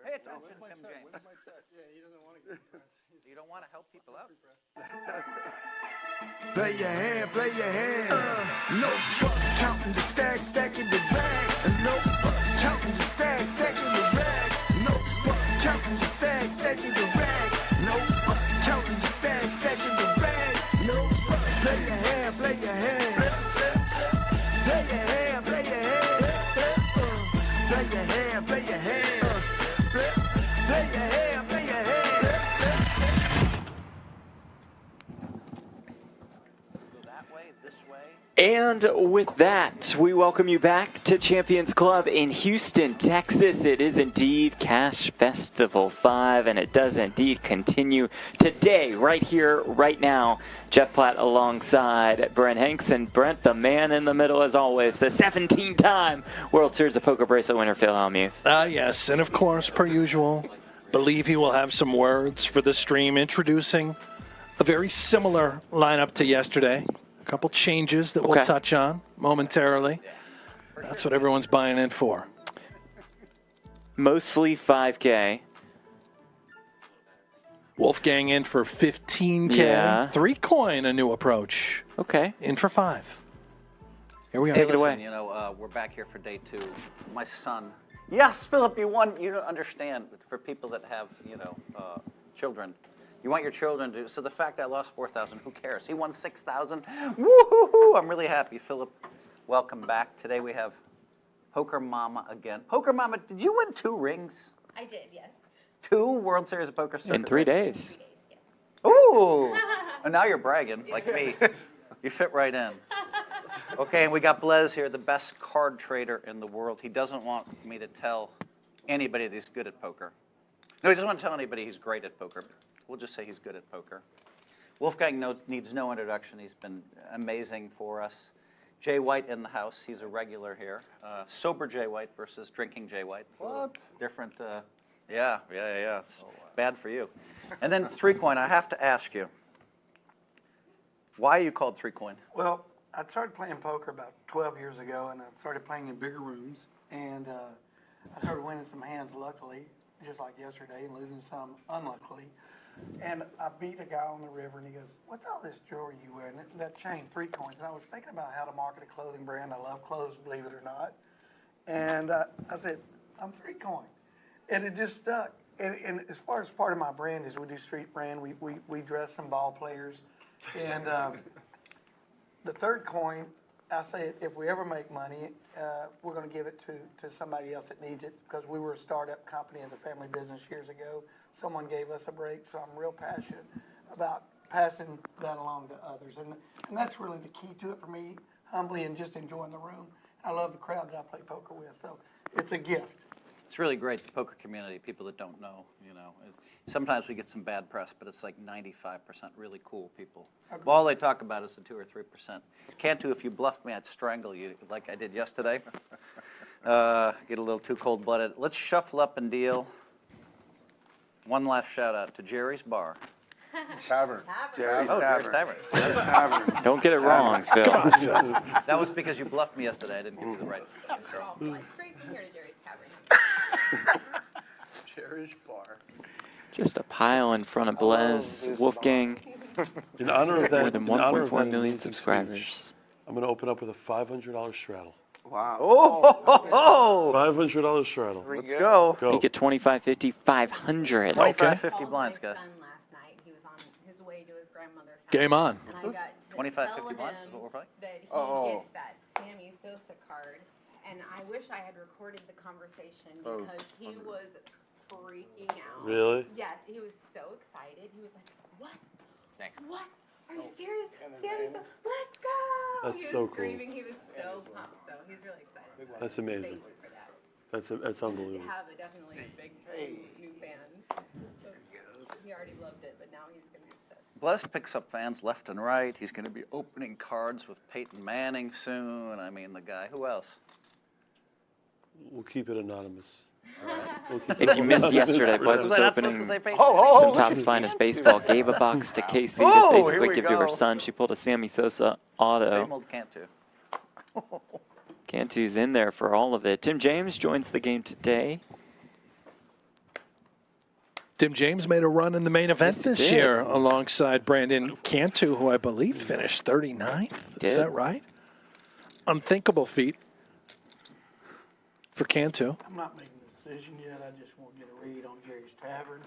Pay attention, Tim James. When's my check? Yeah, he doesn't want to get pressed. You don't want to help people out. Play your hand, play your hand. No fuck counting the stacks, stacking the bags. No fuck counting the stacks, stacking the rags. No fuck counting the stacks, stacking the rags. No fuck counting the stacks, stacking the rags. No fuck. Play your hand, play your hand. Play your hand, play your hand. Play your hand, play your hand. Play your hand, play your hand. And with that, we welcome you back to Champions Club in Houston, Texas. It is indeed Cash Festival 5, and it does indeed continue today, right here, right now. Jeff Platt alongside Brent Hanks, and Brent, the man in the middle as always, the 17-time World Series of Poker bracelet winner, Phil Hellmuth. Yes, and of course, per usual, believe he will have some words for the stream, introducing a very similar lineup to yesterday. A couple changes that we'll touch on momentarily. That's what everyone's buying in for. Mostly 5K. Wolfgang in for 15K. Yeah. 3 coin, a new approach. Okay. In for 5. Here we are. Take it away. You know, we're back here for day 2. My son. Yes, Philip, you won. You don't understand. For people that have, you know, children. You want your children to, so the fact I lost 4,000, who cares? He won 6,000. Woo-hoo-hoo! I'm really happy. Philip, welcome back. Today we have PokerMommaa again. PokerMommaa, did you win 2 rings? I did, yes. 2 World Series of Poker Circuit in 3 days. Yeah. Ooh! And now you're bragging, like me. You fit right in. Okay, and we got Blez here, the best card trader in the world. He doesn't want me to tell anybody that he's good at poker. No, he doesn't want to tell anybody he's great at poker. We'll just say he's good at poker. Wolfgang needs no introduction. He's been amazing for us. Jay White in the house. He's a regular here. Sober Jay White versus drinking Jay White. What? Different. Yeah. It's bad for you. And then 3Coin. I have to ask you, why are you called 3Coin? Well, I started playing poker about 12 years ago, and I started playing in bigger rooms. And I started winning some hands, luckily, just like yesterday, and losing some unluckily. And I beat a guy on the river, and he goes, "What's all this jewelry you wear?" And that chain, 3Coins. And I was thinking about how to market a clothing brand. I love clothes, believe it or not. And I said, "I'm 3Coin." And it just stuck. And as far as part of my brand is we do street brand. We dress some ball players. And the third coin, I say if we ever make money, we're going to give it to somebody else that needs it, because we were a startup company as a family business years ago. Someone gave us a break, so I'm real passionate about passing that along to others. And that's really the key to it for me, humbly and just enjoying the room. I love the crowd that I play poker with, so it's a gift. It's really great, the poker community, people that don't know, you know. Sometimes we get some bad press, but it's like 95% really cool people. Well, all they talk about is the 2 or 3%. Cantu, if you bluffed me, I'd strangle you like I did yesterday. Get a little too cold-blooded. Let's shuffle up and deal. One last shout-out to Jerry's Bar. Tavern. Jerry's Tavern. Don't get it wrong, Phil. That was because you bluffed me yesterday. I didn't give you the right intro. Straight from here to Jerry's Tavern. Jerry's Bar. Just a pile in front of Blez. Wolfgang, In honor of that, more than 1.4 million subscribers. I'm going to open up with a $500 straddle. Wow. Oh! $500 straddle. Let's go. Make it 25, 50, 500. 25, 50 blinds, guys. My son last night, he was on his way to his grandmother's house. Game on. And I got to 25, tell 50 blinds him is what we're playing? that he gets that Sammy Sosa card. And I wish I had recorded the conversation because he was freaking out. Really? Yes, he was so excited. He was like, "What? Thanks. What? Are you serious? Sammy Sosa, let's go!" That's He was so cool. screaming. He was so pumped. So he's really excited. That's amazing. Thank you for that. That's unbelievable. You have definitely a big new fan. He already loved it, but now he's going to be obsessed. Blez picks up fans left and right. He's going to be opening cards with Peyton Manning soon. I mean, the guy. Who else? We'll keep it anonymous. If you missed yesterday, Blez was opening some Top's Finest Baseball. Gave a box to Casey to say a quick gift to her son. She pulled a Sammy Sosa auto. Same old Cantu. Cantu's in there for all of it. Tim James joins the game today. Tim James made a run in the main event Yes, he this did. year alongside Brandon Cantu, who I believe finished 39th. Did. Is that right? Unthinkable feat for Cantu. I'm not making a decision yet. I just want to get a read on Jerry's Tavern.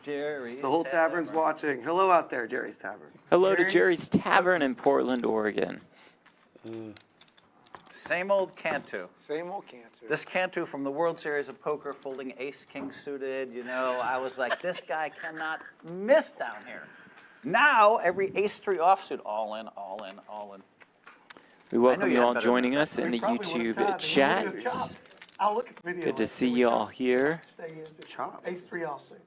Jerry's The whole tavern's watching. Hello out there, Jerry's Tavern. Hello to Jerry's Tavern in Portland, Oregon. Same old Cantu. Same old Cantu. This Cantu from the World Series of Poker, folding ace-king suited, you know, I was like, this guy cannot miss down here. Now, every ace-3 offsuit, all in, all in, all in. We welcome you you had all better joining than us in the Probably would've YouTube tied. chat. He would've chopped. I'll look at the video. Good to and see what you all here. Stay in. Chop. Ace 3 offsuit.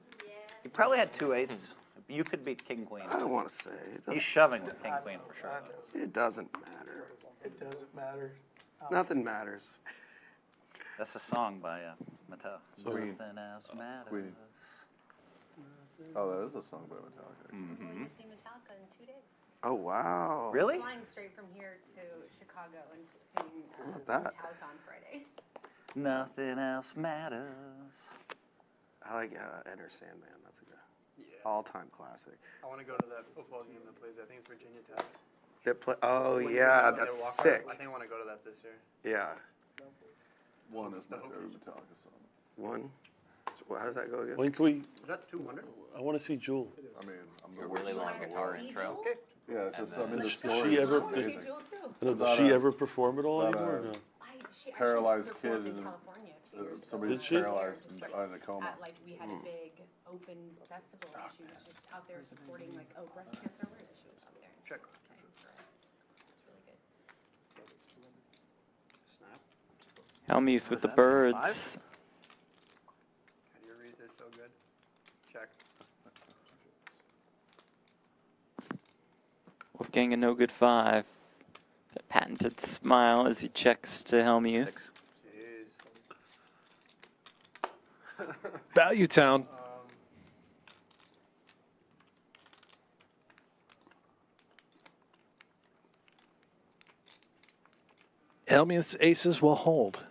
He probably had 2 8s. You could beat king-queen. I don't want to say. He's shoving with king-queen for sure. It doesn't matter. It doesn't matter. Nothing matters. That's a song by Mattel. Nothing else matters. Queen. Oh, that is a song by Metallica. Going to see Metallica in 2 days. Oh, wow. Really? Flying straight from here to Chicago and seeing How about that? Metallica on Friday. Nothing else matters. I like Enter Sandman. That's a good all-time classic. I want to go to that football game that plays. I think it's Virginia Tech. Oh, When yeah, they that's walk sick. around, I think I want to go to that this year. Yeah. One is my favorite Metallica song. One. So how does that go again? When can we, Is that 200? I want to see Jewel. I mean, I'm the A worst really long singer in the guitar world. intro. Yeah, it's just I'm in the Does story. she ever, Oh, does, see Jewel too. does About she a- ever perform at all about anymore? a- or no? She Paralyzed actually performed kid in in- California a few years ago. Somebody Did she? paralyzed and in a coma. Like we had a big open festival and she was just out there supporting like breast cancer awareness. She was out there. Check. It's really good. Hellmuth with the that, birds. God, your reads are so good. Check. Wolfgang a no good 5. That patented smile as he checks to Hellmuth. Jeez. Value Town. Hellmuth's aces will hold.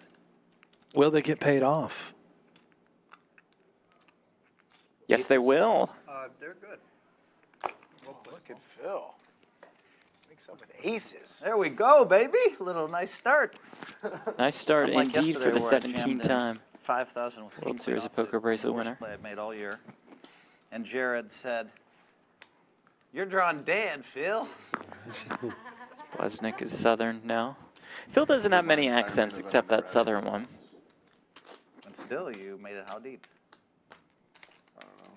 Will they get paid off? Yes, they will. They're good. Look at Phil. Makes up with aces. There we go, baby. Little nice start. Nice start Unlike indeed for the yesterday where I 17th jammed in time. 5,000 with World king-queen Series of offsuit. Poker bracelet Worst winner. play I've made all year. And Jared said, "You're drawing dead, Phil." Bleznick is Southern now. Phil doesn't have many accents except that Southern one. And still, you made it how deep? I don't know.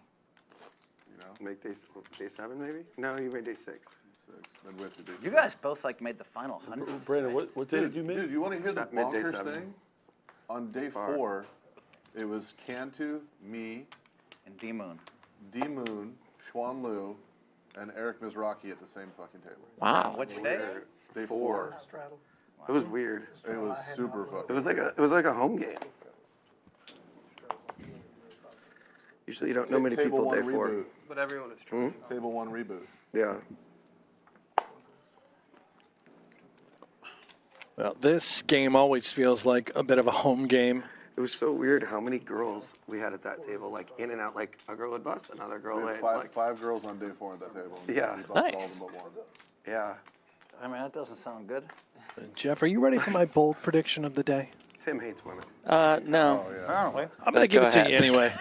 You know? Make day 7 maybe? No, you made day 6. 6. Then we have to do You guys both like made the final 100. Brandon, what day did you make? Dude, you want to hear the Midday bonkers 7. thing? On day Far. 4, it was Cantu, me, And D-Moon. D-Moon, Xuan Liu, and Eric Mizraki at the same fucking table. Wow. Which day? Day 4. Straddle. It was weird. It was super It fucking. was like a home game. Usually you don't know many Table people 1 day 4. reboot. But everyone is trying. Table 1 reboot. Yeah. Well, this game always feels like a bit of a home game. It was so weird how many girls we had at that table, like in and out. Like a girl would bust, another girl We would had like, five girls on day 4 at that table. and Yeah. we busted Nice. all of them but one. yeah. I mean, that doesn't sound good. Jeff, are you ready for my bold prediction of the day? Tim hates women. No. Oh, yeah. Apparently. I'm going to give Go it to ahead. you anyway.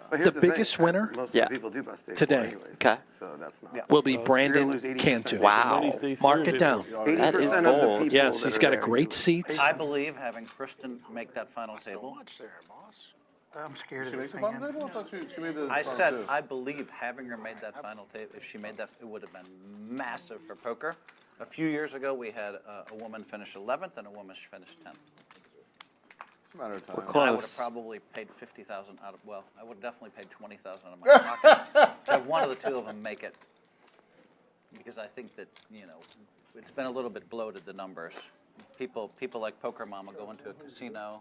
But here's The thing, biggest winner? Most Yeah. of the people do bust day 4 Today. anyways. Okay. So that's not. Yeah. Will be You're gonna Brandon lose 80% Cantu. Wow. Mark it down. That is 80% of the bold. people Yes, that he's are got a there, great you seat. I believe having Kristen make that final table. Much there, boss. I'm scared She of make this the final hand. table? I thought she made the I final said, two. I believe having her made that final table, if she made that, it would have been massive for poker. A few years ago, we had a woman finish 11th and a woman finish 10th. It's a matter of time. We're And I would have close. probably paid 50,000 out of, well, I would have definitely paid 20,000 out of my pocket to have one of the two of them make it. Because I think that, you know, it's been a little bit bloated, the numbers. People like PokerMommaa go into a casino,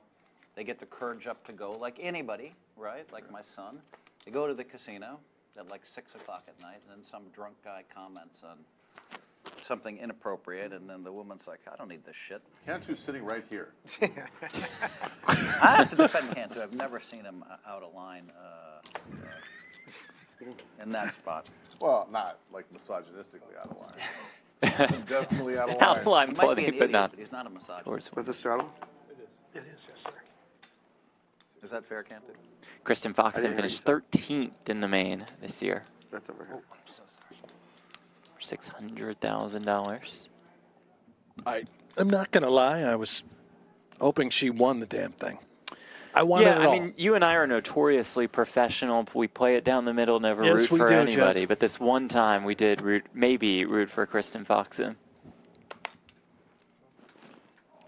they get the courage up to go, like anybody, right? Like my son. They go to the casino at like 6 o'clock at night, and then some drunk guy comments on something inappropriate, and then the woman's like, I don't need this shit. Cantu's sitting right here. I have to defend Cantu. I've never seen him out of line in that spot. Well, not like misogynistically out of line. Definitely out of line. Outline He might be plenty, an but idiot, not. but he's not a misogynist. Horse. Was this straddle? It is, yes, sir. Is that fair, Cantu? Kristen Foxen finished 13th in the main this year. That's over here. I'm so sorry. $600,000. I'm not going to lie. I was hoping she won the damn thing. I wanted Yeah, it I all. mean, you and I are notoriously professional. We play it down the middle, never Yes, root we for do, anybody. Jeff. But this one time we did maybe root for Kristen Foxen.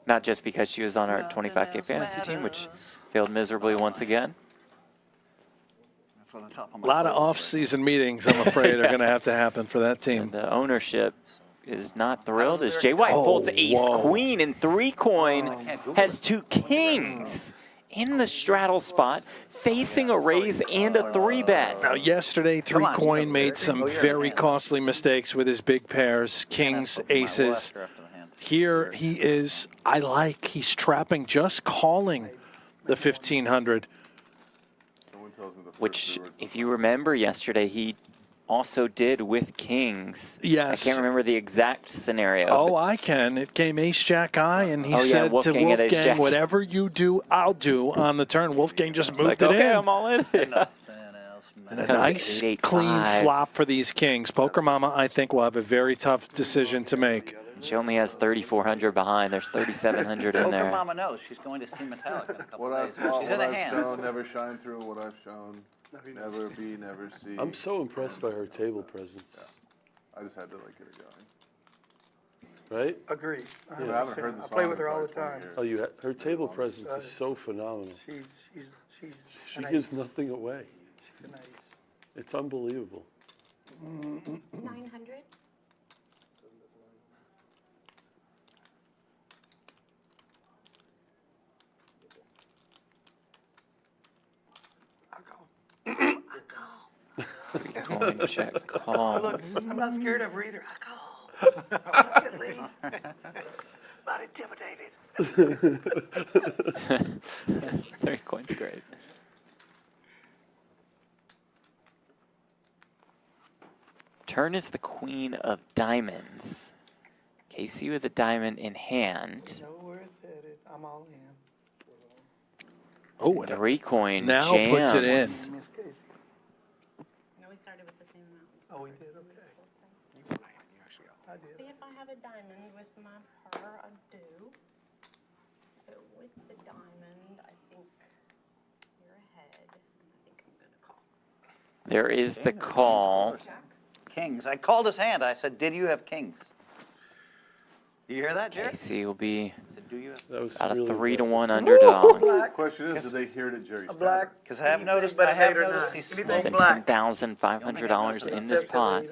Not just because she was on our 25K fantasy team, which failed miserably once again. That's on the top of A my lot of plate. off-season meetings, I'm afraid, are going to have to happen for that team. And the ownership is not thrilled as Jay White Oh, folds ace whoa. queen and 3 coin, can't Google has it. 2 kings in the straddle spot, facing a raise and a 3-bet. Now, yesterday, Come on, Three-Coin you made go, some you're the very man. costly mistakes with his big pairs, kings, aces. Here he is, he's trapping, just calling the 1,500. Someone tells me the first Which, three words if you remember yesterday, he also did with kings. Yes. I can't remember the exact scenario. Oh, but I can. It came ace-jack-eye, and he Oh, yeah, said to Wolfgang had Wolfgang, ace-jack. whatever you do, I'll do on the turn. Wolfgang just moved like, it okay, in. I'm all in. And a Comes nice, 8-8-5. clean flop for these kings. PokerMommaa, I think, will have a very tough decision to make. She only has 3,400 behind. There's 3,700 in there. PokerMommaa knows she's going to see Metallica in a couple What days. I've taught, She's what in a I've hand. shown, never shine through. What I've shown, never be, never see. I'm so impressed by her table presence. I just had to like get her going. Right? Agree. I haven't heard the I song play with in her all the probably 20 time. years. Oh, her table presence is so phenomenal. She's She an gives ace. nothing away. She's an ace. It's unbelievable. 900? Coin check call. Look, I'm not scared of her either. I call. Immediately. Not intimidated. 3 coins, great. Turn is the queen of diamonds. Casey with a diamond in hand. Know where it's headed. I'm all in. Oh, and 3 coin now jams. puts it in. Miss Casey. No, we started with the same amount. Oh, we did, okay. I did. See if I have a diamond with my par. I do. So with the diamond, I think you're ahead. I think I'm going to call. There is the call. Kings. I called his hand. I said, did you have kings? You hear that, Jared? Casey will be I said, do you have That was about a really 3-1 impressive. underdog. The question is, did they hear it at Jerry's Black. Because I have noticed, better I have hate or noticed not. he's Anything More slow. than black. $10,500 in this pot.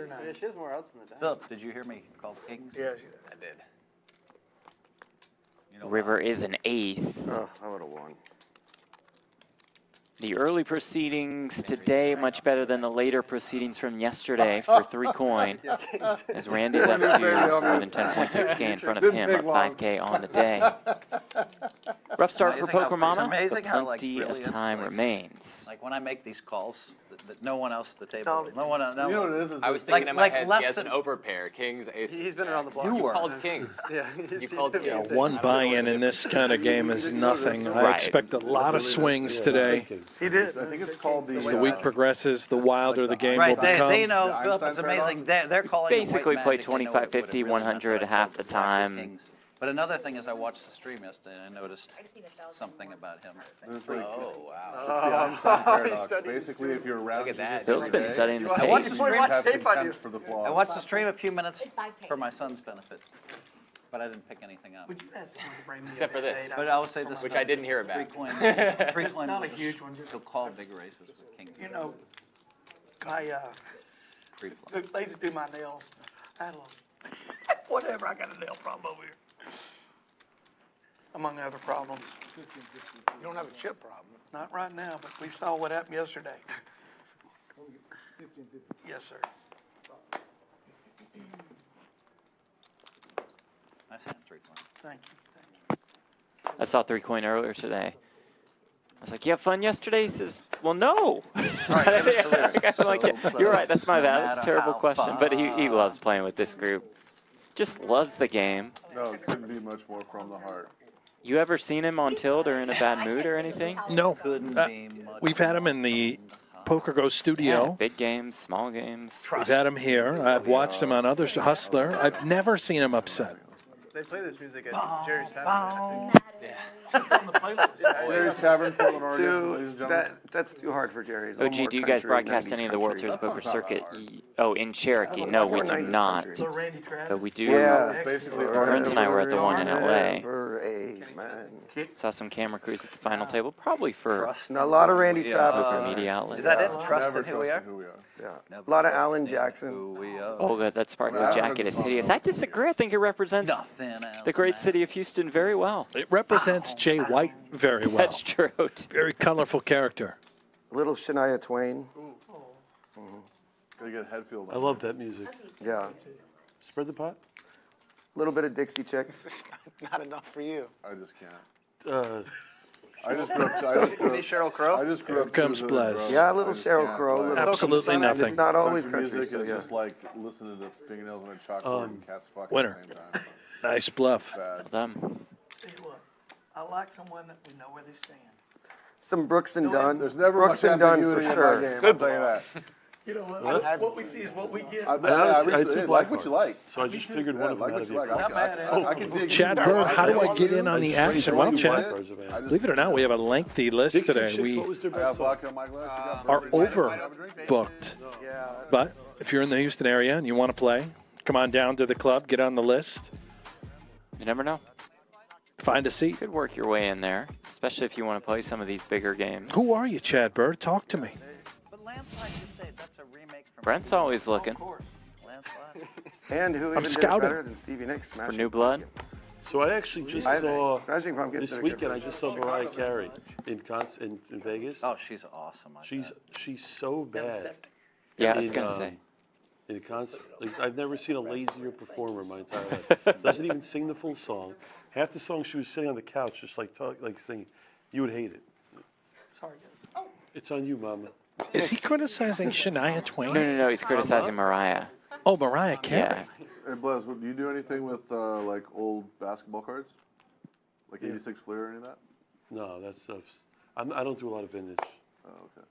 Philip, did you hear me call kings? Yeah, I did. You know, River is an ace. Oh, I would have won. The early proceedings today much better than the later proceedings from yesterday for 3 coin. As Randy's up to more than 10.6K in front of him, up 5K on the day. Rough start for Amazing how- PokerMommaa, it's amazing but how, like, plenty really of time insulated. remains. like when I make these calls, that no one else at the table, no one else. You know what it is? I was it's thinking in my like head, less he has than- an overpair, kings, aces. He's been around the block. You were. Called kings. Yeah. You called kings. Yeah, one buy-in in this kind of game is nothing. I Right. expect a lot of swings Yeah, today. thinking. He did. I think it's called the. As the week progresses, the wilder the game will Right, they become. know, The Philip, it's Einstein amazing. paradox? They're calling it white Basically play magic. They know 25, what it 50, really meant, 100 but I half called the it black with time. kings. But another thing is I watched the stream yesterday and I noticed something about him. It's like Oh, wow. the Einstein paradox. Basically, if you're around Look at that. Phil's been studying the I watched tape. the stream, have tape on contempt for the flaw. I watched the stream a few minutes for my son's benefit, but I didn't pick anything up. Would you ask someone to bring me Except a for this. date? But I will say this. Which I didn't hear about. Three coin Not a will huge one, just- He'll call big races with king. You know, I, Free flop. the lady do my nails. I had a little, whatever, I got a nail problem over here. Among other problems. You don't have a chip problem. Not right now, but we saw what happened yesterday. Yes, sir. Nice hand, 3 coin. Thank you. I saw 3 coin earlier today. I was like, you have fun yesterday? He says, well, no. I'm like, yeah, you're right. That's my bad. That's a terrible question. But he loves playing with this group. Just loves the game. No, it couldn't be much more from the heart. You ever seen him on tilt or in a bad mood or anything? No. We've had him in the PokerGo studio. Yeah, big games, small games. We've had him here. I've watched him on other Hustler. I've never seen him upset. They play this music at Jerry's Tavern. Jerry's Tavern, Portland, Oregon, ladies and gentlemen. That's too hard for Jerry. It's a little OG, more do you guys country, broadcast 90s any of the World country. Series Poker Circuit? Oh, in Cherokee. No, we do 90s not. country. Randy Travis. But we do. Yeah. Basically, Friends and I were at the one in LA. Amen. Saw some camera crews at the final table, probably for And a lot of Randy Travis. for media outlets. Is that it? never Trust in who we trusted are? who we are. Yeah. A lot of Alan Jackson. Who we are. Oh, that sparkly jacket is hideous. I disagree. I think it represents Nothing else the great matters. city of Houston very well. It represents Jay White very well. That's true. Very colorful character. Little Shania Twain. Gotta get head feel. I love that music. Yeah. Spread the pot. A little bit of Dixie Chicks. Not enough for you. I just can't. Uh, I just grew up. Any Cheryl Crow? I just grew up. comes to Blez. Yeah, a little I just Cheryl can't Crow. play. little- Absolutely And nothing. it's not always Country country, music so is yeah. just like listening to fingernails on a chalkboard and cats fucking Winner. at the same time. Nice bluff. Bad. Them. Tell you what, I like someone that we know where they stand. Some Brooks and Dunn. There's never Brooks much and Dunn for ambiguity in my sure. game, I'll tell you that. You know what we see is what we get. I honestly, I really took like black what you cards, like. So I just figured one of them like had what to you be. like. Not mad at it. I can dig Chad you. Bird, how do I want get to in on the I just action? wanted Well, to Chad, black cards are bad. believe it or not, we have a lengthy list Dixie today. Chicks, We what was their I best have song? vodka on my glass. are overbooked. Yeah. But if you're in the Houston area and you want to play, come on down to the club, get on the list, You never know. find a seat. You could work your way in there, especially if you want to play some of these bigger games. Who are you, Chad Bird? Talk to me. But Landslide, you say that's a remake from. Brent's always looking Of course. Landslide. And who even did it scouting. better than Stevie Nicks? for Smashing New Blood. So I actually just I saw think Smashing Pumpkins this did a good weekend. I version. just saw Mariah Carey in Vegas. Oh, she's awesome. I bet. She's so bad. Yeah, I was in, gonna say. In a concert, like, I've never seen a lazier performer in my entire life. Doesn't even sing the full song. Half the song she was sitting on the couch, just like singing. You would hate it. Sorry, guys. It's on you, Mama. Is he criticizing Shania Twain? No. He's criticizing Mariah. Oh, Mariah Carey. Yeah. Hey, Blez, do you do anything with like old basketball cards? Like 86 Fleer or any of that? No, that stuff's. I don't do a lot of vintage. Oh, okay.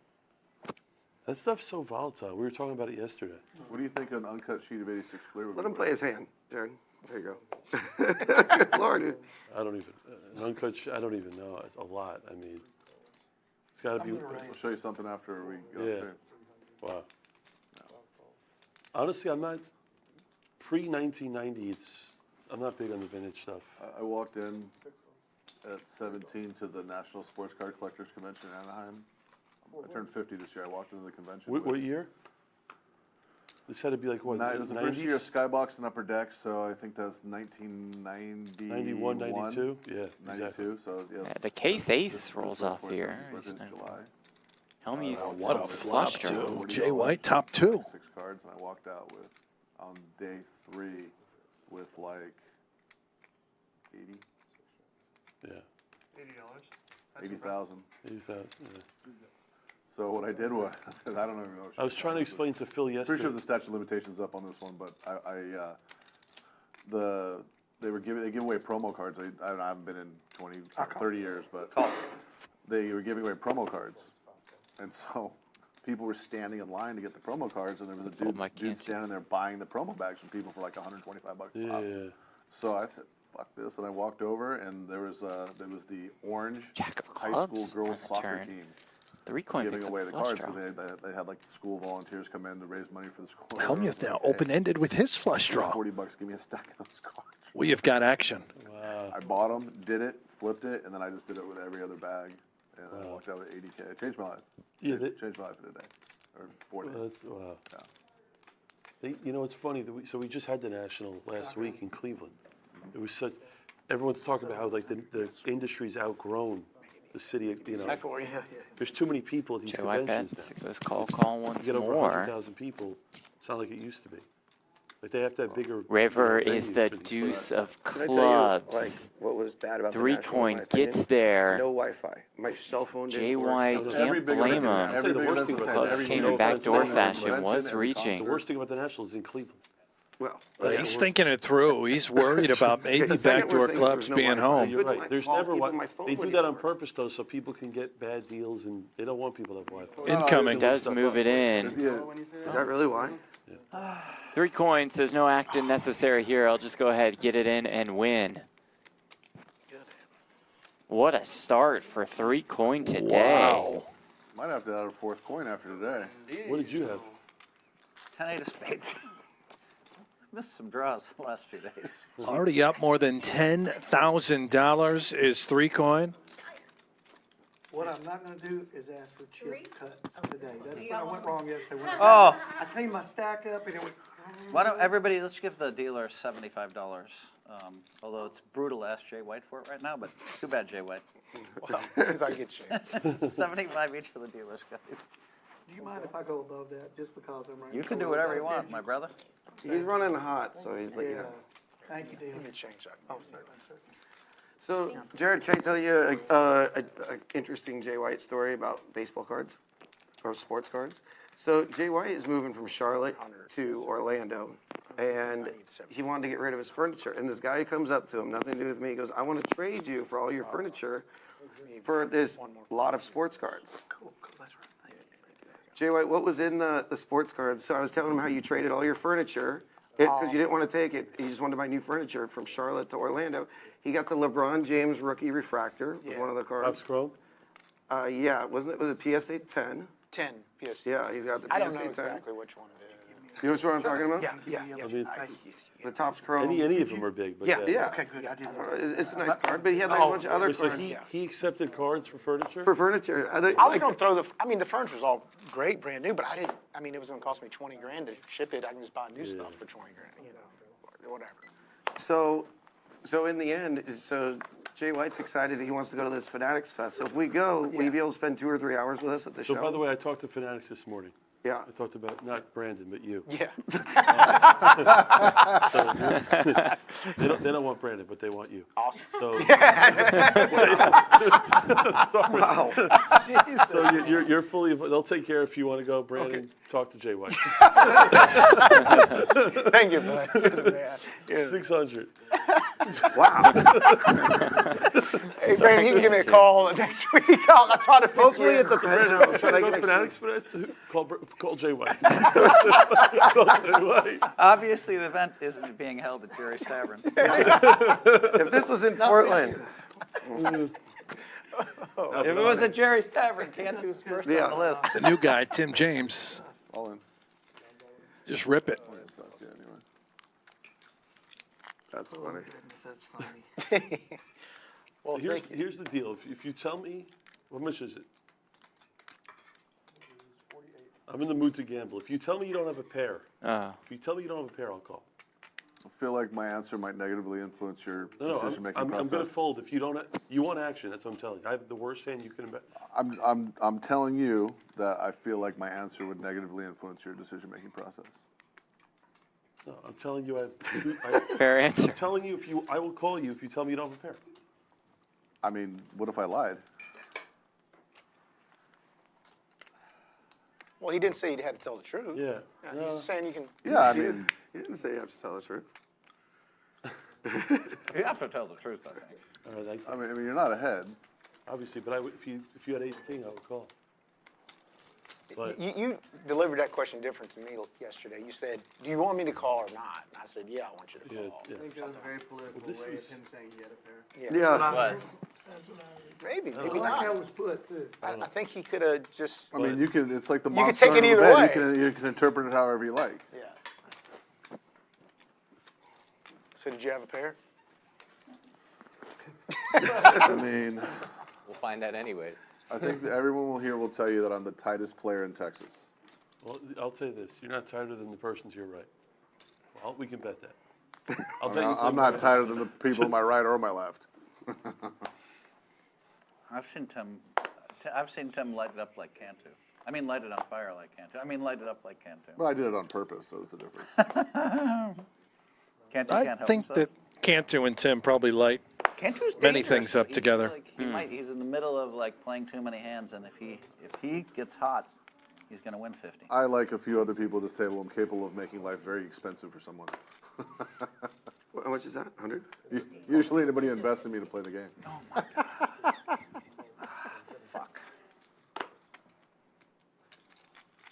That stuff's so volatile. We were talking about it yesterday. What do you think an uncut sheet of 86 Fleer would Let be him play worth? his hand, Jared. There you go. Good Lord, dude. I don't even. An uncut. I don't even know. It's a lot. I mean, it's got to be. I'll show you something after we go Yeah. upstream. Wow. Honestly, I'm not. Pre-1990, I'm not big on the vintage stuff. I walked in at 17 to the National Sports Card Collectors Convention in Anaheim. I turned 50 this year. I walked into the convention. What year? This had to be like what? It was the 90s? first year of Skybox and Upper Deck, so I think that's 1991. 91, 92? Yeah, exactly. 92, so yeah. Yeah, the case ace this rolls was off the here. first in July. Hellmuth. What a flop, flush draw. too. Jay White, top 2. 6 cards, and I walked out with, on day 3, with like 80, Yeah. $80. 80,000. 80,000. Yeah. So what I did was, I don't even know. I was trying to explain to Phil Pretty yesterday. sure the statute of limitations is up on this one, but they give away promo cards. I haven't been in 20, 30 years, but they were giving away promo cards, and so people were standing in line to get the promo cards, and there was a dude standing there buying the promo bags from people for like $125 a pop. Yeah. So I said, "Fuck this," and I walked over, and there was the orange Jack of high clubs school girls on the soccer turn. team. 3 coin Giving picks away up the flush cards, draw. but they had like school volunteers come in to raise money for the school. Hellmuth now Okay. open-ended with his flush draw. $40, give me a stack of those cards. We have got action. Wow. I bought them, did it, flipped it, and then I just did it with every other bag, and I walked out with 80K. It changed my life. Yeah, Changed my life in a day, or 4 days. Wow. Yeah. You know, it's funny that we just had the national last week in Cleveland. It was such. Everyone's talking about how like the industry's outgrown the city. You know, there's too many people at these Jay White conventions bets. now. It goes call once You get over more. 100,000 people. It's not like it used to be. Like they have to have bigger. River bigger is venues the for these deuce tournaments. of Can I tell you, like, clubs. what was bad about the Three National, in coin my opinion? gets there. No Wi-Fi. My cell phone didn't Jay work. White Nothing. can't blame him. I'll say the worst thing about Clubs every came no in backdoor offense, fashion, convention, was every reaching. The worst thing about the National is in Cleveland. Well, He's thinking it through. He's worried about maybe The second backdoor worst thing is clubs there's no being Wi-Fi. home. You're Couldn't right. There's call never people, Wi. my phone They do wouldn't that on work. purpose though, so people can get bad deals, and they don't want people to have Wi-Fi. Incoming. Does move it in. Is that really why? 3 coins, there's no action necessary here. I'll just go ahead, get it in, and win. What a start for 3 coin today. Wow. Might have to add a fourth coin after today. What did you have? 10-8 of spades. Missed some draws the last few days. Already up more than $10,000 is 3 coin. What I'm not gonna do is ask for chip cuts today. That's where I went wrong yesterday. When Oh, I cleaned my stack up and it went. why don't everybody, let's give the dealer $75. Although it's brutal to ask Jay White for it right now, but too bad, Jay White. Well, because I get shamed. 75 each for the dealers, guys. Do you mind if I go above that, just because I'm right? You can do whatever you want, my brother. He's running hot, so he's like, you Yeah, know. thank you, Dale. Let me change that. Oh, sorry. So, Jared, can I tell you a interesting Jay White story about baseball cards or sports cards? So, Jay White is moving from Charlotte to Orlando, and he wanted to get rid of his furniture. And this guy comes up to him, nothing to do with me. He goes, "I want to trade you for all your furniture for this lot of sports cards." Jay White, what was in the sports cards? So I was telling him how you traded all your furniture because you didn't want to take it. You just wanted to buy new furniture from Charlotte to Orlando. He got the LeBron James rookie refractor, was one of the cards. Topps Chrome? Yeah, was it PSA 10? 10 PS. Yeah, he's got the PSA I don't know 10. exactly which one it is. You know which one I'm talking about? Yeah. I mean, The Topps Chrome. any of them are big, but yeah. Yeah. Okay, good, I did. It's a nice card, but he had like a bunch of other So cards he accepted cards for furniture? for furniture. I was going to throw the furniture was all great, brand new, but it was going to cost me 20 grand to ship it. I can just buy new stuff for 20 grand, or whatever. So in the end, Jay White's excited that he wants to go to this Fanatics Fest. So if we go, will you be able to spend 2 or 3 hours with us at the So show? by the way, I talked to Fanatics this morning. Yeah. I talked about, not Brandon, but you. Yeah. They don't want Brandon, but they want you. Awesome. So, Wow. so you're fully, they'll take care if you want to go, Brandon, talk to Jay White. Thank you, man. 600. Wow. Hey, Brandon, you can give me a call next week. I'll try to fit Hopefully you in. it's a penthouse. Should I go to Fanatics for this? Call Jay White. Call Jay White. Obviously, the event isn't being held at Jerry's Tavern. If this was in Portland, If it was at Jerry's Tavern, Cantu's first on the list. The new guy, Tim James, All in. just rip it. Yeah, anyway. that's funny. That's funny. Well, Here's the deal. If you tell me, how much is it? I'm in the mood to gamble. If you tell me you don't have a pair, I'll call. I feel like my answer might negatively influence your No, decision-making I'm process. going to fold if you don't. You want action. That's what I'm telling you. I have the worst hand you can imagine. I'm telling you that I feel like my answer would negatively influence your decision-making process. No, I'm telling you. Fair answer. I'm telling you. I will call you if you tell me you don't have a pair. I mean, what if I lied? well, he didn't say he had to tell the truth. Yeah. He's just saying you can. Yeah, I mean, You didn't say you have to tell the truth. You have to tell the truth, I think. All right, I mean, you're not ahead. obviously, but if you had ace king, I would call. But You delivered that question different to me yesterday. You said, "Do you want me to call or not?" And I said, "Yeah, I want you to yeah, call." yeah. I think that was a very political way of him saying he had a pair. Yeah. Maybe I like how it not. was put, too. I think he could have just. I mean, you can. It's like the You can monster take it under the either bed. way. You can interpret it however you like. Yeah. So did you have a pair? I mean, We'll find out anyways. I think that everyone here will tell you that I'm the tightest player in Texas. Well, I'll say this: you're not tighter than the person to your right. Well, we can bet that. I'll bet you. I'm not tighter than the people to my right or my left. I've seen Tim light it up like Cantu. I mean, light it on fire like Cantu. I mean, light it up like Cantu. Well, I did it on purpose, so it's the difference. Cantu I can't help think himself. that Cantu and Tim probably light Cantu's many dangerous. things up He's together. Like, he's in the middle of like playing too many hands, and if he gets hot, he's going to win 50. I, like a few other people at this table, am capable of making life very expensive for someone. How much is that? 100? Usually anybody invests in me to play the game. Oh my god. Fuck.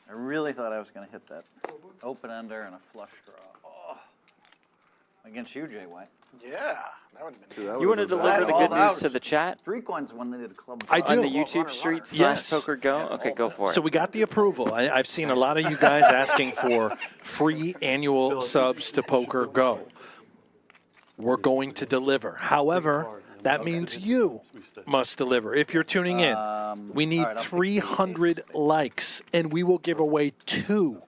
I really thought I was going to hit that open ender and a flush draw. Oh. Against you, Jay White. Yeah, that would have been. Dude, that You want to would've been deliver bad. the all good news out. to the chat 3 coins when they did a club. I shot. do. on the YouTube street Yes. /PokerGo? Okay, go for it. So we got the approval. I've seen a lot of you guys asking for free annual subs to PokerGo. We're going to deliver. However, that means you must deliver. If you're tuning in, we need all right, I'll pick 300 likes, and we will give away 2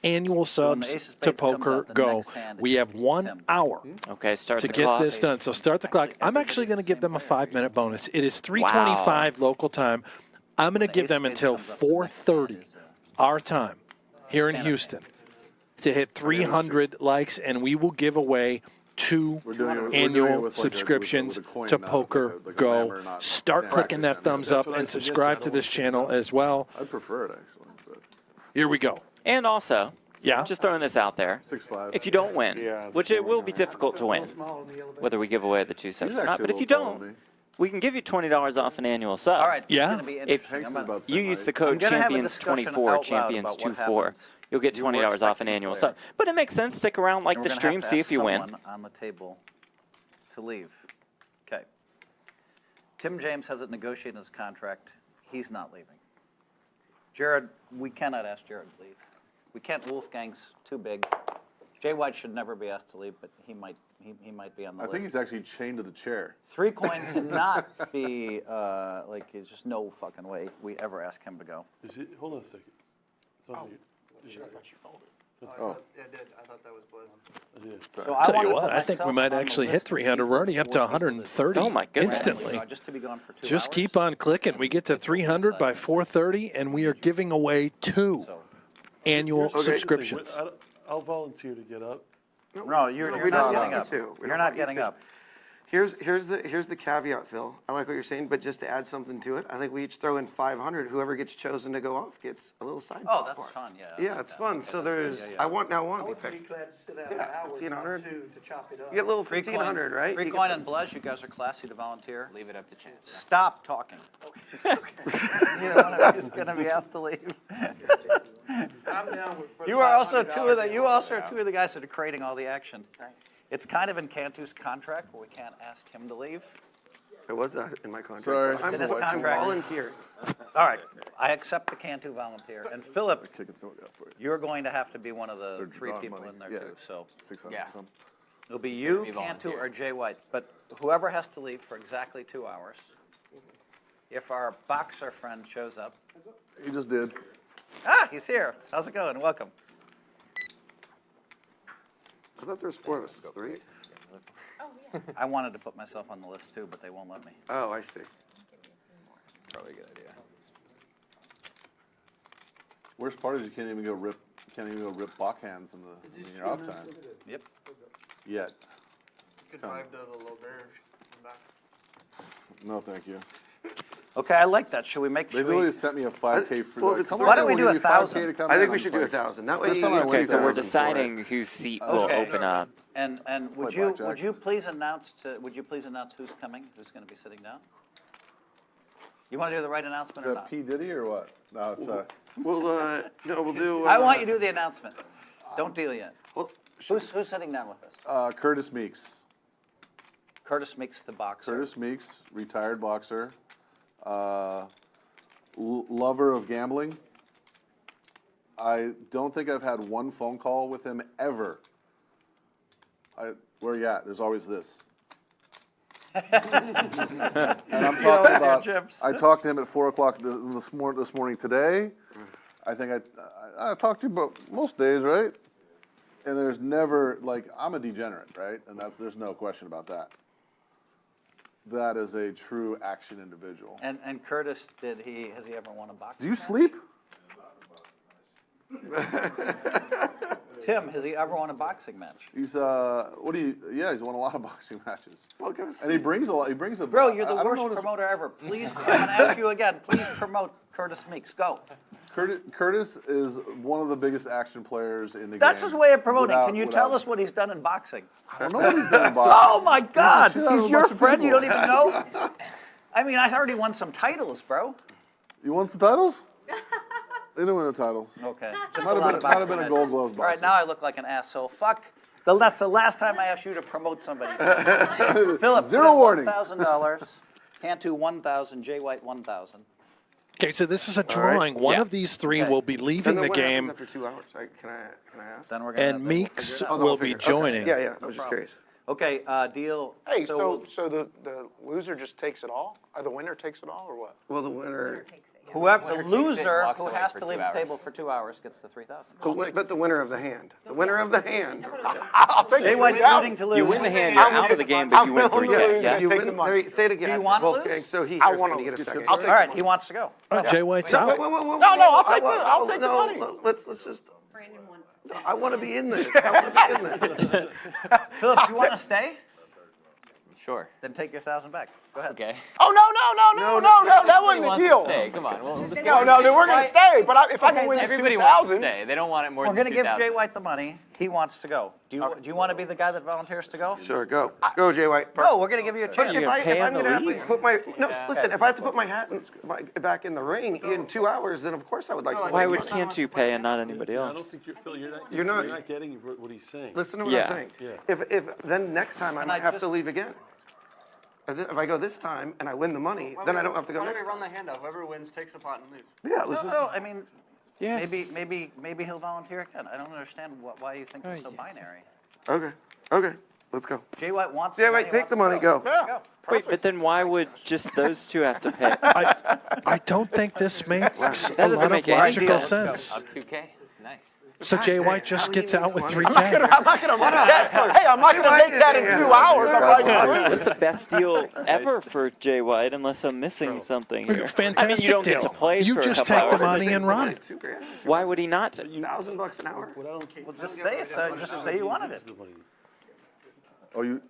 annual When the subs ace of to spades comes out, the PokerGo. next hand We is have 1 him. hour Okay, start to the get clock. this done. So start the clock. I'm actually going to give them a 5-minute bonus. It is 3:25 local time. I'm going to give them until 4:30 our time here in Houston to hit 300 likes, and we will give away 2 We're doing it annual with like subscriptions with a coin, to not like a PokerGo. hammer, not Start standard. clicking that thumbs up and subscribe to this channel as well. I'd prefer it, actually. But Here we go. And also, Yeah. just throwing this out there, 6'5". if you don't win, which it will be difficult to win, whether we give away the 2 subs He's or not, actually but if you a little taller than don't, me. we can give you $20 off an annual sub. All right, Yeah. it's going to be If interesting. Hanks I'm is gonna- about the You same use height. the code I'm gonna have a discussion out loud Champions24, about what Champions24. happens. You'll get You were $20 off an expecting annual to sub. clear. But it makes sense. Stick around, like And the we're gonna stream, have to see ask if you win. someone on the table to leave. Okay. Tim James hasn't negotiated his contract. He's not leaving. Jared, we cannot ask Jared to leave. We can't. Wolfgang's too big. Jay White should never be asked to leave, but he might be on the I list. think he's actually chained to the chair. 3 coin cannot be like. There's just no fucking way we ever ask him to go. Is it, hold on a second. It's on Shit, I thought you folded. Oh, Yeah, I did. I thought that was Bleznick. yeah. So I Tell wanted you to what, put I think we myself might on the actually hit list 300. We're already up to 130 Oh, my goodness. instantly. Just to be gone for 2 Just hours. keep on clicking. We get to 300 by 4:30, and we are giving away 2 So, annual Here's the thing, subscriptions. I'll volunteer to get up. no, you're we not don't getting want up. you to. We You're don't not want you getting to. up. Here's the caveat, Phil. I like what you're saying, but just to add something to it, I think we each throw in 500. Whoever gets chosen to go off gets a little side. Oh, that's popcorn. fun. Yeah. Yeah, it's fun. So there's, I want to be picked. glad to sit out Yeah, 1,500. to chop it up. You get a little 3 coin, 1,500, right? 3 You coin get and Blez, you guys are classy to volunteer. Leave it up to chance. Stop talking. You know, I'm just gonna be asked to leave. I'm down with. You are also two of the guys that are creating all the action. It's kind of in Cantu's contract where we can't ask him to leave. It was that in my contract. Sorry. I'm It is a I'm contract. volunteering. All right, I accept the Cantu volunteer. And Philip, kicking someone out for you. you're going to have to be one of the They're 3 drawing people money. in there Yeah. too. So 600. Yeah. Some. it'll be you, Be Cantu, volunteer. or Jay White. But whoever has to leave for exactly 2 hours. If our boxer friend shows up. He just did. Ah, he's here. How's it going? Welcome. I thought there was 4 of us. It's 3. I wanted to put myself on the list too, but they won't let me. Oh, I see. Probably a good idea. Worst part is you can't even go rip backhands in your off time. Yep. Yet. Good drive to the little bear. Back. No, thank you. Okay, I like that. Should we make? They should we- literally sent me a 5K free. Well, like, it's come three- on, Why don't we we'll do give you 1,000? 5K to come I in. think we I'm should just do like, 1,000. That way First you time I get went Okay, so we're 2,000 for it. deciding whose seat will Okay. open up. And would Play you blackjack. please announce who's coming? Who's going to be sitting down? You want to do the right announcement or Is not? that P. Diddy or what? No, it's We'll do. I want you to do the announcement. Don't deal yet. Well, Who's sitting down with us? Curtis Meeks. Curtis Meeks, the boxer. Curtis Meeks, retired boxer, lover of gambling. I don't think I've had one phone call with him ever. Where you at? There's always this. And I'm talking about. I talked to him at 4 o'clock this morning today. I think I talked to him about most days, right? And there's never like I'm a degenerate, right? And there's no question about that. That is a true action individual. And Curtis, has he ever won a boxing Do you match? sleep? Tim, has he ever won a boxing match? He's he's won a lot of boxing matches. Well, give us And he brings a lot. He brings a. Bro, you're the I don't worst know what his- promoter ever. Please, I'm going to ask you again. Please promote Curtis Meeks. Go. Curtis is one of the biggest action players in the game. That's his way of promoting. Without- Can you without- tell us what he's done in boxing? I don't know what he's done in boxing. Oh my God! shit out of He's a your bunch of friend. You don't people. even know. I mean, I heard he won some titles, bro. You won some titles? They didn't win the titles. Okay. Just Might a lot have of been, might have boxing been a matches. Gold Gloves All right, boxing. now I look like an asshole. Fuck. That's the last time I asked you to promote somebody. Philip, Zero warning. $1,000. Cantu 1,000. Jay White 1,000. Okay, so this is a drawing. One of these three Okay. will be leaving the What happens game, after 2 hours? Can I ask? Then we're gonna. and then Meeks figure it out. will be joining. Yeah, I was just curious. Okay, deal. Hey, so so the loser just takes it all? Or the winner takes it all, or what? Well, the winner, whoever the Winner takes it and loser walks who away has for to 2 leave the hours. table for 2 hours gets the 3,000. but the winner of the hand. The winner of the hand. I'll take Jay it. White's rooting to lose. You win the hand, you're out of the game, but you win willing to 3K. lose. Yeah. You Take win, the money. say it again. Do you wanna Wolfgang, lose? so he I here's wanna gonna get a lose. second. I'll All take right, the he wants to go. Jay White's out. Whoa. No, I'll take the money. Let's just, Brandon wants. I want to be in this. I want to be in this. Philip, you want to stay? Sure. Then take your 1,000 back. Go ahead. Okay. Oh, no, that wasn't the Wants to deal. stay. Come on. Well, let's No, we're going to stay, but if I can win this Everybody wants to 2,000. stay. They don't want it more We're than going to give 2,000. Jay White the money. He wants to go. Do you want to be the guy that volunteers to go? Sure, go. Go, Jay White. No, we're going to give you a chance. If pay him I'm to gonna have leave? to put my, listen, if I have to put my hat back in the ring in 2 hours, then of course I would like to. Why would Cantu pay and not anybody I don't else? think Phil, you're You're not not- getting what he's saying. Listen to what Yeah. I'm saying. Yeah. If then next time I And might I have just- to leave again. If I go this time and I win the money, then I don't have to go Why don't next we time. run the handout? Whoever wins takes the pot and leaves. Yeah, let's just. No, I mean, Yes. maybe he'll volunteer again. I don't understand why you think it's so binary. Okay, let's go. Jay White wants Jay the White, money, take the money, wants to go. Yeah. Go. Wait, but then why would just those two have to pay? I don't think this makes a doesn't lot of make any logical sense. sense. 2K. Nice. So Jay White just gets out with I'm 3K. I'm not going to make that. Hey, I'm not going to make that in 2 hours. I'm not gonna That's the best deal ever for Jay White, unless I'm missing something here. Fantastic I mean, you don't deal. get to play You for a just couple take the hours. money and run. $2,000. Why would he not? $1,000 an hour. Well, just say it. Just say you wanted it. Oh, you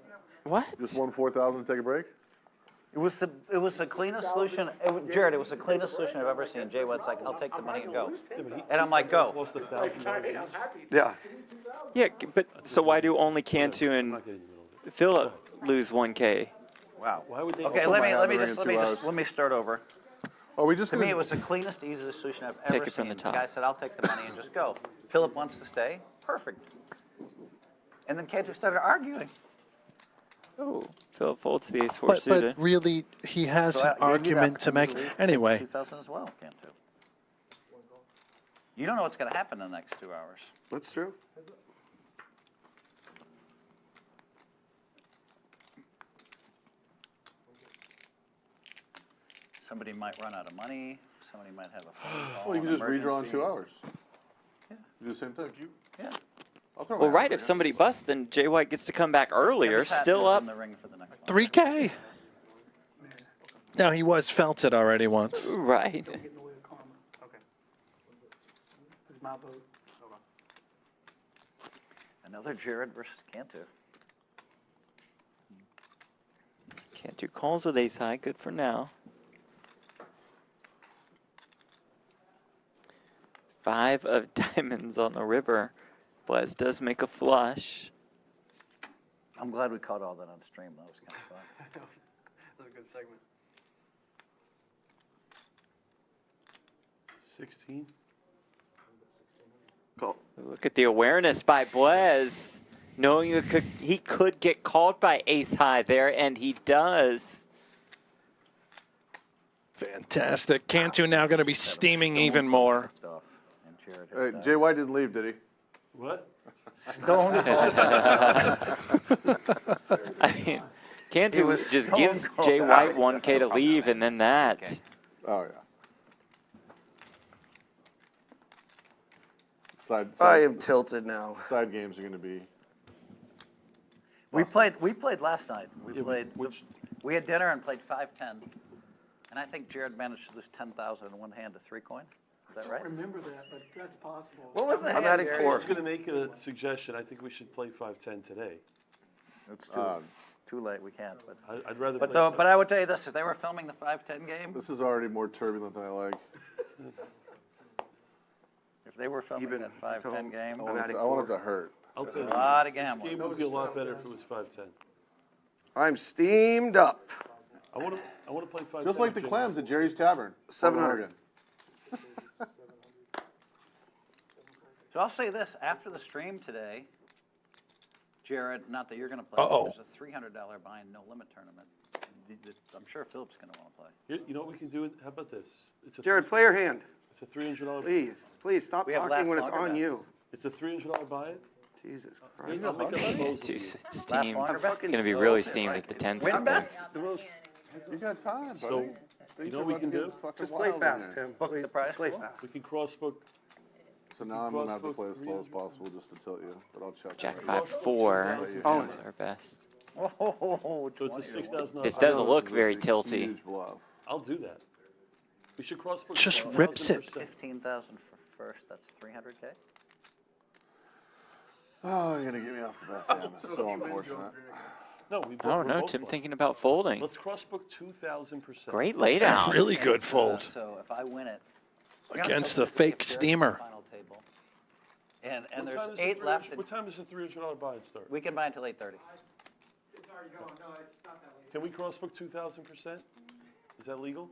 What? just won 4,000 to take a break? It was the cleanest solution. Jared, it was the cleanest solution I've ever seen. Jay White's like, I'll take the money and go. And I'm like, go. Lost $1,000. Yeah. Yeah, but so why do only Cantu and Philip lose 1K? Wow. Why would they? Okay, put let my me hat in the ring in 2 hours. let me start over. Oh, we just To me, it was the cleanest, easiest solution I've ever Take it from seen. the top. Guy said, I'll take the money and just go. Philip wants to stay. Perfect. And then Cantu started arguing. Oh, Philip folds the ace-4 But suited. really, he has So an I gave you that argument to make. opportunity. Anyway, 2,000 as well, Cantu. You don't know what's going to happen in the next 2 hours. That's true. Somebody might run out of money. Somebody might have a phone call. Well, you can an just redraw in emergency. 2 hours. Yeah. Do the same thing. Yeah. I'll throw my Well, hat right, in if the ring. somebody busts, then Jay White gets to come back earlier, Kevin's hat still is up. in the ring for the next one. 3K. Now, he was felted already once. Right. Get in the way of karma. Okay. This is my vote. Another Jared versus Cantu. Cantu calls with ace high, good for now. 5 of diamonds on the river. Blez does make a flush. I'm glad we caught all that on stream. That was kind of fun. That was a good segment. 16. Call. Look at the awareness by Blez. Knowing he could get called by ace high there, and he does. Fantastic. Cantu now going to be steaming even more. Stuff. And Jared Hey, hit that. Jay White didn't leave, did he? What? Stone cold. I mean, Cantu was just stone gives cold. Jay White 1K to leave, and then that. Okay. Oh, yeah. Side, I side, am tilted now. side games are going to be. We played last night. Yeah, We had dinner and played 5-10. And I think Jared managed to lose 10,000 in one hand to 3 coin. Is that I right? don't remember that, but that's possible. What was the I'm hand, adding Jerry? I four. was gonna make a suggestion. I think we should play 5-10 today. It's too late, we can't, but. I'd rather But, play. but I would tell you this, if they were filming the 5-10 game, This is already more turbulent than I like. if they were filming that 5-10 game, I want it adding to, I want it four. to hurt. I'll tell you, a lot of this game gambling. would be a lot better if it was 5-10. I'm steamed up. I wanna play 5-10. Just like the Jim. clams at Jerry's Tavern. 700. Oregon. So I'll say this, after the stream today, Jared, not that you're gonna play, Uh-oh. there's a $300 buy-in, no limit tournament. I'm sure Philip's gonna wanna play. You know what we can do? How about this? It's a Jared, play your hand. It's a $300. Please stop We have talking when last it's longer on bets. you. It's a $300 buy-in. Jesus Maybe Christ. I'll make a proposal Too to you. steamed. longer bet? It's gonna be really steamed at the 10 Win spot. bet? You got time, buddy. So, you Things know are what we about can to get do? fucking Just play wild in fast, there. Tim. Book the Please, prize play pool? fast. We can cross-book. So now I'm gonna have to Crossbook play as slow as 300. possible just to tilt you, but I'll check. Jack it. 5-4 Oh. is our best. Oh, So it's a $6,000. This I does know look this is a very tilty. Huge bluff. I'll do that. We should cross-book. Just rips it. 15,000 for first, that's 300K? Oh, you're gonna get me off the best hand. It's so unfortunate. No, we both. Oh we're no, both Tim fine. thinking about folding. Let's cross-book 2,000%. Great laydown. Really good fold. So if I win it. Against the fake steamer. Final table. And What time there's is the 8 left, 300 and What time does the $300 buy-in start? we can buy until 8:30. Can we cross-book 2,000%? Is that legal?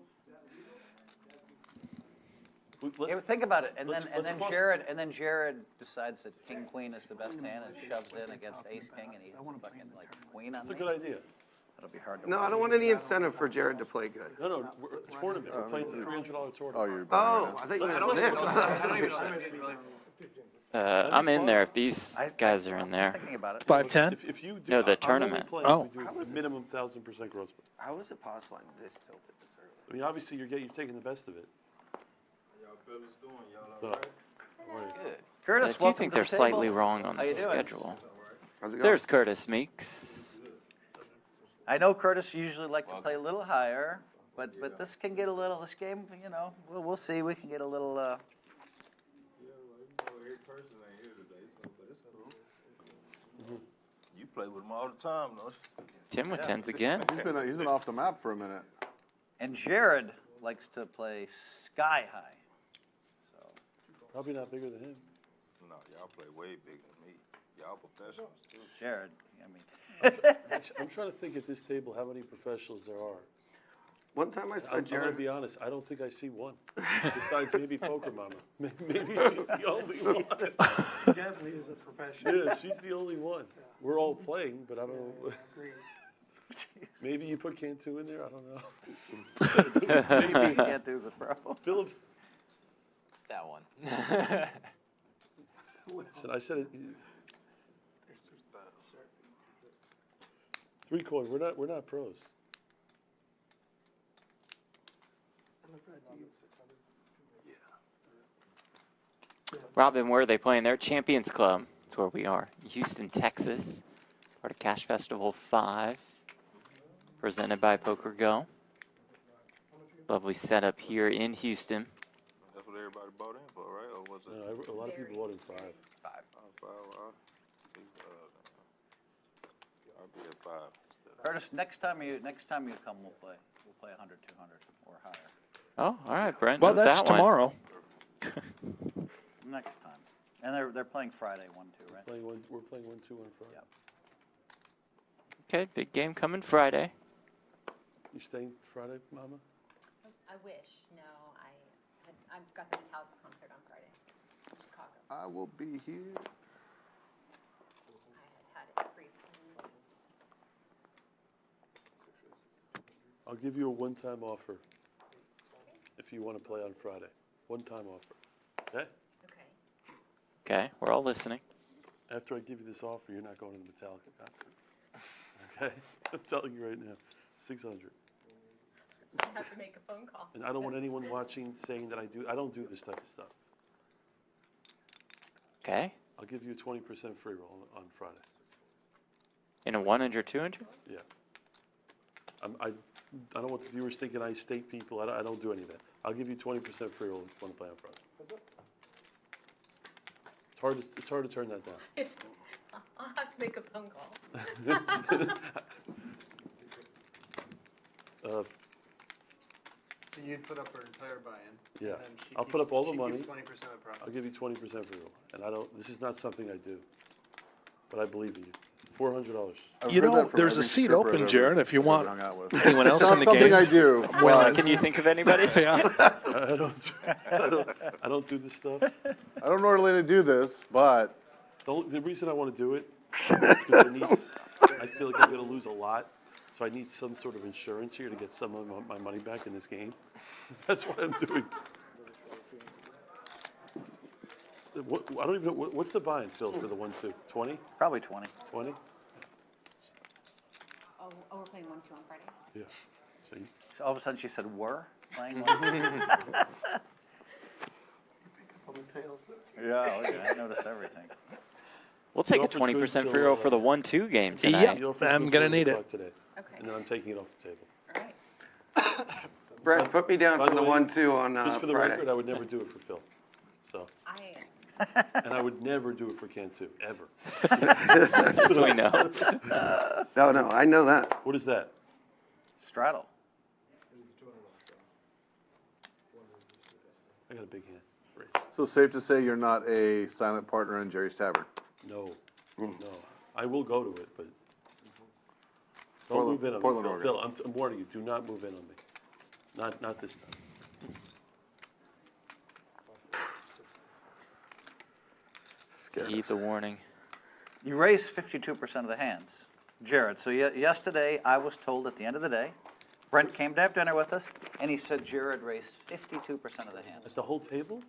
Yeah, but think about it, and let's then cross- Jared decides that king queen is the best hand and shoves in against ace king and he hits fucking like queen on That's a me. good idea. That'll be hard to. No, win. I don't want any incentive for Jared to play good. No, we're a tournament. We're playing the $300 tournament. Oh, you're. Oh, I think you meant this. I'm in there if these guys are in I'm there. thinking about it. 5-10? If you do. No, the I'm only tournament. playing Oh. if we do a minimum 1,000% gross. How is it possible I'm this tilted this early? I mean, obviously, you're taking the best of it. So, Curtis, I do welcome think to they're the table. slightly wrong on How the you doing? schedule. How's it going? There's Curtis Meeks. I know Curtis usually like to play a little higher, but this can get a little. This game, you know, we'll see. We can get a little. You play with him all the time, though. Tim with 10s again. He's been off the map for a minute. And Jared likes to play sky high. So probably not bigger than him. No, y'all play way bigger than me. Y'all professionals, too. Jared, I mean. I'm trying to think at this table how many professionals there are. One time I saw I'm gonna Jared. be honest, I don't think I see one. Besides maybe PokerMommaa. Maybe she's the only one. He definitely is a professional. Yeah, she's the only one. We're all playing, but I don't know. Maybe you put Cantu in there, I don't know. Maybe Cantu's a pro. Phillips, That one. I said it. 3 coin, we're not pros. Robin, where are they playing? Their Champions Club. That's where we are. Houston, Texas. Part of Cash Festival 5. Presented by PokerGO. Lovely setup here in Houston. That's what everybody bought in for, right? Or was it? A lot of people bought in 5. Oh, 5, I'll be at 5 instead of. Curtis, next time you come, we'll play 100, 200 or higher. Oh, all right, Brent. Well, knows that's that one. tomorrow. Next time. And they're playing Friday 1-2, right? We're playing 1-2 on Friday. Yep. Okay, big game coming Friday. You staying Friday, Mama? I wish, no, I've got the Metallica concert on Friday, in Chicago. I will be here. I had it free. I'll give you a one-time offer if you want to play on Friday. One-time offer. Okay? Okay. Okay, we're all listening. After I give you this offer, you're not going to the Metallica concert. Okay? I'm telling you right now. 600. I have to make a phone call. And I don't want anyone watching saying that I don't do this type of stuff. Okay. I'll give you a 20% free roll on Friday. In a 100, 200? Yeah. I don't want the viewers thinking I state people. I don't do any of that. I'll give you 20% free roll if you want to play on Friday. It's hard to turn that down. I'll have to make a phone call. So you'd put up her entire buy-in? Yeah, and then she I'll keeps- put up all the she money. keeps 20% of profit. I'll give you 20% free roll. And this is not something I do, but I believe in you. $400. I've You heard know, that from there's a every seat stripper open, I've Jared, ever- if you ever want hung out with. anyone else It's in not the something game. I do. but Can you think of anybody? I don't do this stuff. I don't normally do this, but The reason I want to do it is because I feel like I'm going to lose a lot, so I need some sort of insurance here to get some of my money back in this game. That's what I'm doing. I don't even know, what's the buy-in, Phil, for the 1-2? 20? Probably 20. 20? Oh, we're playing 1-2 on Friday? Yeah. So you, So all of a sudden she said, "We're playing." Yeah, okay, I noticed everything. We'll take a offered 20% good free till, roll for the 1-2 game tonight. Yep. you offered I'm good gonna till need 8 it. o'clock today, Okay. and then I'm taking it off the table. All right. Brett, put me down By for the the way, 1-2 on Just for the Friday. record, I would never do it for Phil. So, and I would never do it for Cantu, ever. Just so we know. No, I know that. What is that? Straddle. I got a big hand. Raise. so safe to say you're not a silent partner in Jerry's Tavern. No, no. I will go to it, but don't Portland- move in on Portland, me, Oregon. Phil. I'm warning you. Do not move in on me. Not this time. Heed the warning. You raised 52% of the hands, Jared. So yesterday, I was told at the end of the day, Brent came to have dinner with us, and he said Jared raised 52% of the hands. At the whole table?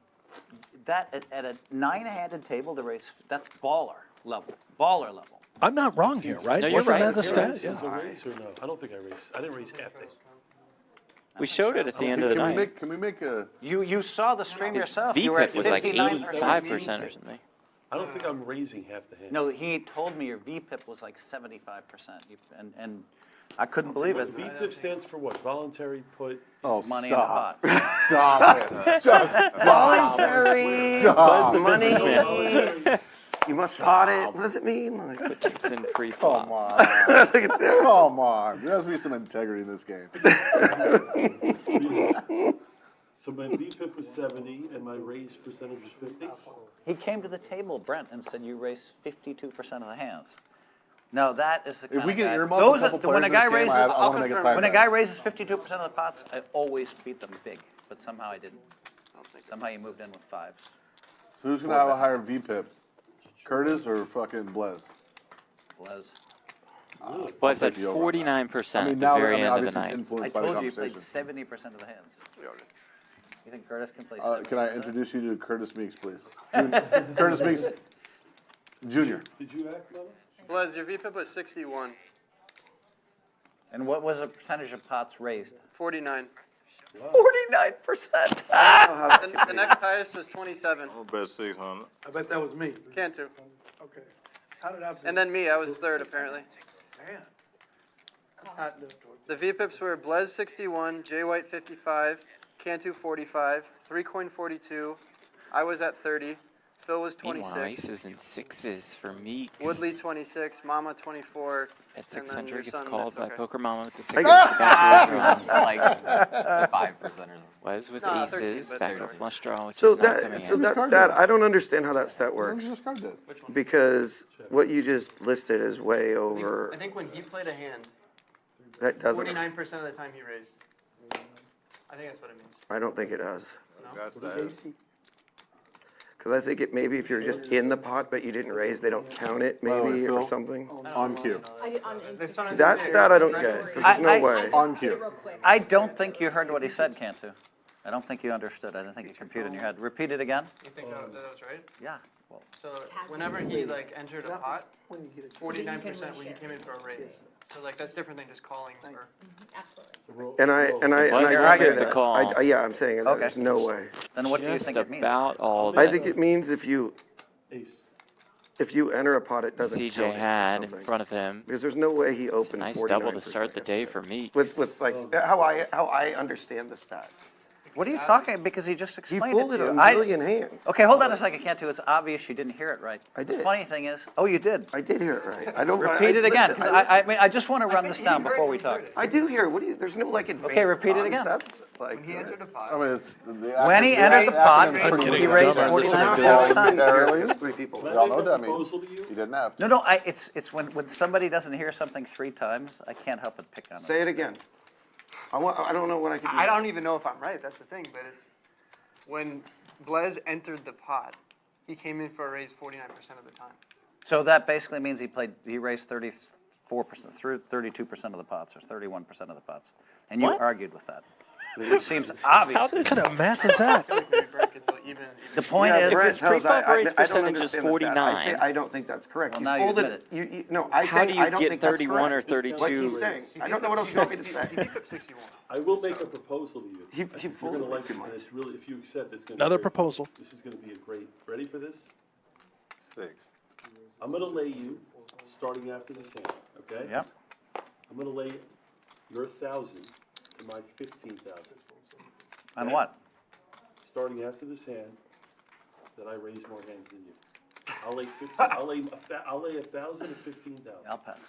That at a 9-handed table to raise, that's baller level. Baller level. I'm not wrong here, right? No, you're Wasn't right. that the stat? Is Yeah. a raise or no? I don't think I raised. I didn't raise half the. We showed it at the end of the night. Can we make a? You saw the stream His yourself. You were at VPIP was like 59%. 85% or something. I don't think I'm raising half the hand. No, he told me your VPIP was like 75%. And I couldn't believe it. VPIP stands for what? Voluntary put. Oh, Money stop! in the pot. Stop it! Just Voluntary Buzz the money. businessman. You must pot it. What does it mean? Like, Put chips in pre-flop. Come on! Come on! There has to be some integrity in this game. So my VPIP was 70 and my raise percentage was 50. He came to the table, Brent, and said you raised 52% of the hands. Now that is the kind If we of can guy. earmark Those a couple are, when a players guy in this game, raises, I wanna make a side when a bet. guy raises 52% of the pots, I always beat them big, but somehow I didn't. Somehow you moved in with fives. So who's gonna have a higher VPIP? Curtis or fucking Blez? Blez. Was I'll at take the over on that. 49% I mean, at the now that, very I mean, end of the obviously it's night. I influenced by the told you you played conversation. 70% of the hands. You think Curtis can play 70%? Can I introduce you to Curtis Meeks, please? Curtis Meeks, Jr. Did you act, Mama? Blez, your VPIP was 61. And what was the percentage of pots raised? 49. 49%. The next highest was 27. I'm gonna bet 600. I bet that was me. Cantu. Okay. How did I? And then me, I was third apparently. Man. The VPIPs were Blez 61, Jay White 55, Cantu 45, 3-coin 42. I was at 30. Phil was Meanwhile, 26. aces and sixes for Meeks. Woodley 26, Mama 24. At and then your 600 gets son, called that's by okay. PokerMommaa with the sixes. Backdoor draws. Like 5% or something. Was with No, 13, aces, but backdoor 13. flush draw, which So is not coming in. that stat, I don't understand how that stat works. Because what you just listed is way over, I think when he played a hand, that doesn't, 49% of the time he raised. I think that's what it means. I don't think it does. That's that. Because I think it, maybe if you're just in the pot but you didn't raise, they don't count it By the way, maybe or Phil, something. On cue. That stat I don't get. There's no way. On cue. I don't think you heard what he said, Cantu. I don't think you understood. I don't think you computed in your head. Repeat it again? You think that was right? Yeah. Well, So whenever he like entered a pot, 49% when you came in for a raise. So like that's different than just calling for. Absolutely. And I Was agree right with with the that. call. Yeah, I'm saying Okay. there's no way. then what do you Just think it means? about all I that. think it means if you, Ace. if you enter a pot, it doesn't CJ count it or had in something. front of him. Because there's no way he opened Nice 49% double to start the day for me. With like, how I understand the stat. What are you talking, because he just He explained it folded to a you. million hands. Okay, hold on a second, Cantu, it's obvious you didn't hear it right. I The did. funny thing is, oh, you did. I did hear it right. I don't. Repeat it again, listen, because I mean, I just want to run this down before we talk. I do hear. What do you? There's no like advanced Okay, repeat it again. concept, Like, When he entered the pot. I mean, it's. When he entered the pot, he raised 49%. Barely. three people. Y'all know what that means. Proposal to you? He didn't have to. No, it's when somebody doesn't hear something 3 times, I can't help but pick on it. Say it again. I don't know what I can do. I don't even know if I'm right, that's the thing, but it's, when Blez entered the pot, he came in for a raise 49% of the time. So that basically means he raised 34%, through 32% of the pots, or 31% of the pots. And you What? argued with that. It seems obvious. What kind of math is that? The point Yeah, is, Brent tells pre-flop I raise don't percentage is understand the stat. I say 49. I don't think that's correct. Well, You now you folded admit it. No, I How say do I you don't get think that's 31 or correct. 32? Like he's saying. I don't know what else you want me to say. He picked up 61. I will make a proposal to you. He You're folded gonna way like too this, much. and it's really, if you accept, it's gonna. Another be great. proposal. This is gonna be a great, ready for this? 6. I'm gonna lay you, starting after this hand, okay? Yep. I'm gonna lay your 1,000 to my 15,000. on what? Starting after this hand, that I raise more hands than you. I'll lay 50, I'll lay 1,000 to 15,000. I'll pass.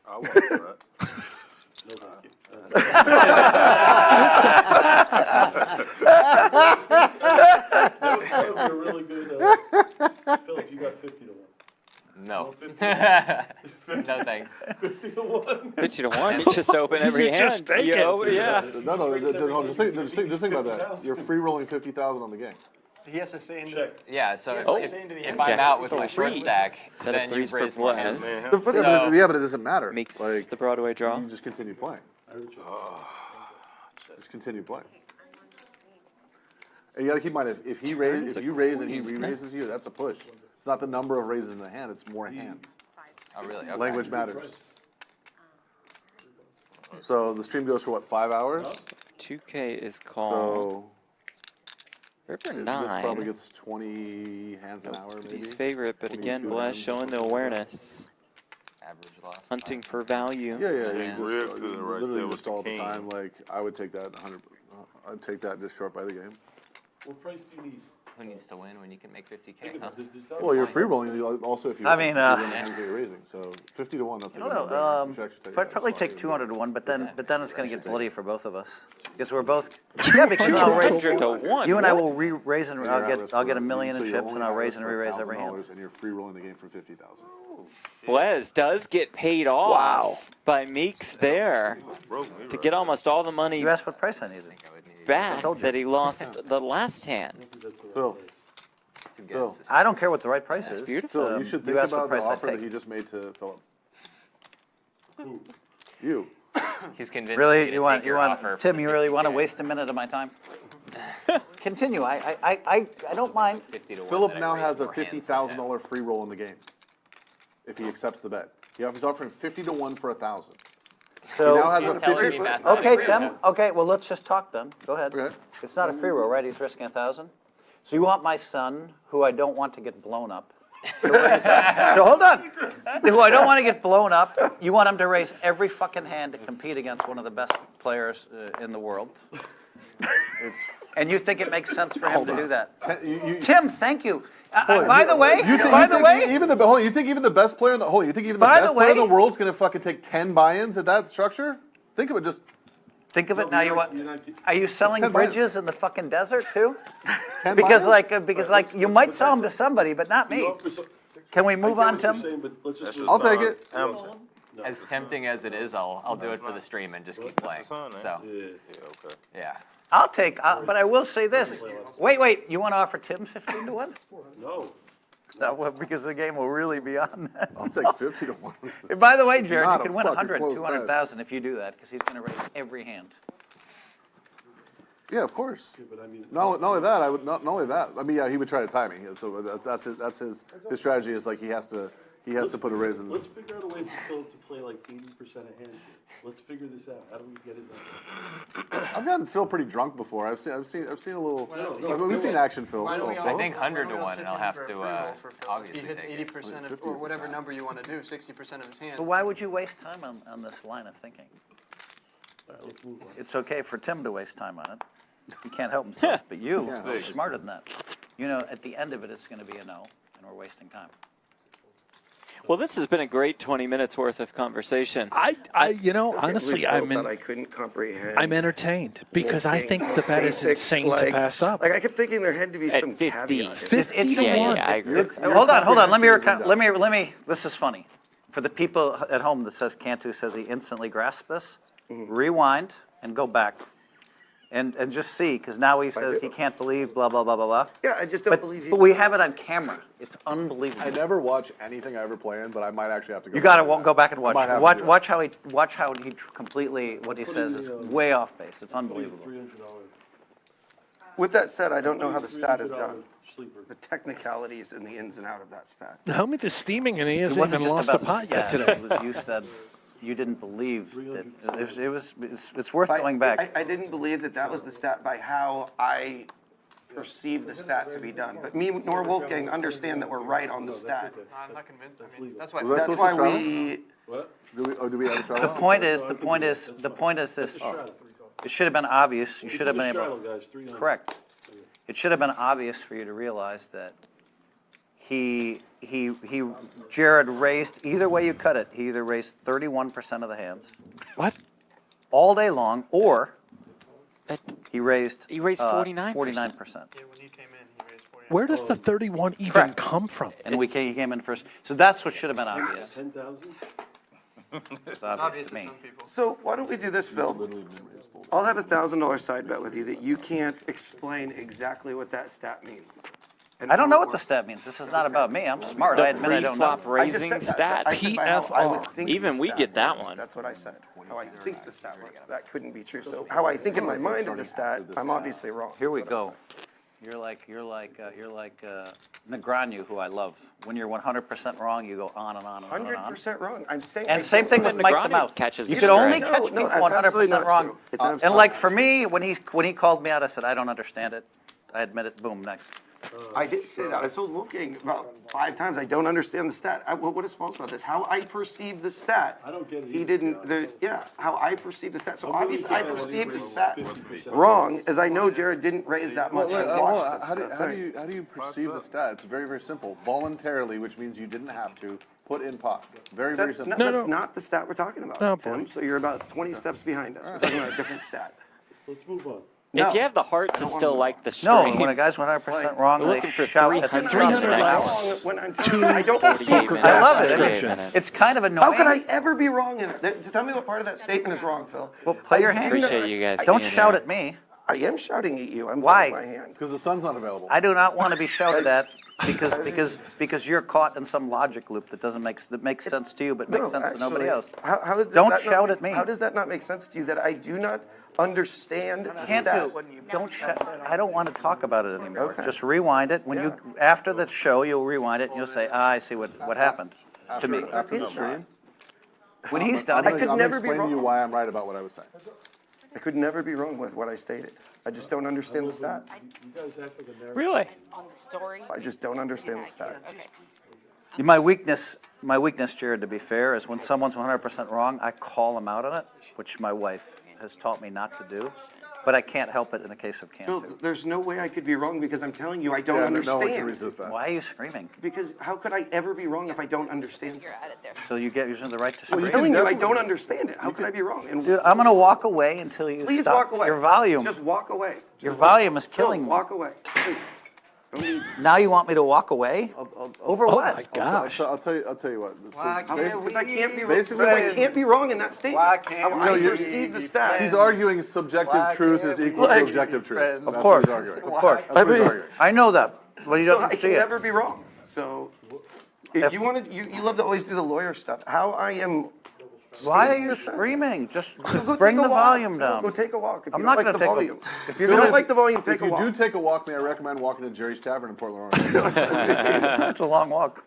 I want that. No, thank you. That would be a really good, Philip, you got 50 to 1. No. 50 No thanks. 50 to 1. 50 to 1, you just open every You hand. just take You it. open- yeah. No, just think about that. You're free rolling 50,000 on the game. He has to say into Check. Yeah, so Oh. if Jack I'm out with my short three. stack, Set then of threes you've for raised more hands. Blez. Yeah, but it doesn't matter. Makes Like, the Broadway draw. you just continue playing. I heard you. Just continue playing. And you gotta keep in mind, if you raise and he re-raises you, that's a push. It's not the number of raises in the hand, it's more hands. Oh, really? Okay. Language matters. So the stream goes for what, 5 hours? 2K is called. So River this 9. probably gets 20 hands an hour maybe. He's favorite, but again, 22 Blez hands. showing the awareness. Average loss. Hunting for value. Yeah, Yeah, you real just, good right literally there with just the all the king. time, like, I would take that 100, I'd take that just short by the game. What price do you need? Who needs to win when you can make 50K, Think huh? about this. Well, you're free rolling, also if you I mean, win the hands that you're raising, so 50 to 1, that's a I good don't know, number. You should actually take I'd that probably spot. take 200 to 1, but then it's gonna get bloody for both of us. Because we're both, yeah, because I'll raise, 200 to 1. you and I What? will raise and, And you're at risk I'll get for- a million so in you're chips, only and I'll at raise risk and for re-raise every hand. $1,000, and you're free rolling the game for 50,000. Blez does get paid off by Meeks there to get almost all the money You asked what price I needed. back that he lost the last hand. Phil, Phil, I don't care what the right price is. beautiful. Phil, you should think asked what about the price I offer that take. he just made to Philip. You. He's convinced me Really, to you want, take you your want, offer for Tim, the you really want to 50K. waste a minute of my time? Continue, I don't mind. 50 to 1 Philip that I now raised has a more hands than $50,000 free roll in the game, if he accepts the bet. He's offering 50 to 1 for 1,000. He now So, has He's a telling 50. me mathematically. okay, Tim, okay, well, let's just talk then. Go ahead. Okay. It's not a free roll, right? He's risking 1,000? So you want my son, who I don't want to get blown up, to raise, so hold on. Who I don't want to get blown up, you want him to raise every fucking hand to compete against one of the best players in the world? And you think it makes sense for him to do that? Tim, thank you. By the way, Even the best player in the whole, you think even the By best the player in the way- world's gonna fucking take 10 buy-ins at that structure? Think of it, just think of it now. You want? Are you selling 10 bucks. bridges in the fucking desert too? 10 Because buy-ins? like you might sell them to somebody, but not me. Can we move on, Tim? I'll take it. As tempting as it is, I'll do it for the stream and just keep playing. son, eh? So, Yeah, okay. yeah. I'll take, but I will say this. Wait, you want to offer Tim 15 to 1? No. No, well, because the game will really be on that. I'll take 50 to 1. And by the way, Jared, Not you a can win fucking 100, close 200,000 if you do that, because he's going to raise every hand. Yeah, of course. But I mean, Not only that, not only that. I mean, yeah, he would try to tie me. So that's his strategy is like he has to he has to put a raise in. Let's figure out a way for Phil to play like 80% of hands. Let's figure this out. How do we get it done? I've gotten Phil pretty drunk before. I've seen a little. We've seen action Phil. I think 100 to 1, and I'll have to obviously He hits take it. 80% of, or whatever number you want to do, 60% of his hands. But why would you waste time on this line of thinking? Let's move on. It's okay for Tim to waste time on it. He can't help himself, but you are smarter than that. You know, at the end of it, it's going to be a no, and we're wasting time. Well, this has been a great 20 minutes worth of conversation. Honestly, I couldn't comprehend. I'm entertained because I think the bet is Basic, insane to pass up. Like I kept thinking there had to be At some 50. caveat. 50 to Yeah, 1. I agree. Hold on. Let me. This is funny. For the people at home that says Cantu says he instantly grasped this, rewind and go back. And just see, because now he says he can't believe blah, blah, blah, blah, blah. Yeah, I just don't believe you. But we have it on camera. It's unbelievable. I never watch anything I ever play in, but I might actually have to go. You got to go back and watch. might have to do Watch how he completely, what he says is way off base. It's unbelievable. With that said, I don't know how the stat is done. Sleeper. The technicalities and the ins and out of that stat. Helmuth is steaming and he It hasn't wasn't even just lost a about pot the yet stat. today. It was, you said you didn't believe that. It's worth going back. I didn't believe that was the stat by how I perceived the stat to be done. But me nor Wolfgang understand that we're right on the stat. I'm not convinced. I mean, that's why. Was I That's supposed to why shove we. Do we have a The trial? point is this. It should have been obvious. You should have been able. Guys, 300. Correct. It should have been obvious for you to realize that Jared raised, either way you cut it, he either raised 31% of the hands What? all day long, or he raised 49%. 49%. Yeah, when you came in, he raised 49. Where does the 31 even Correct. come from? And he came in first. So that's what should have been obvious. 10,000? It's obvious Obvious to to me. some people. So why don't we do this, Phil? I'll have a $1,000 side bet with you that you can't explain exactly what that stat means. And I don't know what the stat means. This is not about me. I'm smart. I admit I don't know. Pre-flop raising stat. I said by how I would think Even the we stat get that works. one. That's what I said. How I think the stat works. That couldn't be true. So how I think in my mind of the stat, I'm obviously wrong. Here we go. You're like Negreanu, who I love. When you're 100% wrong, you go on and on and on and on. 100% wrong. I'm saying. And same thing with Mike the Negreanu Mouse. catches You his could only strike. catch No, people that's absolutely 100% not wrong. true. It's And absolutely like not for me, when he called me out, I said, I don't understand it. I admit it, boom, next. I did say that. I told Wolfgang about 5 times, I don't understand the stat. What is false about this? How I perceive the stat. I don't get it He either. didn't, how I perceive the stat. So I'm really obviously I glad that he perceive the raised stat 50%. wrong, as I know Jared didn't raise that much. I watched How the thing. do you perceive the stat? It's very, very simple. Voluntarily, which means you didn't have to put in pot. Very, very simple. That's not the stat we're talking about, Oh, Tim. boy. So you're about 20 steps behind us. We're talking about a different stat. Let's move on. If you have the heart to still like the No, stream, when a guy's 100% wrong, We're they looking for shout at the 300 hours. When I'm telling you, I don't I love it. I mean, minutes. it's kind of annoying. How could I ever be wrong in it? Tell me what part of that statement is wrong, Phil. Well, play your hand. appreciate you guys. Don't being shout here. at me. I am shouting at you. I'm Why? holding my hand. Because the sun's not available. I do not want to be shouted at because you're caught in some logic loop that makes sense to you but makes sense to nobody else. How is Don't that shout not, at me. How does that not make sense to you that I do not understand the Can't stat? do. Don't shout. I don't want to talk about it anymore. Okay. Just rewind it. When you after the show, you'll rewind it and you'll say, I see what happened to me. After the stream, When he's done, I could I'm never be explaining to you wrong. why I'm right about what I was saying. I could never be wrong with what I stated. I just don't understand the stat. You guys act like a narrative. Really? On the story? I just don't understand the stat. Okay. My weakness, Jared, to be fair, is when someone's 100% wrong, I call them out on it, which my wife has taught me not to do. But I can't help it in the case of Phil, Cantu. there's no way I could be wrong because I'm telling you I don't Yeah, no one can understand. resist that. Why are you screaming? Because how could I ever be wrong if I don't understand You're something? at it there. So you get using the right to I'm scream? telling you I don't understand it. How could I be wrong? And Dude, I'm gonna walk away until you please stop. walk away. Your volume. Just walk away. Your volume is Phil, killing me. walk away. Please. Don't need- Now you want me to walk away? Over Oh what? my gosh. I'll tell you what. So Because I can't be Basically- because I can't be wrong in that statement. Why can't How I we perceive the stat. He's arguing subjective truth is equal to objective truth. That's Of what course, he's arguing. of course. That's what he's arguing. I know that, but he So I doesn't see can it. never be wrong. So if you want to, you love to always do the lawyer stuff. How I am. Why are stating you the stat. screaming? Just Go bring take a the walk. volume No, down. Go take a walk. If I'm you not don't like gonna the take a- volume. if If you don't like the volume, take If a you walk. do take a walk, may I recommend walking to Jerry's Tavern in Portland, Oregon? It's a long walk.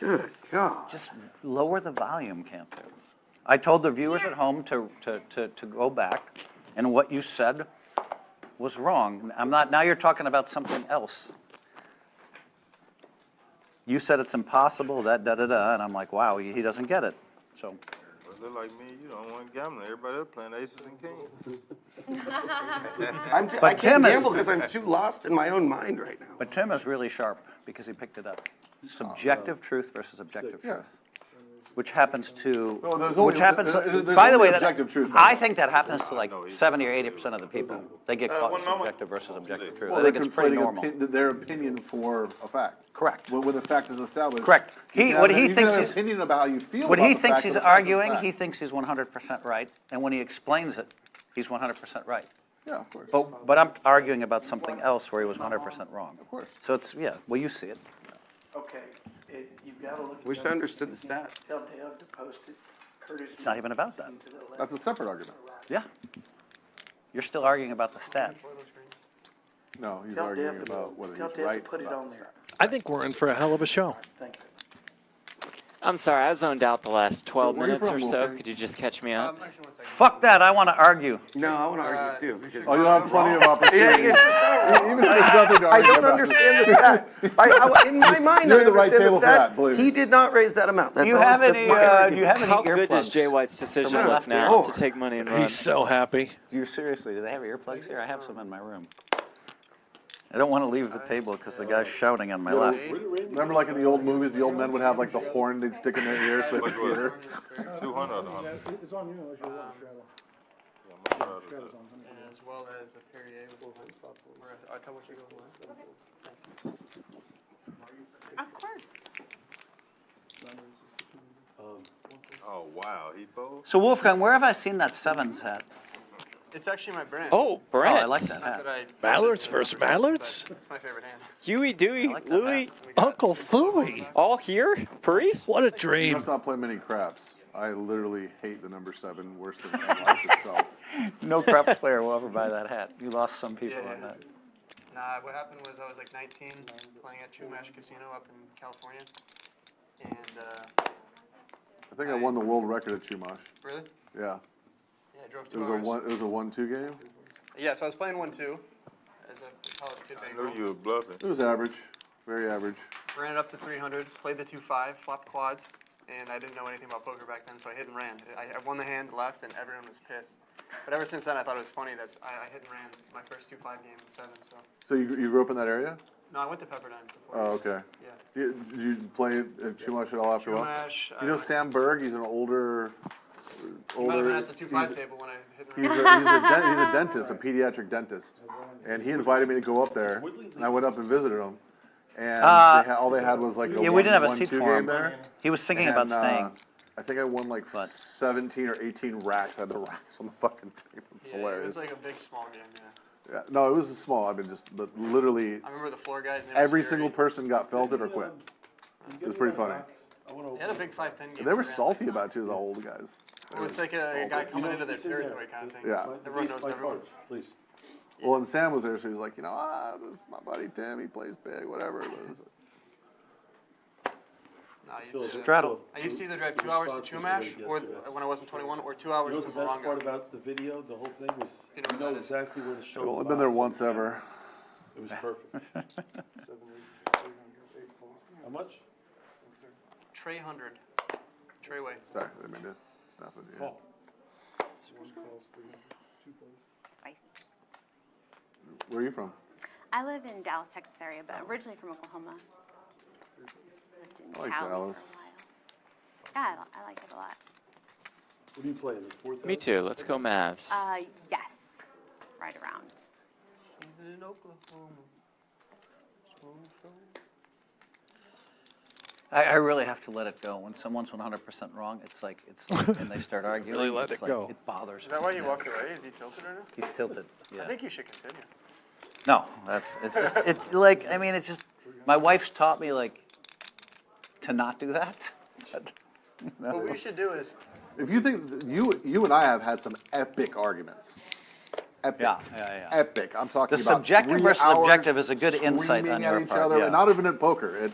Good God. Just lower the volume, Cantu. I told the viewers at home to go back, and what you said was wrong. I'm not, now you're talking about something else. You said it's impossible, that da-da-da, and I'm like, wow, he doesn't get it, so. Well, they're like me, you don't want gambling. Everybody else playing aces and kings. I can't gamble because I'm too lost in my own mind right now. But Tim is really sharp because he picked it up. Subjective truth versus objective truth. Which happens to, which happens, by the way, I think that happens to like 70 or 80% of the people. They get caught in subjective versus objective truth. I think it's pretty normal. Their opinion for a fact. Correct. When the fact is established. Correct. What he thinks his opinion about how you feel. What he thinks he's arguing, he thinks he's 100% right, and when he explains it, he's 100% right. Yeah, of course. But I'm arguing about something else where he was 100% wrong. Of course. So it's, yeah, well, you see it. Okay, you've got to look at. Wish I understood the stats. Tell Dale to post it. Curtis. It's not even about that. That's a separate argument. Yeah. You're still arguing about the stat. No, he's Tell arguing Dale to- about whether tell he's Dale to right put it about on the there. stat. I think we're in for a hell of a show. Thank you. I'm sorry, I zoned out the last 12 Where are you minutes or from, so. Wolfgang? Could you just catch me up? Fuck that, I want to argue. No, I want to argue too. Because Oh, you'll have plenty of opportunities. Even if there's nothing to I argue don't about. understand the stat. In my mind, You're I the right understand table the for that, stat. believe me. He did not raise that amount. That's Do you all- have that's any, my do argument. you have any How good does earplugs? Jay White's decision From my look left now ear. to take money and run? He's so happy. You seriously, do they have earplugs here? I have some in my room. I don't want to leave the table because the guy's shouting on my left. Remember like in the old movies, the old men would have like the horn they'd stick in their ear so they could hear? 200 or 100. As well as a Perrier with or a Topo Chico with Of course. Oh, wow, he posed? So Wolfgang, where have I seen that sevens hat? It's actually my brand. Oh, Brent. I like that Not hat. that I. Mallards versus Mallards? It's my favorite hand. Huey, Dewey, like that Louie, Uncle Fooey. all here? Pre? What a You dream. must not play many craps. I literally hate the number 7 worse than life itself. No crap player will ever buy that hat. You lost some people Yeah, on yeah. that. Nah, what happened was I was like 19, playing at Chumash Casino up in California, and I think I won the world record at Chumash. really, Yeah. yeah, I drove It 2 was hours. it was a 1-2 game. Yeah, so I was playing 1-2 as a college kid. I knew you were bluffing. It was average, very average. Ran it up to 300, played the 2-5, flopped quads, and I didn't know anything about poker back then, so I hit and ran. I won the hand left, and everyone was pissed. But ever since then, I thought it was funny that I hit and ran my first 2-5 game in 7. So So you grew up in that area? no, I went to Pepperdine before. Oh, okay. Yeah. Did you play at Chumash at all after a while? Chumash. You know Sam Berg? He's an older. You might have been at the 2-5 table when I hit and He's ran. he's a dentist, a pediatric dentist, and he invited me to go up there, and I went up and visited him, and all they had was like a Yeah, we didn't have a 1-2 seat for game him. there. He was thinking about And, staying. I think I won like 17 or 18 racks. I had the racks on the fucking table. It's Yeah, hilarious. it was like a big small game. Yeah. Yeah, no, it was small. I mean, but literally I remember the floor guys. every single person got felted or quit. It was pretty funny. They had a big 5-10 game. And they were ran. salty about it too, as old guys. Well, it's like a guy coming into their territory kind of thing. Yeah. Everyone knows everyone. Please. Well, and Sam was there, so he was like, this is my buddy Tim. He plays big, whatever it was. No, I used to- Straddle. I used to either drive 2 hours to Chumash, or when I wasn't 21, or 2 hours You know to what the best part Morongo. about the video, the whole thing was, You know you know what that is? exactly where the show Well, I've been there once ever. It was perfect. How much? Trey 100. Treyway. Sorry, I didn't mean to snap it. Yeah. Where are you from? I live in Dallas, Texas area, but originally from Oklahoma. Lived in I like Cali for a Dallas. while. Yeah, I like it a lot. What do you play? The 4,000? Me too. Let's go Mavs. Yes, right around. In Oklahoma. I really have to let it go. When someone's 100% wrong, it's like, and they start arguing. Really let it's it like, go. It bothers me. Is that why he walked away? Is he tilted right now? He's tilted, I yeah. think you should continue. No, it's just, it's like, I mean, it's just, my wife's taught me like, to not do that. But, What we should do is, If you think you and I have had some epic arguments. Epic. Yeah. Epic. I'm talking The about subjective 3 versus hours objective is a good insight screaming on at your each part, other, yeah. Not even at poker, at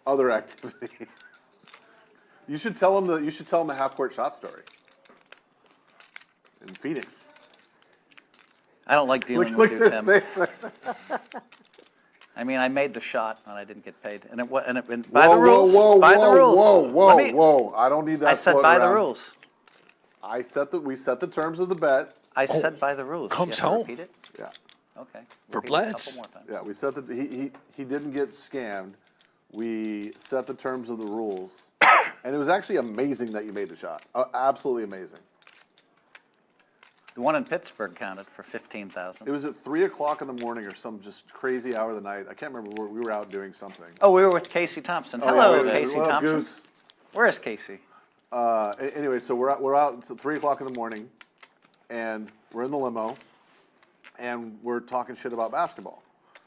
other activity. You should tell him the half-court shot story. In Phoenix. I don't like dealing Look with you, at Tim. his face. I mean, I made the shot and I didn't get paid. And it by Whoa, the rules. whoa, By the whoa, rules. whoa, Let me- whoa! I don't need that. I said floating by the around. rules. We set the terms of the bet. I said by the rules. Comes You have to home. Repeat it? Yeah. Okay. For Repeat it a Blez. couple more times. Yeah, we set he didn't get scammed. We set the terms of the rules, and it was actually amazing that you made the shot. Absolutely amazing. The one in Pittsburgh counted for 15,000. It was at 3 o'clock in the morning or some just crazy hour of the night. I can't remember where we were out doing something. Oh, we were with Casey Thompson. Oh, Hello, yeah, Casey what up, Thompson. Goose? Where is Casey? Anyway, so we're out until 3 o'clock in the morning, and we're in the limo, and we're talking shit about basketball.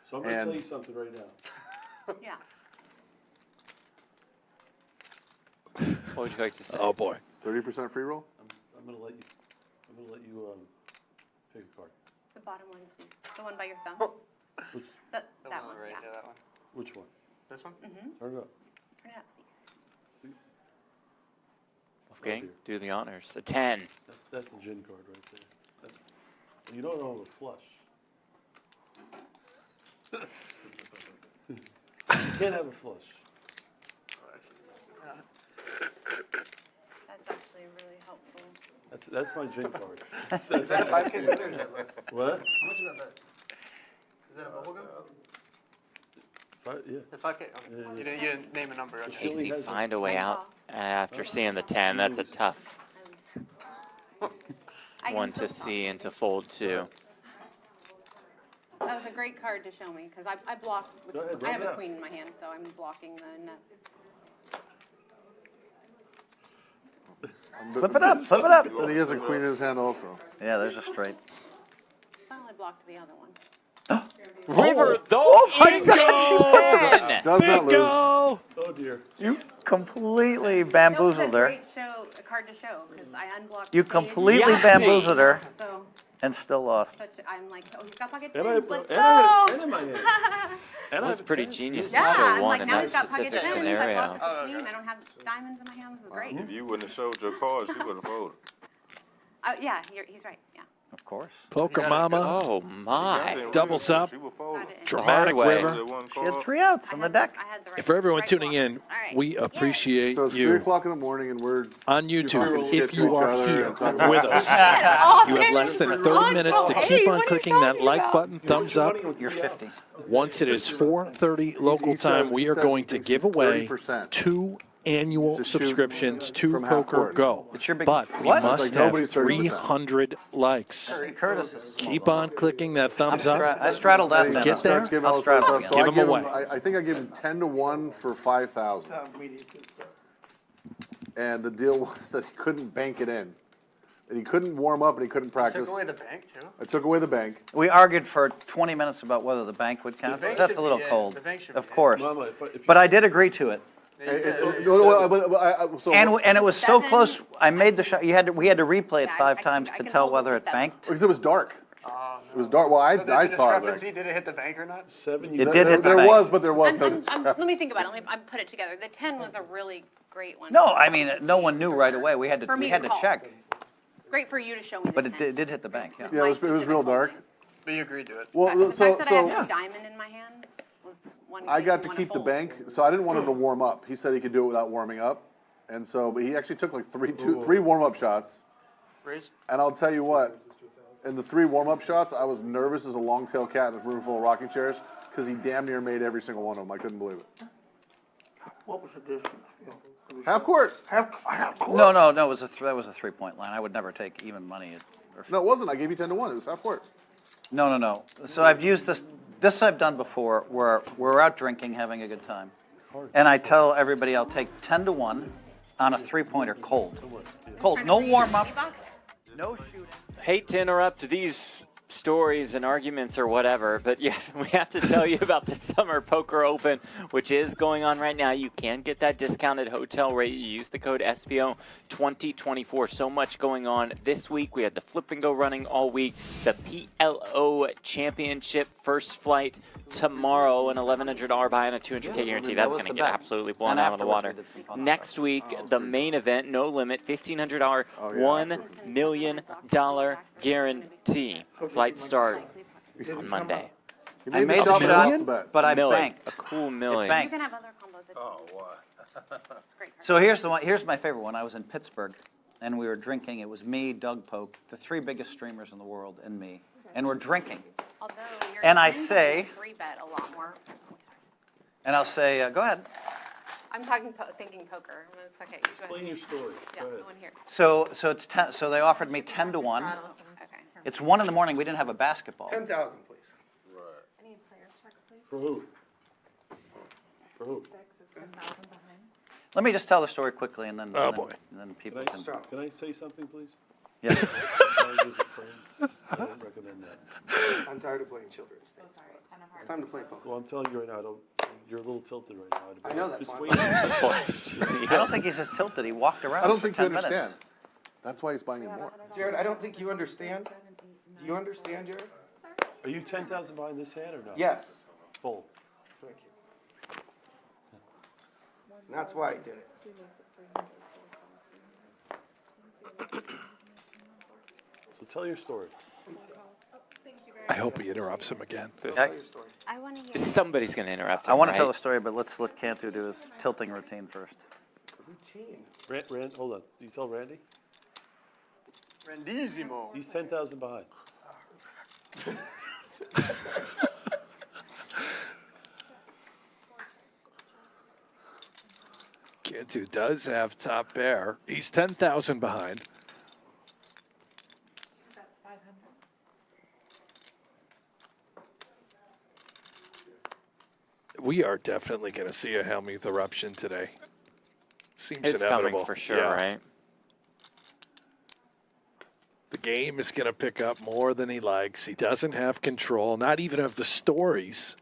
So I'm going to And- tell you something right now. Yeah. What would you like to say? Oh boy. 30% free roll. I'm going to let you pick a card. The bottom one, please. The one by your thumb. Which, That The one, on the right, yeah. yeah, that one. which one? This one? Turn it up. Turn it up, please. Wolfgang, do the honors. A 10. That's the gin card right there. You don't know the flush. You can't have a flush. That's actually really helpful. That's my gin card. Is that a 5K bet or is that less? What? How much is that bet? Is that a bubble gum? Yeah. It's 5K. Okay. You didn't name a number. Okay. Casey, find a way out after seeing the 10. That's a tough one to see and to fold to. That was a great card to show me, because I blocked, Go ahead, I have rub it a out. queen in my hand, so I'm blocking the nut. Flip it up, flip it up. But he has a queen in his hand also. Yeah, there's a straight. Well, I blocked the other one. River, though, my God, she's put the- Does not lose. Oh dear. You completely That was a bamboozled her. great a card to show, because I unblocked. You the spade. completely Yahtzee. bamboozled her So, and still lost. I'm like, oh, he's got pocket And tens, let's in go! my hand. That was pretty genius to Yeah, show I'm one like, in now that he's got pocket specific tens, I scenario. blocked the queen, I don't have diamonds in my hand, this is great. If you wouldn't have showed your cards, you would have folded. Yeah, he's right, yeah. Of course. PokerMommaa Oh my. doubles up. She would fold. Dramatic Hard way. river. She had 3 outs on the deck. I had the right. And for everyone right tuning blocks. in, All right. we appreciate So it's 3 you o'clock in the morning, and we're on throwing YouTube. shit If to you each are other here and talking with about- us, you have less than 30 Oh, minutes to hey, keep what on are you clicking that talking like about? button, thumbs up. You're 50. Once it is 4:30 local time, we are going to give away 30%. 2 annual To shoot subscriptions to from half court. PokerGo. It's your big- But we What? must Like have nobody's 30%. 300 likes. Curtis is Keep on clicking that thumbs up. I straddled that He man. Get there? starts giving I'll all sorts straddle of again. stuff. So Give I him give away. I think I gave him 10-1 for 5,000. And the deal was that he couldn't bank it in. And he couldn't warm up and he couldn't practice. Took away the bank too. I took away the bank. We argued for 20 minutes about whether the bank would count. The bank That's should a little be in. cold. The bank should Of be in. course. Mama, if you- But I did agree to it. So And it was so Seven. close, I made the shot, we had to replay it Yeah, 5 I times can to hold tell with whether the it seven. banked. because it was dark. Oh, It was dark. Well, I So there's a saw it. discrepancy. Did it hit the bank or not? 7. It did hit the There bank. was, but there was no Let me think about it, I put it together. The 10 was a really great one. No, I mean, no one knew right away. We had For me to to call. check. Great for you to show me the But 10. it did hit the bank, yeah. Yeah, it was real dark. But you agreed to it. Well, The so fact that I had so no diamond in my hand was one. I thing got you to wanna keep the fold. bank, so I didn't want him to warm up. He said he could do it without warming up, and so but he actually took like three warm up shots. Raise. And I'll tell you what, in the 3 warm up shots, I was nervous as a long tailed cat in a room full of rocking chairs because he damn near made every single one of them. I couldn't believe it. What was the distance? Half court. Half court? No, it was that was a 3-point line. I would never take even money. No, it wasn't. I gave you 10-1. It was half court. No. So I've used this I've done before where we're out drinking, having a good time. And I tell everybody I'll take 10-1 on a 3-pointer cold. Cold, no warm up, no shooting. Hate to interrupt these stories and arguments or whatever, but yeah, we have to tell you about the Summer Poker Open, which is going on right now. You can get that discounted hotel rate. You use the code SPO 2024. So much going on this week. We had the Flip and Go running all week. The PLO Championship first flight tomorrow, an $1,100 buy and a $200K guarantee. That's going to get absolutely blown out of the water. Next week, the main event, no limit, $1,500, $1 million guarantee. Flight start on Monday. I made the shot, but I banked. A cool million. You can have other combos. Oh, what? It's great. So here's the one. Here's my favorite one. I was in Pittsburgh, and we were drinking. It was me, Doug Poke, the 3 biggest streamers in the world, and me, and we're drinking. Although you're And I say, 3-bet a lot more. and I'll say, go ahead. I'm talking thinking poker. It's okay. You go Explain ahead. your story. Yeah, Go ahead. no one here. So it's 10. So they offered me 10 to 1. Okay. It's 1 in the morning. We didn't have a basketball. 10,000, please. I need player checks, please. For who? For who? 6 is 10,000 behind. Let me just tell the story quickly, and then boy. and then people Can can. I say something, please? Yeah. I don't recommend that. I'm tired of playing children's things. It's time to play poker. Well, I'm telling you right now, you're a little tilted right now. I know that. Just Fine. wait. I don't think he's just tilted. He walked around. I don't for think you 10 minutes. understand. That's why he's buying it more. Jared, I don't think you understand. Do you understand, Jared? Are you 10,000 behind this hand or not? Yes. Fold. Thank you. And that's why I did it. So tell your story. I hope he interrupts him again. I want to hear. Somebody's going to interrupt him, I want to right? tell the story, but let's let Cantu do his tilting routine first. Routine. Rand, hold on. Do you tell Randy? Randissimo. He's 10,000 behind. Cantu does have top pair. He's 10,000 behind. That's 500. We are definitely going to see a Hellmuth eruption today. Seems It's inevitable. coming for sure, Yeah. right? The game is going to pick up more than he likes. He doesn't have control, not even of the stories.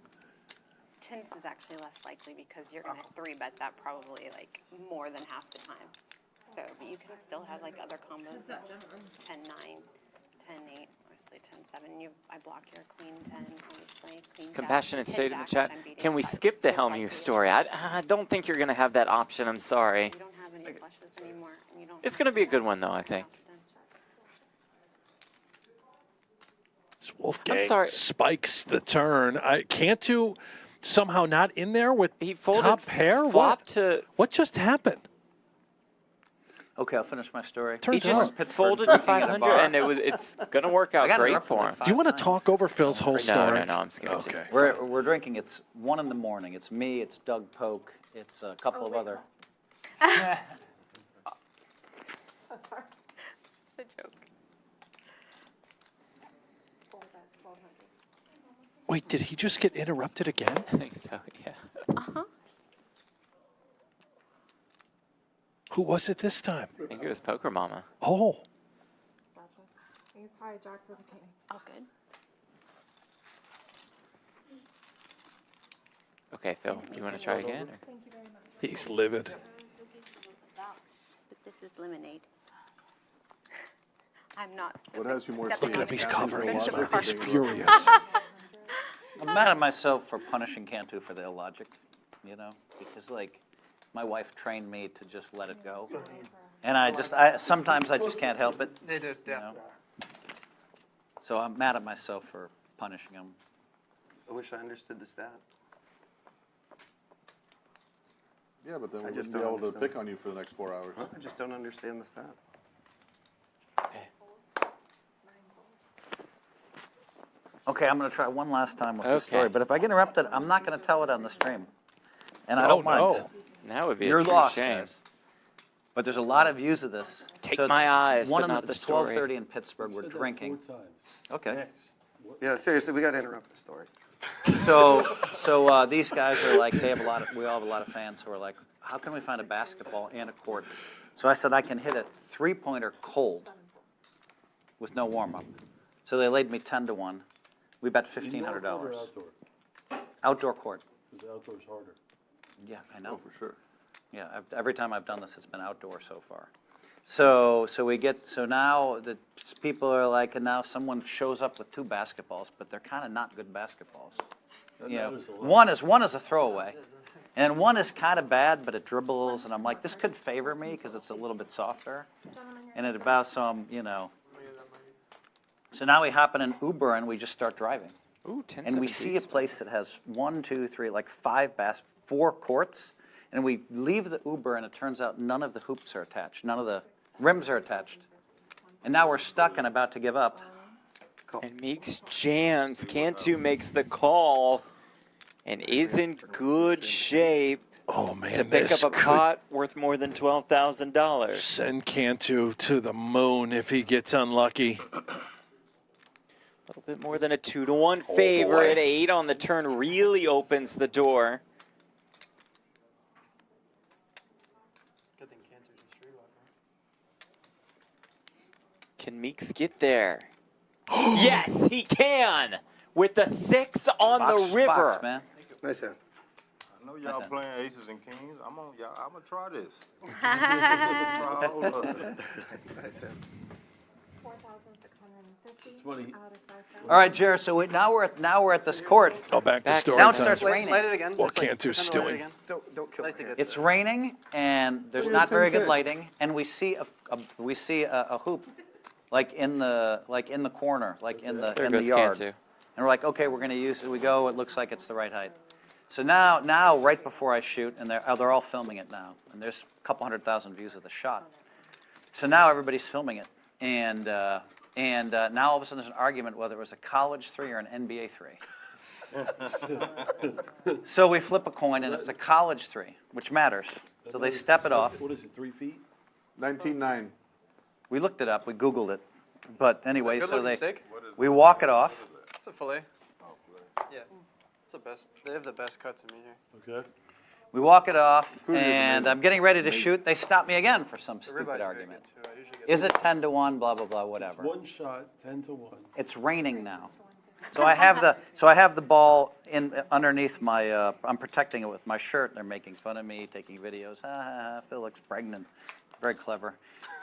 Tens is actually less likely because you're going to 3-bet that probably like more than half the time. So, but you can still have like other combos of 10-9, 10-8, obviously 10-7. I block your queen 10, obviously. Queen jack, Compassionate 10 state in the jack, chat. which I'm beating Can we 5. skip the Most Hellmuth likely. story? I don't think you're going to have that option. I'm sorry. You don't have any flushes anymore. And you don't It's have going to be a to good one, though, I think. It's Wolfgang sorry. spikes the turn. Cantu somehow not in there with He folded top pair? flop What? to... What just happened? Okay, I'll finish my story. Turns He just Pittsburgh folded to drinking at a 500, bar. and it's going to work out I got great interrupted for like him. 5 Do you want to times. talk over Phil's whole story? No, I'm scared. Okay. We're drinking. It's 1 in the morning. It's me. It's Doug Poke. It's a couple of other. It's a joke. Wait, did he just get interrupted again? I think so, yeah. Uh-huh. Who was it this time? I think it was PokerMommaa. Oh, He's high jacks with a king. Oh, good. Okay, Phil, you want to try again? Or? Thank you very much. he's livid. But this is lemonade. I'm not. What has you more stepping scared? on He's your covering his special mouth. He's card. furious. I'm mad at myself for punishing Cantu for the illogic, because like my wife trained me to just let it go, and sometimes I just can't help it. They did, yeah. So I'm mad at myself for punishing him. I wish I understood the stat. Yeah, but then we I just wouldn't be don't able to understand. pick on you for the next 4 hours. I just don't understand the stat. Okay, I'm going to try one last time with this Okay. story, but if I get interrupted, I'm not going to tell it on the stream, and I don't mind. no. That would be You're a true lost, shame. guys. But there's a lot of views of this. Take So it's my eyes, but 1 in not the it's story. 12:30 in Pittsburgh. We're Said that drinking. 4 times. Okay. Next. Yeah, seriously, we got to interrupt the story. So these guys are like, we all have a lot of fans who are like, how can we find a basketball and a court? So I said I can hit a 3-pointer cold with no warm-up. So they laid me 10 to 1. We bet Indoor court or $1,500. outdoor? Outdoor court. Because outdoor's harder. Yeah, I know. Oh, for sure. Yeah, every time I've done this, it's been outdoor so far. So now the people are like, and now someone shows up with 2 basketballs, but they're kind of not good basketballs. That You know, matters a lot. one is a throwaway, and one is kind of bad, but it dribbles, and I'm like, this could favor me because it's a little bit softer, and it about some, you know. So now we hop in an Uber and we just start driving. Ooh, 10 And we see a place that has 1, 2, 3, like 4 courts, and we leave the Uber, and it turns out none of the hoops are attached, none of the rims are attached, and now we're stuck and about to give up. And Meeks jams. Cantu makes the call and is in good shape Oh, man, to pick this up a could pot worth more than $12,000. send Cantu to the moon if he gets unlucky. A little bit more than a 2-to-1 favorite. 8 on the turn really opens the door. Good thing Cantu's a street walker. Can Meeks get there? Yes, he can! With the 6 on the river. Box, man. Nice hand. I know y'all playing aces and kings. I'm gonna try this. Nice hand. 4,650 funny. out of 5,000. All right, Jared. So now we're at this court. Oh, back to story Now it time. starts raining. Light it again. What Just like, Cantu's pretend to light it doing. again. Don't kill me. It's raining, and there's not very good lighting, and we see a hoop, like in the corner, like in the There in the goes yard. Cantu. And we're like, okay, we're going to use it. We go. It looks like it's the right height. So now, right before I shoot, and they're all filming it now, and there's a couple 100,000 views of the shot. So now everybody's filming it, and now all of a sudden there's an argument whether it was a college 3 or an NBA 3. So we flip a coin, and it's a college 3, which matters. So they step it off. What is it, 3 feet? 19.9. We looked it up. We Googled it. But anyway, Good so looking steak. we walk it off. It's a fillet. Yeah. It's the best. They have the best cut to me here. Okay. We walk it off, and I'm getting ready to shoot. They stop me again for some The stupid ribeyes are very argument. good, too. I usually get Is it 10 to 1? Blah blah blah. Whatever. One shot, 10 to 1. It's raining now, so I have the ball in underneath my. I'm protecting it with my shirt. They're making fun of me, taking videos. Ha ha ha. Phil looks pregnant. Very clever,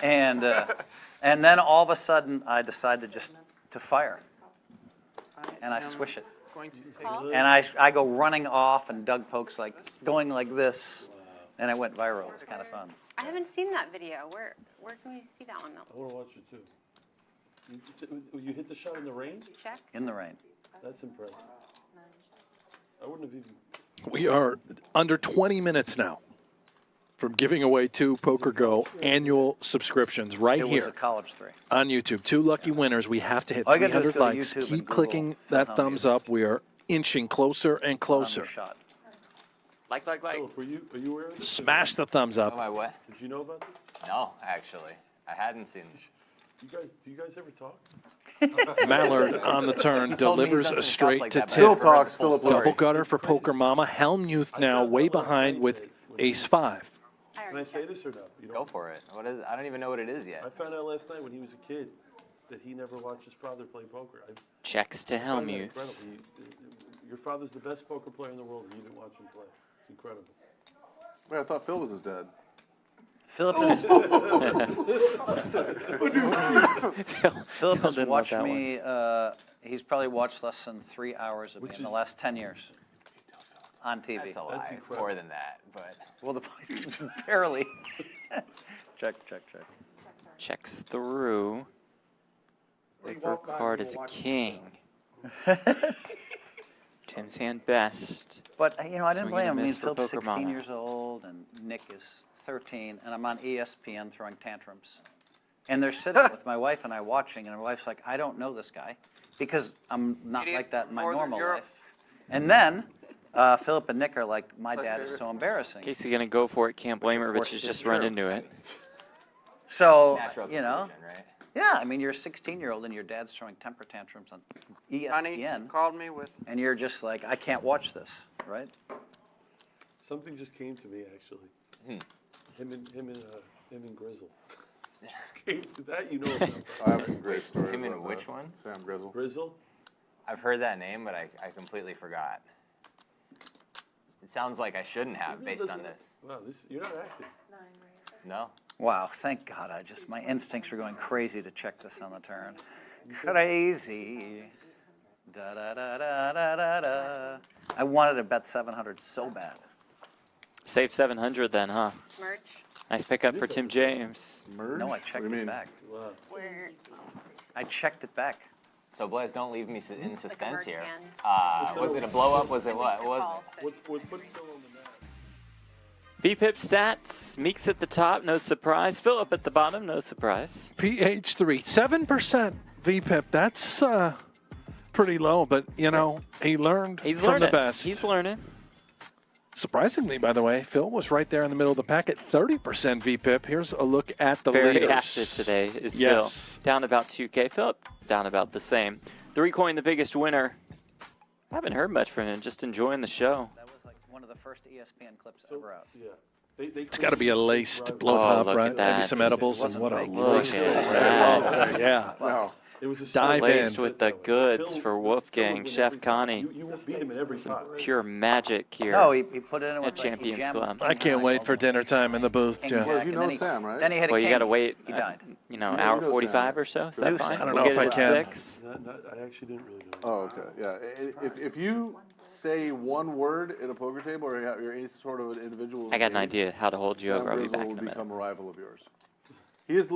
and then all of a sudden I decide to fire, and I swish it. going to take And I go running off, and Doug Polk's like going like this, and it went viral. It's kind of fun. I haven't seen that video. Where can we see that one though? I want to watch it too. You hit the shot in the rain? Check. In the rain. That's impressive. I wouldn't have even. We are under 20 minutes now from giving away 2 PokerGo annual subscriptions right It was here a college 3. on YouTube. 2 lucky winners. We have to hit All you gotta do is 300 go to likes. YouTube and Keep Google clicking Phil that Hellmuth. thumbs up. We are inching closer and closer. Shot. Like. Philip, are you aware of this? Smash the thumbs up. Oh, my what? Did you know about this? No, actually. I hadn't seen. Do you guys ever talk? Mallard on the turn delivers a straight to tip. Phil talks, Philip Double listens. gutter for PokerMommaa. Hellmuth now way behind with ace 5. Can I say this or no? You Go don't? for it. What is? I don't even know what it is yet. I found out last night when he was a kid that he never watched his father play poker. Checks to I find that Hellmuth. incredible. Your father's the best poker player in the world, and you didn't watch him play. It's incredible. Wait, I thought Phil was his dad. Philip has, Philip has didn't love watched that me. He's probably watched less than 3 hours of me in the last 10 years on TV. That's a lie. It's more than that, but. Well, barely. check. Checks through. River card is a king. Tim's hand best. But I didn't Swing blame and him. a I mean, miss for Philip's 16 PokerMommaa. years old, and Nick is 13, and I'm on ESPN throwing tantrums. And they're sitting with my wife and I watching, and my wife's like, I don't know this guy, because I'm not Idiot, like that in my Northern normal Europe. life. And then Philip and Nick are like, my dad is so embarrassing. Casey gonna go for it. Can't blame her. Rich has just run into it. So, Natural you know, conclusion, right? yeah, I mean, you're a 16-year-old and your dad's throwing temper tantrums on Honey ESPN, called me with. and you're just like, I can't watch this, right? Something just came to me actually. Him and Grizzle. That you know about. I have some great stories. Him in about which that. one? Sam Grizzle. Grizzle? I've heard that name, but I completely forgot. It sounds like I shouldn't have based on this. Wow, you're not acting. No? Wow, thank God. My instincts were going crazy to check this on the turn. Crazy. Da da da da da da da. I wanted to bet 700 so bad. Save 700 then, huh? Merch. Nice pickup for Tim James. Merge? No, I checked What do you it mean? back. Where? I checked it back. So, Blaze, don't leave me in suspense merch here. hand. Was it a blow up? Was it what? What was it? What's Phil on the map? VPIP stats. Meeks at the top, no surprise. Philip at the bottom, no surprise. PH3, 7% VPIP. That's pretty low, but, you know, he learned He's from learning. the best. He's learning. Surprisingly, by the way, Phil was right there in the middle of the pack at 30% VPIP. Here's a look at the Very leaders. active today is Yes. Phil. Down about 2K. Philip, down about the same. 3Coin, the biggest winner. Haven't heard much from him. Just enjoying the show. That was like one of the first ESPN clips ever out. Yeah. It's got to be a laced blow Oh, pop, look right? at that. Maybe some edibles, and Wasn't what a fake. laced. Look at that. Oh, yeah. No. It was a Dive Laced in. with the goods for Wolfgang, Chef Connie. You will beat him in every pot. Pure magic here. No, he put it in with At Champions jammed Club. I can't wait for dinner time in the booth, king Jeff. jack, Well, you and know then he- Sam, right? Then he hit a Well, you king. got to wait, He died. hour you know 45 Sam. or so. Is that Producer. fine? I don't We'll know get if it I at can. 6. I actually didn't really know. Oh, okay. Yeah. If you say one word at a poker table or you're any sort of an individual, I got an idea how to hold you Sam over. I'll be Grizzle back will in a minute. become a rival of yours. He was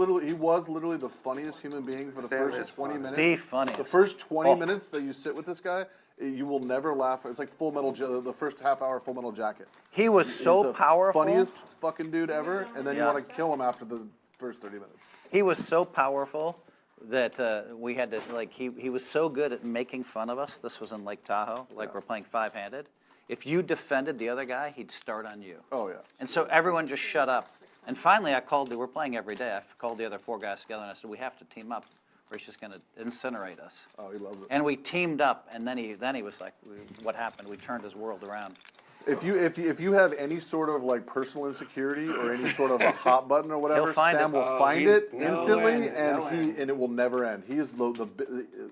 literally the funniest human being for the first 20 minutes. The funniest. The first 20 Oh. minutes that you sit with this guy, you will never laugh. It's like the first half hour Full Metal Jacket. He was He's so the powerful. funniest fucking dude ever, and then you Yeah. want to kill him after the first 30 minutes. He was so powerful that we had to, like, he was so good at making fun of us. This was in Lake Tahoe, like we're playing five-handed. If you defended the other guy, he'd start on you. Oh, yeah. And so everyone just shut up. And finally, we're playing every day. I called the other 4 guys together and I said, we have to team up or he's just going to incinerate us. Oh, he loves it. And we teamed up, and then he was like, what happened? We turned his world around. If you have any sort of like personal insecurity or any sort of a hot button or whatever, He'll find Sam it. will find it instantly, and it will never end. He is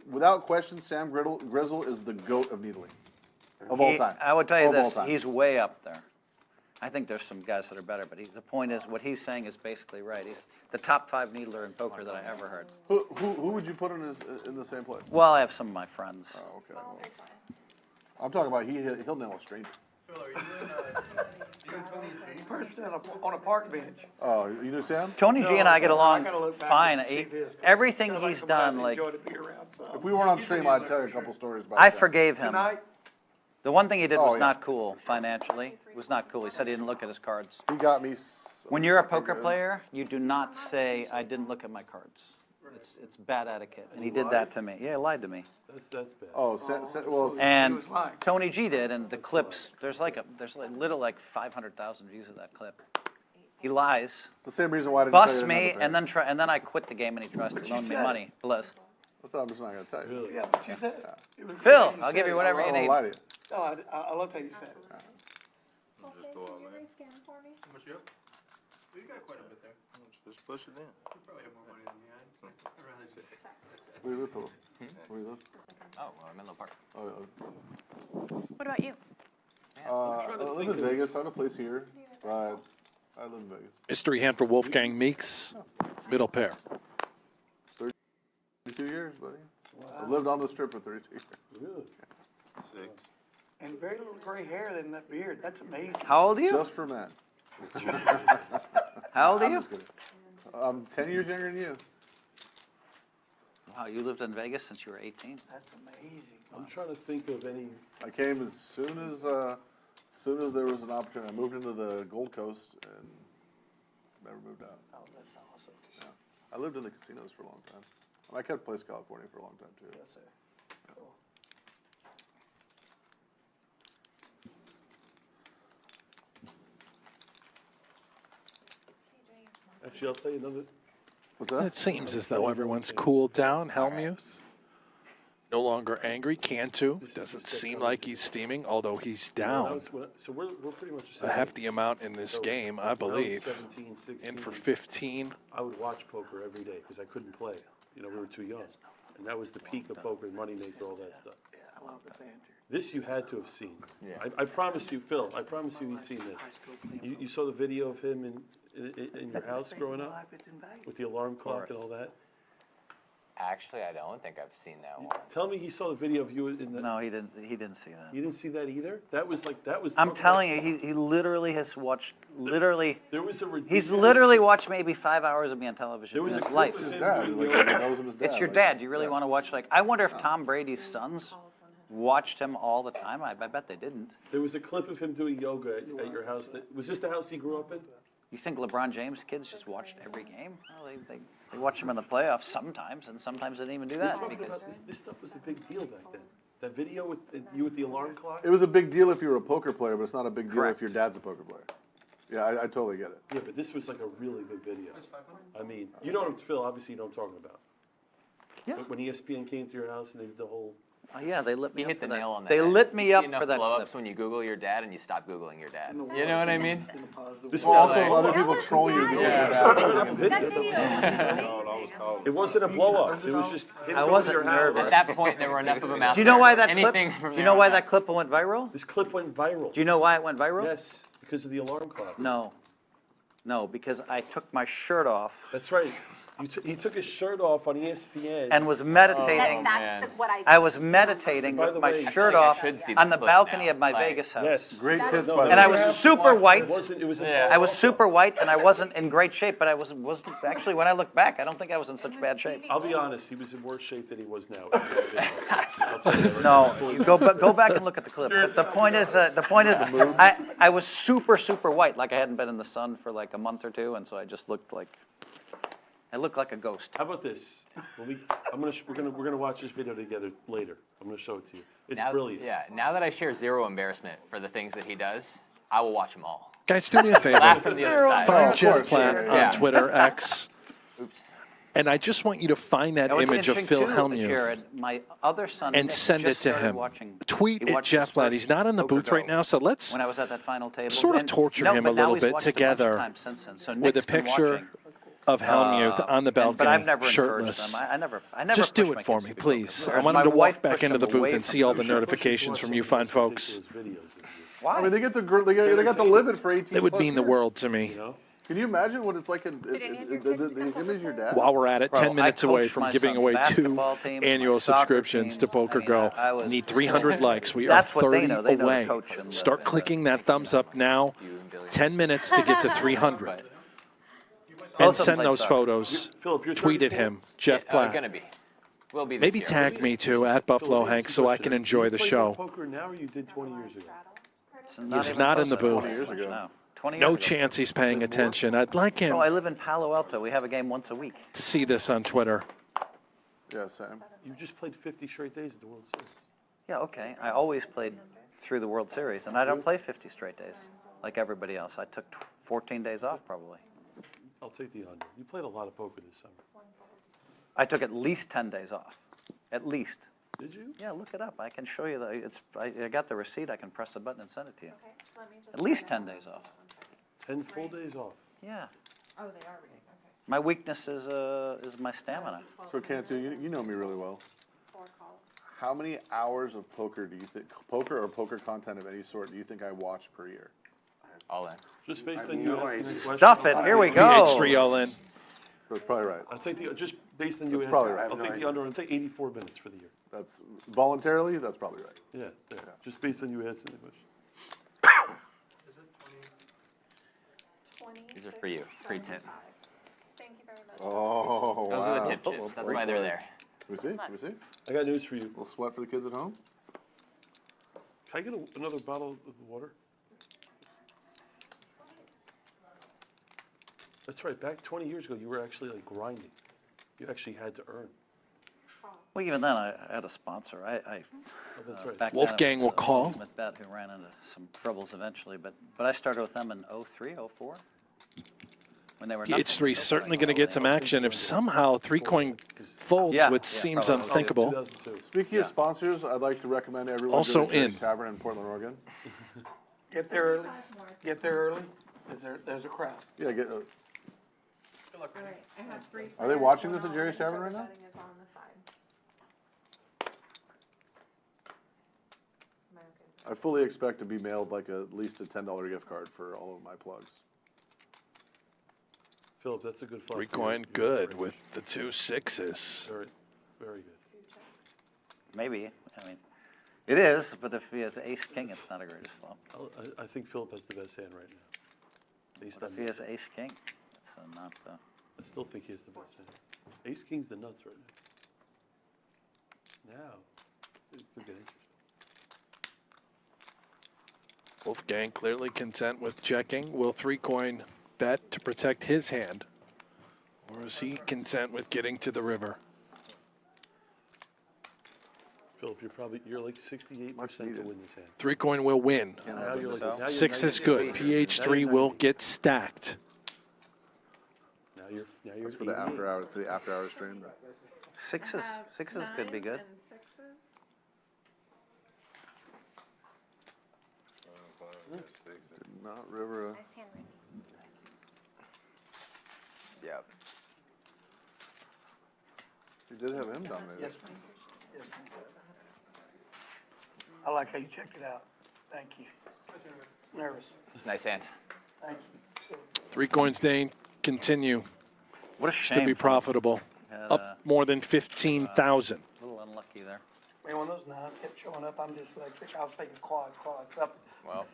without question, Sam Grizzle is the GOAT of needling of all time. I would tell you Of all this, time. he's way up there. I think there's some guys that are better, but the point is, what he's saying is basically right. He's the top 5 needler in poker that I ever heard. Who would you put in the same place? Well, I have some of my friends. Oh, okay. Well, I'm talking about he'll nail a stranger. Phil, are you and Tony G? Person on a park bench. Oh, you know Sam? Tony G and I get along gotta look back fine. and see his. Everything Sounds like he's somebody done, that like, enjoyed to be around, so. If we weren't on stream, I'd tell you a couple stories about I Sam. forgave him. Tonight, The one thing he did Oh, was yeah. not cool financially. It was not cool. He said he didn't look at his cards. He got me. When you're a fucking poker good. player, you do not say, I didn't look at my cards. It's bad etiquette. And he did that to me. Yeah, he lied to me. That's bad. Oh, well, And was lying. Tony G did, and the clips, there's like little like 500,000 views of that clip. He lies, it's the same reason why I didn't tell you busts to me, never and pay. then I quit the game and he tries to loan me said money. Bless. That's what I'm just not going to tell you. yeah, but you said it. It was Phil, good. I'll give you whatever I you won't need. lie to you. No, I love how you said it. Just go out, man. How much you up? We got quite a bit there. Just push it in. You probably have more money than me. I'd rather just. Where do you live, Philip? Where do you live? Oh, well, Menlo Park. What about you? I live in Vegas. I have a place here, but I live in Vegas. Mystery hand for Wolfgang Meeks. Middle pair. 32 years, buddy. I lived on the strip for 32 years. Really? 6. And very little gray hair in that beard. That's amazing. How old are you? Just for men. How old are I'm you? just kidding. I'm 10 years younger than you. Wow, you lived in Vegas since you were 18. That's amazing. I'm trying to think of any. I came as soon as there was an opportunity. I moved into the Gold Coast and never moved out. Oh, that's awesome. Yeah. I lived in the casinos for a long time. And I kept Place California for a long time too. That's it. Cool. Actually, I'll tell you another. What's that? It seems as though everyone's cooled down. Hellmuth. no longer angry. Cantu doesn't seem like he's steaming, although he's down So we're pretty much the a same. hefty amount in this game, I believe. 17, 16, In for 15. I would watch poker every day because I couldn't play. You know, we were too young. And that was the peak of poker, Money Maker, all that stuff. This you had to have seen. Yeah. I promise you, Phil, I promise you he's seen this. You saw the video of him in your house growing up? With the alarm clock and all that? Actually, I don't think I've seen that one. Tell me he saw the video of you in the... No, he didn't. He didn't see that. You didn't see that either? That was... I'm telling you, he literally has watched. Literally, There was a he's literally watched maybe 5 hours of me on television There was in a his clip life. of him His dad, doing like, he yoga. knows him as dad. It's your like, dad. You really yeah. want to watch? Like, I wonder if Tom Brady's sons watched him all the time. I bet they didn't. There was a clip of him doing yoga at your house. Was this the house he grew up in? You think LeBron James kids just watched every game? Well, they watch him in the playoffs sometimes, and sometimes they didn't even do We're that talking because about this stuff was a big deal back then. That video with you with the alarm clock? It was a big deal if you were a poker player, but it's not a big deal Correct. if your dad's a poker player. Yeah, I totally get it. Yeah, but this was like a really good video. I mean, you know what, Phil, obviously you know what I'm talking about. Yeah. But when ESPN came to your house and they did the whole... oh yeah, they lit me You up hit for the that. nail on the They head. lit me You up see enough for that blow-ups clip. when you Google your dad and you stop Googling your dad. You know what I mean? This Well, also, like- other people troll you because your dad. It wasn't a blow-up. It was just... him I going to wasn't your house. nervous. At that point, there were enough of them out Do you know there. why that clip? Anything from Do you there know on why out. that clip went viral? This clip went viral. Do you know why it went viral? Yes, because of the alarm clock. No, because I took my shirt off That's right. He took his shirt off on ESPN. and was meditating. man. I was meditating By with the my way, shirt I off should see on this the clip balcony now. of my Like- Vegas house. Yes. Great tits, No, by the And I way. was super white. It wasn't... It was... Yeah. I was super white, and I wasn't in great shape, but I wasn't actually, when I look back, I don't think I was in such bad shape. I'll be honest, he was in worse shape than he was now. No, you go back and look at the clip. But the point is, I was super white, like I hadn't been in the sun for like a month or two, and so I just looked like, I looked like a ghost. How about this? We're gonna watch this video together later. I'm gonna show it to you. It's Now, brilliant. Yeah, now that I share zero embarrassment for the things that he does, I will watch them all. Guys, do me a favor. Laugh from the other side. Find of Jeff course, Platt yeah. on Twitter, X. Oops. And I just want you to find that Now, what's image of interesting Phil too, Hellmuth Jared, my other son and Nick send just it to started him. watching- Tweet he at watched Jeff his Platt. first He's not in the booth PokerGO right now, so let's when I was at that final table. sort of And- torture no, him but a now little he's bit watched a bunch of together times since then. So with a Nick's been picture watching. of Hellmuth on the balcony, But I've never encouraged shirtless. them. I never Just pushed do my it for kids me, to be please. poker I players. want My him to wife walk back pushed into the them away booth and from see all the poker. notifications from you fine folks. I mean, they get the live it for 18 It would plus mean the years. world to me. Can you imagine what it's like in the image of your dad? While we're at it, Bro, 10 minutes I away coached from my giving son's away 2 basketball team, annual my soccer subscriptions to team. PokerGo. I was- Need 300 likes. We are That's what they 30 know. They know the away. coach and the- Start clicking that thumbs up now. 10 minutes to get to 300. Both And of them send played those soccer. photos. Philip, you're Tweet at 34? him, Jeff Yeah, Platt. gonna be. Will be this Maybe year. tag me too at Buffalo Hanks so I can enjoy the Do you show. play poker now or you did 20 years ago? It's He's even not in the close. booth. 20 years ago. No, 20 No years ago. chance he's paying attention. I'd like him Oh, I live in Palo Alto. We have a game once a week. to see this on Twitter. Yeah, Sam. You just played 50 straight days at the World Series. Yeah, okay. I always played through the World Series, and I don't play 50 straight days like everybody else. I took 14 days off probably. I'll take the under. You played a lot of poker this summer. I took at least 10 days off. At least. Did you? Yeah, look it up. I can show you I got the receipt. I can press the button and send it to you. At least 10 days off. 10 full days off. Yeah. Oh, they are reading, okay. My weakness is my stamina. So Cantu, you know me really well. How many hours of poker do you think, poker or poker content of any sort, do you think I watch per year? All in. Just based on you asking the question. Stuff it. Here we go. PH3 all in. That's probably right. I'll take the, just based on you That's probably asking, right. I'll take the under and say 84 minutes for the year. That's voluntarily, that's probably right. Yeah, there. Just based on you asking the question. These are for you. Free tip. Thank you very much. Oh, Those wow. are the tip chips. That's why they're there. Can we see? Can we see? I got news for you. A little sweat for the kids at home? Can I get another bottle of water? That's right. Back 20 years ago, you were actually like grinding. You actually had to earn. Well, even then, I had a sponsor. Oh, that's right. Back then, Wolfgang it will was call. Ultimate Bet, who ran into some troubles eventually, but I started with them in 03, 04. When they were nothing. PH3 certainly going to get some action if somehow 3 coin folds, Yeah, which yeah, seems probably. unthinkable. 2002. Speaking of sponsors, I'd like to recommend everyone Also go to Jerry's in. Tavern in Portland, Oregon. Get there early. Get there early. There's a crowd. Yeah, get. All right, I have 3 Are they players, watching one this at on Jerry's the Tavern right now? betting is on the side. Am I okay? I fully expect to be mailed like at least a $10 gift card for all of my plugs. Philip, that's a good flop. 3 for you. coin good with the 2 6s. Very, very good. Maybe. I mean, it is, but if he has ace king, it's not a great flop. I think Philip has the best hand right now. Ace What if he has ace king? It's not the. I still think he has the best hand. Ace king's the nuts right now. Now, it could get interesting. Wolfgang clearly content with checking. Will 3 coin bet to protect his hand? Or is he content with getting to the river? Philip, you're like 68% to win this hand. 3 coin will win. Now you're like, now you're 6 is good. PH3 will get stacked. Now you're That's for the after hours stream. Sixes could be good. Did not river. Nice hand, Randy. Yep. You did have him dominated. Yes, ma'am. Yes, ma'am. I like how you checked it out. Thank you. Nervous. Nice hand. Thank you. 3 coins, Dane. Continue What a to shame. be Philip. profitable. Had, Up more than 15,000. a little unlucky there. Man, when those nines kept showing up, I'm just like, I was thinking quads up. Well,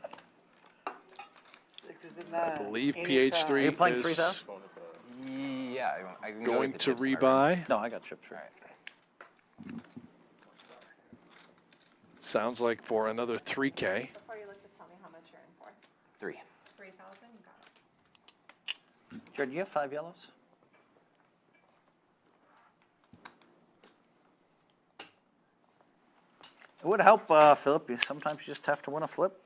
Sixes and I nines. believe anytime. PH3 Are you playing is 3,000? yeah, I can go going with the to chips in my rebuy. No, I got chips. All Right. right. Sounds like for another 3K. Before you look, just tell me how much you're in for. 3. 3,000, you got it. Jared, you have 5 yellows? It would help, Philip. Sometimes you just have to win a flip.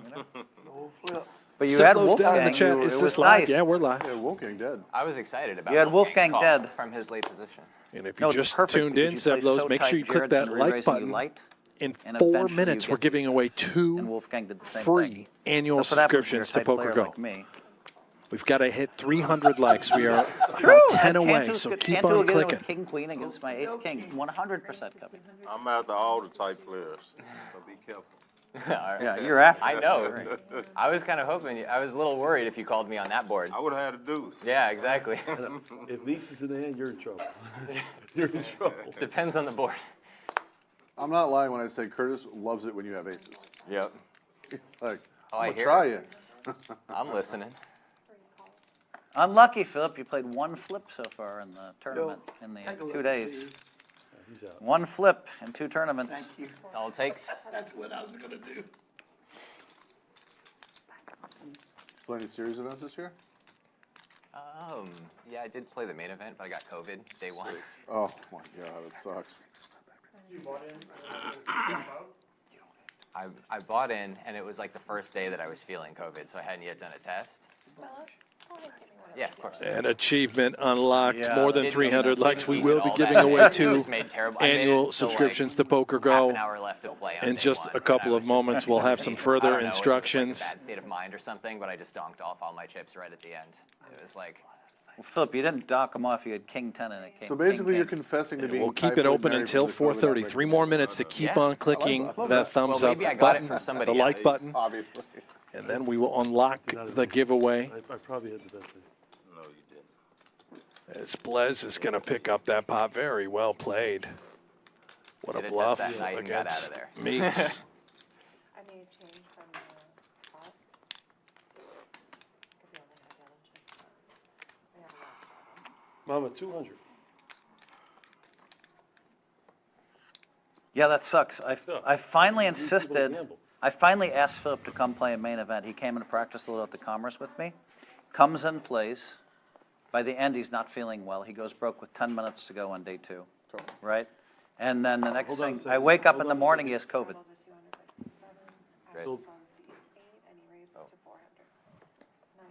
You know? Full flip. But you Seth had Lowe's down in Wolfgang. the chat. You, Is it this was live? nice. Yeah, we're live. Yeah, Wolfgang dead. I was excited about You had Wolfgang call dead. from his late position. And if No, you it's just perfect tuned because in, you Seth play Lowe's, so make tight, sure you click Jared's that been like re-raising you button. light, In and 4 eventually minutes, you we're get giving away and 2 Wolfgang did the same free thing. annual That's what happens when you're a subscriptions to tight player PokerGo. like me. We've got to hit 300 likes. We are True. about 10 away, Cantu's so good. keep Cantu on again clicking. with King Queen against my Ace King. 100% copy. I'm after all the tight players, so be careful. All right. Yeah, you're after. I it. know. Right. I was kind of hoping. I was a little worried if you called me on that board. I would have had a deuce. Yeah, exactly. If Meeks is in the hand, you're in trouble. You're in trouble. Depends on the board. I'm not lying when I say Curtis loves it when you have aces. Yep. He's like, Oh, I I'm gonna hear try it. you. I'm listening. Unlucky, Philip. You played 1 flip so far in the tournament in the 2 days. He's out. 1 flip in 2 tournaments. Thank you. That's all it takes. That's what I was gonna do. Play any series events this year? Yeah, I did play the main event, but I got COVID day 1. Oh my god, it sucks. I bought in, and it was like the first day that I was feeling COVID, so I hadn't yet done a test. Yeah, of course. And achievement unlocked. Yeah, more than Didn't 300 mean likes. We eat will all be giving that. away It 2 was made terrible. I made it annual to, subscriptions to half an PokerGo. hour left to play on In day just 1, a and couple I of was just moments, we'll have some I further don't know, instructions. It was like a bad state of mind or something, but I just donked off all my chips right at the end. It was like, Well, Philip, you didn't dock him off. You had King 10 and a King. So basically, King you're 10. confessing to And being. we'll keep it typhoid open married until for the COVID 4:30. outbreak. 3 more minutes to keep Yeah. on clicking I love that that. thumbs well, up maybe I got it button, from somebody the like else. button, Obviously. and then we will unlock the giveaway. I probably had the best hand. No, you didn't. As Blez is going to pick up that pot. Very well played. What Did a a test bluff that night and got out of against there. Meeks. I made a change from the pot. Because he only had yellow chips. I have a lot. Mama, 200. Yeah, that sucks. I finally These people insisted. gamble. I finally asked Philip to come play a main event. He came and practiced a little at the Commerce with me. Comes and plays. By the end, he's not feeling well. He goes broke with 10 minutes to go on day 2. Right? And then the next Hold on a thing, second. I wake up Hold in the on a morning, second. he has COVID. Told us 200 by 6, 7. I Great. was on C 8, and he raises to 400. 9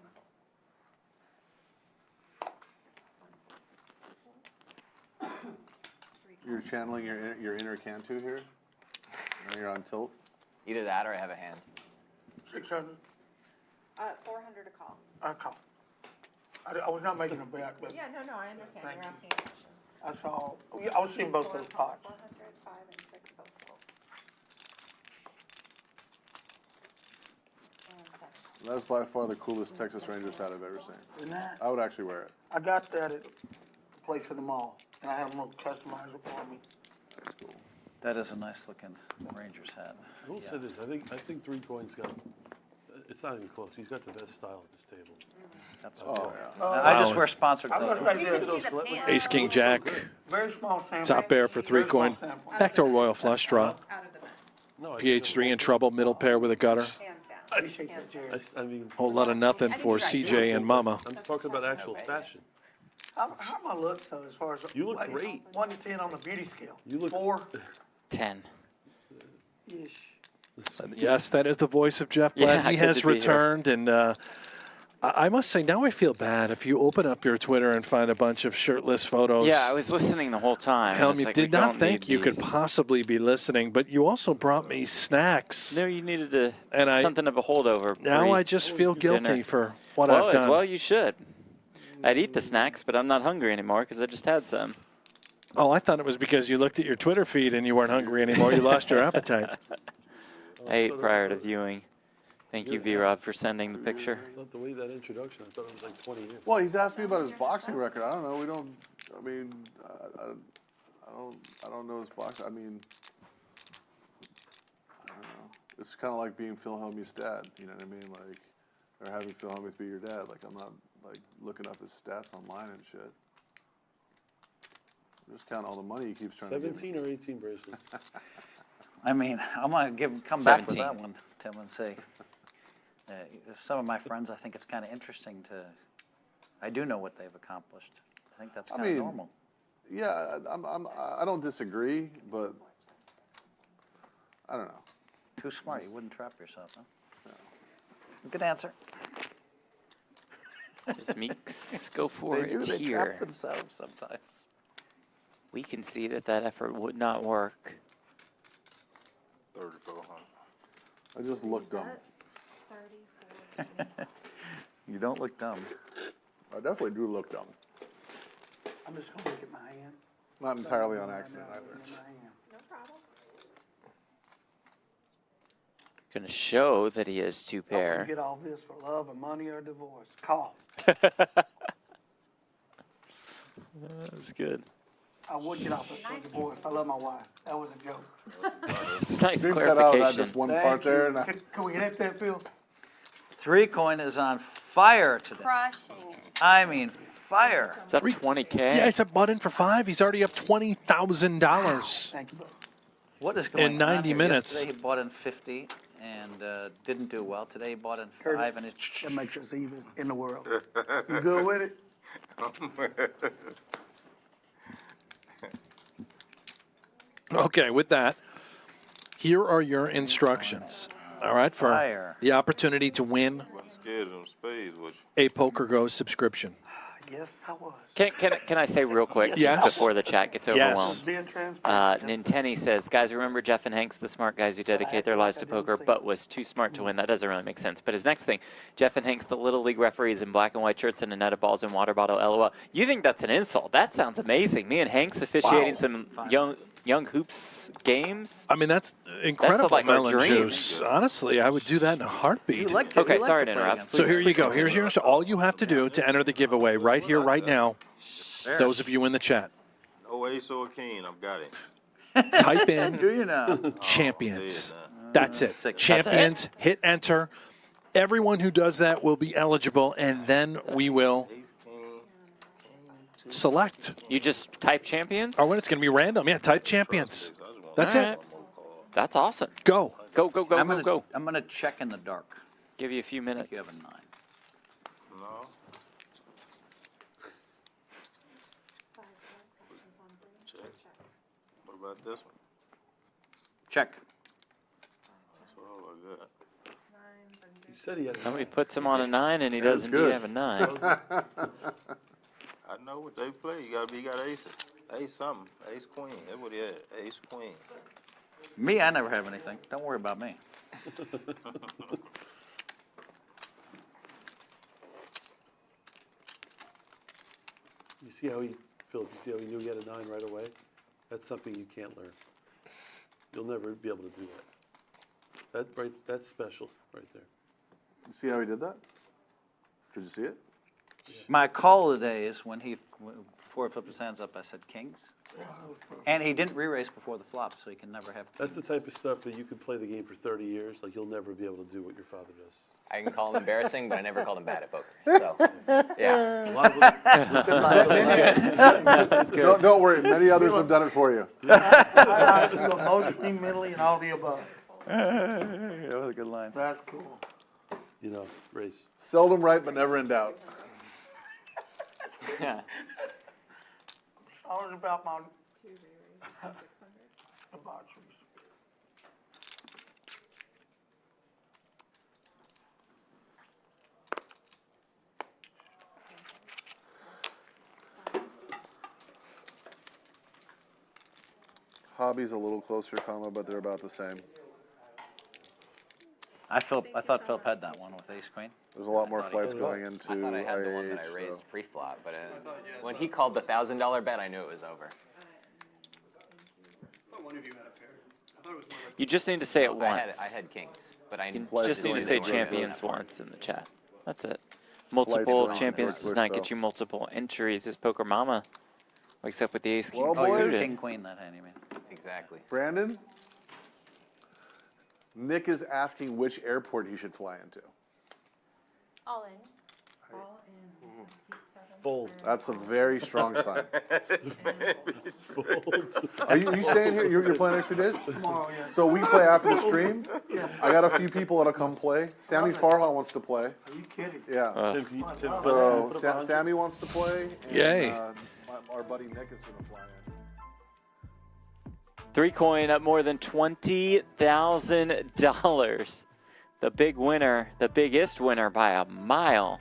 folds. You're channeling your inner Cantu here? And you're on tilt? Either that or I have a hand. 600. 400 a call. I call. I was not making a bet, but Yeah, no, I understand. Thank You're you. asking a question. I saw, I was seeing both those pots. 400, 5, and 6 both full. And 7. That's by far the coolest Texas Rangers hat I've ever seen. Isn't that? I would actually wear it. I got that at the place in the mall, and I have them customize it for me. That's cool. That is a nice looking Rangers hat. I will say this, I think 3 Coin's got, it's not even close, he's got the best style at this table. That's Oh, yeah. I just wear sponsored I'm clothes. gonna say You should this, see the pants. Ace, king, jack. very small sample. Top pair for 3 coin. Backdoor royal flush draw. Out of the net. No, I PH3 in trouble. Middle pair with a gutter. Hands down. Appreciate that, Jared. I mean, Whole lot of nothing for CJ and Mama. I'm talking about actual fashion. How am I look, so as far as? You look like, great. 1 to 10 on the beauty scale. You look 4-ish. 10. Yes, that is the voice of Jeff Yeah, Blatt. He good has to be here. returned, and I must say, now I feel bad. If you open up your Twitter and find a bunch of shirtless photos. Yeah, I was listening the whole time. Helm, It's you like, did we not don't think need you could these. possibly be listening, but you also brought me snacks. No, you needed And something of a holdover. Now I just feel guilty dinner. for what Well, I've done. as well you should. I'd eat the snacks, but I'm not hungry anymore because I just had some. Oh, I thought it was because you looked at your Twitter feed and you weren't hungry anymore. You lost your appetite. I ate prior to viewing. Thank you, V-Rob, for sending the picture. Not the way that introduction, I thought it was like 20 years. Well, he's asked me about his boxing record. I don't know. We don't. I mean, I don't know his boxing. I mean, I don't know. It's kind of like being Phil Hellmuth's dad. You know what I mean? Like, or having Phil Hellmuth be your dad. Like, I'm not like looking up his stats online and shit. I'm just counting all the money he keeps trying to give me. 17 or 18 bracelets? I mean, I'm going to come back with 17. that one, Tim, and say, some of my friends, I think it's kind of interesting to, I do know what they've accomplished. I think that's I kind of mean, normal. Yeah, I don't disagree, but I don't know. Too smart, you wouldn't trap yourself, huh? Good answer. Just Meeks, go for They do, it they here. trap themselves sometimes. We can see that that effort would not work. 3,400. I just look dumb. That's 34. You don't look dumb. I definitely do look dumb. I'm just gonna look at my hand. Not entirely on accident either. No problem. Going to show that he has 2 You pair. get all this for love or money or divorce. Call. That's good. I would get off this for divorce. I love my wife. That was a joke. It's nice Being cut out of that clarification. just one Thank part you. there. And Can we get that, Phil? 3 coin is on fire today. Crushing it. I mean, fire. It's up 20K. Yeah, it's a button for 5. He's already up $20,000. Thank you, bud. What is going on In 90 here? minutes. Yesterday he bought in 50 and didn't do well. Today he bought in 5 Curtis, and it's that makes us even in the world. You good with it? Okay, with that, here are your instructions. All right, for Fire. the opportunity to win Wasn't scared of them spades, was you? a PokerGo subscription. Yes, I was. Can I say real quick, Yes. just before the chat gets Yes. overwhelmed? Being transparent. Nintenny says, guys, remember Jeff and Hank's the smart guys who dedicate their lives to poker, but was too smart to win. That doesn't really make sense. But his next thing, Jeff and Hank's the Little League referees in black and white shirts and a net of balls and water bottle, LOL. You think that's an insult? That sounds amazing. Me and Hank's officiating some young hoops games. I mean, that's incredible like our melon dream. juice. Honestly, I would do that in a heartbeat. Okay, sorry to interrupt. So here you go. Here's your all you have to do to enter the giveaway right here, right now. There. Those of you in the chat, No ace or a king, I've got it. type in Do you know? champions. Oh, That's it. Sick. Champions. Hit enter. Everyone who does that will be eligible, and then we will Ace, king, select. You just type champions? Or when it's going to be random. Yeah, type champions. That's All it. right. That's awesome. Go. Go, go, go, I'm go, gonna, go. I'm gonna check in the dark. Give you a few You have minutes. a 9. No. Check. What about this one? Check. That's all I got. You said he had Somebody puts him on a 9, and he does indeed good. have a 9. I know what they play. You got aces. Ace something. Ace queen. That's what he had. Ace queen. Me, I never have anything. Don't worry about me. You see how he, Philip, you see how he knew he had a 9 right away? That's something you can't learn. You'll never be able to do that. That's special right there. You see how he did that? Did you see it? My call today is when before he flipped his hands up, I said kings. And he didn't re-raise before the flop, so he can never have kings. That's the type of stuff that you could play the game for 30 years, like you'll never be able to do what your father does. I can call him embarrassing, but I never called him bad at poker. So, yeah. Don't worry, many others have done it for you. I do emotionally, mentally, and all the above. That was a good line. That's cool. You know, race. Seldom right, but never in doubt. Yeah. Sorry about my debaucheries. Hobby's a little closer, comma, but they're about the same. I thought Philip had that one with ace queen. There's a lot more flights going into I thought I had the one that I IH, raised so. pre-flop, but when he called the $1,000 bet, I knew it was over. You just need to say it I once. had kings, but I You Flights just need to going say into champions IH. once in the chat. That's it. Multiple going champions into does George not Bush, get you multiple entries. This PokerMommaa wakes up with the ace king Well, Oh, you're boys. suited. king queen that hand, you mean? Exactly. Brandon, Nick is asking which airport he should fly into. All in. Fold. That's a very strong sign. Are you staying here? You're playing extra days? Tomorrow, yeah. So we play after the stream. I got a few people that'll come play. Sammy Farha wants to play. Are you kidding? Yeah. Tim, can you, Tim, So put up 100? Sammy wants to play. And, Yay. Our buddy Nick is going to fly in. 3 coin up more than $20,000. The big winner, the biggest winner by a mile.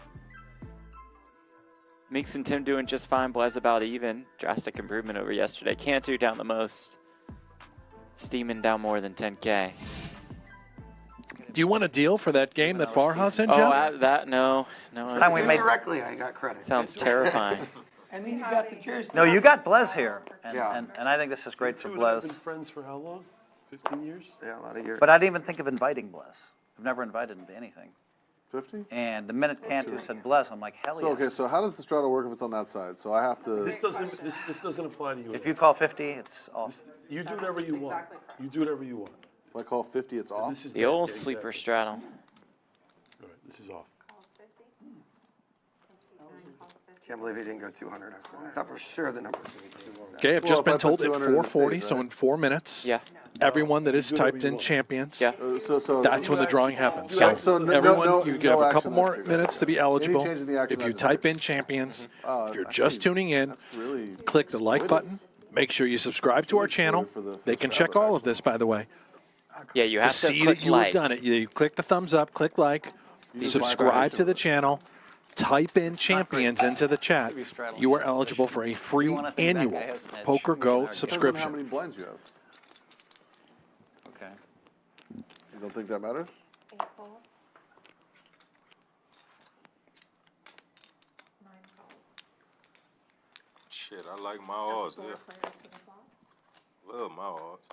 Meeks and Tim doing just fine. Blez about even. Drastic improvement over yesterday. Cantu down the most. Steaming down more than 10K. Do you want a deal for that game that Farha's in, Oh, Jeff? no. Time we made. Indirectly, I got credit. Sounds terrifying. And then you got the cheers. No, you got Blez here, and, Yeah. and I think this is great for You and I have been Blez. friends for how long? 15 years? Yeah, a lot of years. But I didn't even think of inviting Blez. I've never invited him to anything. 50? And the minute Cantu said Blez, I'm like, hell So, okay, yes. so how does the straddle work if it's on that side? So I have to. This doesn't apply to you. If you call 50, it's off. You do whatever you want. You do whatever you want. If I call 50, it's off? This is The old yeah, sleeper exactly. straddle. All right, this is off. Can't believe he didn't go 200 after that. I thought for sure the number was going to be 200. Okay, I've Well, just if I been put told at 200 in the 4:40, stage, so right? in 4 minutes, Yeah. everyone that is Do whatever typed you in want. champions, Yeah. So that's when the drawing happens. So So no- everyone, no- you no have a action couple on more this minutes to be Any eligible. change in the action If you on this type page? in champions, if you're I just see. tuning in, That's really. click the like button. Make sure you subscribe to our channel. They can check all of this, by the way. Yeah, you To have to see click that you like. have done it, you click the thumbs up, click like, subscribe to the channel, type in champions into the chat. You are eligible for a free annual PokerGO Depends on how subscription. many blinds you have. Okay. You don't think that matters? Shit, I like my odds there. Love my odds.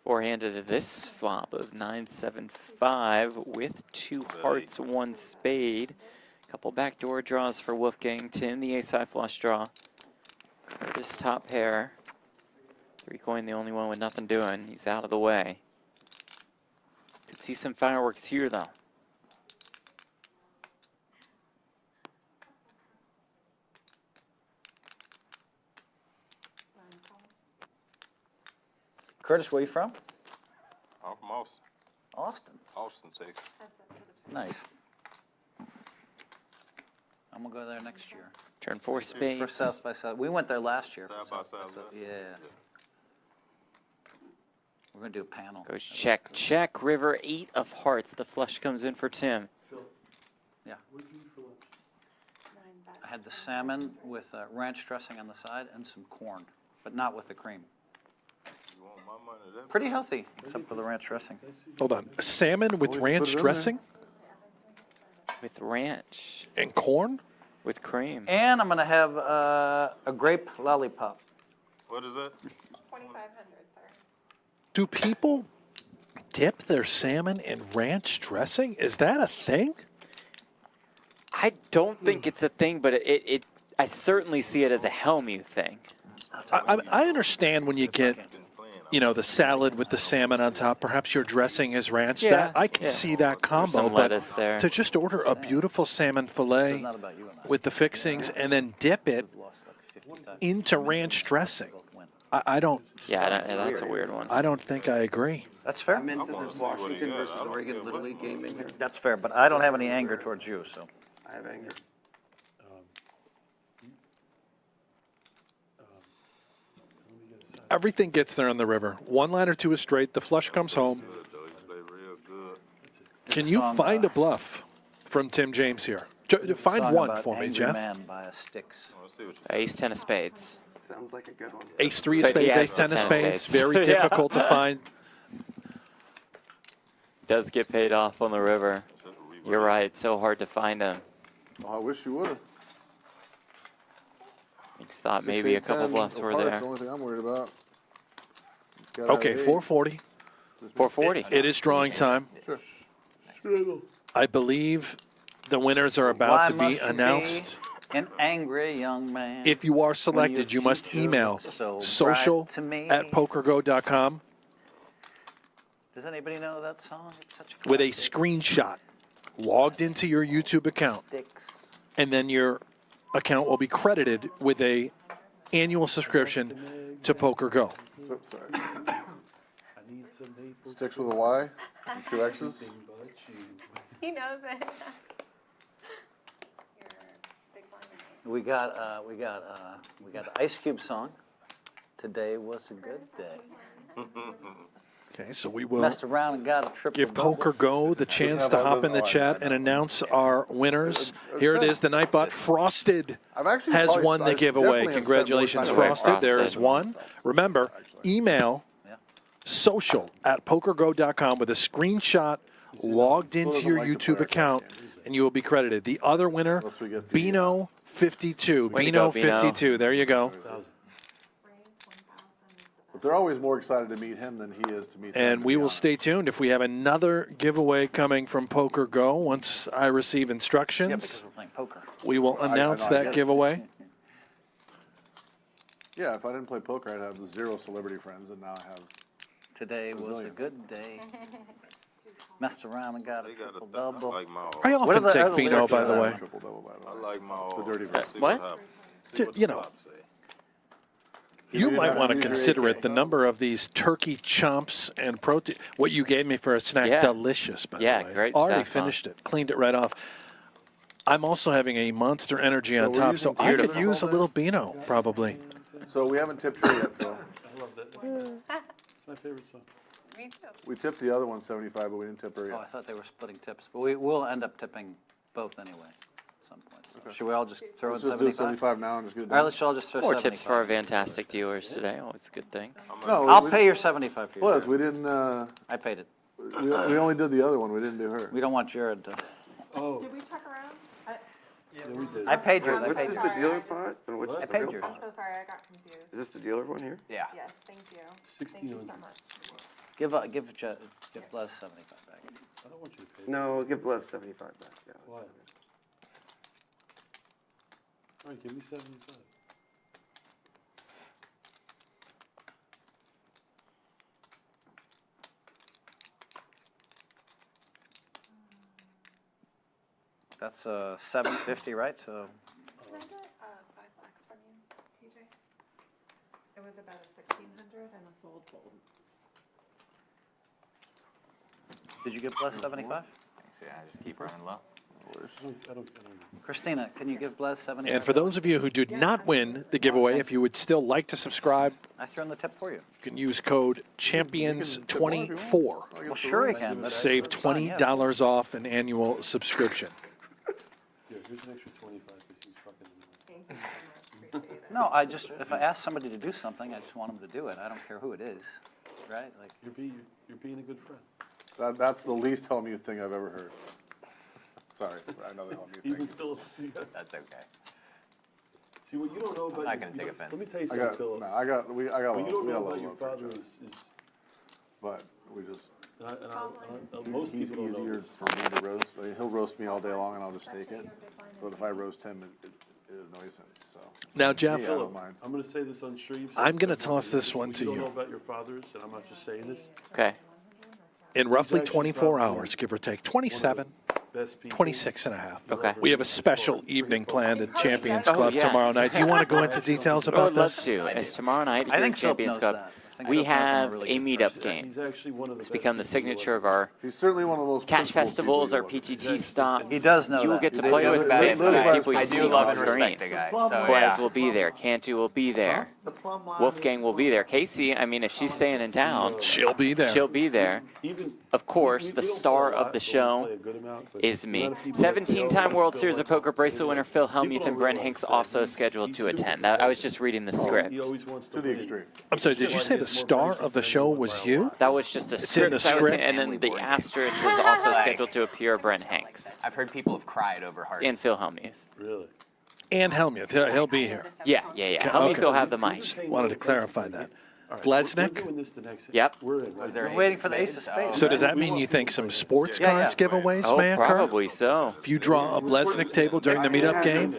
Four-handed to this flop of 9-7-5 with 2 hearts, 1 spade. Couple backdoor draws for Wolfgang. Tim, the ace-high flush draw. Curtis top pair. 3 coin, the only one with nothing doing. He's out of the way. Could see some fireworks here, though. Curtis, where you from? I'm from Austin. Austin. Austin, Texas. Nice. I'm gonna go there next year. Turn 4 For spades. South by South. We went there last year. for South by South Southwest. Yeah. We're gonna do a panel. Goes check, check. River, 8 of hearts. The flush comes in for Tim. Yeah. I I had the salmon with ranch dressing on the side and some corn, but not with the cream. You want my money? That Pretty healthy, except for the ranch dressing. Hold on. Salmon with ranch dressing With ranch. and corn? With cream. And I'm going to have a grape lollipop. What is that? 2,500, sir. Do people dip their salmon in ranch dressing? Is that a thing? I don't think it's a thing, but I certainly see it as a Hellmuth thing. I understand when you get, the salad with the salmon on top. Perhaps your dressing is ranch. Yeah, That I can yeah. see that combo. Some But lettuce there. to just order a beautiful salmon fillet with the fixings and then dip it into ranch dressing, I don't. Yeah, that's a weird one. I don't think I agree. That's fair. I meant that there's Washington versus Oregon Little League game in here. That's fair, but I don't have any anger towards you, so. I have anger. Everything gets there on the river. One line or two is straight. The flush comes home. Good, though. He played real good. Can you find a bluff from Tim James here? Find Song one about for me, Angry Jeff. Man by a Sticks. Let's see what you Ace 10 of spades. Sounds like a good one. Ace 3 of But spades, yeah, ace 10 of 10 of spades. spades. Very Yeah. difficult to find. Does get paid off on the river. You're right. So hard to find them. Oh, I wish you would have. You thought maybe a couple bluffs were That's there. the only thing I'm worried about. Okay, 440. 440. It is drawing time. Sure. I believe the winners are about to be Why must you announced. An angry young man. If you are when selected, your you must future email looks so bright to social@pokergo.com Does anybody know that song? It's such a with a classic. screenshot logged into your YouTube account, Sticks. and then your account will be credited with a annual subscription to PokerGo. So, sorry. Sticks with a Y and 2 X's. He knows it. We got the Ice Cube song. Today was a good day. Okay, so we will Messed around and got a triple give double. PokerGo the chance to hop in the chat and announce our winners. Here it is, the Nightbot Frosted I've actually has probably- won the I giveaway. definitely have spent more Congratulations, time Frosted. There is Frosted. one. Remember, email social@pokergo.com with a screenshot logged into your YouTube account, and you will be credited. The other winner, Unless we get the, Bino52. Way to go, Bino. Bino52. There you go. But they're always more excited to meet him than he is to meet them. And to we be will honest. stay tuned if we have another giveaway coming from PokerGo. Once I receive Yeah, instructions, because we're playing poker. we will announce I get that it. giveaway. Yeah, if I didn't play poker, I'd have 0 celebrity friends, and now I have. Today was a Brazilian. good day. Messed around and got a They got triple I double. like my I What are often the take other Bino, lyrics by of the that? way. Triple double, by the I way. like my It's the dirty See verse. What? happens. See Ju- what you the know. flop say. You might want to use your consider AK. it. The number of these turkey chomps and protein. What you gave me for a snack, Yeah. delicious. By Yeah, the way. great Already stuff, huh? finished it, cleaned it right off. I'm also having a Monster Energy on we're top, using so I could beautiful. use a little Beano probably. So we haven't tipped her yet, Phil. I love that. It's my favorite song. Me too. We tipped the other one 75, but we didn't tip her Oh, I yet. thought they were splitting tips, but we will end up tipping both anyway at some point. So Should we all just throw in Let's just do 75? 75 now and just get it All right, done. let's all just throw More 75. tips for our fantastic viewers today. Oh, it's a good thing. No, I'll we- pay your 75 for you. Plus, we didn't. I paid it. We only did the other one. We didn't do her. We don't want Jared to. Oh, Did we check around? yeah, we did. I paid yours. I Which paid is yours. the dealer pot and which is I the paid real yours. pot? I'm so sorry, I got confused. Is this the dealer one here? Yeah. Yes, thank you. Thank you so 1600. much. Give Blez 75 back. I don't want you to pay. No, give Les 75 back. Yeah, that's Why? fine. All right, give me 75. That's 750, right? So Can I get $5 from you, TJ? It was about a 1,600 and a fold. did you give Blez 75? Thanks, yeah, just keep running low. I don't. Christina, can you give Blez 75? And for those of you who did not win the giveaway, if you would still like to subscribe, I threw in the tip for you. you can use code CHAMPIONS24. Well, sure he can. That's Save fine, yeah. $20 off an annual subscription. Here, here's an extra 25 because he's fucking. No, if I ask somebody to do something, I just want them to do it. I don't care who it is, right? Like, You're being a good friend. That's the least Hellmuth thing I've ever heard. Sorry, I know the Hellmuth Even thing. Phillips. That's okay. See, what you don't know about. I'm not gonna take offense. Let me tell you I something, got, Philip. no, I got What you love, don't we know got about your love for each father other. is But we just, most he's people don't know easier this. for me to roast. I mean, he'll roast me all day long and I'll just take it. But if I roast him, it annoys him, so. Now, Jeff, Me, I don't mind. I'm going to say this on stream. I'm going to toss this one What to you don't you. know about your fathers, and I'm not just saying this. Okay. In roughly actually 24 probably hours, give or take, 27, Best people. 26 and a half. Okay. We have a special evening planned at Champions Oh, Club yes. tomorrow night. Do you want to go into details I about would love this? to. As tomorrow night I here think at Phil Champions knows Club, that. I think we Phil knows I'm a have really a good meetup person. game. He's actually one of the It's best become the people signature of our He's certainly one of the most cash principled festivals, our people PGT stops. He does know You will that. get to He play does with know that. various Lives by his people you principles. see I do love on and respect screen. the guy. So Quaz yeah. will be there. Cantu will be there. The plumb line. Wolfgang will be there. Casey, I mean, if she's staying in town, She'll be there. she'll be there. Even, Of course, we the don't star play a lot, of the but we show play a good amount, but is the me. amount of people that say, 17-time "Oh, World Phil, Series of let's Poker go." bracelet winner Phil People Hellmuth don't and Brent realize Hanks that also he's scheduled to super attend. I was just competitive. reading the He script. always wants To the win. extreme. I'm sorry, did you say the star of the show was you? That was just a It's in script. the I was script. and then the asterisk is also scheduled to appear Brent Hanks I've heard people have cried over hearts. and Phil Hellmuth. Really? And Helmuth, he'll be here. Yeah. Hellmuth Okay. will have the mic. Wanted to clarify that. All right, Bleznick? We're doing this the next. Yep. We're in. Was there We're an waiting ace for of the ace spades? of spades. So does that mean you think some sports Yeah, cards yeah. giveaways Oh, may occur? probably so. If you draw a Bleznick table during the meetup game?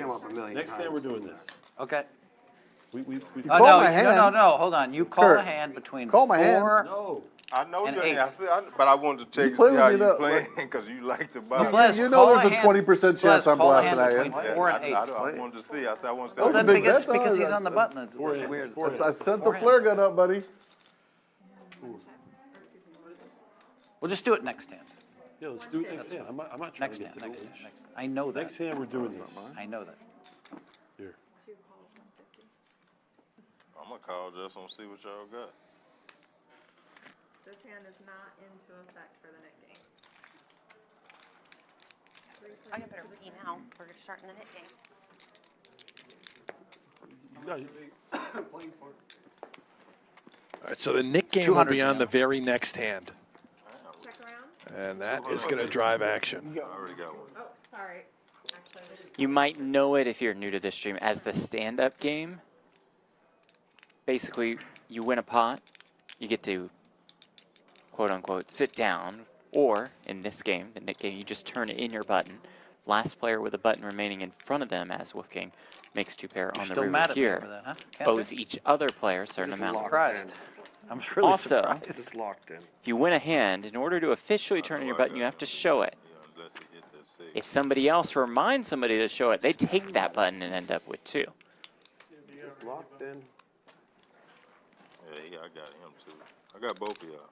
Next time we're doing this. Okay. We Call No, my hand. no, hold on. You call Kurt, a hand between call my hand. 4 No. I know And your eight. hand. But I wanted to check You to play see with how me you though, playing because you like to buy. Blez, You call know there's a hand. 20% chance I'm call a blasting hand at you. between Yeah, 4 and 8. I wanted to see. I said I want to see. Well, That was a then big because, bet, though. because he's on the button, it's weird. I sent the flare gun up, buddy. We'll just do it next hand. Yeah, let's do it next hand. I'm not trying Next to hand, get to next the hand, next hand. I know that. Next hand, we're doing this. I know that. Here. I'm gonna call just and see what y'all got. This hand is not into effect for the net game. I better pee now. We're starting the net game. You guys, All right, so the Nick game will 200 be on now. the very next hand. Check around. And that is going to drive action. I already got one. Oh, sorry. Actually, You might know it if you're new to this stream as the stand-up game. Basically, you win a pot, you get to, quote-unquote, sit down, or, in this game, the Nick game, you just turn in your button. Last player with a button remaining in front of them, as Wolfgang makes 2 pair You're on the still river mad at me here, for that, huh? Cantu? owes each other player a certain amount. Surprised. I'm really Also, surprised. It's locked in. if you win a hand, in order to officially turn in your button, you have to show it. Yeah, unless he hit that six. If somebody else reminds somebody to show it, they take that button and end up with 2. It's locked in. Yeah, I got him too. I got both of y'all.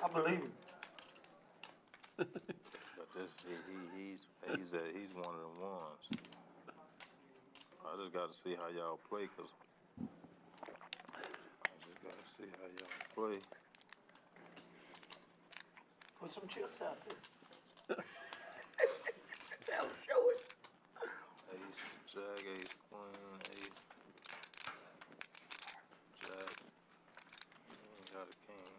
I believe him. But this, he's one of them ones. I just got to see how y'all play, cause I just got to see how y'all play. Put some chips out there. That'll show it. Ace, Jack, Ace, Queen, Ace, Jack. You ain't got a king.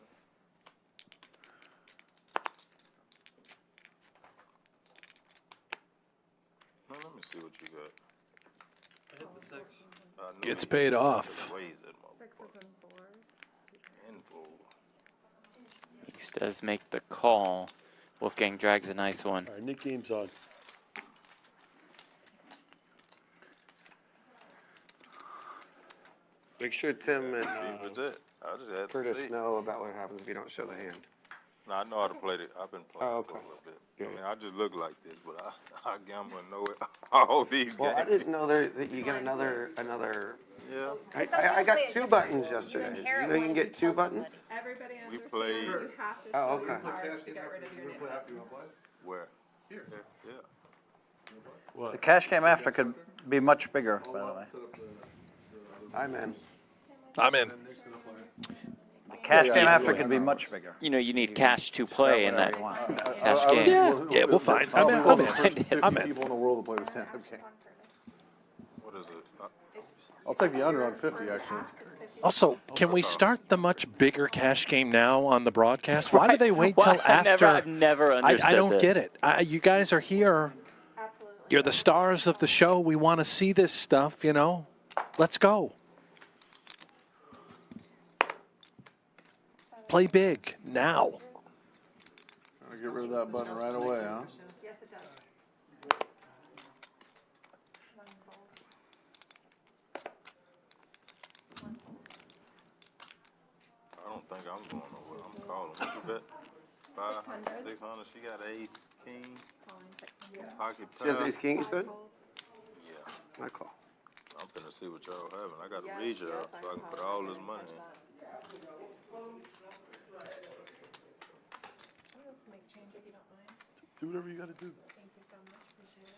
No, let me see what you got. I hit the 6. I know Gets you paid got off. ways that sixes motherfucker. and fours. And four. He does make the call. Wolfgang drags a nice one. all right, Nick game's on. Make sure Tim and That's it. I just had to Curtis see. know about what happens if you don't show the hand. No, I know how to play it. I've been playing Oh, it for okay. a little bit. Good. I mean, I just look like this, but I gamble and know it. All these Well, I games. didn't know that you get another. Yeah. I got 2 buttons yesterday. You know you can get 2 buttons? Everybody We understands played- you have to Oh, show your okay. cards to get rid of your net. Where? Here. Yeah. What? The cash game after could be much bigger, by the way. I'm in. I'm in. The cash game after could be much bigger. You know, you need cash to play in that Whatever you want. cash game. Yeah, we'll find. I'm in. I'm in. I'm in. People in the world to play the stand-up game. is it? I'll take the under on 50, actually. Also, can we start the much bigger cash game now on the broadcast? Why do Right. they wait Why? till after? I've never understood I don't this. get it. You guys are here. You're the stars of the show. We want to see this stuff, you know. Let's go. Play big now. Trying to get rid of that button right away, huh? Yes, it does. I don't think I'm going nowhere. I'm calling. What you bet? 500, 600. She got ace, king, pocket She has pair. ace king, you said? Yeah. I call. I'm finna see what y'all having. I got to read y'all so I can put all this money in. Let's make change if you don't mind. Do whatever you gotta do. Thank you so much, appreciate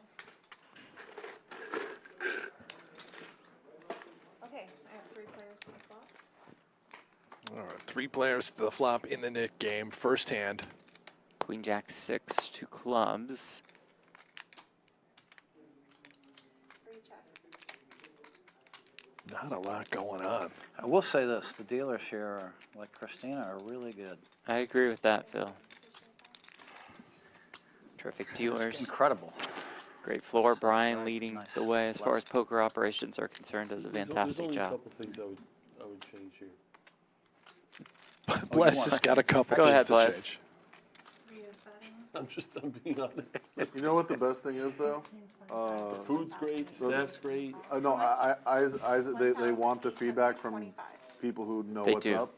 it. Okay, I have 3 players to the flop. All right, 3 players to the flop in the Nick game. First hand. Queen Jack 6 to clubs. 3 checks. Not a lot going on. I will say this, the dealers here, are, like Christina, are really good. I agree with that, Phil. Terrific dealers. Incredible. Great floor. Brian leading the way as far as poker operations are concerned. Does a There's fantastic only job. a couple things I would change here. Bless has got a couple Go things ahead, to Bless. change. I'm being honest. You know what the best thing is, though? The food's great, staff's great. No, they want the feedback from people who know They what's do. up,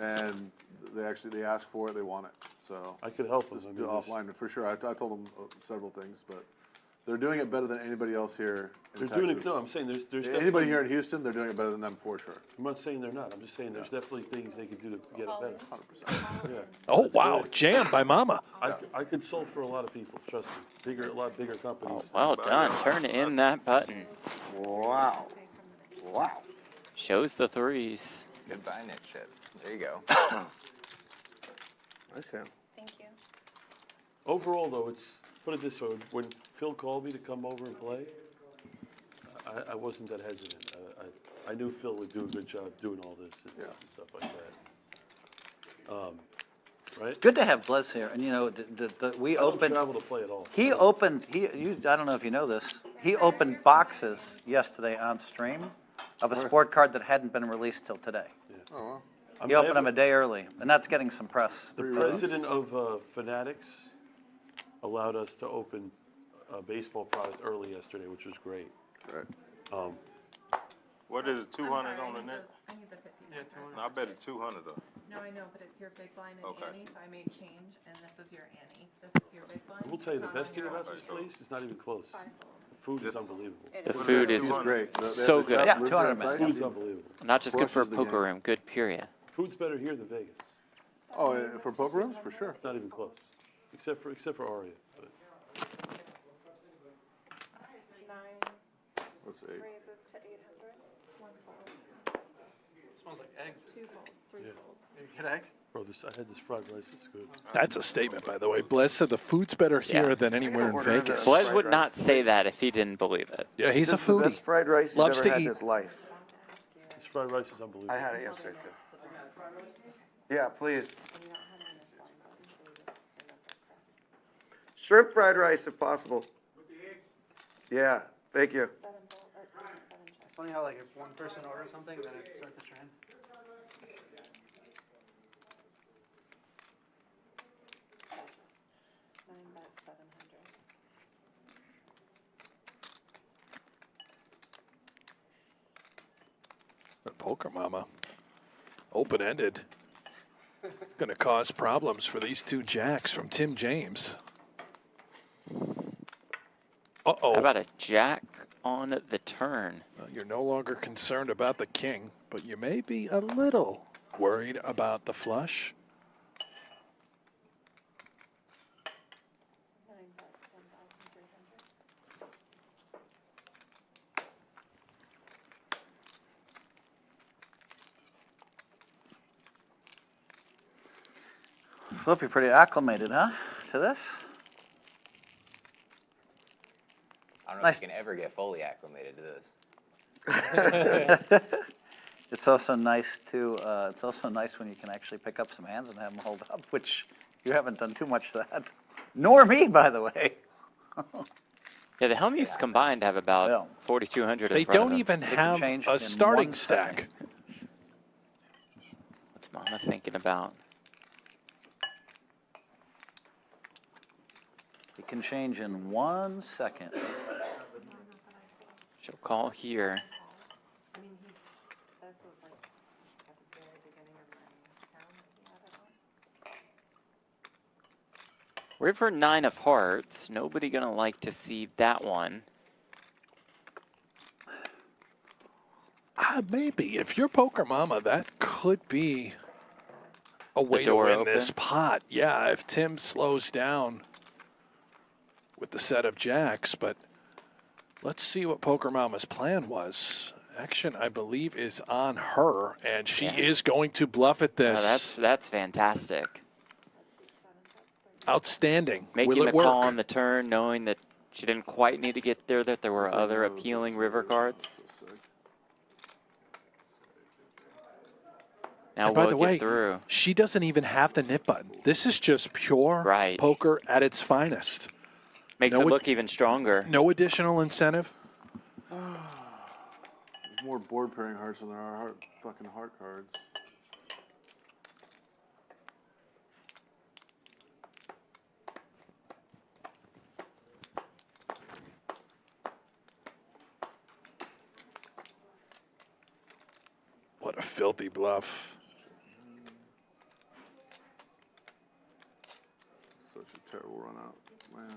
and they ask for it, they want it. So I could help them. just I do mean, offline for sure. I told them several things, but they're doing it better than anybody else here in They're Texas. doing it, no, I'm saying there's Anybody definitely- here in Houston, they're doing it better than them for sure. I'm not saying they're not, I'm just saying there's definitely things they could do to get it better. 100%. Yeah. Oh, wow. Jam by Mama. I could solve for a lot of people, trust me. A lot bigger companies. Well done. Turn in that button. Wow. Wow. Shows the 3s. Goodbye, Nick shit. There you go. Nice hand. Thank you. Overall, though, it's, put it this way, when Phil called me to come over and play, I wasn't that hesitant. I knew Phil would do a good job doing all this and stuff like that. Right? Good to have Blez here, and you know, we I don't opened. travel to play at all. He opened. I don't know if you know this. He opened boxes yesterday on stream of a sport card that hadn't been released till today. Oh, wow. He opened them a day early, and that's getting some press. The president of Fanatics allowed us to open a baseball product early yesterday, which was great. Right. What is it, 200 on the net? I need the 50. Yeah, 200. No, I bet it's 200 though. No, I know, but it's your big blind and Okay. Annie, so I made change, and this is your Annie. This is your big blind. I will tell you, the It's not best on thing your about own. this place is not even close. 5 folds. The food is This- unbelievable. The food is It's great. so good. Yeah, Lives 200 there minutes. outside. Food's unbelievable. not just good for a Crushes the poker game. room. Good, period. Food's better here than Vegas. Oh, for poker rooms, for sure. It's not even close, except for Aria. But 9 Let's see. raises to 800. 1 fold. Smells like eggs. 2 folds. 3 Yeah. folds. You get eggs? bro, I had this fried rice. It's good. That's a statement, by the way. Bless said the food's better here Yeah. than anywhere in Order Vegas. this. Blez Fried would rice. not say that if he didn't believe it. Yeah, he's a This is the foodie. best fried rice he's Loves ever to had in eat. his life. This fried rice is unbelievable. I had it yesterday too. Yeah, please. Shrimp fried rice if possible. Yeah, thank you. 7 fold, or 7 check. It's funny how like if one person orders something, then it starts a trend. 9 bets, 700. PokerMommaa. Open-ended. Going to cause problems for these 2 jacks from Tim James. Uh-oh. How about a jack on the turn? Well, you're no longer concerned about the king, but you may be a little worried about the flush. 9 bets, 1,300. Flip, you're pretty acclimated, huh, to this? I don't know Nice. if you can ever get fully acclimated to this. It's also nice to, it's also nice when you can actually pick up some hands and have them hold up, which you haven't done too much of that. Nor me, by the way. Yeah, the Hellmuths combined have about 4,200 in They front of don't them. even have change a in starting 1 stack. second. What's Mama thinking about? It can change in 1 second. She'll call here. River 9 of hearts. Nobody gonna like to see that one. Maybe. If you're PokerMommaa, that could be a way to door win open? this pot. Yeah, if Tim slows down with the set of jacks, but let's see what PokerMomma's plan was. Action, I believe, is on her, and she is going to bluff at this. That's fantastic. Outstanding. Making Will the it work? call on the turn, knowing that she didn't quite need to get there, that there were other appealing river cards. Now And by we'll the get way, through. she doesn't even have the nip button. This is just pure poker at its finest. Makes it look even stronger. No additional incentive. There's more board pairing hearts than there are fucking heart cards. What a filthy bluff. Such a terrible run out, man.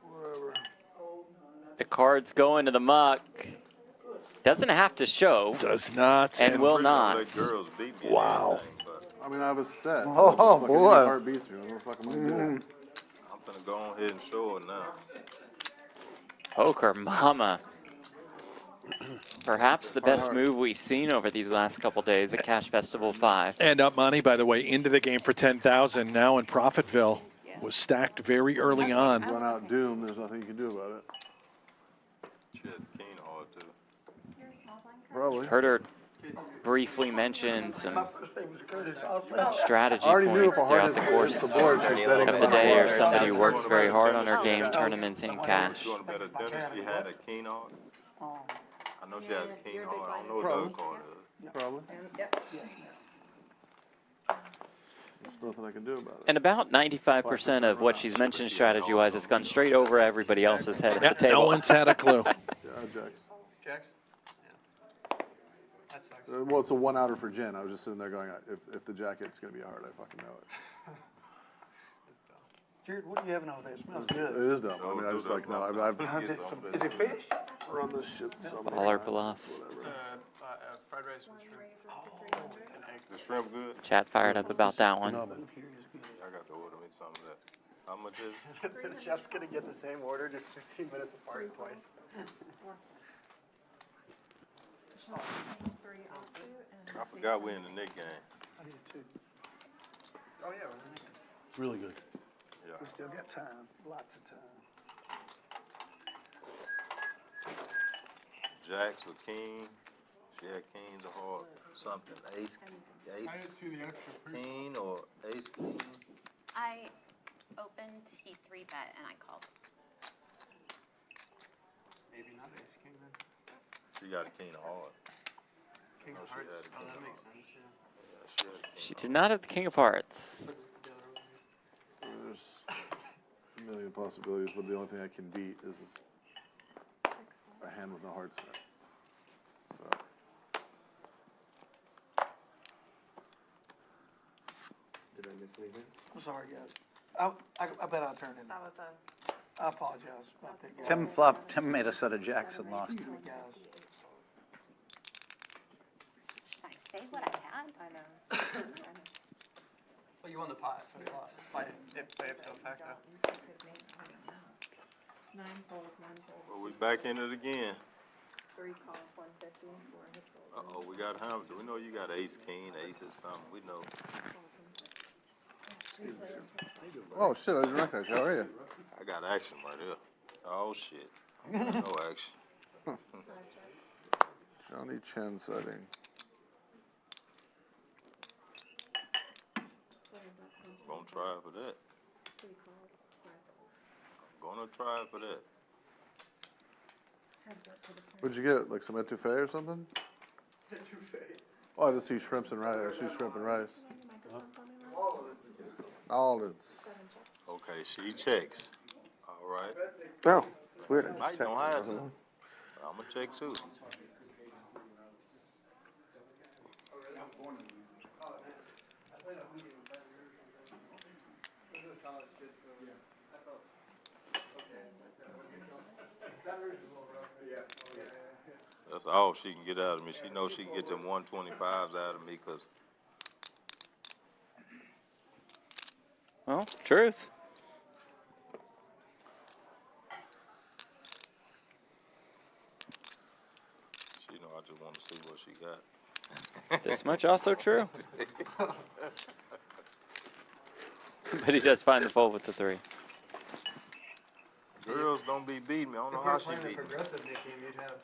Whatever. The cards go into the muck. Doesn't have to show. Does not. And will not. Let girls beat me. Wow. I mean, I was set. Oh, Fucking boy. Heart beats me. What the fuck am I doing? I'm gonna go on ahead and show it now. PokerMommaa. Perhaps the best move we've seen over these last couple days at Cash Festival 5. And up money, by the way, into the game for 10,000. Now in Profitville. Was stacked very early on. Run out doom. There's nothing you can do about it. She had the king hard too. Probably. Heard her briefly mention some strategy I already knew points if a throughout hard the is course against the board, she's setting of it the up. day, or somebody who works very hard on her game tournaments in cash. You want to bet a dinner? She had a king hard. I know she had a king hard. I don't know what the other card is. Probably. There's nothing I can do about it. And about 95% of what she's mentioned strategy-wise has gone straight over everybody else's head at the Yeah, table. no one's had a clue. Yeah, jacks. Jacks? That sucks. Well, it's a one-outer for Jen. I was just sitting there going, if the jack hit's going to be hard, I fucking know it. Jared, what are you having over there? It smells It good. is dumb. I mean, I just like, no, I've Is it fish? run this shit so many Baller times, bluff. whatever. Fried rice with shrimp. The shrimp good? Chat fired up about that one. I got to order me some of that. How much is it? The chef's gonna get the same order, just 15 minutes apart twice. I forgot we're in the Nick game. I did too. Oh, yeah. we're in it. It's really good. Yeah. We still got time, lots of time. Jacks with king. She had king to heart something. Ace, king or ace king. I opened, he 3-bet, and I called. Maybe not ace king then. She got a king of heart. King No, of she hearts. had a Oh, king that of makes hearts. sense, yeah. Yeah, she had a king She of did not have the King of Hearts. There's a million possibilities, but the only thing I can beat is a hand with no hard set. So. Did I miss anything? I'm sorry, guys. I bet I turned in. That was a. I apologize about that, guys. Tim flopped. Tim made a set of jacks and lost. Excuse me, guys. Should I say what I had? I know. Well, you won the pot, so you lost. By ipso facto. 9 folds, 9 folds. Well, we back in it again. 3 calls, 150, 4 hits. Uh-oh, we got Hamilton. We know you got ace king, ace or something. We know. Oh, shit, I didn't recognize you. How are you? I got action right here. Oh, shit. I got no action. Johnny Chen setting. Gonna try for that. Gonna try for that. What'd you get? Like some etouffee or something? Oh, I just see shrimps and rice. I see shrimp and rice. Olives. Okay, she checks. All right. Oh, it's weird. I just Mike checked. don't It have wasn't to. on. I'm gonna check too. That's all she can get out of me. She knows she can get them 125s out of me because Well, truth. she know I just want to see what she got. This much also true. But he does find the fold with the 3. Girls don't be beating me. I don't know If you how were she playing the beat me. progressive Nick game, you'd have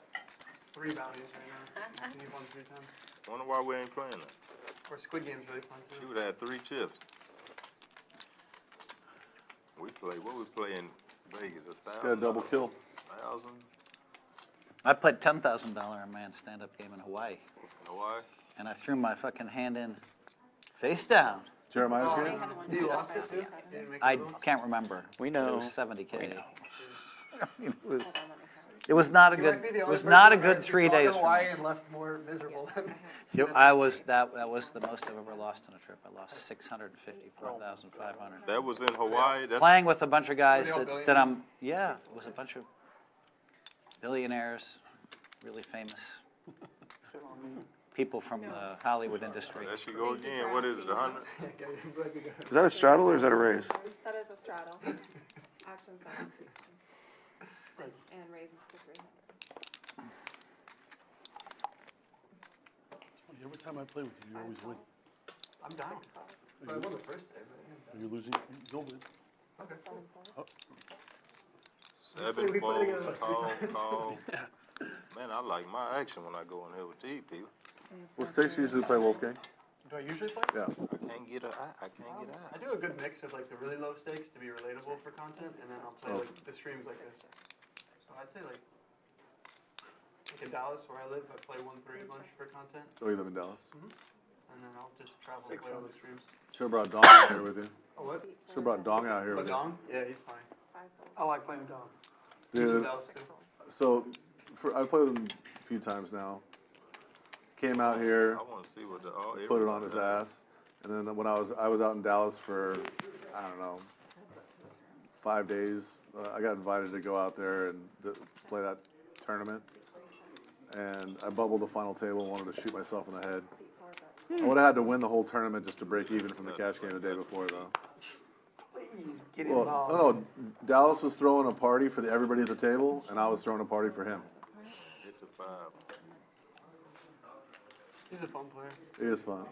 3 bounties right now. You've won 3 times. Wonder why we ain't playing that. Or Squid Game's really fun too. She would have 3 chips. We play, what we play in Vegas? Got a double kill. 1,000? I played $10,000 a man stand-up game in Hawaii, Hawaii? and I threw my fucking hand in face down. Jeremiah's game? You lost it too? You didn't make I the rules? can't remember. We but know. It was 70K. We know. It was not a You good. might be the It only was person not a on good earth who's 3 gone to days. For Hawaii me. and left more miserable than. I was that was the most I've ever lost on a trip. I lost 654,500. That was in Hawaii? That's Playing with a bunch of guys Were they all that billionaires? I'm. Yeah, it was a bunch of billionaires, really famous people from the Hollywood industry. There she go again. What is it, 100? Is that a straddle or is that a raise? That is a straddle. Action 750. And raises to 300. Every time I play with you, you always win. I'm down. But I won the first day, but yeah. You're losing, you'll win. Okay. 7 folds, call. Man, I like my action when I go in here with these people. What stakes you usually play, Wolfgang? Do I usually play? Yeah. I can't get out. I do a good mix of like the really low stakes to be relatable for content, and then I'll play like the streams like this. So I'd say like in Dallas where I live, I play 1-3 a bunch for content, Oh, you live in Dallas? and then I'll just travel and play all the streams. Should've brought Dong out here with you. Oh what? Should've brought Dong out here But with you. Dong? Yeah, he's fine. I like playing Dong. He's Dude, from Dallas too. so I played with him a few times now. Came out here, I want to see what the. put it on his ass, and then when I was out in Dallas for, I don't know, 5 days. I got invited to go out there and play that tournament, and I bubbled the final table and wanted to shoot myself in the head. I would have had to win the whole tournament just to break even from the cash game the day before, though. Get Well, involved. no, Dallas was throwing a party for everybody at the table, and I was throwing a party for him. Hit the 5. He's a fun player. It was fun.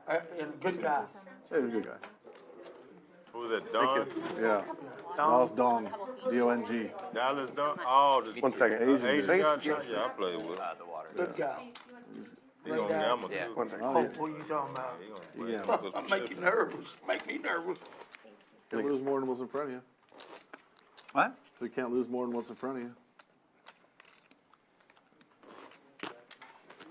And good guy. He's a good guy. Who was that, Don? Yeah. Dallas Dong, D-O-N-G. Dallas Don? Oh, the 1 second. Asian Asian guy? Yeah, I played with him. The water. Good guy. He gonna gamble Yeah. too. 1 second. Oh, Oh, what are you talking about? He gonna play Yeah. some of those Make you chips. nervous. Make me nervous. Can't lose more than what's in front of you. What? So you can't lose more than what's in front of you.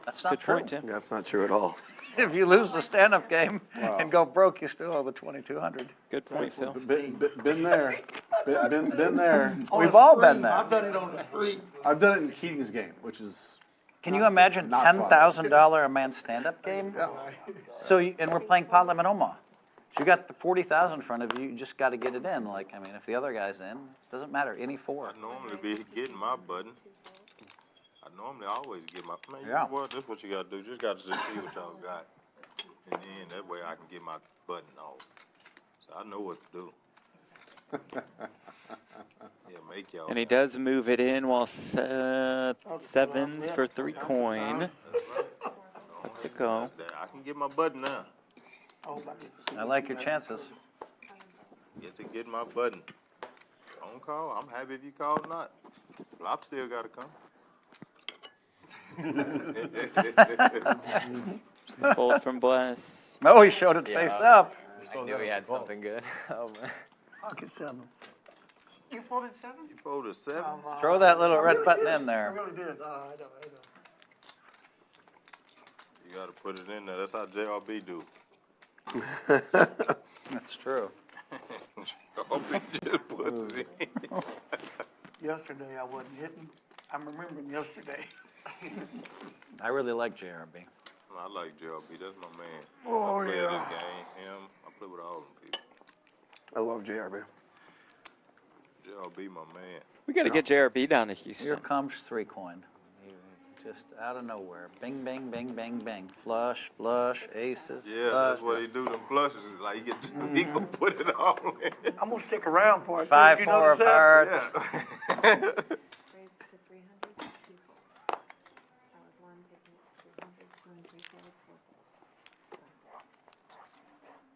That's not Good true. point, Tim. That's not true at all. If you lose the stand-up game Wow. and go broke, you still owe the 2,200. Good point, Phil. Been there. Been there. We've all been I've there. done it on the street. I've done it in Keating's game, which is Can you imagine not fun. $10,000 a man stand-up game? yeah. So, and we're playing Parliament Omaha. So you got the 40,000 in front of you. You just got to get it in. Like, I mean, if the other guy's in, doesn't matter. Any 4. I normally be getting my button. I normally always get my. Man, you Yeah. know what? That's what you gotta do. Just gotta just see what y'all got, and then that way I can get my button off. So I know what to do. Yeah, make y'all. And he does move it in while sevens for 3 coin. That's right. Let's it go. I can get my button now. I like your chances. just to get my button. Phone call, I'm happy if you call or not. Flop still gotta come. Just the fold from Bless. Oh, he showed it face up. I knew he had something good. Oh, man. Pocket seven. You folded 7? You folded 7? Throw that little red button in I there. really did. I know. You gotta put it in there. That's how JRB do. That's true. JRB just puts it in. Yesterday I wasn't hitting. I'm remembering yesterday. I really like JRB. I like JRB. That's my man. Oh, I play yeah. this game. Him. I play with all them people. I love JRB. JRB, my man. We got to get JRB down to Houston. Here comes 3-coin. Just out of nowhere. Bing, bang, bang, bang, bang. Flush, flush, aces. Yeah, flush. that's what he do. Them flushes. Like he gonna put it all in. I'm gonna stick around for it. 5, Did you 4 of notice that? hearts. Yeah. Raised to 300, 2 folds. That was 1, taking it to 300, 1, 3 folds, 4 folds.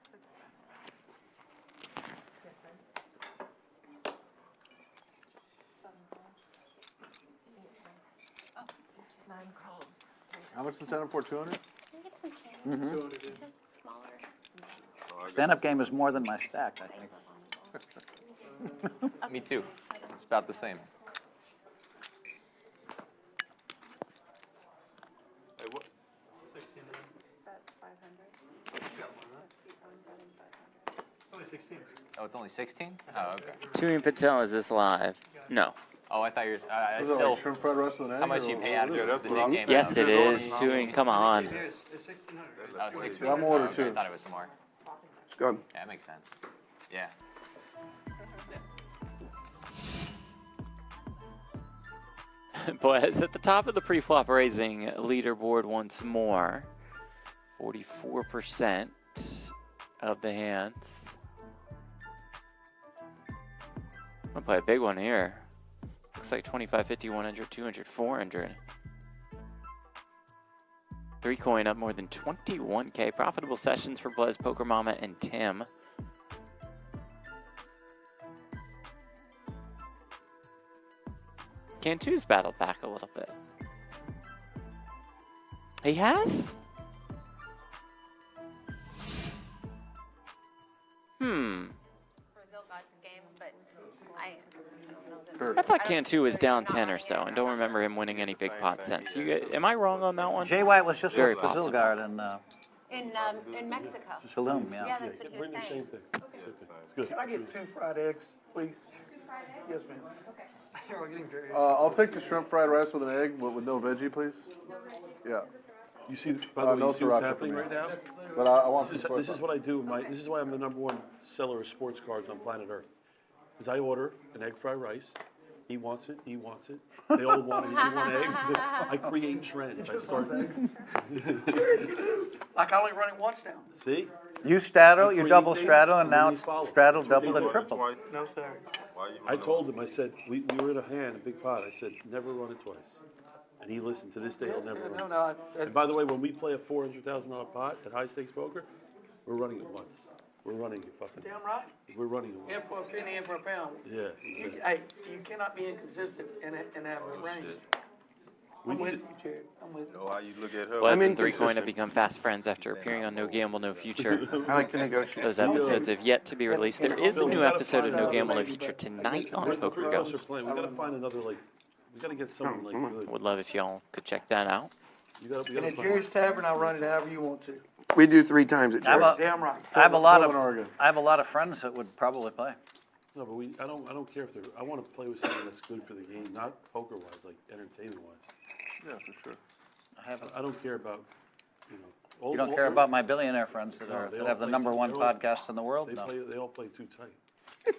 6. Yes, sir. 7 calls. 8 calls. 9 calls. How much is stand-up for? 200? I think it's some change. It's smaller. Stand-up game is more than my stack, I think. Me too. It's about the same. Hey, what? 16. That's 500. Let's see, I'm betting 500. Only 16. Oh, it's only 16? Oh, okay. Tumi Patel, is this live? No. Oh, I thought you were. I Is it still. like shrimp fried rice with an egg? How much or you what- pay what after is it? it was the That's new game? Yes, it is. Tumi, come on. It's 1600. Oh, 6. Yeah, I'm gonna order Okay, 2. I thought it was more. Good. Yeah, that makes sense. Yeah. Bless at the top of the pre-flop raising leaderboard once more. 44% of the hands. I'm gonna play a big one here. Looks like 25, 50, 100, 200, 400. 3-coin up more than 21K. Profitable sessions for Blez, PokerMommaa, and Tim. Cantu's battled back a little bit. He has? Brazil got this game, but I don't know that. I thought Cantu was down 10 or so, and don't remember him winning any big pot since. Am I wrong on that one? Jay White was just Very with Brazil possible. guard In Mexico. Tulum, Yeah, yeah. that's what he was Bring the same saying. thing. It's good. Can I get 2 fried eggs, please? Yes, ma'am. We're getting very. I'll take the shrimp fried rice with an egg, but with no veggie, please. Yeah, You see, by the way, no you see what's sriracha happening for me. right now? but I want This some is what I do. This is why I'm the #1 seller of sports cards on planet Earth. Is I order an egg fried rice. He wants it. He wants it. They all want it. They want eggs. I create trends. I start. Like I only run it once now. See? You straddle, I you create double things, straddle, and and then now we it's follow. straddle, That's what double, they and do. triple. Twice. No, sir. Why you I told him. I said we were in a hand, a big pot. I said never run it twice, and he listened. To this day, he'll never run. No, it. And by the way, when we play a $400,000 pot at high stakes poker, we're running it once. We're running it fucking. damn right. We're running it In once. for a penny, in for a pound. Yeah. Hey, you cannot be inconsistent and have a range. I'm with you, Jared. I'm with you. know how you look at her. Blez and 3-coin inconsistent. have become fast friends after appearing on No Gamble, No Future. I like to negotiate. Those episodes have yet to be released. There is a new episode of No Gamble, No Future tonight on The three of us PokerGo. are playing. We gotta find another We gotta get someone good. Would love if y'all could check that out. We And gotta at find. Jerry's Tavern, I'll run it however you want to. We do 3 times at How Jared's. about- Damn right. I have a lot of, Portland, Oregon. I have a lot of friends that would probably play. No, but I don't care if they're. I want to play with someone that's good for the game, not poker wise, like entertainment wise. Yeah, for sure. I don't care about, all- You don't all- care about my billionaire friends that No, are, they that all have the play- #1 they all- podcast in the world? No. They all play too tight.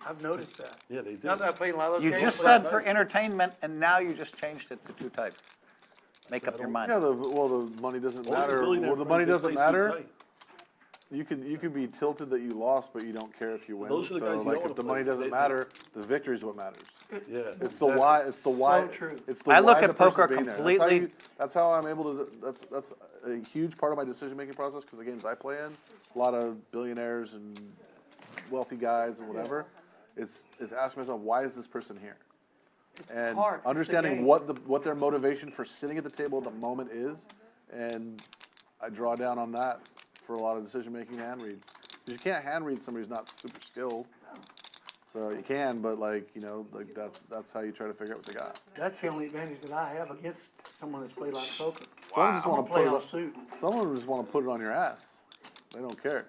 I've noticed that. Yeah, they do. Now that I played a lot of those You games, just but I- said for entertainment, and now you just changed it to 2 type. Make up your mind. Yeah, the money doesn't All the matter. billionaire Well, the money friends, they doesn't play too matter. tight. You can be tilted that you lost, but you don't care if you win. Those are the so guys you like don't if wanna the play money with. doesn't They- matter, the victory is what matters. Yeah. It's the why. It's the why. So true. It's the I look why at the person's poker being there. completely- That's how I'm able to. That's a huge part of my decision making process because the games I play in, a lot of billionaires and wealthy guys and whatever. It's asking myself, why is this person here? And hard. It's a understanding game. what their motivation for sitting at the table at the moment is, and I draw down on that for a lot of decision making and hand read. You can't hand read somebody who's not super skilled. So you can, but like that's how you try to figure out what they got. That's the only advantage that I have against someone that's played like poker. Some just I'm want to gonna put play it. off suit. Some of them just want to put it on your ass. They don't care.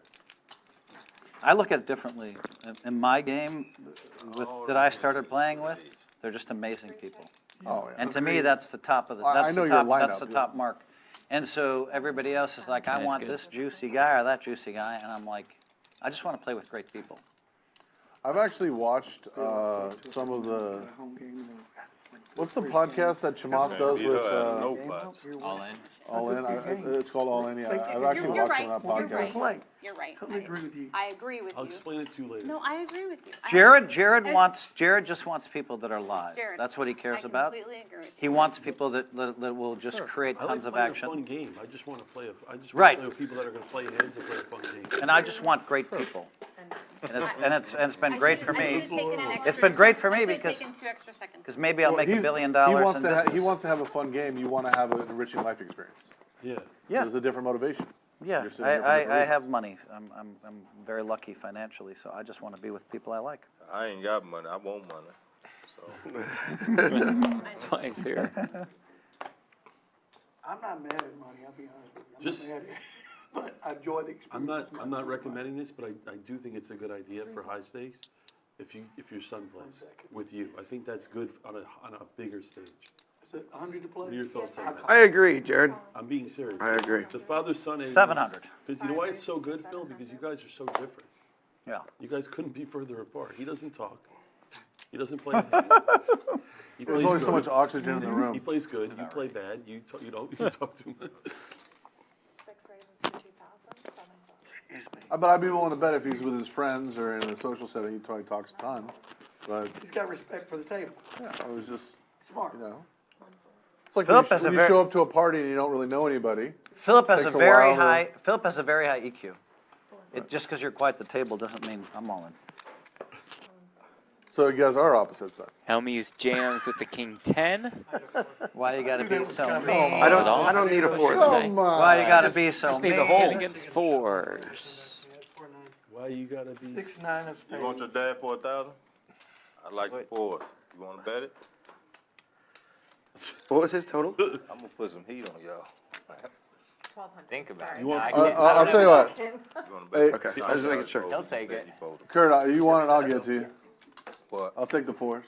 I look at it differently. In my game that I started playing with, they're just amazing people. Oh, yeah. And to me, that's the top of the, I that's know the your top, lineup, that's the yeah. top mark. And so everybody else is like, I That's want good. this juicy guy or that juicy guy, and I'm like, I just want to play with great people. I've actually watched some of the. What's the podcast that Chamath does with No butts. All in. All In? It's called All In. Yeah, I've actually You're watched right. some of that You're podcast. right. You're right. Totally agree with you. I agree with I'll you. explain it to you later. No, I agree with you. Jared just wants people that are live. Jared, That's what he cares I about. completely agree with He wants people that will just create I like tons of playing action. a fun game. I just want to play I just want Right. to play with people that are going to play hands and play a fun game. And I just want great people. And it's been great for I me. should've taken an It's extra been great for second. me I should've because taken 2 extra seconds. maybe I'll make $1 billion in business. He wants to have a fun game. You want to have an enriching life experience. Yeah. Yeah. There's a different motivation. Yeah, You're sitting there for different I reasons. have money. I'm very lucky financially, so I just want to be with people I like. I ain't got money. I want money. So That's why he's here. I'm not mad at money, I'll be honest with you. I'm not mad at it. But I enjoy the experience. I'm not recommending this, but I do think it's a good idea for high stakes. If your son plays with you, I think that's good on a bigger stage. Is it 100 to play? What are your thoughts on that? I agree, Jared. I'm being serious. I agree. The father-son is 700. Because you know why it's so good, Phil? Because you guys are so different. Yeah. You guys couldn't be further apart. He doesn't talk. He doesn't play. He There's plays only so good. much oxygen in the He room. plays good. You play bad. You don't talk too much. 6 raises for 2,000, 7 calls. But I'd be willing to bet if he's with his friends or in a social setting, he probably talks a ton. But He's got respect for the table. yeah, I was just, Smart. It's like Philip when has you, a when you very- show up to a party and you don't really know anybody. Philip has Takes a a very while to- high. Philip has a very high EQ. Just because you're quiet at the table doesn't mean I'm all in. So you guys are opposites then. Hellmuth jams with the king 10. Why you gotta be so mean? I don't need a fourth. Come on. Why you gotta be so just need mean? a hole. Against fours. Why you gotta be? 6, 9 of you want your spades. dad for 1,000? I like the fours. You want to bet it? What was his total? I'm gonna put some heat on y'all. 1,200. Think about it. You want- I can't- I'll tell you what, You wanna Hey. bet? Okay, I was just making sure. He'll take it. Kurt, you want it, I'll get it to you. What? I'll take the fours.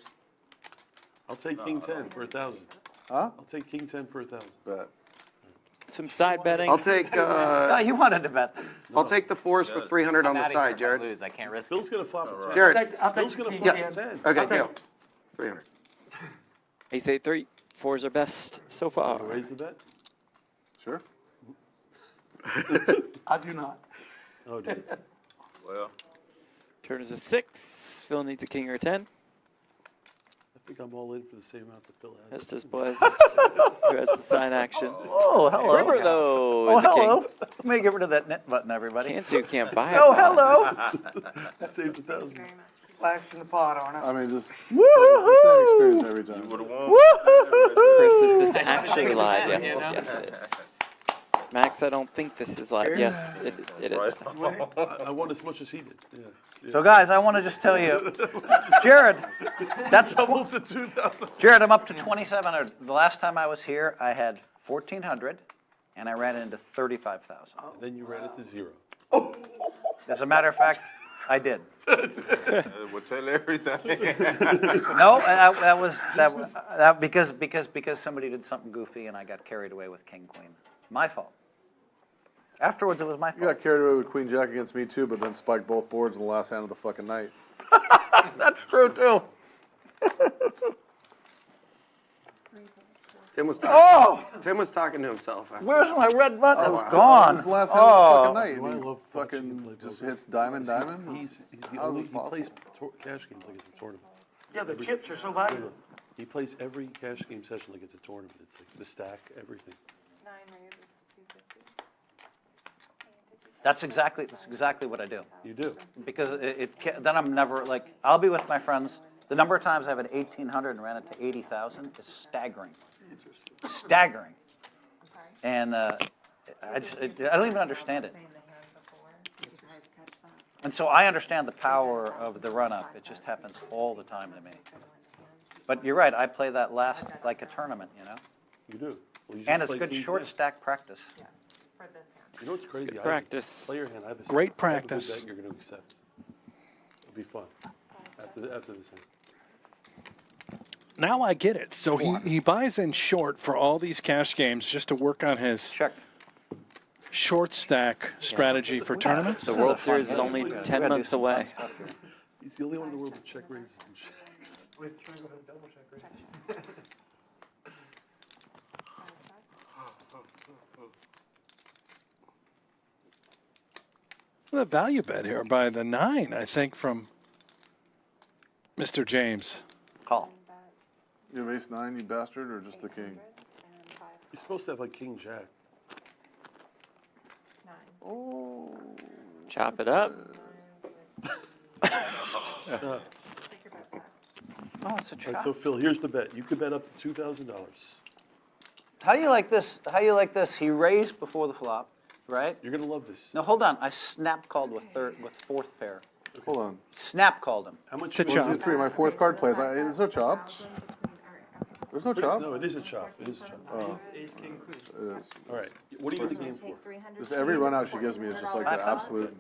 I'll take king 10 for 1,000. Huh? I'll take king 10 for 1,000. Bet. Some side betting. I'll take Oh, you wanted to bet. the fours for 300 on I'm the outta here side, if I Jared. lose. I can't risk Phil's it. gonna flop a 10. Jared. I'll take Phil's the gonna king flop ten. a 10. Okay, I'll take deal. 300. Ace 8-3. Fours are best so far. Wanna raise the bet? Sure. I do not. Oh, dude. Well, Turn is a 6. Phil needs a king or a 10. I think I'm all in for the same amount that Phil has. As does Blez, who has the side action. Oh, hello. River, though, Oh, is a hello. king. Let me get rid of that knit button, everybody. Cantu can't buy it. Oh, hello. Saved 1,000. Very much. Flash in the pot, aren't I? I mean, just it's the same experience every time. you would've won. Chris, is this I should actually take the live? 10, Yes, you know? yes, it is. Max, I don't think this is live. Yes, it is. Right. I won as much as he did. Yeah. So, guys, I want to just tell you, Jared, that's Double to 2,000. Jared. I'm up to 2,700. The last time I was here, I had 1,400, and I ran into 35,000. Then you ran it to 0. As a matter of fact, I did. We'll tell everything. No, that because somebody did something goofy, and I got carried away with King Queen. My fault. Afterwards, it was my You fault. got carried away with Queen Jack against me too, but then spiked both boards in the last hand of the fucking night. That's true too. Tim was talking to himself. Where's my red button? Oh, It's wow. gone. It was the last hand of the fucking night. I and he love watching him play fucking just poker. hits diamond. He's the How is only, this he plays possible? cash games like it's a tournament. Yeah, the chips are so valuable. He plays every cash game session like it's a tournament. It's like the stack, everything. 9 raises 250. That's exactly what I do. You do. Because then I'm never, like, I'll be with my friends. The number of times I've had 1,800 and ran it to 80,000 is staggering. Staggering. And I don't even understand it. And so I understand the power of the run-up. It just happens all the time to me. But you're right, I play that last like a tournament, you know? You do. Well, you And just it's play good king short ten. stack practice. You know what's crazy? good practice. Play your hand. I have a Great I have a good practice. bet you're going to accept. It'll be fun. After this hand. Now I get it. So he buys in short for all these cash games just to work on his short stack strategy for tournaments. The World Series is only 10 months away. He's the only one in the world that check raises and shit. The value bet here by the 9, I think, from Mr. James. Call. You have ace-9, you bastard, or just the king? You're supposed to have like king jack. Chop it up. Oh, it's a Right, trap. so Phil, here's the bet. You could bet up to $2,000. How you like this? How you like this? He raised before the flop, right? You're gonna love this. No, hold on. I snap called with fourth pair. Hold on. Snap called him. How much? It's a you One, want two, to three. My fourth card plays. There's no chop. There's no do? chop. No, it is a chop. It is a chop. Oh, Ace, king, queen. it is. All right. What are you in the game for? Just every run out she gives me is just like the absolute.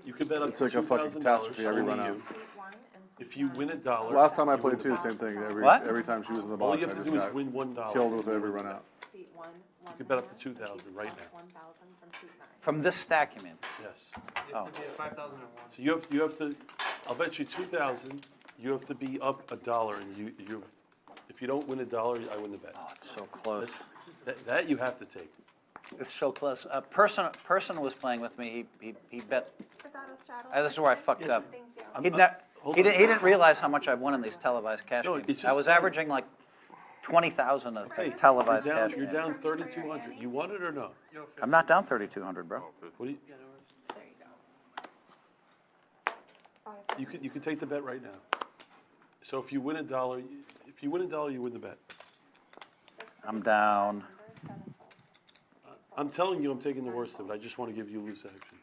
You can bet up It's to like a fucking $2,000 catastrophe every only run out. you. If you win $1, Last time I you played win too, same thing. What? Every time she was in the All box, you I have to just do is got win $1. killed with every run out. You can bet up to 2,000 right now. From this stack, you mean? Yes. You have to be at 5,001. So you have to. I'll bet you 2,000. You have to be up $1, and you. If you don't win $1, I win the bet. Oh, it's so close. That you have to take. It's so close. Person was playing with me. He bet. This is where I fucked up. He didn't realize how much I've won in these televised cash No, games. it's I just was fun. averaging like 20,000 of Hey, televised you're cash down, games. You're down 3,200. You want it or no? I'm not down 3,200, bro. What do you? You can take the bet right now. So if you win $1, you win the bet. I'm down. I'm telling you, I'm taking the worst of it. I just want to give you loose action.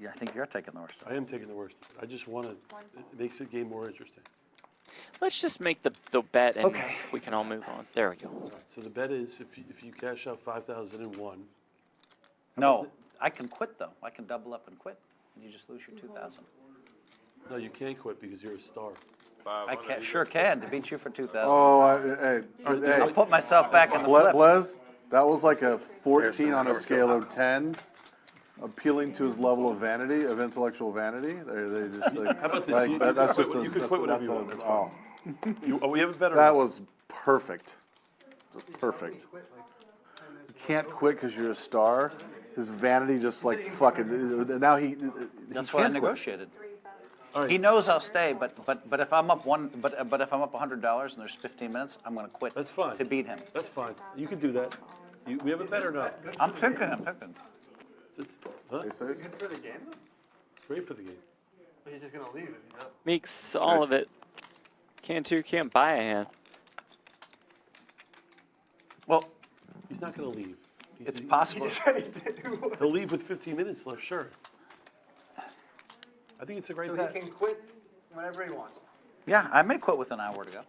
Yeah, I think you're taking the worst. I am taking the worst of it. I just want to. It makes the game more interesting. Let's just make the bet and Okay. we can all move on. There we go. So the bet is if you cash out 5,001. No, I can quit though. I can double up and quit. You just lose your 2,000. No, you can't quit because you're a star. I sure can to beat you for 2,000. Oh, hey, I'll put myself back in the flip. Blez, that was like a 14 on a scale of 10, appealing to his level of vanity, of intellectual vanity. They just like, How about this? like You that's can just quit- you can quit whenever you want. That's fine. We have a better. That was perfect. Just perfect. You can't quit because you're a star. His vanity just like fucking. Now he. That's he why I can't quit. negotiated. All right. He knows I'll stay, but if I'm up but if I'm up $100 and there's 15 minutes, I'm gonna quit. That's fine. To beat him. That's fine. You can do that. We have a bet or not? I'm picking. Huh? Ace, ace. For the game? Great for the game. But he's just going to leave if he's up. Meeks, all of it. Cantu can't buy a hand. Well, He's not going to leave. it's possible. He'll leave with 15 minutes left, sure. I think it's a great So bet. he can quit whenever he wants. Yeah, I may quit with an hour to go.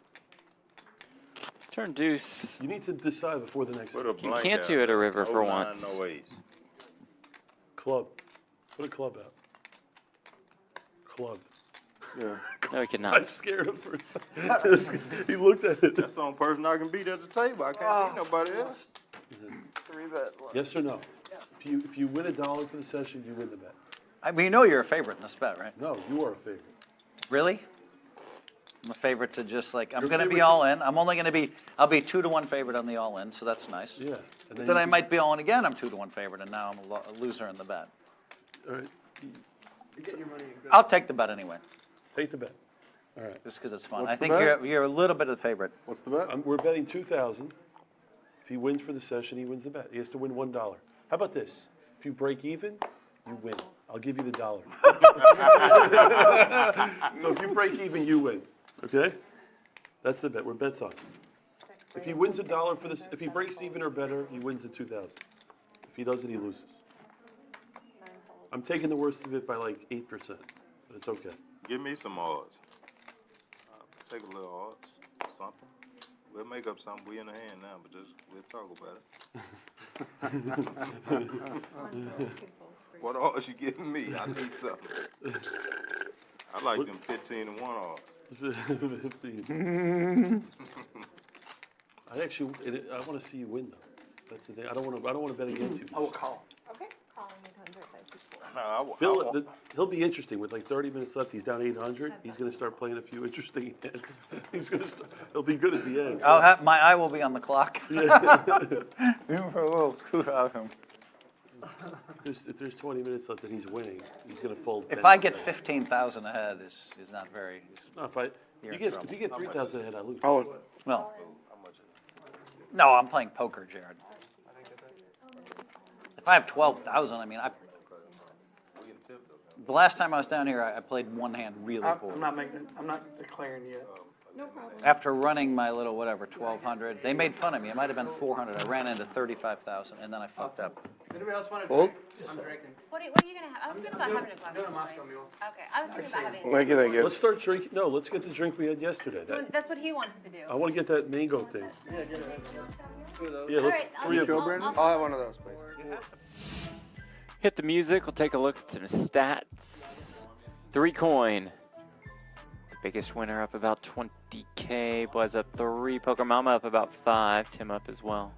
Turn deuce. You need to decide before the next Put a You blank can't out. do it a river for 09, once. No ace. club. Put a club out. Club. Yeah. No, he I cannot. scared him for a second. He looked at it. That's the only person I can beat at the table. I can't beat nobody else. 3-bet. Yes or no? If you win $1 for the session, you win the bet. I mean, you know you're a favorite in this bet, right? No, you are a favorite. Really? I'm a favorite to just like, I'm You're gonna be favorite all in. I'm only gonna be, I'll be 2-1 favorite on the all in, so that's nice. Yeah. Then And you I can- might be all in again, I'm 2-1 favorite, and now I'm a loser in the bet. All right. You get your money in good. I'll take the bet anyway, Take the bet. All right. just because it's fun. What's I the think bet? you're a little bit of the favorite. What's the bet? We're betting 2,000. If he wins for the session, he wins the bet. He has to win $1. How about this? If you break even, you win. I'll give you the $1. So if you break even, you win. Okay? That's the bet. We're bets on. If he wins $1 for this, if he breaks even or better, he wins the 2,000. If he doesn't, he loses. I'm taking the worst of it by like 8%, but it's okay. Give me some odds. Take a little odds, something. We'll make up something. We in the hand now, but just we'll talk about it. What odds you giving me? I need something. I like them 15-1 odds. 15. I want to see you win though. That's the thing. I don't want to bet against you. I will call. Okay, calling 800 by 64. No, He'll be interesting with like 30 minutes left. He's down 800. He's going to start playing a few interesting hands. He'll be good at the end. My eye will be on the clock. Even for a little 2,000. If there's 20 minutes left and he's winning, he's going to fold. If I get 15,000 ahead, is not very. No, if you get 3,000 ahead, I lose. Oh, Well, no, I'm playing poker, Jared. If I have 12,000, I mean, the last time I was down here, I played one hand really poor. I'm not declaring yet. No problem. After running my little whatever 1,200, they made fun of me. It might have been 400. I ran into 35,000, and then I fucked up. Does anybody else want to Fold? drink? I'm drinking. What are you gonna have? I was thinking about having a glass Doing a of Moscow wine. Mule. Okay, I was thinking about having. thank you, thank you. Let's start drinking. No, let's get the drink we had yesterday. That's what he wants to do. I want to get that mango thing. Yeah, get it. Yeah, All let's right, three of them. I'll have one of those, please. Hit the music. We'll take a look at some stats. 3 coin. The biggest winner up about 20K. Blez up 3. PokerMommaa up about 5. Tim up as well.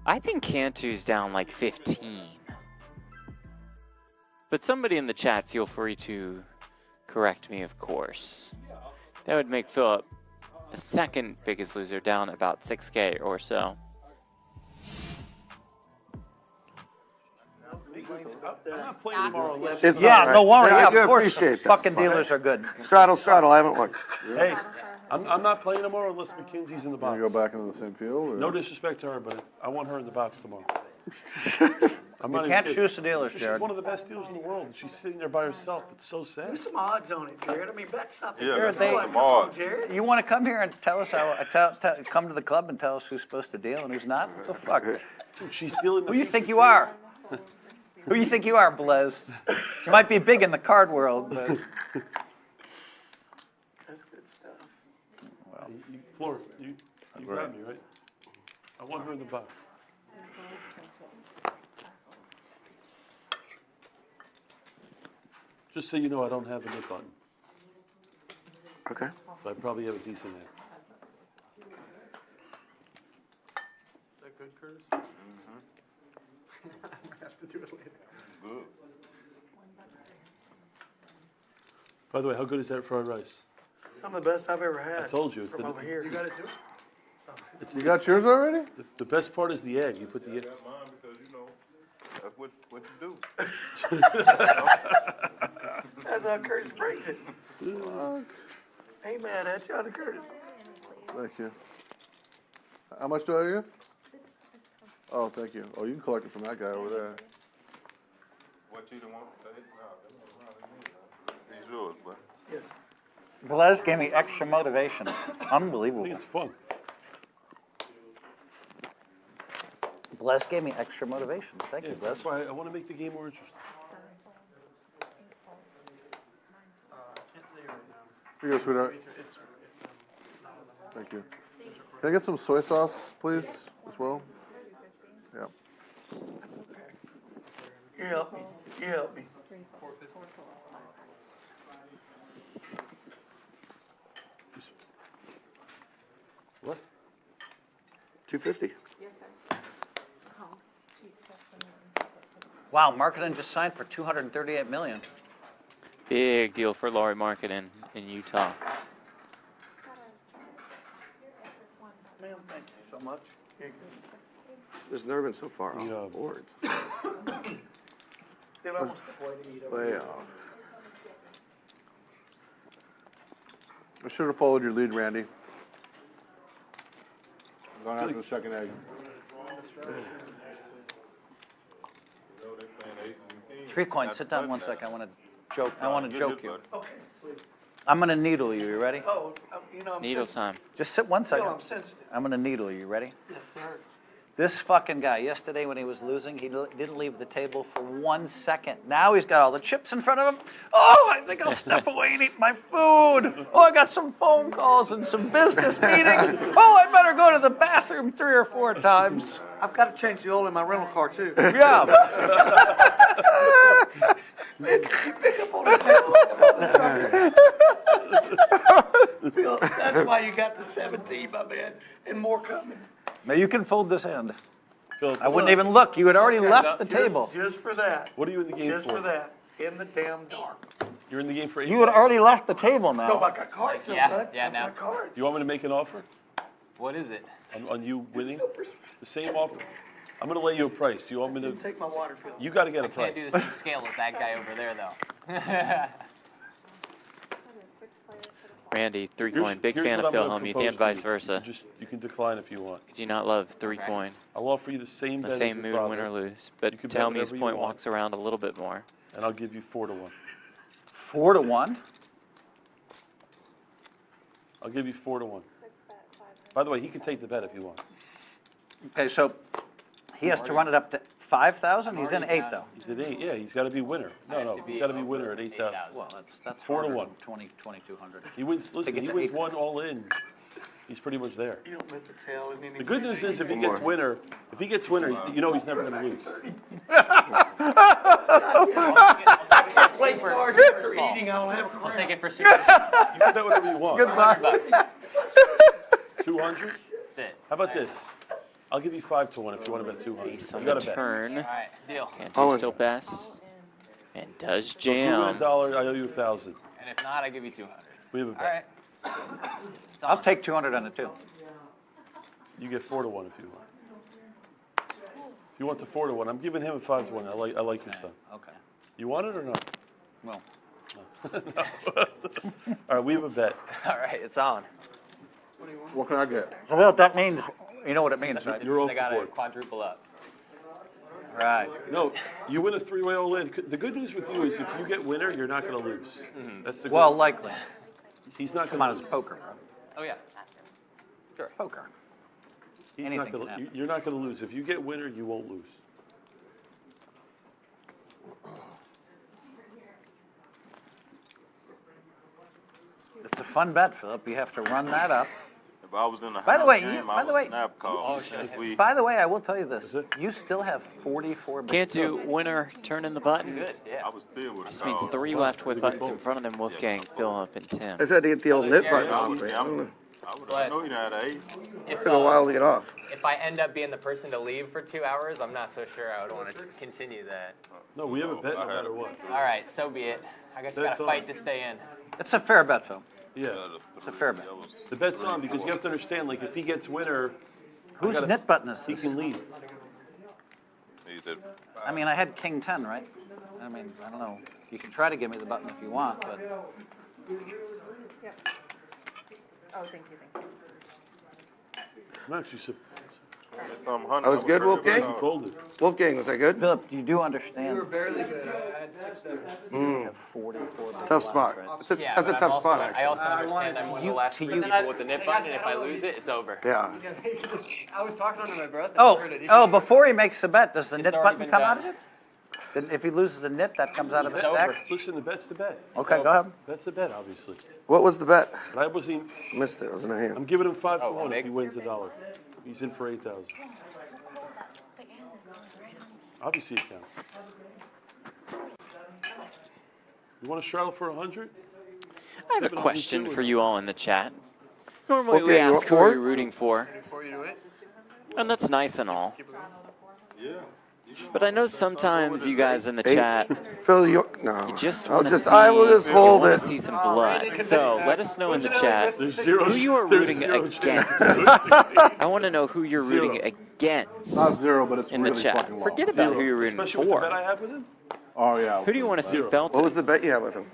I think Cantu's down like 15. But somebody in the chat, feel free to correct me, of course. That would make Philip the second biggest loser, down about 6K or so. I'm not playing tomorrow unless. It's Yeah, all right. no worry. I Yeah, do of course. appreciate that. Fucking dealers are good. Straddle, I haven't looked. Hey, I'm not playing tomorrow unless McKenzie's in the box. You go back into the same field? Or? No disrespect to her, but I want her in the box tomorrow. I'm You not can't even choose the dealers, She's Jared. one of the best dealers in the world. She's sitting there by herself. It's so sad. There's some odds on it, Jared. I mean, bet something. Yeah, Jared, that's they- some odds. Jared. You want to come here and tell us how? Come to the club and tell us who's supposed to deal and who's not? What the fuck? Dude, she's stealing the Who you future think you too. are? Who you think you are, Blez? You might be big in the card world, but That's good stuff. Floor, you got me, right? I want her in the box. Just so you know, I don't have a nip button, Okay. but I probably have a decent hand. Is that good, Curtis? I have to do it later. Good. By the way, how good is that fried rice? Some of the best I've ever had. I told you, it's from over here. You got it too? You got yours already? the best part is the egg. You put the egg. I got mine because, you know, that's what you do. That's how Curtis brings it. Ain't mad at you, other Curtis. Thank you. How much do I get? Oh, thank you. Oh, you can collect it from that guy over there. What you don't want to take? No, he's yours, but. Yes. Blez gave me extra motivation. I think Unbelievable. it's fun. Blez gave me extra motivation. Thank Yeah, you, that's Blez. why I want to make the game more interesting. I can't tell you right now. Here you go, sweetheart. Thank you. Can I get some soy sauce, please, as well? Yeah. You help me. You help me. What? 250. Yes, sir. Calls. She accepts them. Wow, Marketing just signed for $238 million. Big deal for Laurie Marketing in Utah. Ma'am, thank you so much. Here you There's never been so far Yeah. off boards. go. Still almost halfway to eat over Way here. off. I should have followed your lead, Randy. Going after the second egg. No, they playing aces and 3 coins, sit down one second, I want to joke, I want to Get joke it, you. buddy. Okay, please. I'm going to needle you, you ready? Oh, you know, I'm Needle sensitive. time. Just sit one Phil, second. I'm sensitive. I'm going to needle you, ready? Yes, sir. This fucking guy, yesterday when he was losing, he didn't leave the table for 1 second. Now he's got all the chips in front of him. Oh, I think I'll step away and eat my food. Oh, I got some phone calls and some business meetings. Oh, I better go to the bathroom 3 or 4 times. I've got to change the oil in my rental car, too. Yeah. Pick up on the table. Phil, that's why you got the 17, my man, and more coming. Now you can fold this hand. Phil, I wouldn't even look. You had already left the table. Just for that. What are you in the game Just for? for that. In the damn dark. You're in the game for 8. You had already left the table No, now. I got cards, though, Yeah, bud. yeah, I've now. got cards. You want me to make an offer What is it? on you winning? The same offer. I'm going to lay you a price. Do you want me to? Take my water, Phil. You got to get a Can't price. do the same scale as that guy over there, though. Randy, 3 Here's- coin. Big here's fan what of I'm Phil gonna Hellmuth propose and to vice you. versa. You can decline if you want. Could you not love 3 Okay. coin? I'll offer you the same The bet same as your mood, father, win or lose. You But can tell bet me his whatever you point want. walks around a little bit more. and I'll give you 4 to 1. 4 to 1. I'll give you 4 to 1. By the way, he can take the bet if he wants. Okay, so he has to run it up to 5,000. He's in 8 though. He's at 8. Yeah, he's got to be winner. No, he's got to be winner at 8,000. Well, that's 4 to 1. 2,200. He wins. Listen, get he to wins 8. 1 all in. He's pretty much there. You don't miss a tail. Isn't anything The good news is if he One gets more. winner, you know he's never going to lose. Play cards after eating, I don't have a I'll take it for super. You can bet whatever you want. $100. 200? That's it. How about this? I'll give you 5 to 1 if you want to bet 200. Ace You on got the to bet. turn. All right, deal. Cantu still best. And does So if we win jam. $1, I owe you 1,000. And if not, I give you 200. We have a All bet. right. I'll take 200 on it too. You get 4 to 1 if you want. If you want the 4 to 1, I'm giving him a 5 to 1. I like your son. Okay. You want it or no? Well, All right, we have a bet. All right, it's on. What can I get? so what that means, you know what it means, right? You're off I the got to board. quadruple up. Right. No, you win a 3-way all-in. The good news with you is if you get winner, you're not going to lose. That's the good Well, news. likely. He's not Come going on, to it's lose. poker, bro. Oh, yeah. Sure, poker. He's anything not can gonna, happen. you're not going to lose. If you get winner, you won't lose. It's a fun bet, Philip. You have to run that up. If I was in the By the house way, game, you- I by the would way- snap call. Oh, shit. We, By the way, I will tell you this. Is it? You still have 44 bets. Cantu, winner, turning the button. Good, yeah. I was still with This means 3 left with buttons in front of them. Wolfgang, Philip, and Tim. I just had to get the old nip Jared, button off. Yeah, It I know you had an ace. If, took a while to get off. if I end up being the person to leave for 2 hours, I'm not so sure I would want to continue that. No, we have a bet no I had matter a- what. All right, so be it. I just got That's to on. fight to stay in. It's a fair bet, Phil. Yeah. It's a fair bet. The bet's on because you have to understand, like, if he gets winner, Whose gotta- net button is he this? can leave. I mean, I had king 10, right? I mean, I don't know. You can try to give me the button if you want, but Oh, thank you, thank you. I'm actually That was good, Wolfgang? folded. Wolfgang, was that good? Philip, you do understand. barely good. I had 6-7. You have 44 bets Tough left, spot. right? That's a, Yeah, that's a but tough I'm spot, also, I actually. also understand I'm one of the You- last to 3 you- people with the nip button, and if I lose it, it's over. Yeah. I was talking under my breath. Oh, before he makes the bet, does the It's nit already button been come done. out of it? Then if he loses the nit, that comes out of his It's deck? over. Listen, the bet's the bet. Okay, go ahead. That's the bet, obviously. What was the bet? But I wasn't. Missed it, wasn't it here? I'm giving him 5 to Oh, 1 if big? he wins $1. He's in for 8,000. Obviously, it counts. You want to straddle for 100? I have a Keep it on question two for or you all in the chat. Normally we Okay, you ask want who four? you're rooting for, Before you do it, and that's nice and all. Yeah. But I know sometimes you guys in the 8? chat, Phil, you, no. you just I'll want to just, see, I will just you hold wanna it. see some blood. So let us know in the chat There's zero. who you are there's rooting zero against. chance. I want to know who you're rooting Zero. against Not 0, but it's in the really chat. fucking low. Forget about Zero. who you're rooting Especially with the bet I for. have with him. Oh, yeah. Who do you want to see Zero. Felton? What was the bet you had with him?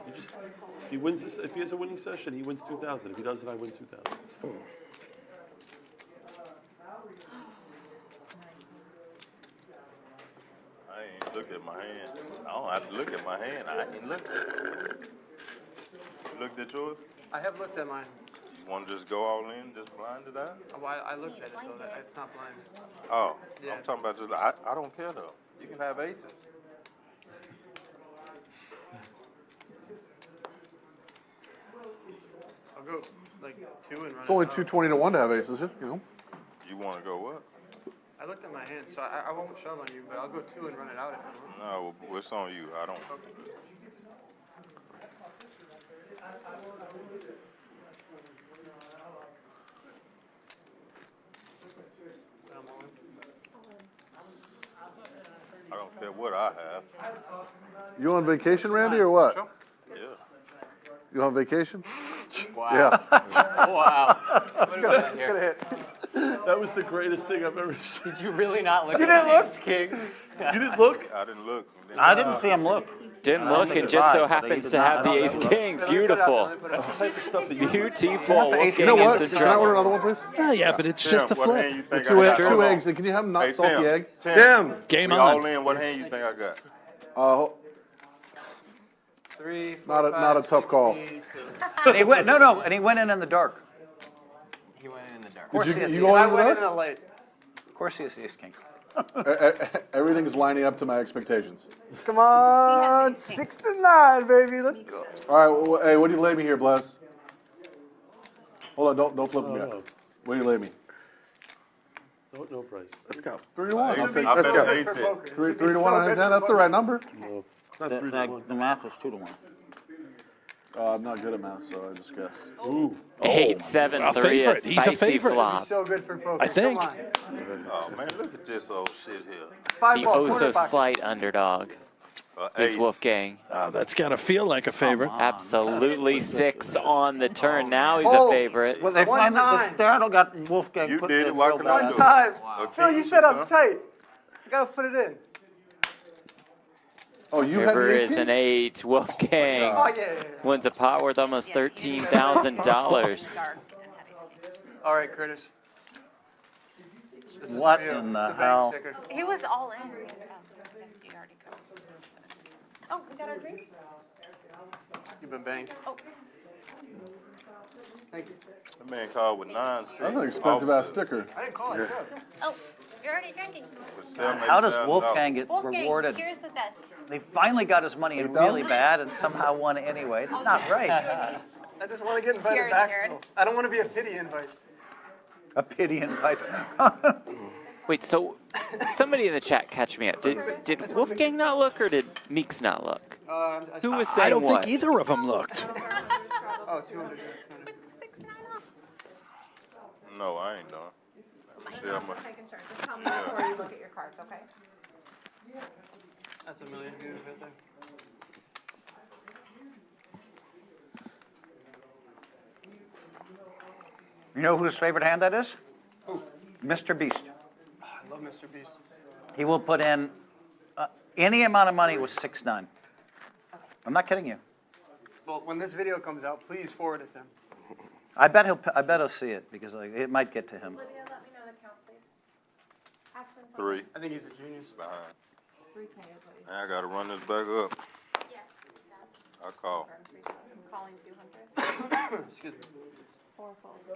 He wins this, if he has a winning session, he wins 2,000. If he doesn't, I win 2,000. I ain't. Look at my hand. I don't have to look at my hand. I can look at it. You looked at yours? I have looked at mine. You want to just go all in, just blind it out? Oh, I looked at it, so that it's not blind. Oh, Yeah. I'm talking about just, I don't care though. You can have aces. I'll go like 2 and run It's only it out. 220 to 1 to have aces, you know. You want to go what? I looked at my hand, so I won't shove on you, but I'll go 2 and run it out if you want. No, well, it's on you. I don't. I don't care what I have. You on vacation, Randy, or what? Yeah. You on vacation? Wow. Yeah. Wow. It's gonna hit. That was the greatest thing I've ever seen. Did you really not look You at didn't Ace King? You didn't look? I didn't look. I didn't see him look. Didn't I don't look think and it just so lied, but he happens did to not have the know ace that. king. Beautiful. That's the type of stuff that you Beautiful. the ace You know Wolfgang what? in some Can I order trouble. another one, please? Oh, yeah, but it's Tim, just a what hand flip. you think Two, I got? two eggs, and can you have them not Hey, salty Tim. egg? Tim. Game We on. all in. What hand you think I got? 3, 4, Not a 5, tough 6, call. 8, And he went, and he went in the dark. He went in the dark. Of course Did he you, is you the go I in the went in dark? the light. Of course he is the ace king. Everything is lining up to my expectations. Come on, 6 to 9, baby. Let's go. All right, well, hey, what do you lay me here, Bless? Hold on, don't flip me. Oh. What do you lay me? No price. Let's go. 3 to 1. I'll take I let's bet go. an ace hit. 3 to 1 on his hand. That's the right number. No. It's not The, 3 to 1. the math is 2 to 1. I'm not good at math, so I just guessed. Ooh. 8, 7, A 3, a favorite. He's a spicy favorite. flop. So good for poker. I think. Come on. Oh man, look at this old shit here. 5 The ball, oh quarter so pocket. slight underdog is Ace. Wolfgang. Oh, that's got to feel like a favorite. Absolutely 6 on the turn. Now he's a Oh. favorite. Well, they One finally, the time. startle got Wolfgang You put did the it. Why real couldn't I bad. do One time. Okay, Phil, you said I'm tight. I gotta put it in. Oh, you had River the ace is king? an 8. Wolfgang Oh, yeah. wins a pot worth almost $13,000. Dark and had ace king. All right, Curtis. This is What for you. in The the bank hell? sticker. He was all in. Oh, I guess you already covered. Oh, we got our drinks? You've been banked. Oh, Thank you. That man called with 9 6. That's an expensive ass sticker. I didn't call it. oh, you're already drinking. How does Wolfgang get Wolfgang, rewarded? here's with us. They finally got his money in 8,000? really bad and somehow won anyway. It's not right. I just want to get invited Jared, back. Jared. I don't want to be a pity invite. A pity invite. Wait, so somebody in the chat catch me up. Did Wolfgang not look or did Meeks not look? Who was saying I don't what? think either of them looked. Oh, 200. No, I ain't done. See how much. Making sure. Just tell me before you look at your cards, okay? That's $1 million views right there. You know whose favorite hand that is? Who? Mr. Beast. Oh, I love Mr. Beast. He will put in any amount of money with 6-9. I'm not kidding you. Well, when this video comes out, please forward it to him. I bet he'll see it because it might get to him. Olivia, let me know the count, please. Ashton's on 3 I think he's a genius. behind. 3K is what he Now I gotta run this back up. Yeah. I call. I'm calling 200. Excuse me. 4 folds.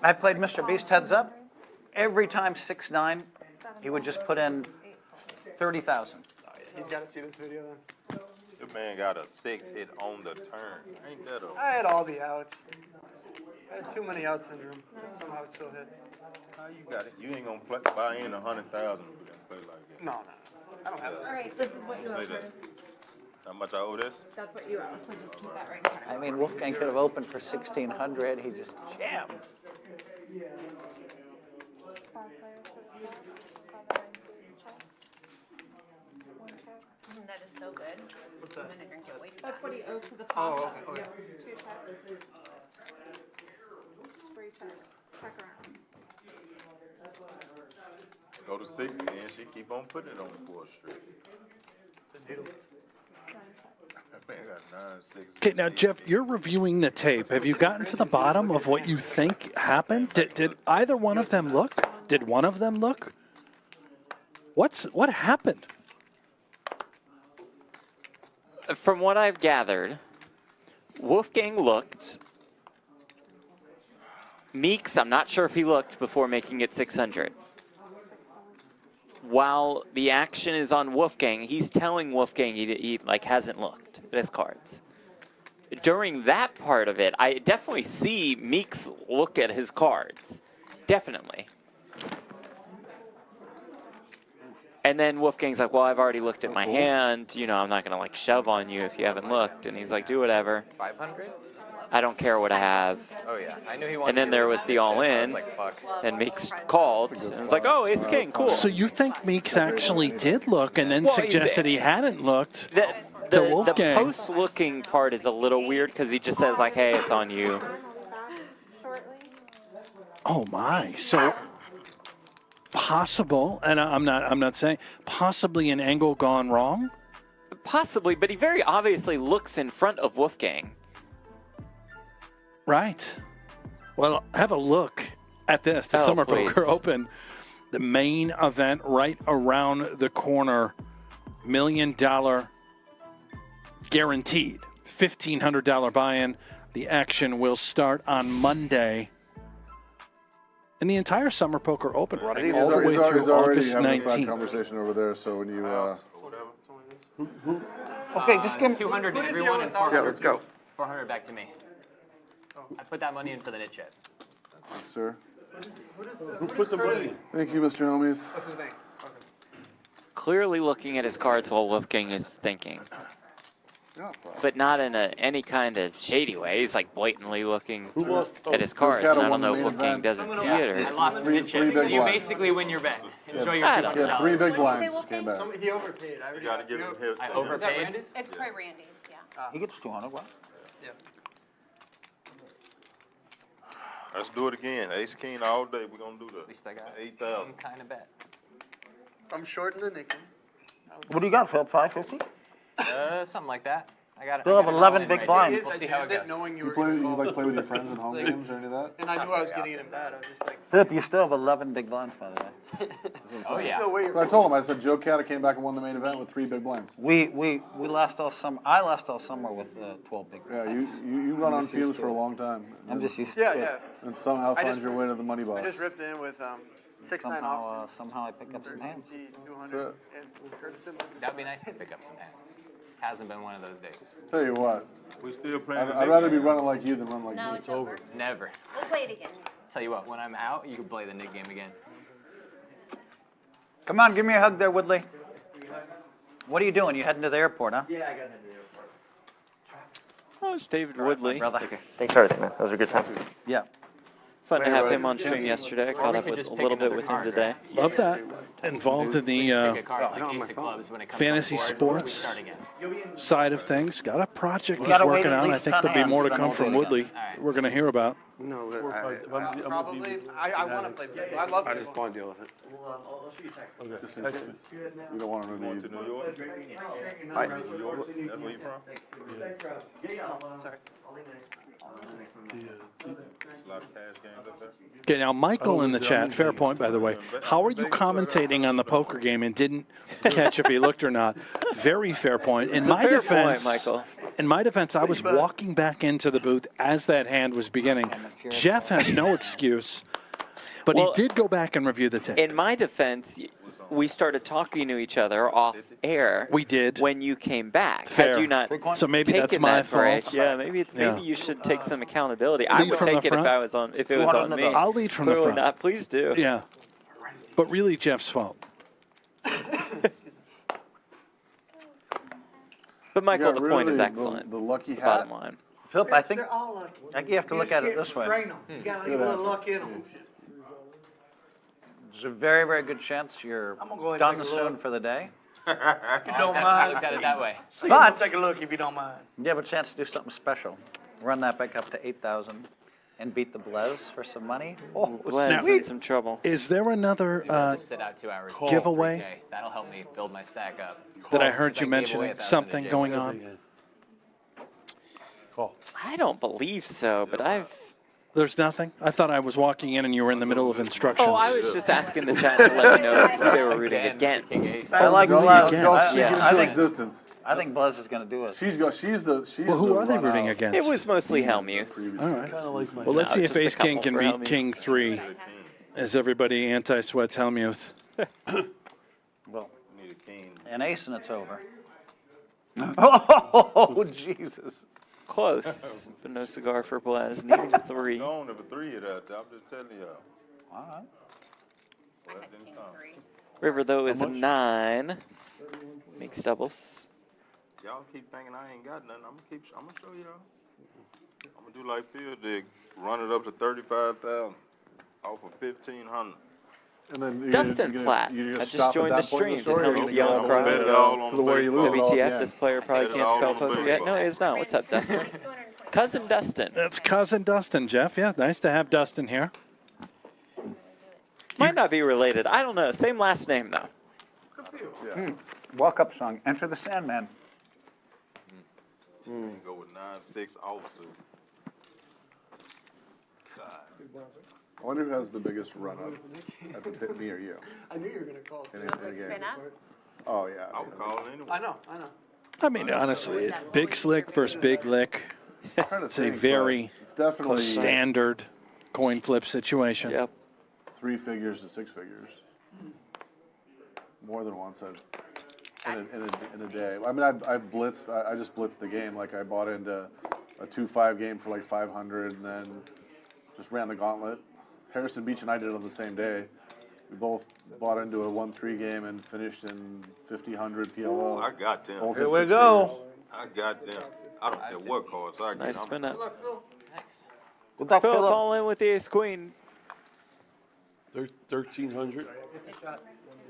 I played Mr. Beast heads up. Every time 6-9, he would just put in 30,000. He's got to see this video then. The man got a 6 hit on the turn. Ain't that a? I had all the outs. I had too many out syndrome. Somehow it still hit. How you got it? You ain't gonna buy in 100,000 if you don't play like that. No. I don't have All that. right, this is what you owe, Say that. Curtis. How much I owe this? That's what you owe, so just keep that right here. I mean, Wolfgang could have opened for 1,600. He just jammed. 5 players, so you saw that in 3 checks. 1 check. That is so good. What's I'm that? gonna drink it way too That's fast. what he owes to the Oh, process. okay, okay. Yeah, 2 checks. 3 checks. Check around. Go to 60 and she keep on putting it on the 4th street. It's a needle. 9 checks. That man got 9 6. Okay, now, Jeff, you're reviewing the tape. Have you gotten to the bottom of what you think happened? Did either one of them look? Did one of them look? What happened? from what I've gathered, Wolfgang looked. Meeks, I'm not sure if he looked before making it 600. While the action is on Wolfgang, he's telling Wolfgang he like hasn't looked at his cards. During that part of it, I definitely see Meeks look at his cards. Definitely. And then Wolfgang's like, well, I've already looked at my hand. You know, I'm not going to like shove on you if you haven't looked. And he's like, do whatever. 500? I don't care what I have. Oh, yeah. I knew he wanted And then to there do was it. the I was all-in. like, fuck. And Meeks called. And was like, oh, ace king, cool. So you think Meeks actually did look and then Well, suggested he hadn't looked The to Wolfgang? post-looking part is a little weird because he just says like, hey, it's on you. Oh my! So possible, and I'm not saying possibly an angle gone wrong. Possibly, but he very obviously looks in front of Wolfgang. Right. Well, have a look at this. The Oh, Summer please. Poker Open, the main event right around the corner. $1 million guaranteed. $1,500 buy-in. The action will start on Monday. And the entire Summer Poker Open running all the way through August having a side 19th. conversation over there, so when you, Okay, just give 200 to everyone and 400. Yeah, let's go. 400 back to me. I put that money in for the nit chip. sir. Who put the money? Thank you, Mr. Hellmuth. What's his name? Clearly looking at his cards while Wolfgang is thinking. But not in any kind of shady way. He's like blatantly looking at his cards. And I don't know if Wolfgang doesn't see it I or. lost the nit chip. three So big you blinds. basically win your bet. Enjoy your I don't $200. Yeah, 3 big blinds came back. He overpaid. I already You gotta give him his. I overpaid. It's probably Randy's, yeah. He gets 200, what? Yeah. Let's do it again. Ace king all day. We're gonna do At least I got 8,000. some kind of bet. I'm short in the nickel. What do you got, Phil? 550? Something like that. I got it. Still have 11 big blinds. We'll see how it goes. Knowing you You were play, gonna you call. like play with your friends at home games or any of that? And I knew I was getting it in bad. I was just like, Philip, you still have 11 big blinds, by the way. Oh, yeah. no way. So I told him, I said, Joe Cata came back and won the main event with 3 big blinds. We last all summer. I last all summer with 12 big Yeah, blinds. you run on fumes for a long time. I'm just used Yeah, to it. yeah. And somehow I find just- your way to the money I box. just ripped in with 6-9 off. Somehow I pick up some hands. 200 and Kirsten. That'd be nice to pick up some hands. Hasn't been one of those days. Tell you what, We still playing. I'd rather be running like you than run like No, me. it's over. Never. We'll play it again. Tell you what, when I'm out, you can play the nit game again. Come on, give me a hug there, Woodley. What are you doing? You heading to the airport, huh? Yeah, I got to head to the airport. Oh, it's David Woodley. Brother. Thanks for everything, man. That was a good time. Yeah. Fun to have him on stream yesterday. I caught up with a little bit with him today. Love that. Involved in the Pick a card like ace of clubs when it comes fantasy on board, we sports start again. side of things. Got a project he's gotta wait working at on. I least think 10 there'll be hands, more to then come we'll from do it again. Woodley. We're going to hear about. No, Probably. I want to play. I love I just want to deal with it. You don't want to Going do to New York? I, New York? That's where you from? Sorry. A lot of cash games up there. Okay, now Michael in the chat, fair point, by the way. How are you commentating on the poker game and didn't catch if he looked or not? Very fair point. In my fair defense, point, Michael. In my defense, I was walking back into the booth as that hand was beginning. Jeff has no excuse, but Well, he did go back and review the tape. In my defense, we started talking to each other off air. We did. When you came back. Fair. Had you not So maybe that's taken my that break, fault. yeah, maybe Yeah. you should take some accountability. I Lead would from take the it if front? I was on if it was on me. I'll lead from the Clearly front. not. Please do. Yeah. But really Jeff's fault. But Michael, the point is really, excellent. the lucky It's the hat. bottom line. Philip, I think They're all lucky. I think you have to look at it this way. Drain 'em. You gotta leave a little luck in them. There's a very, very good chance you're I'm gonna go ahead and done take a soon look. for the day. If you don't I mind. looked at it that way. But Take a look if you don't mind. you have a chance to do something special. Run that back up to 8,000 and beat the Blez for some money. Oh, Glenn's in some trouble. Is there another Just sit out 2 hours. giveaway? 3K. That'll help me build my stack up. that I heard you I gave away mentioning? 1,000 Something to going Jay. on? Call. I don't believe so, but I've There's nothing? I thought I was walking in and you were in the middle of instructions. Oh, I was just asking the chat to let you know who they were rooting against. I like Go, Blez. go I- speak I into think- existence. I think Blez is going to do it. She's Well, who are they run rooting out. against? It was mostly Hellmuth. All right. Kinda like my Well, let's No, see if just a Ace King couple can for beat Hellmuth. King 3 as everybody anti-sweats Hellmuth. Well, Need a king. and ace and it's over. Oh, Jesus. Close, but no cigar for Blaz. Needing a 3. No, number 3 hit out there. I'm just telling y'all. All right. I had king 3. River, though, is a 9. Makes doubles. Y'all keep thinking I ain't got nothing. I'm gonna show y'all. I'm gonna do like Phil did. Run it up to 35,000 off of 1,500. And then you're Dustin gonna, Platt. you're gonna I just stop at joined that the point in stream. Did story, or Hellmuth you're yell gonna and go cry? Bet it all on to the where you lose it all WTF, again. this player probably Bet it can't all spell on poker baseball. yet. No, he is not. What's up, Dustin? Cousin Dustin. That's cousin Dustin, Jeff. Yeah, nice to have Dustin here. Might not be related. I don't know. Same last name, though. Walk up song. Enter the Sandman. Go with 9-6 officer. God. I wonder who has the biggest run up at the pit, me or you? I knew you were gonna call. In a game. Spin up? Oh, yeah. I would call it anyway. I know. I mean, honestly, Big Slick versus Big Lick. I'm trying to It's a think, but very it's definitely standard coin flip situation. Yep. 3 figures to 6 figures. More than once in a day. I mean, I've blitzed. I just blitzed the game. Like I bought into a 2-5 game for like 500, and then just ran the gauntlet. Harrison Beach and I did it on the same day. We both bought into a 1-3 game and finished in 50-100 PLO. I got them. Both Here hit we 6 go. figures. I got them. I don't care what cards I get. Nice I'm- spin up. Good luck, Philip Philip. all in with the ace queen. 1,300.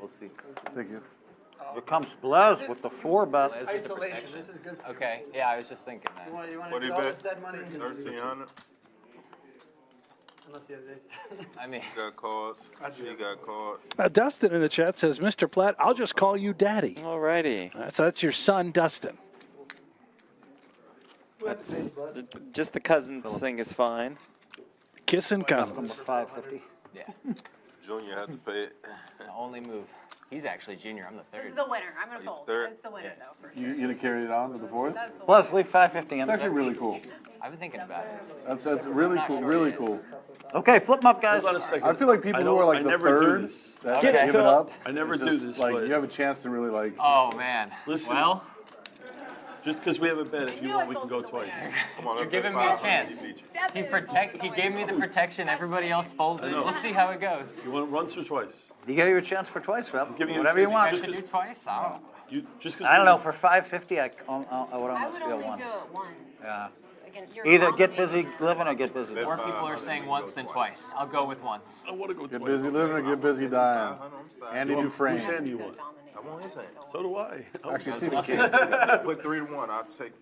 We'll see. Thank you. Here comes Blez with the 4-bet. Isolation. This is good. Okay, yeah, I was just thinking that. You want What to do do you all bet? this dead money? 1,300. Unless you have this. I mean, Got cards. She got cards. Dustin in the chat says, Mr. Platt, I'll just call you Daddy. Alrighty. So that's your son, Dustin. That's just the cousins thing is fine. Kissing Number cousins. 550. yeah, Junior has to pay it. the only move. He's actually junior. I'm the This is third. the winner. I'm gonna you fold. third? It's the winner Yeah. though, for You sure. gonna carry it on to the 4th? That's the Blez, leave 550 in It's the actually really cool. I've been thinking about it. That's really cool. Really cool. Okay, flip them up, guys. Hold on a second. I feel like people who are like I the never do third this. that Get it, give it Philip. up. I never it's do just, this, Like but- you have a chance to really like. Oh man. Listen. Well, Just because we have a bet, if you want, we can go twice. Come on, you're let's giving bet me a 500. chance. He beat you. He gave me the protection. Everybody else folded. We'll see how it goes. You want runs or twice? You get your chance for twice, Phil. Give me a- Whatever you I want. should do twice. I You just 'cause I don't we- know. For 550, I would I almost would feel only once. do it once. Yeah. Again, you're Either get confident. busy living or get busy. don't. More people are saying once than twice. I'll go with once. I want to go Get twice. busy living or get busy dying. 500 on the side. Andy Whose Dufresne. hand do you want? Dominate. I want his hand. So do I. Actually, Stephen King. Put 3 to 1. I'll take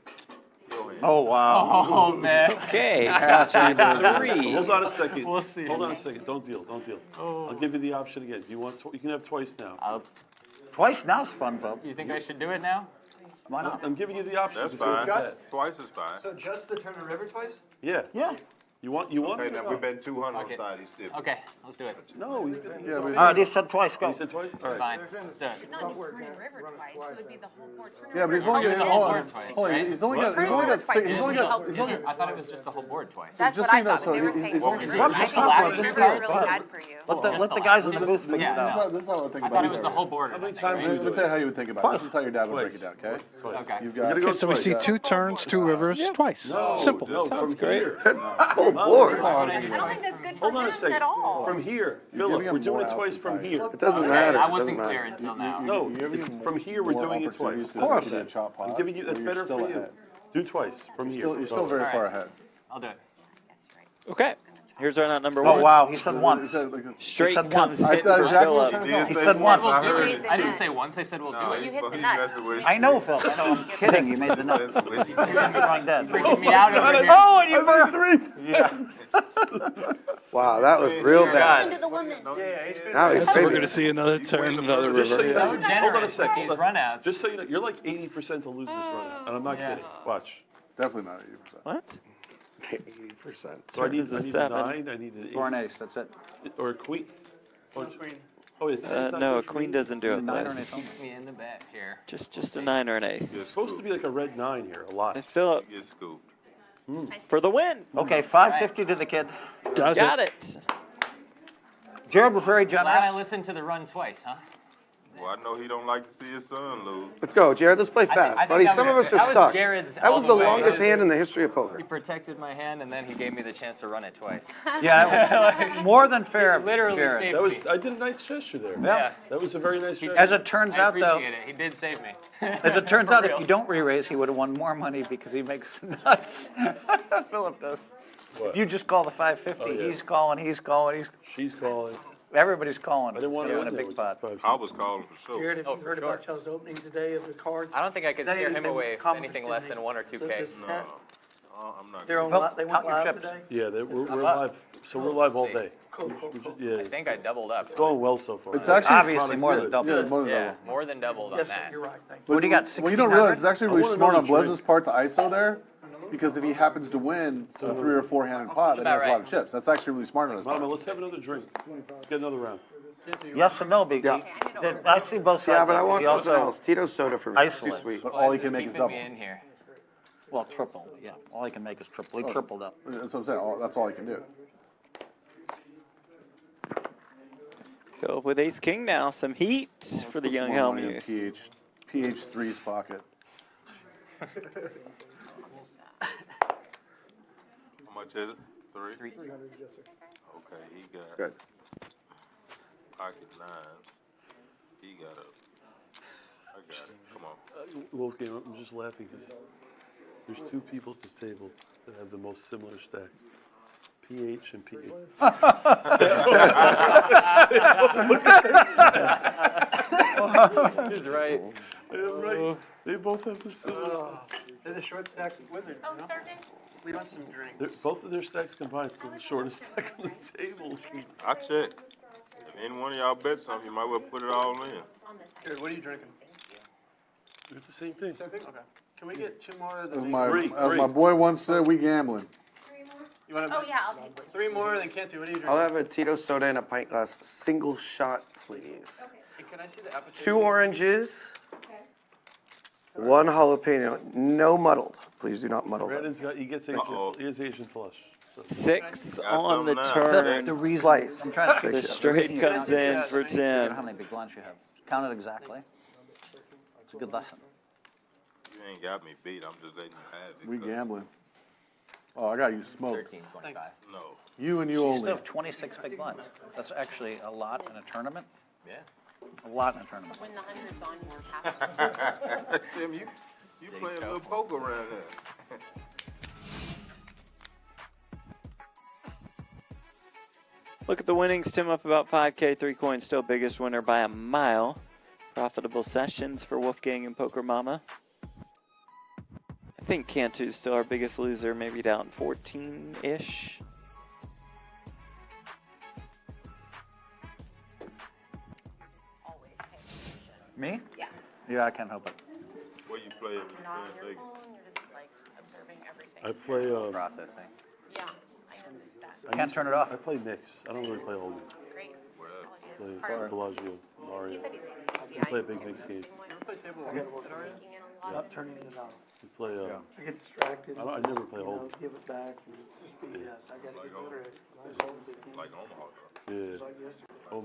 your hand. Oh, wow. Oh man. Okay. Three. Hold on a second. We'll see. Hold on a second. Don't deal. Don't deal. I'll give you the option again. If you want, you can have twice now. Twice now's fun, Phil. You think I should do it now? Why not? I'm giving you the option. That's Just go fine. bet. Twice is fine. So just the turn of river twice? Yeah. Yeah. You want? You want? Okay, now we bet 200 on Okay. the side. He's still. Okay, let's do it. No. Yeah, but All right, he said twice. Go. You said twice. All right. Fine. Let's do it. Not you turn river twice. It would be the whole board. Turn yeah, but he's river only twice. got the whole hold on. board twice, Hold on, right? he's only got six. He's only got. He's only, I thought it was just the whole board twice. That's just what so I you know, thought, so but they were he's- saying he's- turn he's- river. he's- I last think just river do it. really bad for you. Let the guys in the booth fix it Yeah, out. this is not what I think I about thought it. it was the whole board. How many I times think, do Let you me do tell you it? how you would think about it. This is how your dad would break it down, okay? right? Okay. You've You gotta got. go So we see twice. 2 turns, 2 rivers, twice. No, Simple. No, Sounds from great. here. Oh, boy. I don't think that's good for Hold on a him second. at all. From here, You're Philip, giving we're him doing more it twice outs from than here. It doesn't Okay, matter. I It wasn't doesn't clear matter. until now. No, You're giving him from here, we're more doing it twice. opportunities to Of course. get a chop pot, I'm giving you, that's where you're better still for you. ahead. Do twice from here. You're still very far ahead. I'll do it. Yes, you're right. Okay. Here's our knot number Oh, one. wow. He said once. Straight said comes once. hit I thought for exactly Philip. what He did He say said once. I heard Wait, it. I didn't say once. I said we'll do No, it. you hit the he's nut. messing with you. I know, Phil. I know. I'm kidding. You made the nuts. Messing with you. You're drawing dead. Freaking me out over here. Oh, and you burned. Yeah. Wow, that was real bad. Into the woman. Now he's So we're crazy. going to see another turn, another river. So Hold on a generous with second. these runouts. Just so you know, you're like 80% to lose this run out, and I'm not Yeah. kidding. Watch. Definitely not 80%. What? 80%. So I need, is a I need a 7. 9, I need an 8. Or an ace, that's it. Or a queen. One queen. Oh, it's not No, a good for queen me? doesn't do it, Nine or an Blaze. ace home. Keeps me in the bet here. Just a 9 or an It's ace. supposed to be like a red 9 here, a lot. And Philip Get scooped. for the win. Okay, 550 to the kid. Does Got it? it. Jared was very Glad I generous. listened to the run twice, huh? Well, I know he don't like to see his son lose. Let's go, Jared. Let's play fast, think buddy. that Some of was- us are that was stuck. Jared's That was all the the way. longest hand in the history of poker. He protected my hand, and then he gave me the chance to run it twice. Yeah, it was more than fair, Literally Jared. saved That was, me. I did a nice gesture there. Yeah. That was a very nice gesture. As it turns I out, though, appreciate it. He did save me. as it turns For out, if real. you don't re-raise, he would have won more money because he makes nuts. Philip does. What? If you just call the 550, Oh, yeah. he's calling, She's calling. everybody's calling. I didn't want to win win a big pot. I was calling for sure. Jared, have Oh, you for heard sure. about y'all's opening today of the cards? I don't think I could They scare him didn't away come with anything to less me. than 1 or 2K. This- No, I'm not. They're on, Well, they went count your live chips. today? Yeah, we're live. So we're live all day. Cool. Yeah, I think I doubled up. it's going well so far. It's actually Obviously more than double. Yeah, more than Yeah, double. more than doubled on Yes, sir, that. you're right, thank you. What do you got, Well, you don't realize it's 1600? actually really want smart on another Blez's drink. part to ISO there, because if he happens to win a 3 or 4 handed pot, then he has about a lot right. of chips. That's actually really smart on his Mama, part. let's have another drink. Let's get another round. Yes and no, Biggie. I see both sides. Yeah, but I of it. want He something also- else. Tito soda for me. Too Isolates. sweet. But all he This can is make is keeping double. me in here. Well, triple, yeah. All he can make is triple. He tripled up. That's what I'm saying. That's all he can do. Philip with ace king now. Some heat for the Put young some more money in Hellmuth. PH3's pocket. How much is it? 3? 3. Okay, he got Good. pocket 9s. He got a. I got it. Come on. Wolfgang, I'm just laughing because there's 2 people at this table that have the most similar stacks. PH and PH. He's right. Right. They both have the similar. They're the short stack wizards, you know? We want some drinks. Both of their stacks combined is the shortest stack on the table. I checked. If any one of y'all bet something, you might well put it all in. Jared, what are you drinking? It's the same thing. Same thing? Okay. Can we get 2 more of the As big- my, Three. as my boy once said, we gambling. You want Oh, yeah, I'll take 3 more than Cantu? What are you drinking? I'll have a Tito soda and a pint glass. Single shot, please. Hey, can I see the appetizer? 2 oranges. 1 jalapeno. No muddled. Please do not muddle them. Brandon's got, he gets Uh-oh. he has Asian flush. So 6 Got on the something now. turn. The reason, Slice. I'm trying to The straight comes in for figure out how Tim. many big blinds you have. Count it exactly. It's a good lesson. You ain't got me beat. I'm just letting you have it. We 'cause- gambling. Oh, I got you smoked. 13.25. No. You and you So you only. still have 26 big blinds. That's actually a lot in a tournament. Yeah. A lot in a tournament. When the hundred's on, you're happy. Tim, you playing a little poker around here. Look at the winnings. Tim up about 5K. 3 coins. Still biggest winner by a mile. Profitable sessions for Wolfgang and PokerMommaa. I think Cantu's still our biggest loser. Maybe down 14-ish. Always pay attention. Me? Yeah. Yeah, I can't help it. Where you play when you Not on play in your Vegas? phone, you're just like observing everything. I play Processing. Yeah, I noticed that. Can't turn it off. I play mix. I don't really play all Great. play Part of- Bellagio, He Mario. said he's I play a big mix game. Play table. taking in a lot Not of turning it on. We play I get distracted. I never play you know, hold. Give it back, and it's just BS. I gotta get better at it. Like Omaha. Yeah. Oh,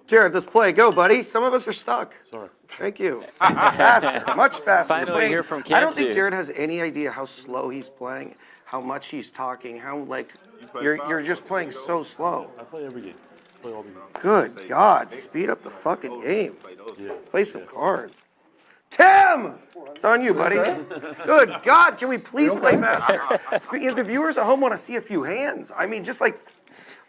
Jared, let's play. Go, buddy. Some of us are stuck. sorry. Thank you. Faster, much faster. Finally hear from I don't think Cantu. Jared has any idea how slow he's playing, how much he's talking, how like play you're just playing so slow. I play every game. Play all the games. Good God, speed up the fucking game. Yeah. Play some cards. Tim! It's on you, buddy. Good God, can we please play faster? The viewers at home want to see a few hands. I mean, just like,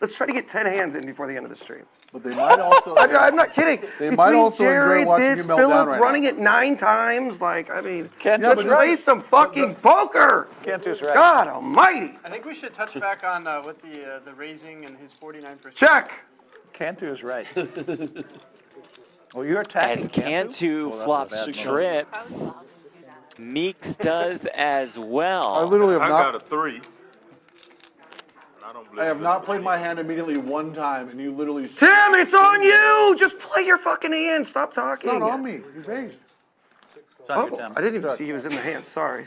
let's try to get 10 hands in before the end of the stream. But they might also. I'm not kidding. They Between might also enjoy Jared, watching this, you melt Philip down right running now. it 9 times, like, I mean, Can't let's do it. play some fucking poker. Cantu's right. God almighty. I think we should touch back on with the raising and his 49%. Check. Cantu is right. Well, you're attacking As Cantu flops bad move. trips, Meeks does as I well. literally have I not. got a 3. I don't I believe have not played my hand immediately one time, and you literally. Tim, it's on you! Just play your fucking hand. Stop talking. It's not on me. You're based. Oh, I didn't even see he was in the hand. Sorry.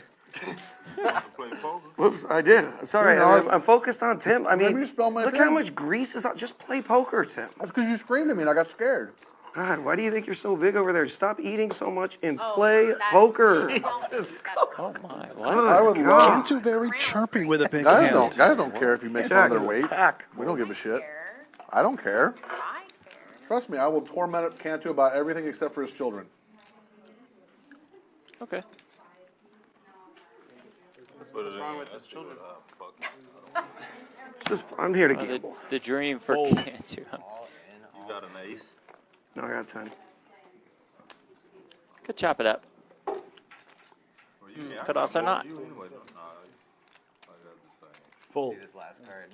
play poker. Whoops, I did. Sorry, I'm focused on Tim. I Maybe mean, you spell my look thing. how much grease is on. Just play poker, Tim. That's because you screamed at me and I got scared. God, why do you think you're so big over there? Stop eating so much and play poker. Oh my, Good what? I would God. love. Cantu very chirpy with a big Guys hand. don't care if you make fun of their weight. We don't give a shit. I don't care. I care. Trust me, I will torment Cantu about everything except for his children. Okay. What's wrong with his children? I'm here to The, gamble. the dream for Cantu. You got an ace. No, I got 10. Could chop it up. Could also not. Full. This last card.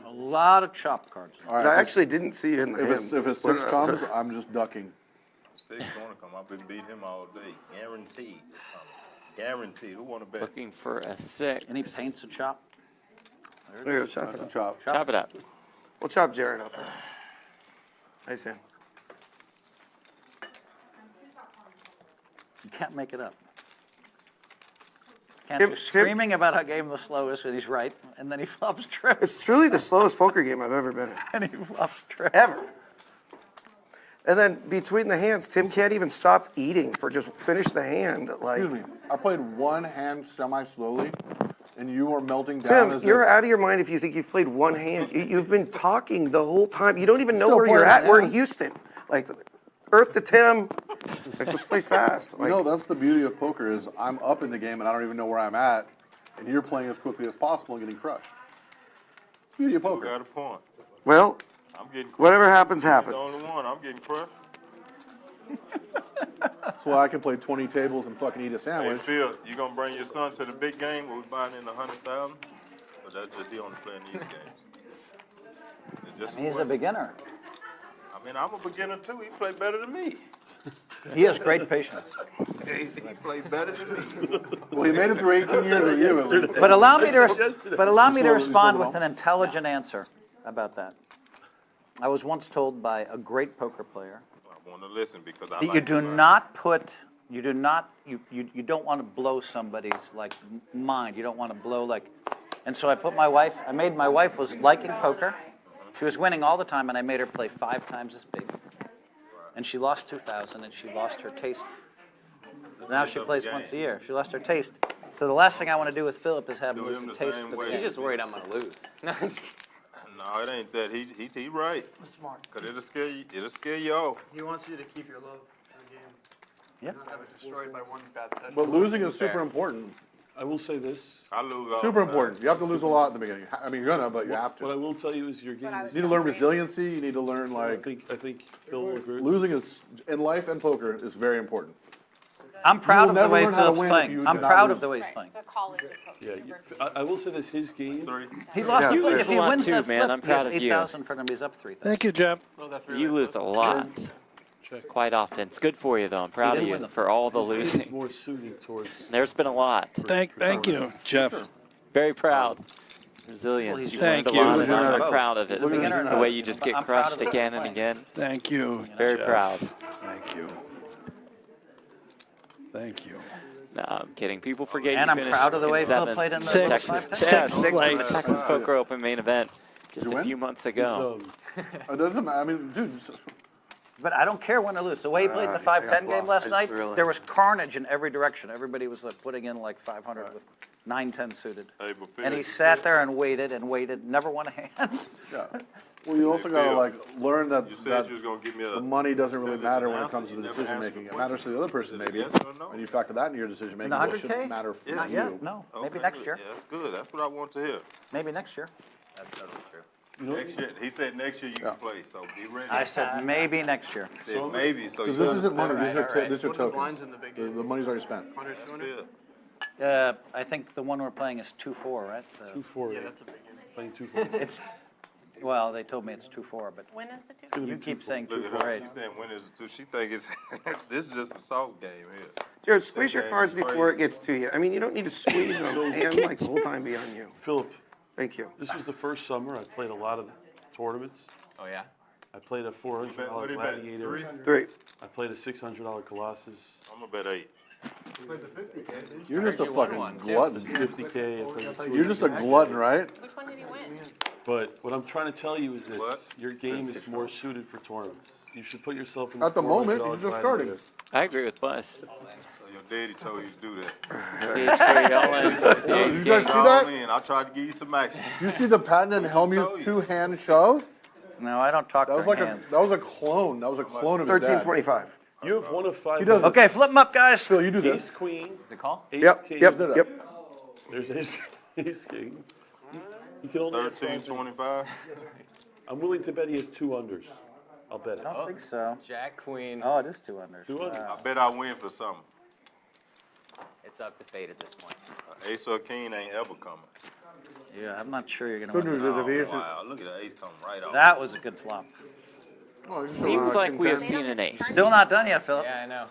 A lot of chop cards. All right, I if actually didn't see it in the it's- hand. if a six comes, I'm just ducking. Six gonna come up and beat him all day. Guaranteed. It's coming. Guaranteed. Who wanna bet? Looking for a 6. Any paints a chop? There you go, chop That's it a up. chop. Chop it up. We'll chop Jared up. Hey, Sam. You can't make it up. Tim- Can't screaming about how game the slowest, and he's right, and then he flops trips, It's truly the slowest poker game I've ever been in. and he flops trips. Ever. And then between the hands, Tim can't even stop eating for just finish the hand. Like, Excuse me. I played one hand semi-slowly, and you are melting down. Tim, as you're if, out of your mind if you think you've played one hand. You've been talking the whole time. You don't even know Still where you're playing at. We're in now. Houston. Like, Earth to Tim. Like, let's play fast. You Like, know, that's the beauty of poker is I'm up in the game and I don't even know where I'm at, and you're playing as quickly as possible and getting crushed. Beauty of You poker. got a point. well, I'm getting crushed. whatever happens, The happens. only one. I'm getting crushed. That's why I can play 20 tables and fucking eat a Hey, sandwich. Phil, you gonna bring your son to the big game where we buying in 100,000? Or that's just he only playing these games? It's just He's a beginner. I mean, I'm a beginner too. He played better than me. He has great patience. He played better than me. Well, he made it through 18 years with you at least. But allow me to, Slowly respond going with on. an intelligent answer about that. I was once told by a great poker player I want to listen because I that like you to do learn. not put, you don't want to blow somebody's like mind. You don't want to blow like, and so I made my wife was liking poker. She was winning all the time, and I made her play 5 times as big. And she lost 2,000, and she lost her taste. Now she plays once a year. She lost her taste. So the last thing I want to do with Philip is have him Do lose him the the taste same for the way. game. He's just worried I'm gonna lose. No, it ain't that. He right. Cause it'll scare you. It'll scare y'all. He wants you to keep your love for the game. Yeah. Not have it destroyed by one bad session. But losing is super important. I will say this. I lose all Super the time. important. You have to lose a lot in the beginning. I mean, you're gonna, but you have What I to. will tell you is your game You is. need to learn resiliency. You need to learn I like think Phil will agree. losing is in life and poker is very important. I'm proud will of the never way learn how to Philip's win if playing. you I'm do not proud lose. of the way he's Right, playing. it's a college of poker. Yeah, I will say this. His game. He lost. You lose If he a lot wins too, that man. flip, I'm he has proud of you. 8,000 for him. He's up 3,000. Thank you, Jeff. Oh, that You lose a lot. Quite often. It's good for you, though. I'm proud of didn't you win the for all the He's losing. more suited towards. There's been a lot. Thank you, Jeff. Very proud. Resilience. You've Thank learned a you. lot, and I'm Beginner proud of it. Look at The that. way you just get I'm proud crushed of the way again he's and playing. again. Thank you. Very Jeff. proud. Thank you. Thank you. No, I'm kidding. People forget And you I'm finished proud of the way Phil 7th played in the Six. Texas. Six Yeah, 6th in the place. Texas Poker Open main event just You a win? few months ago. It doesn't matter. I mean, dude, But I don't care when I lose. The way he played in the 5-10 game last night, there was carnage in every direction. Everybody was like putting in like 500 with 9-10 suited. Hey, but Phil, And he sat there and waited, never won a hand. yeah. Well, you also gotta Phil, like learn that, you said that you was gonna give me the a. money doesn't really said matter an when it answer, comes to you the never decision answered making. the It matters to the other person Is it maybe. yes or no? And you factor that into your decision making. The It 100K? shouldn't matter for Yeah. Not yet, you. no. Okay, Maybe next good. year. Yeah, that's good. That's what I want to hear. Maybe next year. That's totally true. Next year, he said next year you can play, so be ready. I said maybe next year. He said maybe, so Because you this isn't money. understand. These are What are the blinds tokens. in the big The game? money's already spent. 100, 200? Good. I think the one we're playing is 2-4, right? 2-4. Yeah, that's a big game. Playing 2-4. It's, well, they told me it's 2-4, but When is the 2? you keep saying Look at her, 2-4-8. she's saying when is it two, she think it's, this is just a soft game here. Jared, squeeze your Okay, cards crazy. before it gets to you. I mean, you don't need to squeeze them and like the whole time be on you. Philip, Thank you. This was the first summer. I played a lot of tournaments. Oh, yeah? I played a $400 What do you bet? Gladiator. 3. I played a $600 Colossus. I'm gonna bet 8. You're just a you won fucking one, too. glutton. 50K. I played a You're just a glutton, right? Which one did he win? But what I'm trying to tell you is that What? your game is more suited for tournaments. You should put yourself in At the moment, $400 you're just starting. Gladiator. I agree with Bus. So your daddy told you to do that. You guys see All that? in. I tried to give you some action. You see the patented Hellmuth two-hand shove? No, I don't talk That was their like hands. that was a clone. That was a clone of his dad. 1325. You have one of 5. He doesn't. Okay, flip them up, guys. Phil, you do this. Ace Queen. Is it call? Ace Yep, King. yep, did it. yep. There's Ace King. You can only have 5. 13-25. I'm willing to bet he has 2 unders. I'll bet it. I don't think so. Jack, queen. Oh, it is 2 under. 2 unders. I bet I win for something. It's up to fate at this point. Ace or king ain't ever coming. Yeah, I'm not sure you're gonna Good win. news this. is if he Oh, wow, look at the ace come right off. That was a good flop. Seems like we have seen an ace. Still not done yet, Philip. Yeah, I know.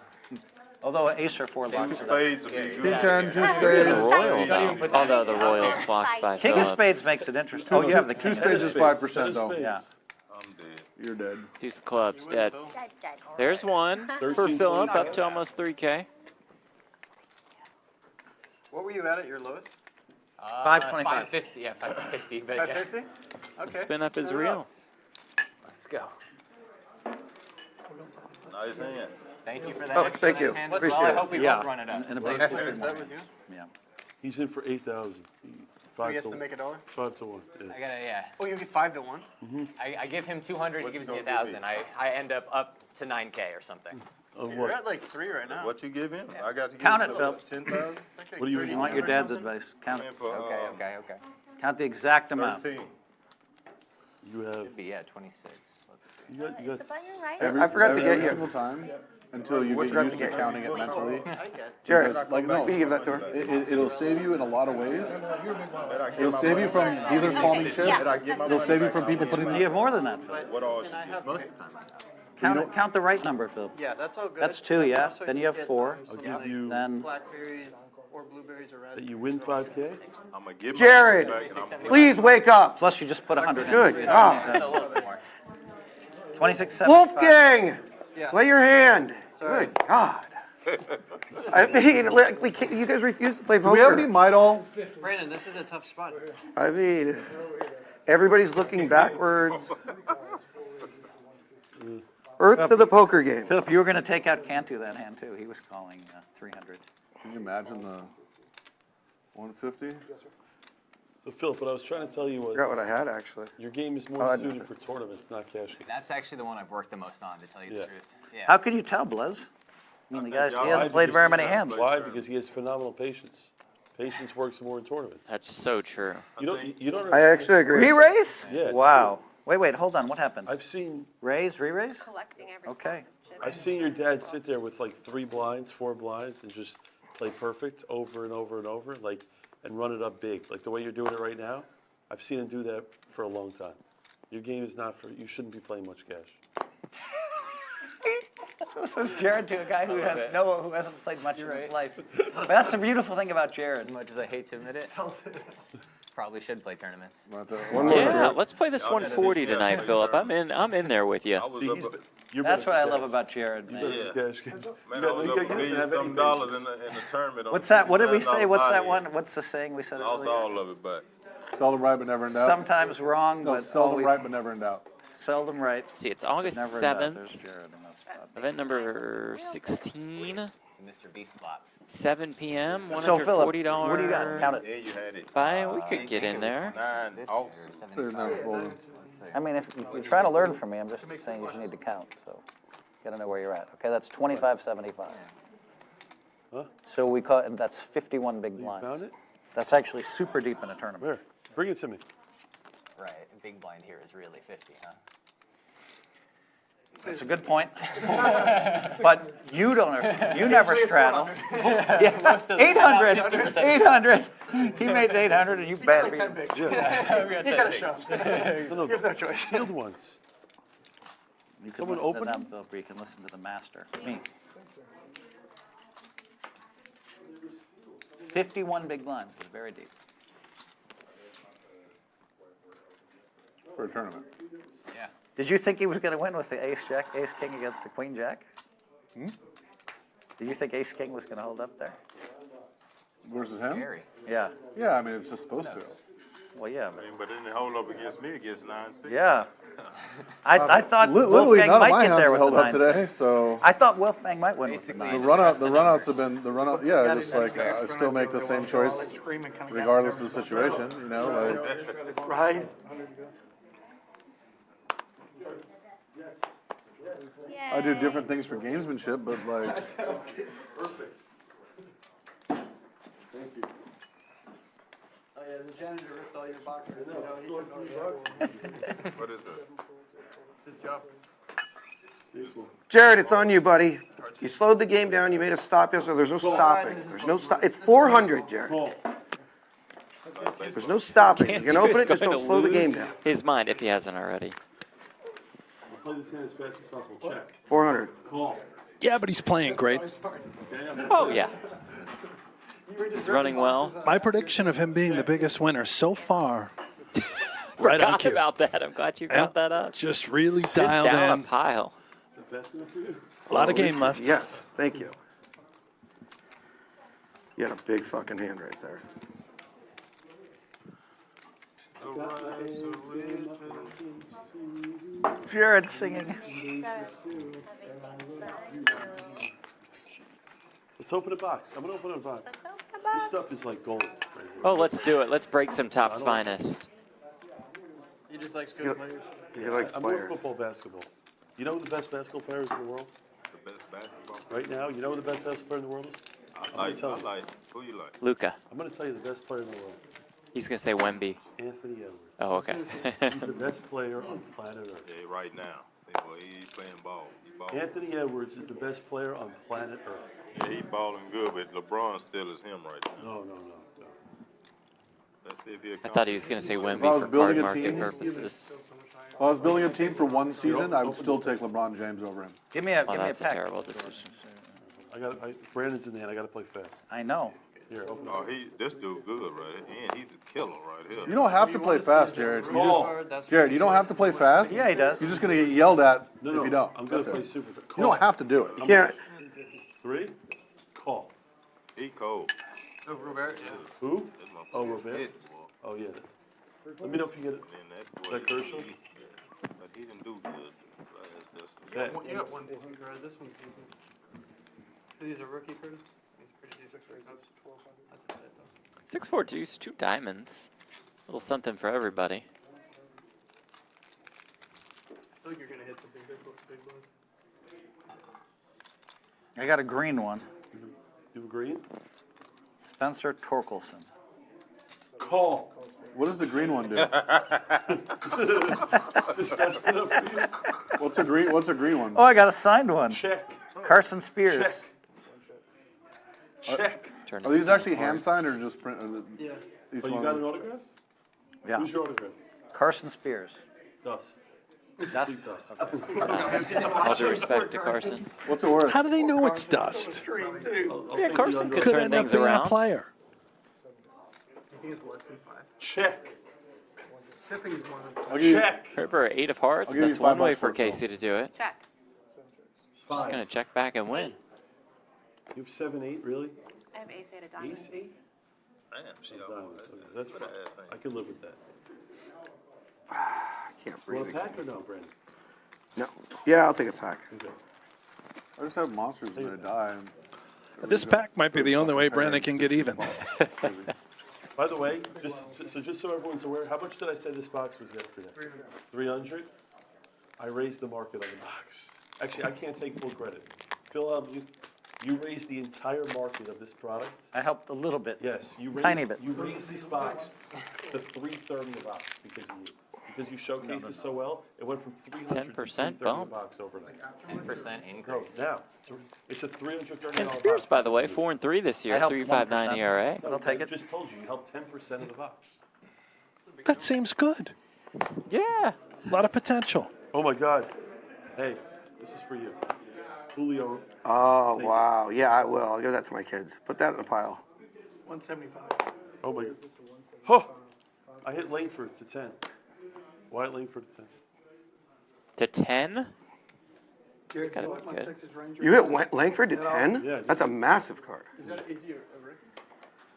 Although an ace or 4 Two blocks. spades would be good. 2-10, 2 The spades. Royals, although the Royals blocked by King of Philip. spades makes it interesting. Oh, you have the king. Two spades is 5% though. Yeah. I'm dead. You're dead. Deuce of clubs, dead. There's one for 13, Philip, up to almost 3K. What were you at your lowest? 525. 550, yeah, 550, but yeah. 550? The Okay. spin up is real. Let's go. Nice hand. Thank you for that. Oh, extra thank nice you. hand as Appreciate well. I it. hope we Yeah. both run it up. And a Thank big you. Yeah. He's in for 8,000. So 5 he has to to make a dollar? 5 to 1. Yeah. I gotta, yeah. Oh, you get 5 to 1? I give him 200, he What gives you me gonna give 1,000. I end up to 9K or something. Of You're what? at like 3 right now. What you give him? I got to give Count him it, Phil. 10,000. What do you You want your dad's advice. Count, Win for Okay. count the exact amount. 13. You have. Yeah, 26. Let's You got. You got. I forgot to get Every you. single time until you What get forgot used to to get you? counting it mentally. Jared, Because, like, no, will you give that to her? it'll save you in a lot of ways. It'll save you from dealers palming chips. It'll save you from people putting You the. have more than that, Phil. What all you I give? have most of the time. Count the right number, Phil. Yeah, that's all good. That's 2, yeah. Also, Then you have get 4. I'll some, give like, you. Then blackberries or blueberries or red. That you win 5K. I'm gonna give my Jared, back and I'm please wake up. plus you just put 100 in. Good God. A little bit more. 26.75. Wolfgang, Yeah. lay your hand. Sorry. Good God. I mean, like, we can't, you guys refuse to play Do we have any poker. Midol? Brandon, this is a tough spot. I mean, everybody's looking backwards. Earth to the poker game. Philip, you were going to take out Cantu that hand, too. He was calling 300. Can you imagine the 150? So Philip, what I was trying to tell you I forgot was what I had, actually. your game is Oh, more I- suited for tournaments, not cash games. That's actually the one I've worked the most on, to tell you the Yeah. truth. Yeah. How can you tell, Blez? I mean, the guy, he y'all hasn't might played be very just many not hands. playing. Why? Because he has phenomenal patience. Patience works more in tournaments. That's so true. You don't. You don't. I actually agree. Re-raise? Yeah. Wow. Wait, hold on. What happened? I've seen. Raise, re-raise? Collecting every. Okay. I've seen your dad sit there with like 3 blinds, 4 blinds, and just play perfect over and over and over, like, and run it up big, like the way you're doing it right now. I've seen him do that for a long time. Your game is not for. You shouldn't be playing much cash. So says Jared to a guy who hasn't played much in his life. But that's the beautiful thing about Jared. As much as I hate to admit it, probably should play tournaments. One more. Yeah, let's play this 140 tonight, Philip. I'm in there with you. I was See, up he's. at- You're That's better what I at love cash. about Jared, You're man. better at cash games. Man, You I was got- up you a got- million have something any dollars in the tournament. On What's that? What did we $59 say? What's that buy-in. one? What's the saying we said Lost earlier? all of it, but Seldom right, but never in doubt. Sometimes wrong, No, but seldom always right, but never in doubt. seldom right. See, it's August Never in doubt. 7th, There's Jared in that spot. event number 16, Mr. Beast flop. 7 p.m., So, Philip, $140. what do you got? Count it. yeah, you had it. Buy, we could get in there. 9 off. There's no folding. I mean, if you're trying to learn from me, I'm just saying you need to count, so you gotta know where you're at. Okay, that's 25.75. Huh? So we call it, that's 51 big You blinds. found it? That's actually super deep in a tournament. Where? Bring it to me. Right, big blind here is really 50, huh? That's a good point. But you never straddle. Yeah, 800, 800. He made 800 and you bet. You gotta show. No, You have no choice. sealed ones. You can Someone listen to open them, them? Philip, or you can listen to the master, me. 51 big blinds is very deep. for a tournament. Yeah. Did you think he was going to win with the ace king against the queen jack? Did you think ace king was going to hold up there? Versus him? Scary. Yeah. Yeah, I mean, it's just supposed to. Well, yeah. I mean, but then they hold up against me against 9-6. Yeah. I thought Literally, Wolfgang none of might my get hands there have with held the up today, 9-6. so. I thought Wolfgang might win with the Basically, 9. The runouts have been, yeah, just like, I still make the same choice regardless of the situation, you know, like. Right? I do different things for gamesmanship, but like. Perfect. Oh yeah, the janitor ripped all your boxers. You know, he took all your What is it? It's his job. Jared, it's on you, buddy. You slowed the game down, you made a stop yesterday, there's no stopping. There's no stop, it's 400, Jared. There's no stopping. You can Cantu open is it, just going don't to slow the game lose down. his mind if he hasn't already. Play this hand as fast as possible. Check. 400. Call. Yeah, but he's playing great. Oh, yeah. He's running well. My prediction of him being the biggest winner so far. Right on Forgot cue. about that. I'm glad you brought that up. Just really Just dialed down in. a pile. A lot of game left. Yes, thank you. You had a big fucking hand right there. Jared singing. Let's open a box. I'm gonna open a box. This stuff is like gold. Right here. Oh, let's do it. Let's break some Top's finest. He just likes good players. He likes I'm more players. football, basketball. You know who the best basketball players in the world? The best basketball. Right now, you know who the best basketball player in the world is? I like. Who you like? Luca. I'm gonna tell you the best player in the world. He's going to say Wemby. Anthony Edwards. Oh, okay. He's the best player on planet Earth. Yeah, right now. Well, he's playing ball. He balling. Anthony Edwards is the best player on planet Earth. Yeah, he balling good, but LeBron still is him right now. No. Let's see if he'll I thought he was going to say If I was Wemby for building card a market team- purposes. If I was building a team for one season, I would still take LeBron James over him. Give me a Well, that's a pack. terrible decision. Brandon's in the hand. I gotta play fast. I know. Here, open Oh, this dude good right here. And he's a killer right here. You don't have to play fast, Jared. Jared, you don't have to play fast. Yeah, he does. You're just gonna get yelled at No, if you don't. I'm gonna That's play it. super. You don't have to do it. You can't. 3, call. He cold. Oh, Robert, yeah. Who? That's my Oh, Robert? hit, boy. Oh, yeah. Let me know if you get it. And that boy, That Kershaw? but he didn't do good. Okay. You got one decent card. This one's decent. These are rookie cards. He's pretty decent. That's 1200. That's about it though. 6-4 deuce, 2 diamonds. A little something for everybody. I feel like you're gonna hit the big ones. I got a green one. You agree? Spencer Torkelson. Call. What does the green one do? Is this fast enough for you? What's a green one? Oh, I got a signed one. Check. Carson Spears. Check. Check. Are these actually hand signed or just print? Yeah. Each Oh, you one? got an autograph? Yeah. Who's your autograph? Carson Spears. Dust. That's Big dust. All due respect to Carson. What's it worth? How do they know it's dust? I'll Yeah, take the Carson under. could Could turn end up things being a around. player. You think it's less than 5? Check. I think it's more than 5. I'll give you, Check. River, 8 of hearts. I'll give you That's one $5 way for for it, Phil. Casey to do it. Check. She's going to check back and win. You have 7-8, really? I have ace 8 of diamonds. Ace 8? Damn, she Diamonds. Okay, that's fine. I can live with that. Can't You want breathe a again. pack or no, Brandon? No. Yeah, I'll take a pack. Okay. I just have monsters when they die. And This pack might be the only way Brandon can get even. By the way, just so everyone's aware, how much did I say this box was yesterday? 300. I raised the market on the box. Actually, I can't take full credit. Phil, you raised the entire market of this product. I helped a little bit. Yes, you raised, Tiny bit. You raised this box to 330 a box because of you. Because you showcased it so well, it went from 300 to 10% 330 a bump. box overnight. 10% No, increase. now it's a $330 And Spears, box. by the way, 4 and 3 this year, I helped 3.59 1%. ERA. But I'll take I it. just told you, you helped 10% of the box. That seems good. Yeah. A lot of potential. Oh my God. Hey, this is for you. Julio. Oh, wow. Yeah, I will. I'll give that to my kids. Put that in a pile. 175. Oh my God. Huh. I hit Langford to 10. White Langford to 10. To 10? Jared, gotta you be like my good. Texas Ranger? You hit Langford to Is that 10? Yeah. That's a massive card. Is that easier, Rick?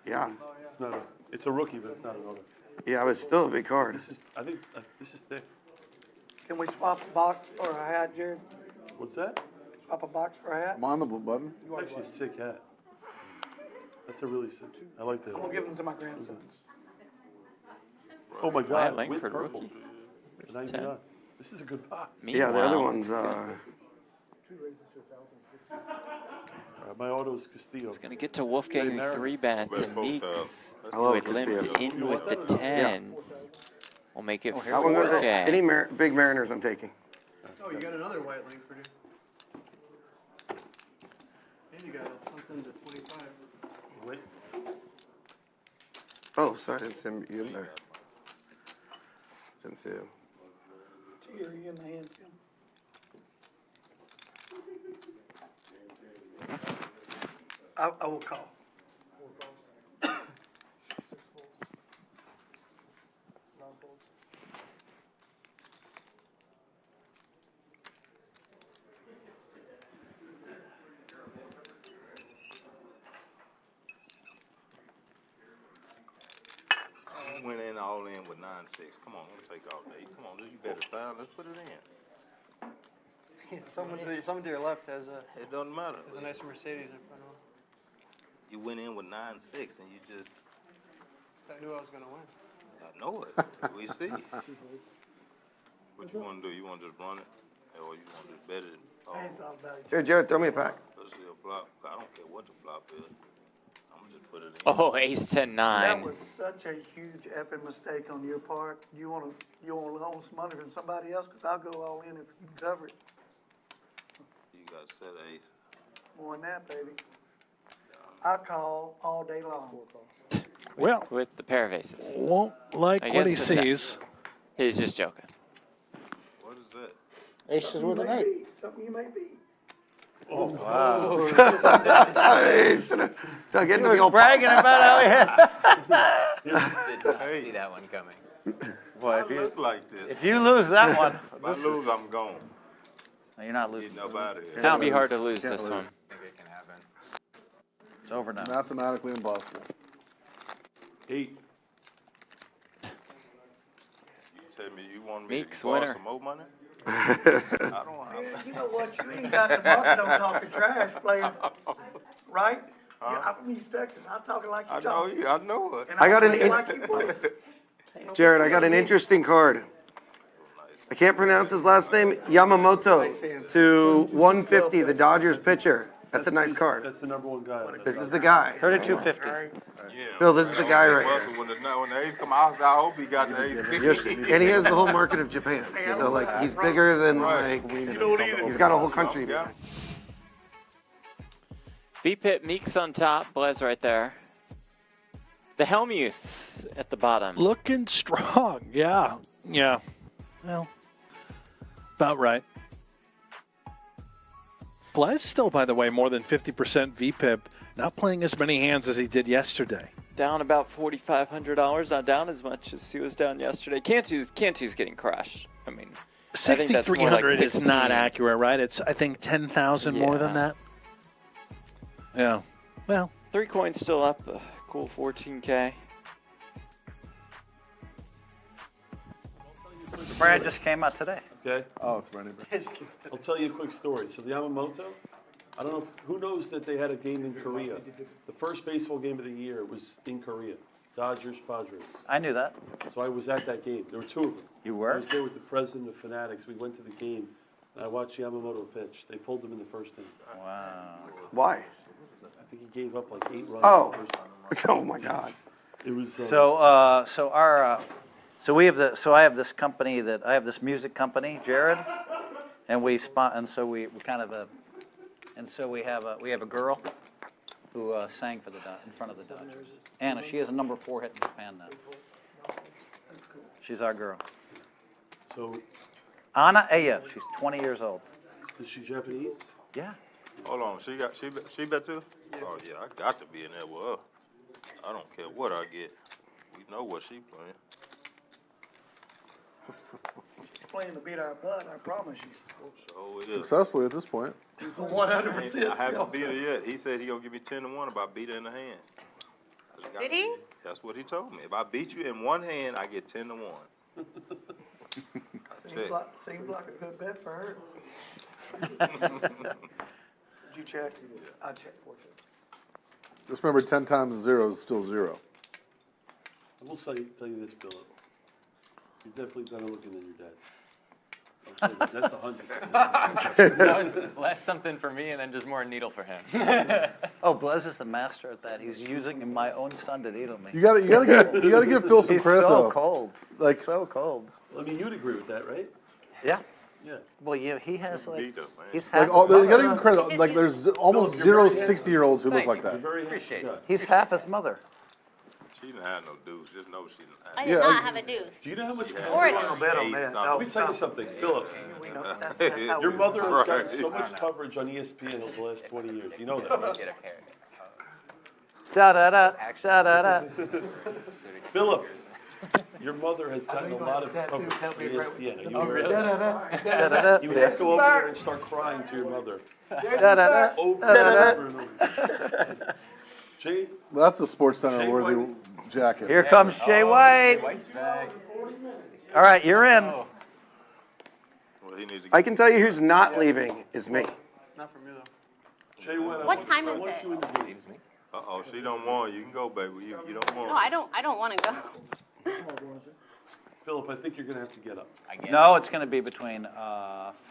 Yeah. It's not a, it's a rookie, but it's not an auto. Yeah, but it's still a big card. This is, I think, this is thick. Can we swap a box for a hat, Jared? What's that? Swap a box for a hat? I'm on the button. It's actually a sick hat. That's a really sick, I like that. I'm gonna give them to my grandsons. Oh my Wyatt God, with Langford purple. rookie. 99. This is a good box. Yeah, the other Meanwhile, one's, My auto's Castillo. It's going to get to Wolfgang Hey, 3 bets, Best and hotel. Meeks, I who love had limped Castillo. in with the 10s, will make it that one goes to 4K. any big Mariners I'm taking. Oh, you got another White Langford here. And you got something to 25. Wait. Oh, sorry, didn't see you in there. Didn't see him. Here, you in the hand, Tim. I will call. Went in all in with 9-6. Come on, let's take all day. Come on, you better style. Let's put it in. Someone to your left has a It doesn't matter. nice Mercedes in front of him. You went in with 9-6 and you just, I knew I was gonna win. I know it. We see. What you want to do? You want to just run it? Or you want to just bet it? Oh, I ain't thought about it. Here, Jared, throw me a pack. let's see a flop. I don't care what the flop is. I'm going to just put it in. Oh, ace 10 That 9. was such a huge effing mistake on your part. You wanna loan some money from somebody else? Cause I'll go all in if you can cover it. You got set ace. More than that, baby. I call all day long. Well, With the pair of aces. won't like I what he guess the set. sees. He's just joking. What is that? Aces with an 8. Something you may be. Hey, don't get into the old Bragging about how he had. Did not see that one coming. Boy, I look like this. if you lose that one, If I lose, I'm gone. no, you're not losing. Getting up out of here. It'll be hard to lose this one. I think it can happen. It's over now. Mathematically impossible. 8. You tell me you want me Meeks to borrow winner. some more money? I don't have. You know what? You ain't got the market on talking trash, player. Right? I'm from East Texas. I'm talking like I you know talk. you. I know it. And I got I'm an playing like you play. Jared, I got an interesting card. I can't pronounce his last name. Yamamoto to 150, the Dodgers pitcher. That's a nice card. That's the number one guy. on that This card. is the guy. 3250. Yeah. Phil, this is the guy right Well, here. when the ace come out, I hope he got the ace. Yes, and he has the whole market of Japan. So like, he's bigger than like, he's got a whole country. Yeah. V-Pit Meeks on top, Blez right there. The Hellmuths at the bottom. Looking strong. Yeah. Yeah. Well, about right. Blez still, by the way, more than 50% VPIP. Not playing as many hands as he did yesterday. Down about $4,500, not down as much as he was down yesterday. Cantu's getting crushed. I mean, I think that's more like 6,300 is not 16. accurate, right? It's, I think, 10,000 more than Yeah. that. Yeah. Well, 3 coins still up, a cool 14K. Brad just came out today. Okay. Oh, it's Randy. I'll tell you a quick story. So the Yamamoto, I don't know, who knows that they had a game in Korea? The first baseball game of the year was in Korea. Dodgers, Padres. I knew that. So I was at that game. There were 2 of them. You I were? was there with the president of Fanatics. We went to the game, and I watched Yamamoto pitch. They pulled him in the first inning. Wow. Why? I think he gave up like 8 runs. Oh. in the first Oh my God. It was. So I have this company I have this music company, Jared, and we have a girl who sang for in front of the Dodgers. Anna, she has a number 4 hit in Japan now. She's our girl. So, Anna Aya, she's 20 years old. is she Japanese? Yeah. Hold on, she bet too? Oh yeah, I got to be in there with her. I don't care what I get. We know what she playing. Playing to beat our butt, I promise you. So it is. Successfully at this point. 100%. I haven't beat her yet. He said he gonna give me 10-1 if I beat her in the hand. Did he? That's what he told me. If I beat you in one hand, I get 10-1. Seems like a good bet for her. Did you check? I checked for you. Just remember, 10 times 0 is still 0. I will tell you this, Philip. You've definitely done a looking than your dad. I'll tell you, that's 100. That was less something for me and then just more needle for him. Oh, Blez is the master at that. He's using my own son to needle me. You gotta give Phil some He's credit so though. cold. Like So cold. I mean, you'd agree with that, right? Yeah. Yeah. Well, yeah, he has like, Beat her, man. he's half Like, his you gotta mother. give credit. Like, there's almost Philip, zero you're very 60-year-olds who look like Thank that. Very Appreciate handsome guy. He's half his mother. She didn't have no deuce. Just know she didn't I have. did Yeah, not have a deuce. Do you know how much? Or Ace no. Bet on that. something. Let me tell you something, Philip. We know that's how Your we- mother has gotten Right. so much coverage on ESPN over the last 20 years. You know that, right? Get a carrot. Da-da-da, da-da-da. Philip, your mother has gotten a lot of coverage on ESPN. Are you aware of that? Da-da-da, You would have to go over there and start crying to your mother. da-da-da. Over and over and over. Jay, That's a Sports Center worthy jacket. Here comes Jay White. White's back. All right, you're in. Well, he needs to I can tell you who's not leaving is me. Not from you though. Jay, What time is it? you in the game. Leaves me. Uh-oh, she don't want. You can go, baby. You don't want. No, I don't want to go. Philip, I think you're going to have to get up. I get No, it's going to be between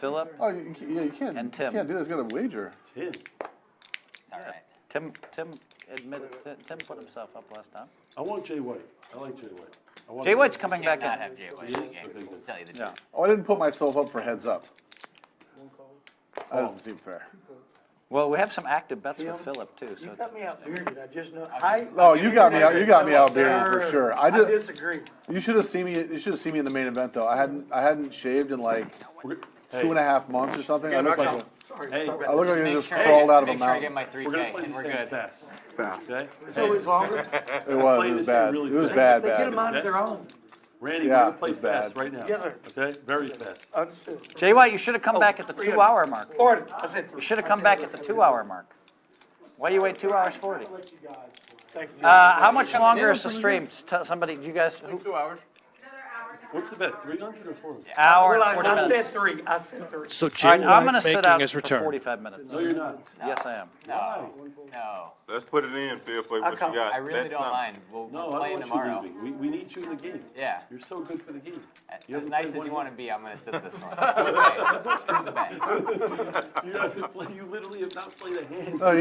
Philip. Oh, you can't. And Tim. You can't do this. You got a wager. Tim. It's all right. Tim admitted. Tim put himself up last time. I want Jay White. I like Jay White. I want Jay White's coming back Not in. have Jay White in the game. He is? I'll tell you the Yeah. truth. Oh, I didn't put myself up for heads up. That doesn't seem fair. Well, we have some active bets with Philip too. So You it's, got me out bearded, I just know. No, you got me out. You got me out bearded for sure. I disagree. You should have seen me. You should have seen me in the main event though. I hadn't shaved in like 2.5 months or something. I look like Hey, I look like I Make just sure, crawled out of a make sure I get mountain. my we're going to 3K play and this we're game good. fast. Fast. Okay? It's always longer. It was bad. really It was fast. bad, They get them bad. on their own. Randy, Yeah, we're going to play it's bad. fast right now. Yes, sir. Okay? Very fast. Understood. Jay White, you should have come back at the 2-hour mark. 40. I said You 3. should have come back at the 2-hour mark. Why you wait 2 hours 40? Thank you. How much longer is the stream? Tell somebody. You guys. 2 hours. What's the bet, 300 or 400? Hour Well, and 40 I minutes. said 3. I said 3. So All Jay right, I'm going White to sit making out his for return. 45 minutes. No, you're not. Yes, I am. No. No. Let's put it in, Phil, for what you got. I really Bet don't something. mind. We'll No, play I don't tomorrow. want you leaving. We need you in the game. Yeah. You're so good for the game. You As haven't nice played as you one want to be, I'm going to sit this one. It's okay. Screw the bet. You're not gonna play, you literally have not played a hand. No,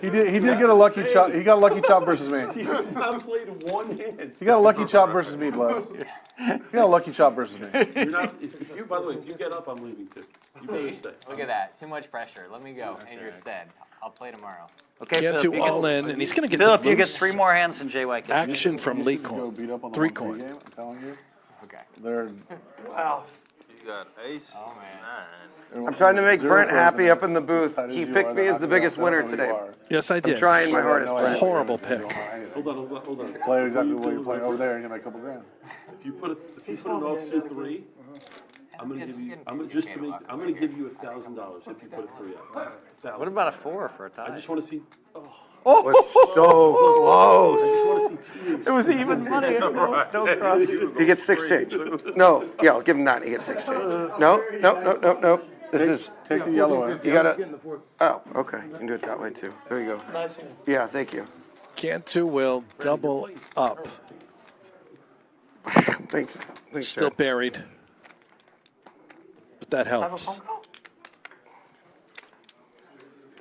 he did get a lucky chop. He got a lucky chop versus me. You have not played one hand. He got a lucky chop versus me, Bless. He got a lucky chop versus me. You're not, if you, by the way, if you get up, I'm leaving too. You better See, stay. look at that. Too much pressure. Let me go in your stead. I'll play tomorrow. Okay, Cantu Philip, you all get, in, and he's going to get Philip, some you get loose 3 more hands than Jay White gets. action from Lee Go Coin. beat up on the 3 1K coin. game. I'm telling you, Okay. they're. Wow. You got ace, Oh, man. 9. I'm trying to make Zero Brent happy president. up in the booth. Tight as He you picked are, me they're as the not biggest gonna winner know who you today. are. Yes, I did. Trying my hardest, No, Brent. Horrible you pick. don't know anything. Hold on. Play exactly Before what you you're playing do over there and you make a couple grand. If you put an offsuit 3, I'm gonna give you, I'm gonna give you $1,000 if you put a 3 up. What about a 4 for a I tie? just wanna see, Was so close. I just wanna see tears. It was even money. No cross. He gets 6 change. No, yeah, I'll give him 9. He gets 6 change. No. This is, Take the yellow in. you gotta, oh, okay. You can do it that way too. There you go. Nice hand. Yeah, thank you. Cantu will double up. Thanks. Thanks, Still Jared. buried. But that Have a helps. phone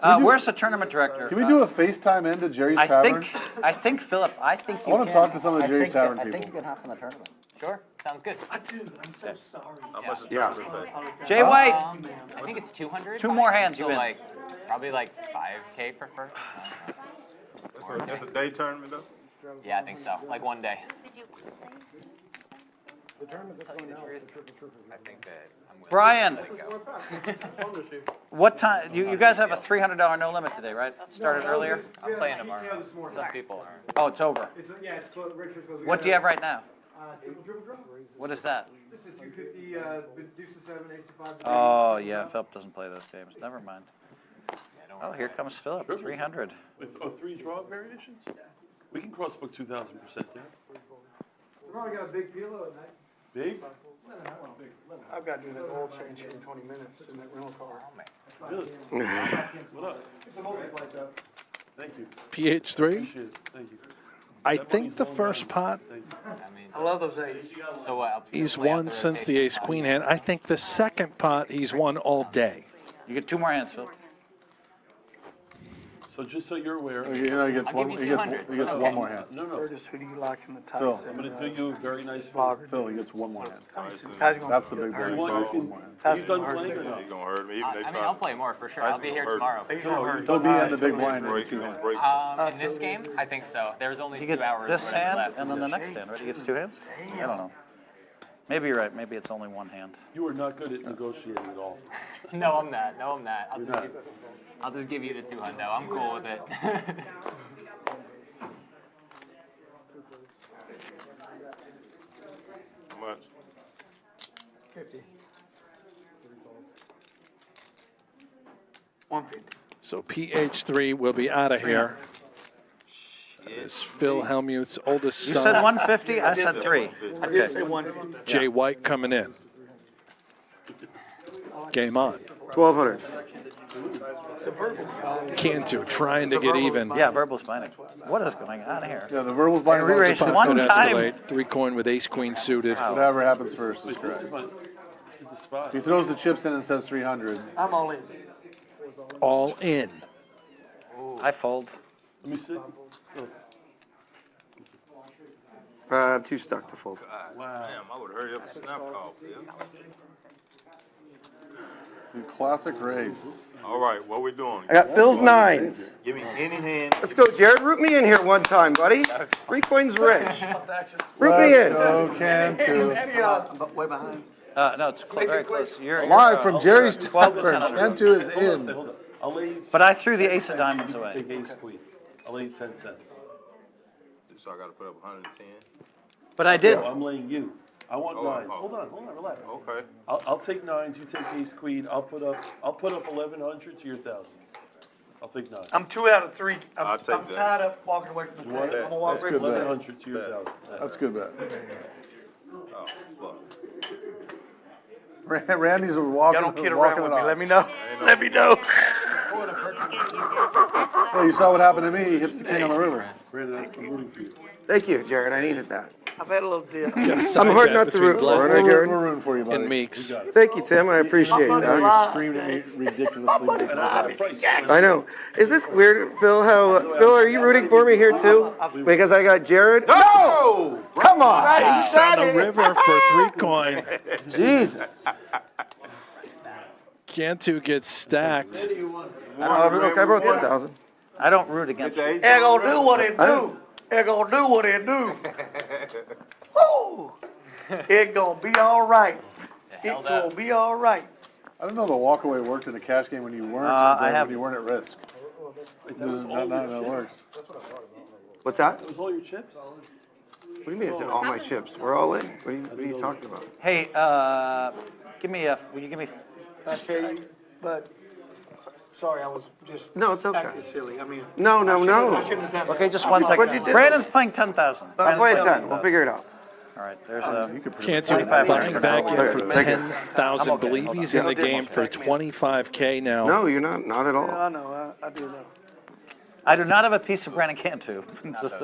call? Where's the tournament director? Can we do a FaceTime into Jerry's I Tavern? think, Philip, I think you I wanna can. talk to some of the I Jerry's think Tavern I think people. you can hop in the tournament. Sure. Sounds good. I do. I'm so sorry. How much is Yeah. that? Jay White, I think it's 200. 2 more hands, So you win. like, probably like 5K for first. That's a day tournament though? Yeah, I think so. Like one day. Did you play? I think that I'm willing Brian, to go. what time? You guys have a $300 no limit today, right? Started earlier. I'm playing tomorrow. Some people aren't. Oh, it's over. What do you have right now? What is that? This is 250, deuce to 7, ace to 5. Oh, yeah, Philip doesn't play those games. Never mind. Oh, here comes Philip, 300. With 3 draw variations? We can cross book 2,000% there. Tomorrow I got a big pillow at night. Big? I've got to do that oil change here in 20 minutes in that rental car. Really? What up? It's a multi-plate though. Thank you. PH3? Appreciate it. Thank you. I think the first pot, I love those eights. So what? he's won since the ace-queen hand. I think the second pot, he's won all day. You get 2 more hands, Philip. So just so you're aware. He gets I'll one, give he you gets, 200. he gets Okay. one more hand. No, no. Curtis, who do you like in the Tyson? Phil. I'm going to do you a very nice favor. Blogger? Phil, he gets one more hand. How's he gonna That's the big hurt one. You He want, gets you one more hand. can, you done playing or He not? gonna hurt me. Even I mean, I'll play more for sure. I'll be here tomorrow. He'll be in the big blind in break, 2 hands. break. In this game, I think so. There's only He 2 gets hours this worth hand left. and then the next hand, right? He gets 2 hands? I don't know. Maybe you're right. Maybe it's only 1 hand. You are not good at negotiating at all. No, I'm not. No, I'm not. You're not. I'll just give you the 200. I'm cool with it. How much? 50. 150. So PH3 will be out of here. It's Phil Hellmuth's oldest You son, said 150? I said 3. I did say Okay. 150. Jay White, coming in. Game on. 1,200. Cantu trying to get even. Yeah, Verbal's finding. What is going on here? Yeah, the verbal's buying Re-raise his own one spot. Could time. escalate. 3 coin with ace-queen suited. Whatever happens first is Wait, correct. this is the spot. If he throws the chips in and says 300, I'm all in. All in. I fold. Let me see. Oh, I'm too stuck to fold. wow. Damn, I would hurry up and snap call. the classic race. All right, what we doing? I got Phil's 9s. Give me any hand. Let's go, Jared. Root me in here one time, buddy. 3 coins rich. Root me in. Let's go, Cantu. Way behind. No, it's very close. You're Live from Jerry's 12 to Tavern. 10 under. Cantu is Hold on, in. hold on. I'll lay you. But I threw the ace of diamonds away. Take ace queen. I'll lay you 10 cents. So I gotta put up 110. But I did. No, I'm laying you. I want Oh, 9s. oh. Hold on, relax. Okay. I'll take 9s. You take ace queen. I'll put up 1,100 to your 1,000. I'll take 9. I'm 2 out of 3. I'll I'm take that. tied up walking away from the You want table. it? I'm gonna walk That's away good from the bet. 1,100 to your 1,000. That's a good bet. Oh, look. Randy's walking, Y'all don't kid around walking with it me. off. Let me know. Let me know. Hey, you saw what happened to me. He hits the king on the river. Brandon, I'm rooting for you. Thank you, Jared. I needed that. I've had a little dip. I'm hard not to root for, aren't I, We're Jared? rooting for you, buddy. And Meeks. Thank you, Tim. I appreciate You that. screamed at me ridiculously. I know. Is this weird, Phil? Phil, are you rooting for me here too? Because I got Jared. No! Come on. Ace on the river for 3 coin. Jesus. Cantu gets stacked. Look, I brought 10,000. I don't root against you. Ain't gonna do what it do. Ain't gonna do what it do. Woo! It gonna be all right. It gonna be all right. I don't know the walkaway worked in a cash game when you weren't. I have- when you weren't at risk. That was all Not your that chips? works. What's that? That was all your chips? What do you mean it's in all my chips? We're all in. What are you talking about? Hey, will you give me, Okay, but, sorry, I was just No, it's okay. acting silly. I mean. No. I shouldn't have done that. okay, just one second. What'd you do? Brandon's playing 10,000. I'm playing 10. We'll figure it out. All right, there's a, Cantu 25 buying back in for Thank you. 10,000. Believe he's in the game for 25K now. No, you're not. Not at Yeah, all. I know, I do know. I do not have a piece of Brandon Cantu, just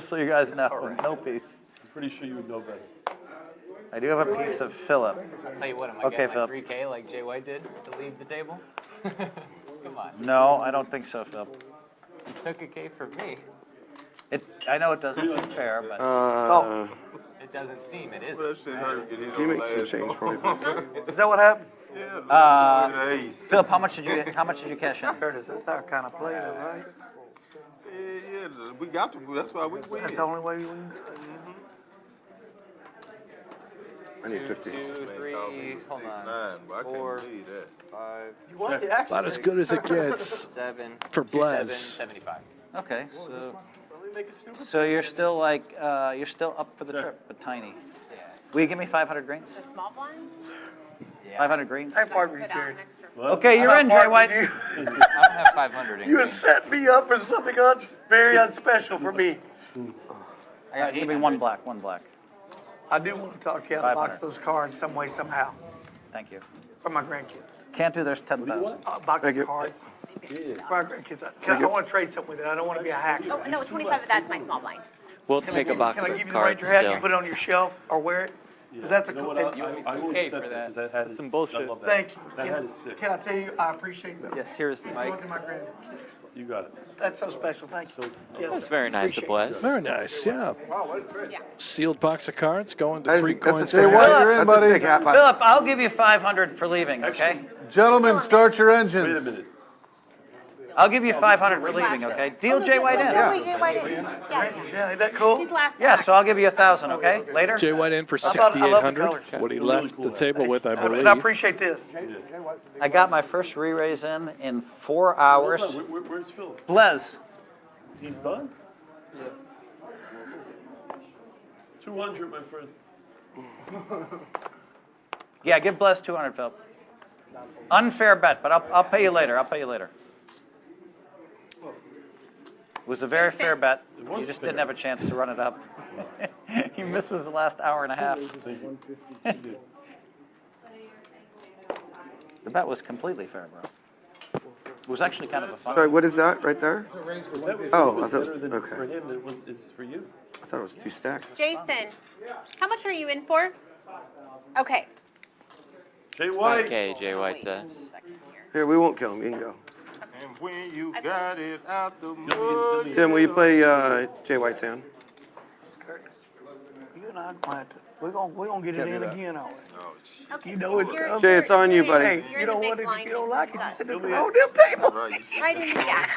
so you guys know, no piece. I'm pretty sure you would know better. I do have a piece of Philip. I'll tell you what, am I Okay, getting like Philip. 3K like Jay White did to leave the table? Come on. No, I don't think so, Philip. You took a K from me. I know it doesn't seem fair, but It doesn't seem, it is. Well, that shit hurt. Get hit Can you on make some last change call. for me, please? Is that what happened? Yeah, ace. Philip, how much did you cash in? Curtis, that's how I kind of play it, right? Yeah, we got to. That's why we win. That's the only way we win. I need 50. 2, 3, hold on. 4, 5, You want the About as good as it gets 7, for 2, 7, Blez. 75. Okay, so So you're still like, you're still up for the trip, but tiny. Will you give me 500 greens? The small blind? 500 greens? I partnered with Jared. Okay, you're in, Jay White. I don't have 500 in You have green. set me up for something very unspecial for me. Give me one black, one black. I do want to talk to you out of box those cards some way, somehow, Thank you. for my grandkids. Cantu, there's 10,000. Box of cards. For my grandkids. I want to trade something with it. I don't want to be a hack. Oh, no, 25 of that's my small blind. We'll take a box Can I of give you the right cards your hat, you still. put it on your shelf or wear it? Because that's a cool. I won't pay accept for it, that. 'cause that hat is. Some bullshit. I love that. Thank you. That hat is sick. Can I tell you, I appreciate that. Yes, here's the It's mic. going to my grandkids. You got it. That's so special. Thank you. Yes. That's very nice of Blez. Very nice, yeah. Sealed box of cards going to That's- 3 that's a coins. sick to hat. one. You're in, That's a buddy. sick hat, bud. Philip, I'll give you 500 for leaving, okay? Gentlemen, start your Wait a engines. minute. I'll give you 500 for leaving, okay? Deal Jay White in. Jay White in. Yeah. Yeah, is that cool? He's last. Yeah, so I'll give you 1,000, okay? Later? Jay White in for I love the 6,800. colors. What he left the table with, I And I believe. appreciate this. I got my first re-raise in 4 hours. Hold on, where's Phil? Blez, He's done? Yeah. 200, my friend. yeah, give Blez 200, Phil. Unfair bet, but I'll pay you later. I'll pay you later. It was a very fair bet. You just didn't have a chance to run it up. He misses the last hour and a half. The bet was completely fair, bro. It was actually kind of a fun. Sorry, what is that right there? Oh, I thought it was, Better than okay. for him than it was is for you. I thought it was 2 stacks. Jason, how much are you in for? Okay. Jay White. Okay, Jay White says. Here, we won't kill him. You can go. And when you got it out the mud. Tim, will you play Jay White's hand? You and I might have to, we're gonna get it in again, aren't we? Okay. You know it's You're- coming. Jay, it's on you, you're buddy. in- Hey, you're you in the don't big want it, blind. if you don't like it, Got just sit it. at the whole damn table. Right. Right in the gap.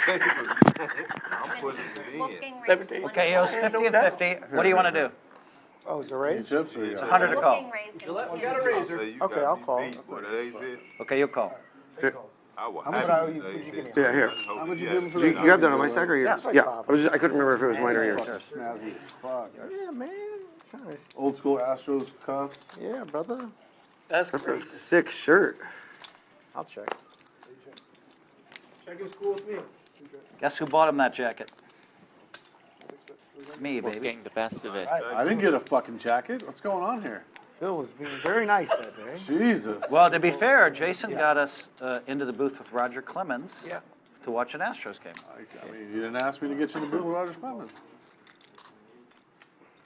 I'm putting it in. Wolfgang Let me raised tell you. Okay, it was 50 and 50. What do you want to do? Oh, is it raised? Chips or you It's got- 100 to call. Wolfgang raised him. Say you Okay, got I'll me call. beat, boy, that ain't it. Okay, you'll call. I will How much have are you you- say you it. can- Yeah, here. How much you yeah. give him for You have that on my stack or yours? Yeah. I couldn't remember if it was mine or yours. Snazzy as fuck. Yeah, man. Old school Astros cuffs. Yeah, brother. That's That's great. a sick shirt. I'll check. Check his school with me. Guess who bought him that jacket? Me, baby. Wolfgang the best of it. I didn't get a fucking jacket. What's going on here? Phil was being very nice that day. Jesus. Well, to be fair, Jason got us into the booth with Roger Clemens Yeah. to watch an Astros game. I mean, you didn't ask me to get you in the booth with Roger Clemens.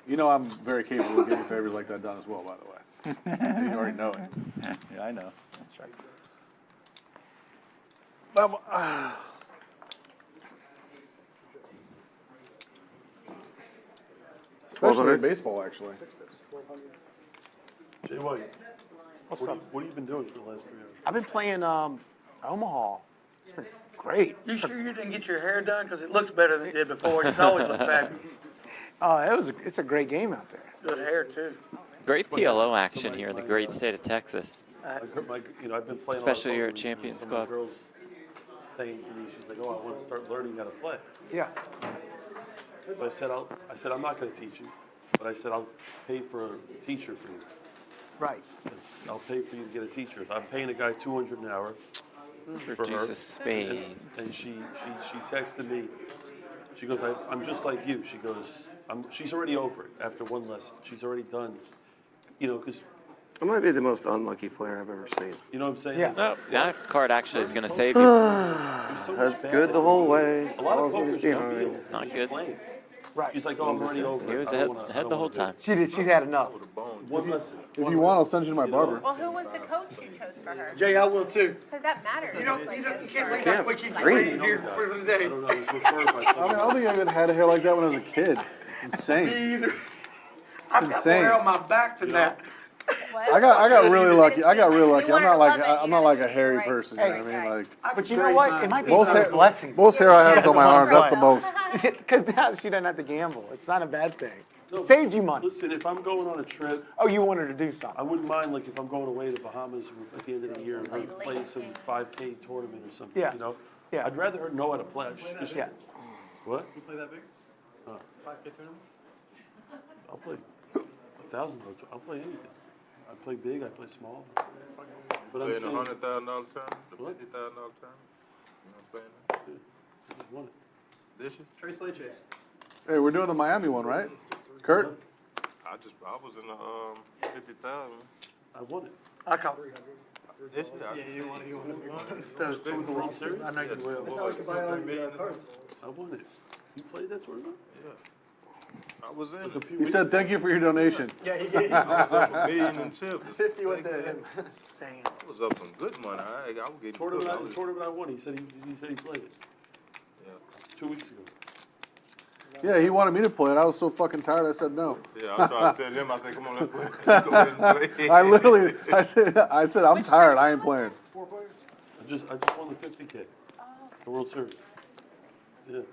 You know I'm very capable of getting favors like that done as well, by the way. You already know it. Yeah, I know. That's right. Especially in baseball, actually. Jay White. What have you been doing for the last 3 hours? I've been playing Omaha. It's been great. You sure you didn't get your hair done? Because it looks better than it did before. It's always looked fabulous. It's a great game out there. Good hair, too. Great PLO action here in the great state of Texas. I've been playing. Especially a lot of here at poker Champions recently, and Club. some of the girls saying to me, she's like, "Oh, I want to start learning how to play." Yeah. So I said I'm not going to teach you, but I said I'll pay for a teacher for you. Right. I'll pay for you to get a teacher. I'm paying a guy $200 an hour For for her. Jesus Spades. And she texted me. She goes, I'm just like you. She goes, she's already over it after one lesson. She's already done, because I might be the most unlucky player I've ever seen. you know what I'm saying? Yeah. Oh, that card actually is going to save you. That's good the whole way. A lot of Balls poker's behind. behind. Not good. Right. She's like, oh, I'm already over it. He was I don't ahead, wanna- I ahead don't the whole wanna do time. She's had enough. it. One lesson. If you want, I'll send you to my barber. Well, who was the coach you chose for her? Jay, I will, too. Because that matters. You can't bring Yeah. back what you Green. can here for the I day. don't know. It was referred by I mean, I don't think I even had hair like that when I was a kid. It's insane. Me either. I've got more insane. hair on my back than that. What? I got really lucky. I got really lucky. You I'm not wanna like love it, I'm you not like a gotta hairy use it right. person. You know what I mean? Right. Like But you know what? It might be most a hair, blessing. most hair I have is on my arms. That's the most. Because now she doesn't have to gamble. It's not a bad thing. It saves you money. Listen, if I'm going on a trip, Oh, you want her to do something. I wouldn't mind, like, if I'm going away to Bahamas at the end of the year and her play some 5K tournament or something, Yeah. you know? Yeah. I'd rather her know how to play. Yeah. What? 5K tournament? I'll play 1,000. I'll play anything. I play big, I play small. But I'm Playing saying, $100,000 tournament, the What? $50,000 tournament. You not playing that? I just won it. This year? Trace Lay Chase. Hey, we're doing the Miami one, right? Kurt? I was in the 50,000. I won it. I call This year, I Yeah, just you see want you. to The World Series? I know you will. What was it, 2-3 million? I won it. You played that tournament? Yeah. I was in Like a it. few He weeks said, thank you for your donation. Yeah, he gave I was up a million in chips. 50 went to him. Dang. I was up some good money. I was getting tournament. cooked. The tournament I won. He said he played it Yeah. 2 weeks ago. Yeah, he wanted me to play it. I was so fucking tired, I said no. Yeah, I was trying to tell him, I said, come on, let's go ahead and play. I said, I'm tired, I ain't playing. I just won the 50K. The World Series. Yeah. You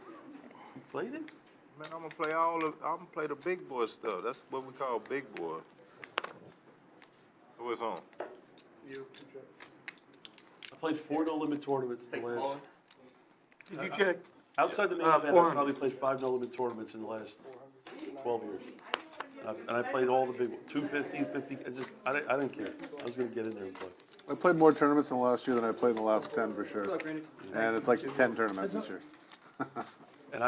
played it? Man, I'm gonna play the big boy stuff. That's what we call big boy. Who is on? You. I played 4 no-limit tournaments in the last. Did you check? Outside the main event, I 400. probably played 5 no-limit tournaments in the last 12 years. And I played all the big ones, 250s, 50. I didn't care. I was going to get in there and play. I played more tournaments in the last year than I played in the last 10 for sure. And it's like 10 tournaments this year. And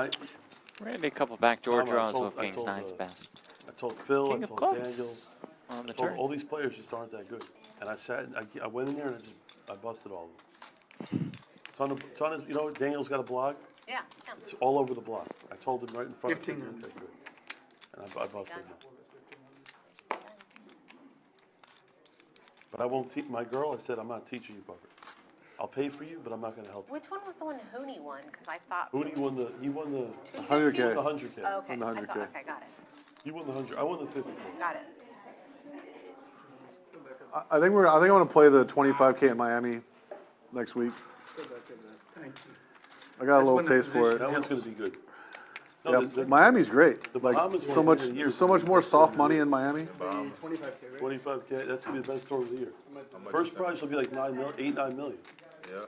Randy, a couple backdoor Mama, I draws. told- Wolfgang's I told, nine's uh, best. I told Phil, King I of told clubs Daniel, on the I told turn. all these players just aren't that good. And I went in there and I busted all of them. Ton of, you know, Daniel's got a blog. Yeah. It's all over the block. I told him right in front of him. 1500. Okay, good. And I busted him. But I won't teach my girl. I said, I'm not teaching you poker. I'll pay for you, but I'm not going to help you. Which one was the one Hooney won? Because I thought. He won the 100K. The 100K. Oh, okay. On the 100K. Okay, got it. You won the 100. I won the 50K. Got it. I think I want to play the 25K in Miami next week. I got a little taste for it. That one's going to be good. Yeah, No, the Miami's great. the Like Bahamas so one much, in a year. there's so much more soft money in Miami. 25K, right? 25K. That's going to be the best tour of the year. First prize will be like 9 million. Yeah.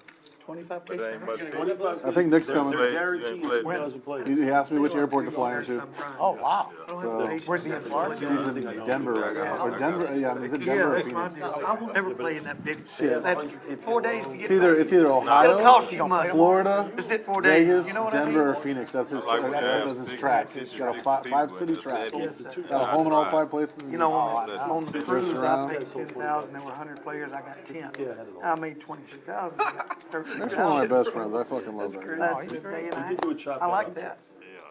25K. But it ain't much. 25. I think Nick's They're coming. guaranteed played. 2,000 players. He asked me which airport to fly into. Oh, wow. So Where's he in Florida? he's in Denver right now. Or Denver, yeah, he's in Denver or Phoenix. I will never play in that big. Shit. That's 4 days to It's get. either It'll Ohio, cost you much. Florida, Is it 4 days? Vegas, You know what I mean? Denver, or Phoenix. That's his. Like when you have That's his 60, track. 50, He's got a 60 five-city people, track. that's it. Got a home in all 5 places. You know, and on the Drifts cruise, I around. paid 10,000, there were 100 players, I got 10. I made 26,000, I got Nick's one of 36,000. my best friends. I fucking love that. That's a day and a We did do a half. chop I like out. that.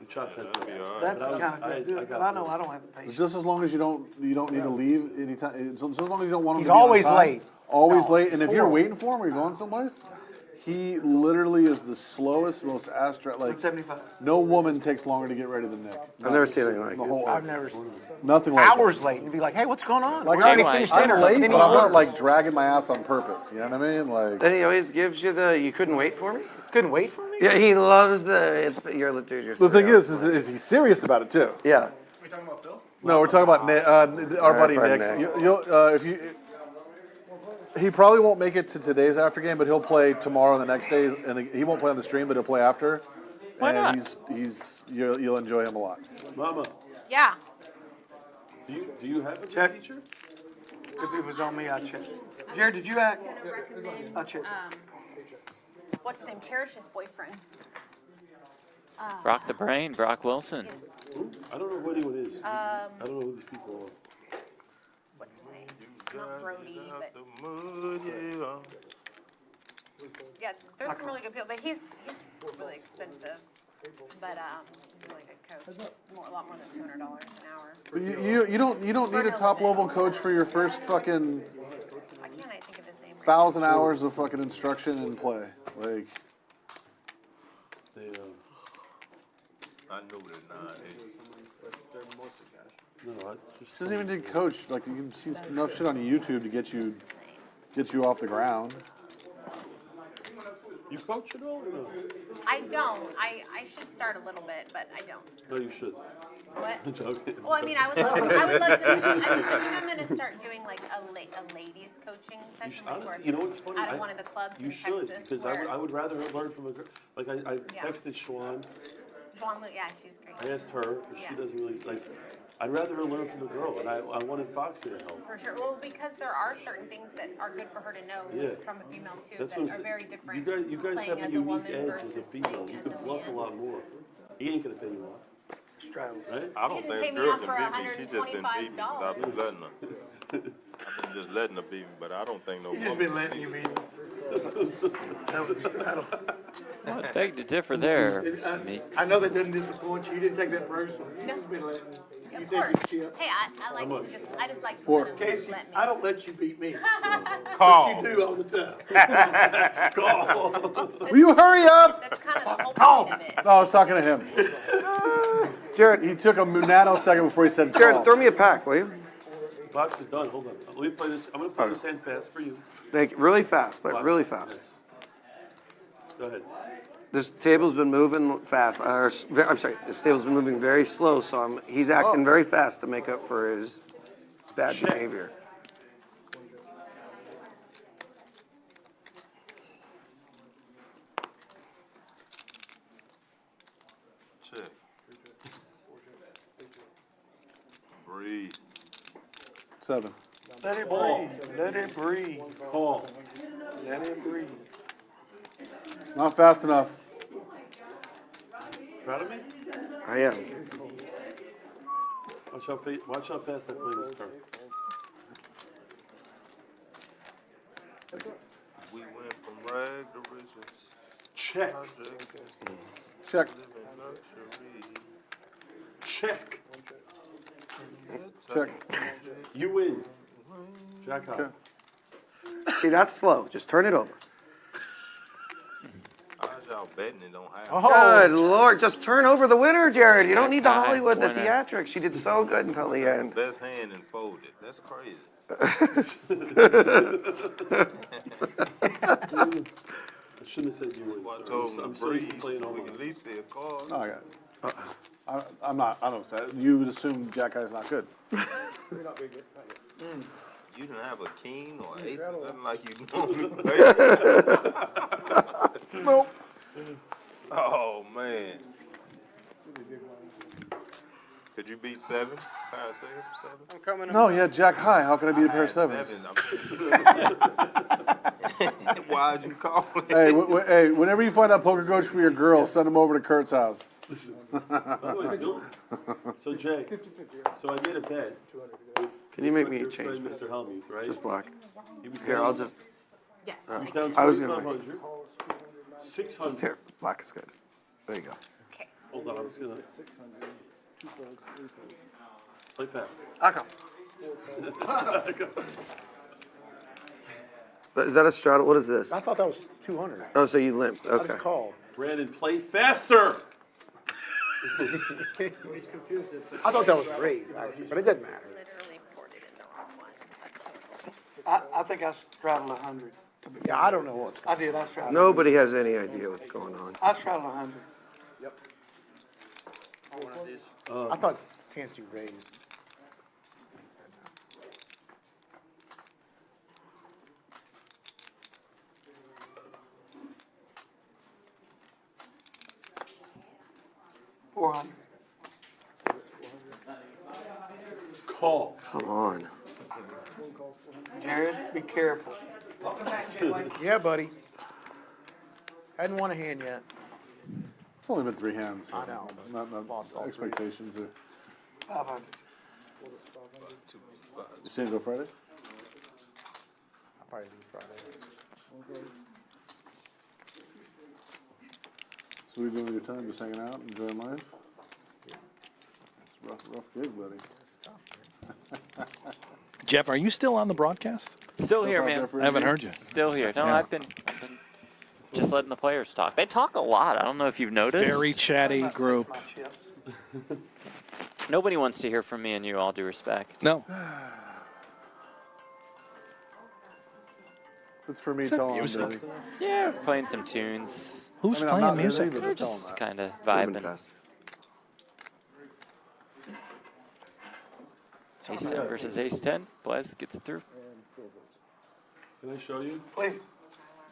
We chopped that. That'd be all right. That's But I was- kind I of good, got but I know this. I don't have the patience. Just as long as you don't need to leave anytime. So as long as you don't want him He's to be on always time, late. Always No, late. And if you're horrible. waiting for him or you're going someplace, he literally is the slowest, most like 75. no woman takes longer to get ready than Nick. I've never seen anything like The it. whole I've never seen nothing like hours that. late and be like, hey, what's going on? Like we already I'm finished I'm dinner. late, Then but he I'm not orders. like dragging my ass on purpose. You know what I mean? Like Then he always gives you the, you couldn't wait for me? Couldn't wait for me? Yeah, he loves you're the dude. You're the thing is he's serious about it too. Yeah. Are we talking about Phil? No, we're talking about Nick, our buddy friend Nick. Nick. If you, he probably won't make it to today's after game, but he'll play tomorrow and the next day, and he won't play on the stream, but he'll play after. Why and not? You'll enjoy him a lot. Mama, Yeah. do you have a Check. teacher? If it was on me, I'd check. Jared, did you act? I'll check. What's his name? Cherish's boyfriend. Brock the Brain, Brock Wilson. I don't know who anyone is. I don't know who these people are. What's his name? Not Brody, but The mud, yeah. yeah, there's some really good people. But he's really expensive. But he's a really good coach. He's a lot more than $200 an hour. But you don't need a top level coach for your first fucking Why can't I think of his name? Right 1,000 hours of fucking instruction and play. Like They, I know they're not. no, I just. doesn't even need coach. Like you can see enough shit on YouTube to get you off the ground. You coach at all or no? I don't. I should start a little bit, but I don't. No, you should. What? I'm joking. Well, I mean, I would love to. I think I'm going to start doing like a ladies coaching You session, should, like honestly, where you know what's funny? out of one of the clubs You in should, Texas. because where- I would rather learn from a girl. Like I Yeah. texted Schwan, Yeah, she's great. I asked her, and she doesn't really, like, I'd rather her learn from the girl, and I wanted Foxy to help. For sure. Well, because there are certain things that are good for her to know from a female too That's that what are I'm very saying. different. You guys playing have a as a unique woman edge as a versus female. playing You as could a bluff a man. lot more. He ain't gonna pay you off. Right? I don't didn't pay think me girls off can for beat me. She just been beating me 'cause I've been letting her. I've been just letting her beat me, but I don't think no He's just woman been letting you beat him. That was straddle. Well, I beg to differ there. I know that doesn't disappoint you. You didn't take that personally. You've just been letting you Of take course. your chip. Hey, I like to just I just like to Four. let them Casey, let me. I don't let you beat me. Call. But you do all the time. Call. Will you hurry up? That's kind of the whole Call. point of it. No, I was talking to him. Jared, he took a nanosecond before he said call. Jared, throw me a pack, will you? Box is done, hold on. Let me play this, I'm gonna play this hand fast for you. Thank you. Really fast, but really fast. Go ahead. This table's been moving fast. I'm sorry, this table's been moving very slow, so he's acting very fast to make up for his bad behavior. check. Breathe. 7. Let it breathe. Let it breathe. Call. Let it breathe. Not fast enough. Proud of me? I am. Watch how fast I play this card. We went from rag to riches. Check. Check. Check. Check. You win. Jack high. Okay. See, that's slow. Just turn it over. Y'all betting it don't happen. Good Lord, just turn over the winner, Jared. You don't need the Jack high, Hollywood, the winner. theatrics. You did so good until the end. Best hand and folded. That's crazy. I shouldn't have said you win. I told him I'm to so used to breathe. playing We all can my. at least see a card. No, I got it. I'm not, I don't say it. You would assume Jack High's not good. You didn't have a king or ace or nothing like you normally play. Nope. Oh, man. Could you beat sevens? Pair of sevens? I'm coming. No, you had Jack High. How can I beat a pair of sevens? Why'd you call it? Hey, hey, whenever you find out PokerGO for your girl, send them over to Kurt's house. By the way, Bill, so Jay, so I made a bet. Can you make me Your change friend, this? Mr. Hellmuth, right? Just black. He was Here, down- I'll just. Yes. He was down I was gonna 2,500. 600. Just here. Black is good. There you go. Okay. Hold on, I'm just gonna. Play fast. I come. Is that a straddle? What is this? I thought that was 200. Oh, so you limped. I Okay. just called. Brandon, play faster. I thought that was raised, actually, but it doesn't matter. Literally poured it in the wrong one. That's so cool. I think I straddled 100. Yeah, I don't know what. I did. I straddled. Nobody has any idea what's going on. I straddled 100. I thought Cantu raised. $400. Call. Come on. Jared, be careful. Yeah, buddy. Hadn't won a hand yet. It's only been 3 hands. So I know. Not expectations. 500. You saying go Friday? I'll probably do Friday. So what are you doing with your time? Just hanging out, enjoying life? It's a rough gig, buddy. Jeff, are you still on the broadcast? Still here, man. I haven't heard you. Still here. No, Yeah. I've been just letting the players talk. They talk a lot. I don't know if you've noticed. Very chatty group. Nobody wants to hear from me and you, all due respect. No. It's for me, Is that tell him, music? buddy. Yeah, we're playing some tunes. Who's I mean, I'm playing not music? busy, but We're just tell him just that. kind of Moving vibing. fast. Ace 10 versus Ace 10. Blez gets it through. Can I show you? Please.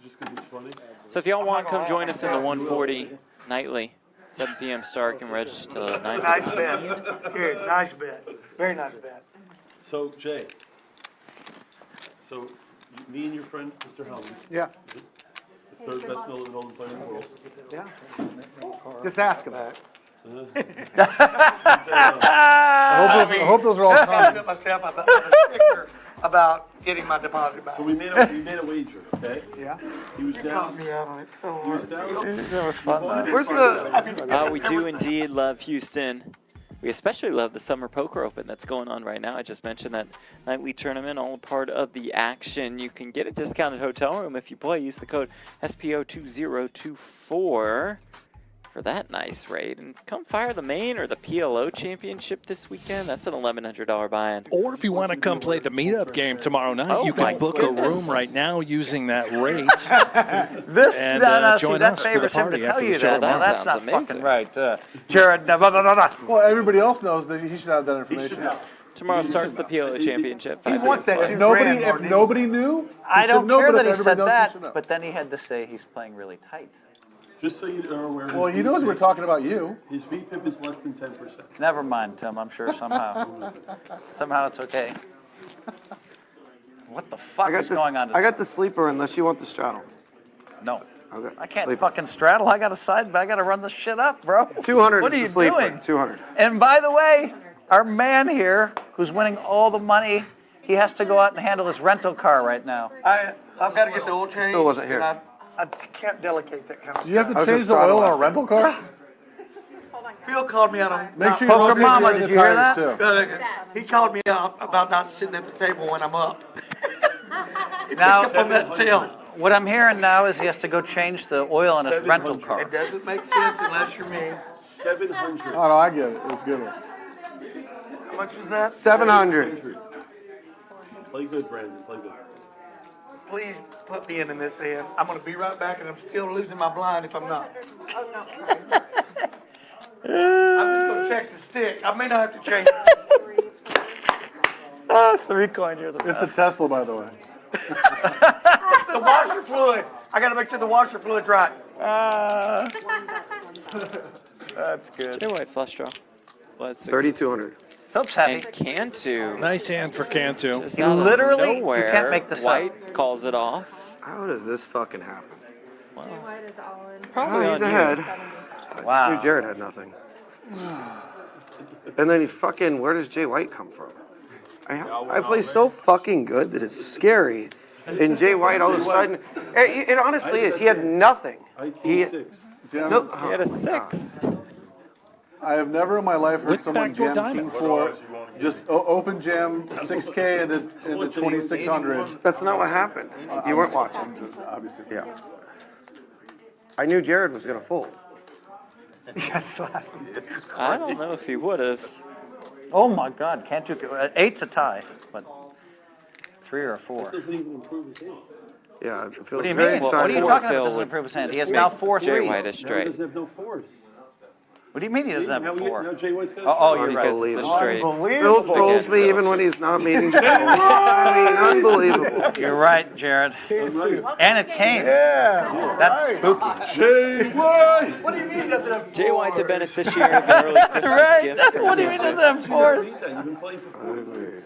Just because it's funny. So if y'all want, come join us in the 140 nightly. 7 p.m. start, can register till 9:15. Nice bet. Good, nice bet. Very nice bet. So, Jay, so me and your friend, Mr. Hellmuth, Yeah, the third best Nolan player in the world. yeah. Just ask him. I hope those are all I comments. myself about a sticker about getting my deposit back. So we made a wager, okay? Yeah. He was down. Me out on it. So He was down. That was fun, though. Where's the? We do indeed love Houston. We especially love the Summer Poker Open that's going on right now. I just mentioned that nightly tournament, all part of the action. You can get a discounted hotel room if you play. Use the code SPO2024 for that nice rate. And come fire the main or the PLO championship this weekend. That's an $1,100 buy-in. Or if you want to come play the meetup game tomorrow night, Oh you my can book goodness. a room right now using that rate. This, And, see, join that us for the favors him to party tell after you the show that. Now, tomorrow. that's not Sounds amazing. fucking right. Jared, no, blah, blah, blah, blah. Well, everybody else knows that he should have that information. Tomorrow starts the PLO championship. He 5 wants that p.m. $2 Nobody, grand if more than nobody knew, I he don't should know, care but that if he everybody said knows, he that, should know. but then he had to say he's playing really tight. Just so you are aware. Well, he knows we're talking about you. His VPIP is less than 10%. Never mind, Tim. I'm sure somehow it's okay. What the fuck is going on? I got the sleeper unless you want the straddle. No. Okay. I can't Sleeper. fucking straddle. I got a side bet. I got to run this shit up, bro. 200 What is are you the sleeper. doing? 200. And by the way, our man here, who's winning all the money, he has to go out and handle his rental car right now. I've got to get the oil change. Still wasn't here. and I can't delegate that kind of Do you have stuff. to change the oil on a rental car? Phil called me out on. Make sure you rotate PokerMommaa, the did you hear tires that? too. He called me out about not sitting at the table when I'm up. Now, Up on that till. what I'm hearing now is he has to go change the oil on his rental It car. doesn't make sense unless you're me. 700. Oh, no, I get it. It's a good one. How much was that? 700. Play good, Brandon. Play good. Please put me in this end. I'm gonna be right back and I'm still losing my blind if I'm not. Oh, no. I'm just gonna check the stick. I may not have to change. Oh, 3 coin, you're the It's best. a Tesla, by the way. The washer fluid. I gotta make sure the washer fluid's right. That's good. Jay White flush draw. 3,200. Phil's happy. And Cantu. Nice hand for Cantu. Just He out of literally- you nowhere, can't make this up. White calls it off. How does this fucking happen? Jay White is all in. Probably Oh, he's on you. ahead. Wow. I knew Jared had nothing. And then he fucking, where does Jay White come from? I play so fucking good that it's scary. And Jay White all of a sudden, it honestly is, he had nothing. He, no, He had a 6. I have never in my life heard With someone backdoor jam King diamonds. 4, just open jam 6K into 2,600. that's not what happened. You weren't watching. Obviously. Yeah. I knew Jared was gonna fold. Yes. I don't know if he would have. Oh my God, can't you? 8's a tie, but 3 or a 4. Doesn't even improve his game. Yeah, it feels What do you very mean? What are you exciting. talking Phil about? Doesn't would improve his hand. He has now 4 Jay threes. White is Now he straight. doesn't have no fours. What do you mean he doesn't have Now a we- 4? Now Jay White's got a Oh, straight. you're right. Because it's a straight. Phil trolls me even when he's not meaning to. I mean, unbelievable. You're right, Jared. And it came. Yeah. That's spooky. Jay White! What do you mean it doesn't have Jay White, the beneficiary of the early Christmas Right? gift. from What do you mean Cantu. doesn't have 4s? You've been playing for 4 years.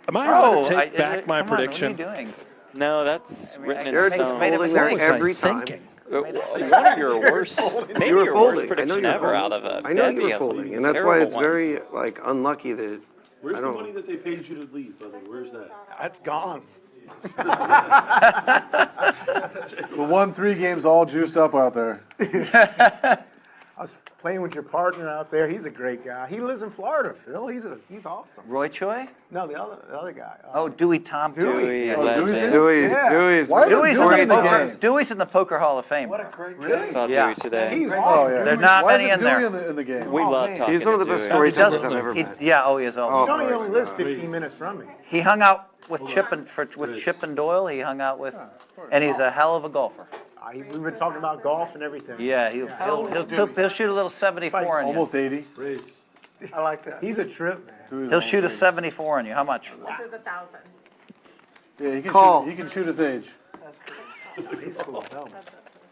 Am I Bro, allowed to take is back it- my come on, prediction? What are you doing? No, that's written in Jared stone. made a folding mistake. there What was every I time. thinking? One of your worst, maybe You were your worst folding. I know prediction you were ever out of folding. a I know you bevy were of folding, and that's why it's terrible very ones. like unlucky that Where's I the don't. money that they paid you to leave, brother? Where's that? That's gone. The 1-3 game's all juiced up out there. I was playing with your partner out there. He's a great guy. He lives in Florida, Phil. He's awesome. Roy Choi? No, the other guy. Oh, Dewey Thompson. Dewey, Oh, legend. Dewey's Dewey's, Yeah. Dewey's. Why is Dewey's in, Dewey the in the poker, game? Dewey's in the Poker Hall of Fame. What a great I guy. saw Yeah. Dewey today. He's Oh, awesome. yeah. There's not Why many isn't in there. Dewey in the game? We love man. talking He's one of the to best Dewey. storytellers I've ever He, met. yeah, oh, he is. Oh, He only lives 15 minutes from me. He hung out with Chip and Doyle. He hung out with, and he's a hell of a golfer. We've been talking about golf and everything. Yeah, he'll shoot a little 74 on you. Almost 80. Raise. I like that. He's a trip, man. He'll shoot a 74 on you. How much? Which is 1,000. Yeah, he can Call. Shoot, he can shoot his age. He's cool. Hell,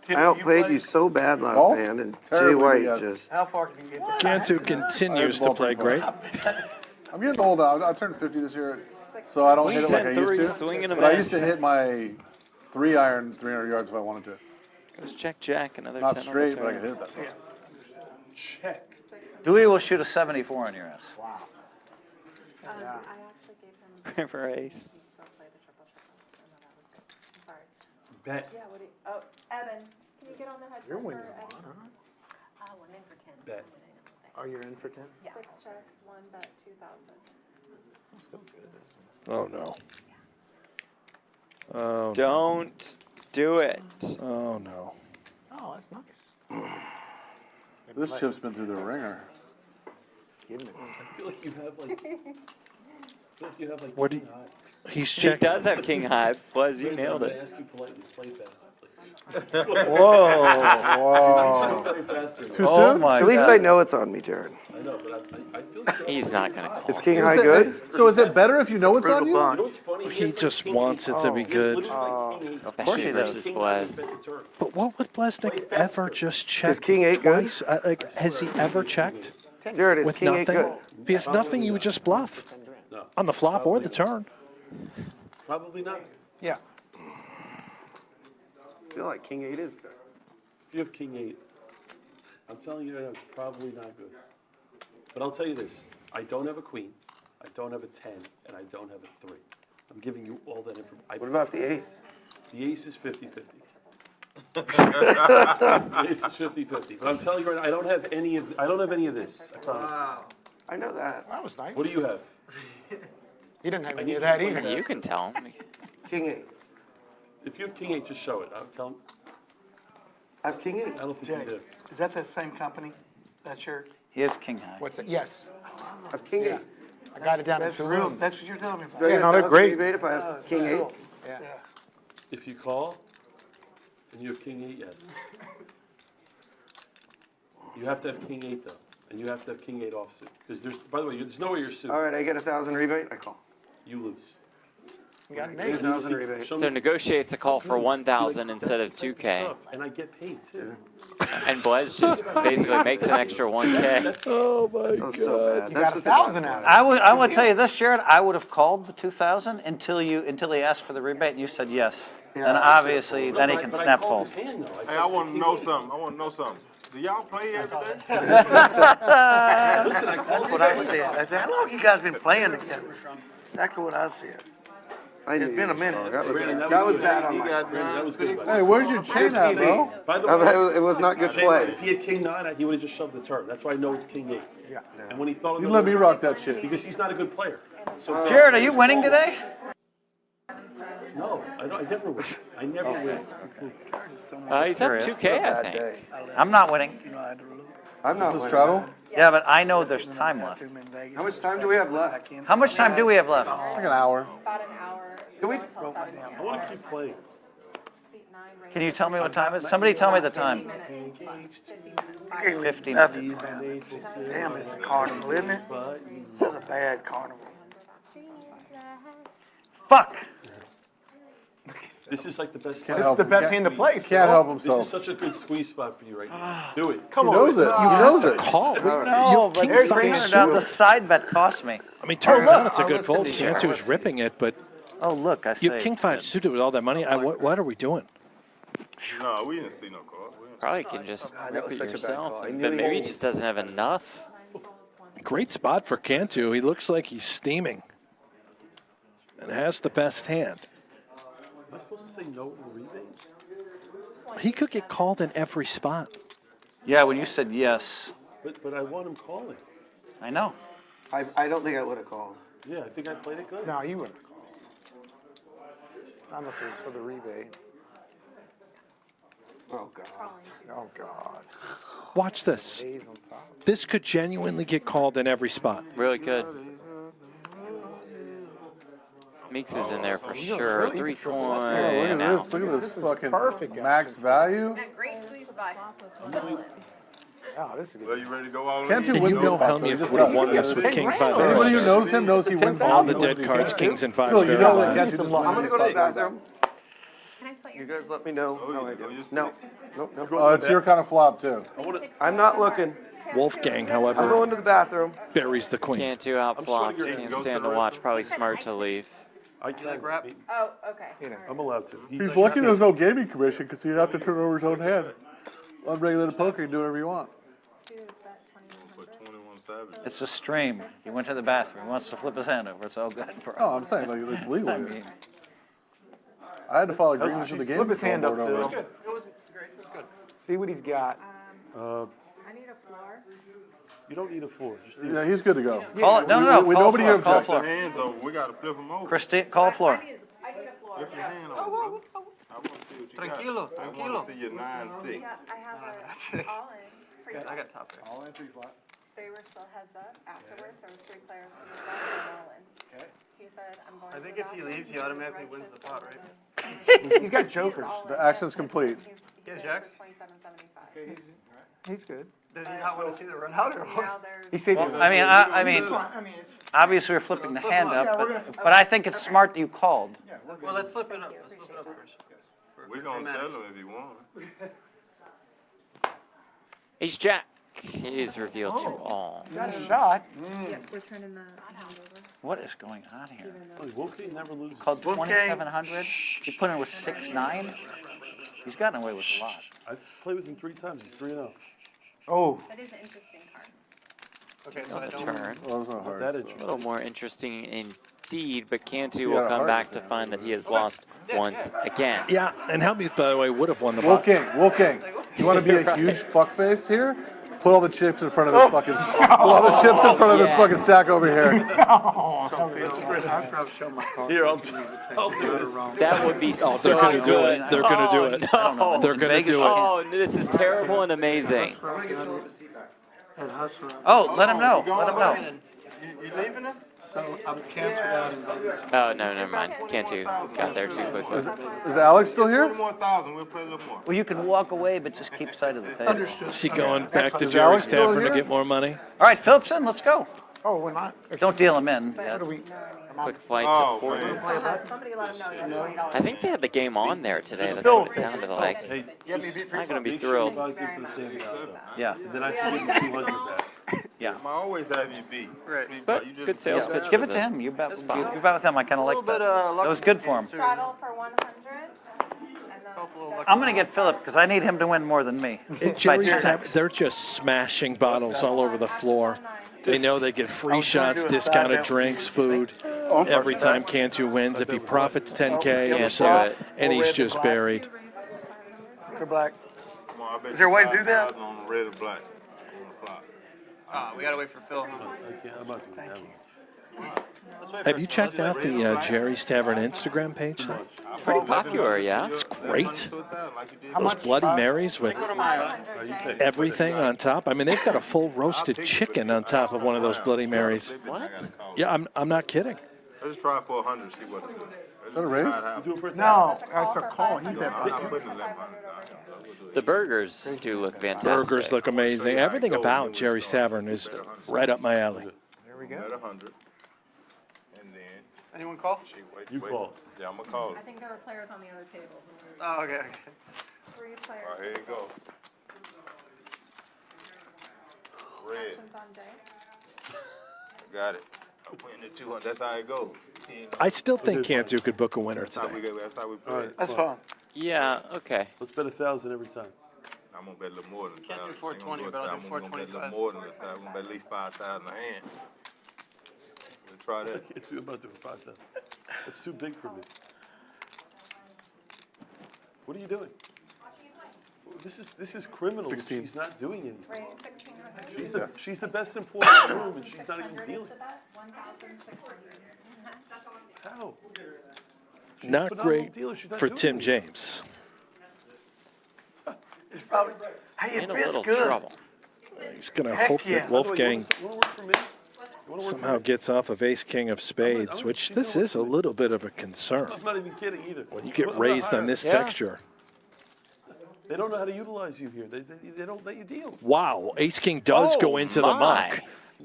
I outplayed you so bad last Golf? hand, and Jay Terribly, White yes. just. How far can you get? Cantu continues to play great. I'm getting old. I turned 50 this year, so I don't hit it like I 10-3, used to. swinging a But I used to miss. hit my 3-iron 300 yards if I wanted to. Goes check, jack, another Not 10 on the straight, but I turn. can hit it that far. Check. Dewey will shoot a 74 on your ass. I actually gave him. River ace. Go play the triple. No, that was good. I'm sorry. Bet. Yeah, what do you, oh, Evan, can you get on the headset You're for winning Eddie? a lot, huh? Oh, I'm in for 10. Bet. Oh, you're in for 10? Yeah. 6 checks, 1 bet, 2,000. Still good. Oh, no. Oh, Don't do it. oh no. Oh, that's nice. This chip's been through the ringer. Give me I feel like you have like. What do you, he's He checking. does have king high. Buzz, you nailed I it. ask you politely, play fast, Whoa. Whoa. please. Play faster. Too Oh soon? my At least God. I know it's on me, Jared. I know, but I feel like. He's not going to call. Is King High good? So is it better if you know it's on you? You know what's funny? He just wants it to be good. Especially versus Blez. But what would Bleznick ever just check Is King 8 good? twice? Like, has he ever checked Jared, is with King 8 nothing? good? If he has nothing, you would just bluff No, on the flop or the turn. probably not. Yeah. I feel like King 8 is good. If you have king 8, I'm telling you, that's probably not good. But I'll tell you this, I don't have a queen, I don't have a 10, and I don't have a 3. I'm giving you all that information. What about the ace? The ace is 50-50. The ace is 50-50. But I'm telling you right now, I don't have any of this. I promise. I know that. That was nice. What do you have? You didn't have I any need of that to play either. You can tell him. King 8. If you have king 8, just show it. I'm telling. I have King 8. I don't think Jay, you do. is that the same company? That shirt? He is king high. What's it? Yes. I have King 8. I got it down That's to real, Tulum. that's what you're telling me about. Do I Yeah, get no, they're 1,000 great. rebate if I have King 8? Yeah. If you call, and you have king 8, yes. You have to have king 8 though, and you have to have king 8 offsuit. Because there's, by the way, there's no way you're suited. All right, I get 1,000 rebate, I call. You lose. You got an Eight ace. 1,000 rebate. Show So me- negotiate to call for 1,000 instead of 2K. Tough, and I get paid too. And Blez just basically makes an extra 1K. Oh my That was so bad. You That's got just a 1,000 bad out of part. it. I want to tell you this, Jared. I would have called the 2,000 until he asked for the rebate, and you said yes. Then obviously, then he can But I snap called fold. his hand, though. Hey, I want to know something. Do y'all play every day? Listen, I called That's his what I hand. was saying. I said, how long you guys been playing together? Exactly what I said. I knew It's been you a minute. were- That was, Brandon, that was good. bad on He my got Brandon, that was good. by the Hey, way. where's your chain at, bro? By the No, way, it was not good Jay, play. if he had king 9, he would have just shoved the turn. That's why I know it's king 8. Yeah. And when he thought of You the let me rock that shit. because he's not a good player. So Jared, are you winning today? no, I never win. I never win. He's up 2K, I think. I'm not winning. I'm not This is winning. straddle? Yeah, but I know there's time left. How much time do we have left? How much time do we have left? Like an hour. About an hour. Can we- Until 7 p.m. I want to keep playing. Seat 9, right Can you tell me what time it is? Somebody tell me the time. 15 Nothing. Damn, it's a carnival, isn't it? It's a bad carnival. Fuck! This is like the best. Can't This is help the him. best hand to play. Can't help This is himself. such a good squeeze spot for you right now. Do it. Come He on. knows it. He knows it. Call. No, but King there's five 300 down. The suited. side bet cost me. I mean, turns out it's a I'll good listen fold. to you. Cantu's ripping it, but Oh, look, I you have saved. King 5 suited with all that money. What are we doing? No, we didn't see no card. We didn't see Probably can just that rip was it such a bad yourself. call. I But knew he maybe he was- just doesn't have enough. Great spot for Cantu. He looks like he's steaming and has the best hand. Am I supposed to say no to the rebate? He could get called in every spot. Yeah, when you said yes, But I want him calling. I know. I don't think I would have called. Yeah, I think I played it good. No, you wouldn't have called. Unless it was for the rebate. Oh, God. Oh, God. Watch this. A's on top. This could genuinely get called in every spot. Really good. Meeks is in there for sure. 3 Oh, look coin at out. this. Look at this fucking perfect, guys. max value. Great squeeze spot. Oh, this is Well, good. you ready to go all Cantu in? And wins you know those spots, though. He Hellmuth just would have got won it. this with King 5 Anybody who fish. knows him knows he wins All the he dead wins cards, these kings and games. 5 Phil, you know that barrel. Cantu just I'm going to wins go to the these spots. bathroom. Can I split You your guys let me know how I do. No, nope, no. Oh, it's your kind of flop too. I'm not looking. Wolfgang, I'm however, going to the bathroom. buries the queen. Cantu outflops. Can't stand to watch. Probably smart to leave. I can't grab- Oh, okay. I'm allowed to. He's lucky there's no gaming commission because he'd have to turn over his own hand. Unregulated poker, you can do whatever you want. Two, is that 2100? It's a stream. He went to the bathroom. He wants to flip his hand over. It's all good, bro. Oh, I'm saying like it's legal. I mean, I had to file agreements with the game. Flip his hand up, control board Phil. over it. It wasn't great. It was good. See what he's got. I need a floor. You don't need a 4. Just need Yeah, he's good to go. call it. No, no, no. We, Call nobody floor, here call objects. floor. Hands over, we gotta flip them over. Christine, call floor. I need a floor. Flip your hand over, bro. I wanna see what you Tranquilo, got. I tranquilo. wanna see your 9-6. Yeah, I have That's a all in. Free I got top pair. All in 3 flat. They were still heads up. Afterwards, there was 3 players who were all in. Okay. He said, I'm going I to think the if he bathroom. leaves, he automatically wins the pot, right? He's got jokers. The action's complete. He has jacks? 27.75. He's good. Does he not want to see the run out or what? Now there's. He saved Well, you. I mean, obviously we're flipping the hand up, but I think it's smart that you called. Well, let's flip it up. Let's flip it up first. We gonna tell him if he won. Ace Jack is revealed to all. Got a shot. Yep, we're turning the hand over. What is going on here? Wolfgang never loses. Called 2,700. He put in with 6-9. He's gotten away with a lot. I've played with him 3 times. He's 3-0. Oh. That is an interesting card. Okay, so On I the don't. turn. Well, that's not hard. That so. is A little more interesting indeed, but Cantu Yeah, will come hard back is to it? find that he has lost once again. Yeah, and Hellmuth, by the way, would have won the pot. Wolfgang, you want to be a huge fuckface here? Put all the chips in front of this fucking. Put all the chips in front of this fucking stack over here. I'd probably show my card. Here, I'll do it. That would be Oh, so they're gonna do good. it. They're gonna do it. No. They're gonna do it. Oh, this is terrible and amazing. Oh, let him know. Let him know. You leaving us? So I'm canceled out in Vegas. Oh, no, never mind. Cantu got there too quickly. Is Alex still here? 21,000, we'll play a little more. Well, you can walk away, but just keep sight of the table. Is he going back to Is Jerry's Alex still Tavern to here? get more money? All right, Phillipson, let's go. Oh, we're not. Don't deal him in. What yet. do we? Quick flight Oh, to 40. man. Somebody let him know you have $20. I think they had the game on there today. That's what it sounded like. Hey, Not going to be make sure you thrilled. buy some for the same amount, though. Yeah, And then I can give you 200 back. yeah. I always have you beat. Right. But You just- good sales pitch. Give for it to the- him. You bet with him. I kind of like little bit, that. luck That was good for him. Straddle for 100. I'm going to get Phillip because I need him to win more than me. At Jerry's Tavern, they're just smashing bottles all over the floor. They know they get free shots, discounted drinks, food every time Cantu wins. If he profits 10K or Can't so, do it. and he's just buried. Or black. Come on, I bet Is there a you way to do that? 5,000 on the red or black. On the flop. We gotta wait for Phil. I can't, I'm about to have him. Let's wait Have for you Phil. checked out the Jerry's Tavern Instagram page? Pretty popular, yeah. It's great. Like you did. Those Bloody Marys with You pay. everything on top. I mean, they've got a full roasted chicken on top of one of those Bloody Marys. What? Yeah, I'm not kidding. Let's try for 100, see what. that a raise? Do it for a No, that's a call. He I'm bet. not putting 1,100. The burgers do look fantastic. Burgers look amazing. Everything about Jerry's Tavern is right up my alley. There we go. Bet 100. And then, Anyone call? wait. You call. Yeah, I'm gonna call it. I think there were players on the other table. Oh, okay. 3 players. All right, here you go. Red, Actions on day. got it. I'm putting it 200, that's how it goes. I still think Cantu could book a winner That's how today. we go, that's how we play it. That's fine. Yeah, okay. Let's bet 1,000 every time. I'm gonna bet a little more than Can't do 1,000. 420, but I'll do I'm gonna bet a little 425. more than 1,000. I'm gonna bet at least 5,000 a hand. Let's try that. I'm about to do 5,000. That's too big for me. What are you doing? This is criminal. 16. She's not doing anything. Raise 1,600. She's the best employee in the room, and she's not even 600 dealing. is the bet. 1,600. How? Not phenomenal great dealer. She's not for doing Tim anything. James. It's probably, hey, it In a feels little good. trouble. He's going to Heck hope yeah. that Wolfgang You wanna work for me? You wanna work somehow gets off of Ace King of Spades, which this is a little bit of a concern. I'm not even kidding either. When you get I'm not raised on hired. this Yeah. texture. They don't know how to utilize you here. They don't let you deal. Wow, Ace King does go into the my. muck,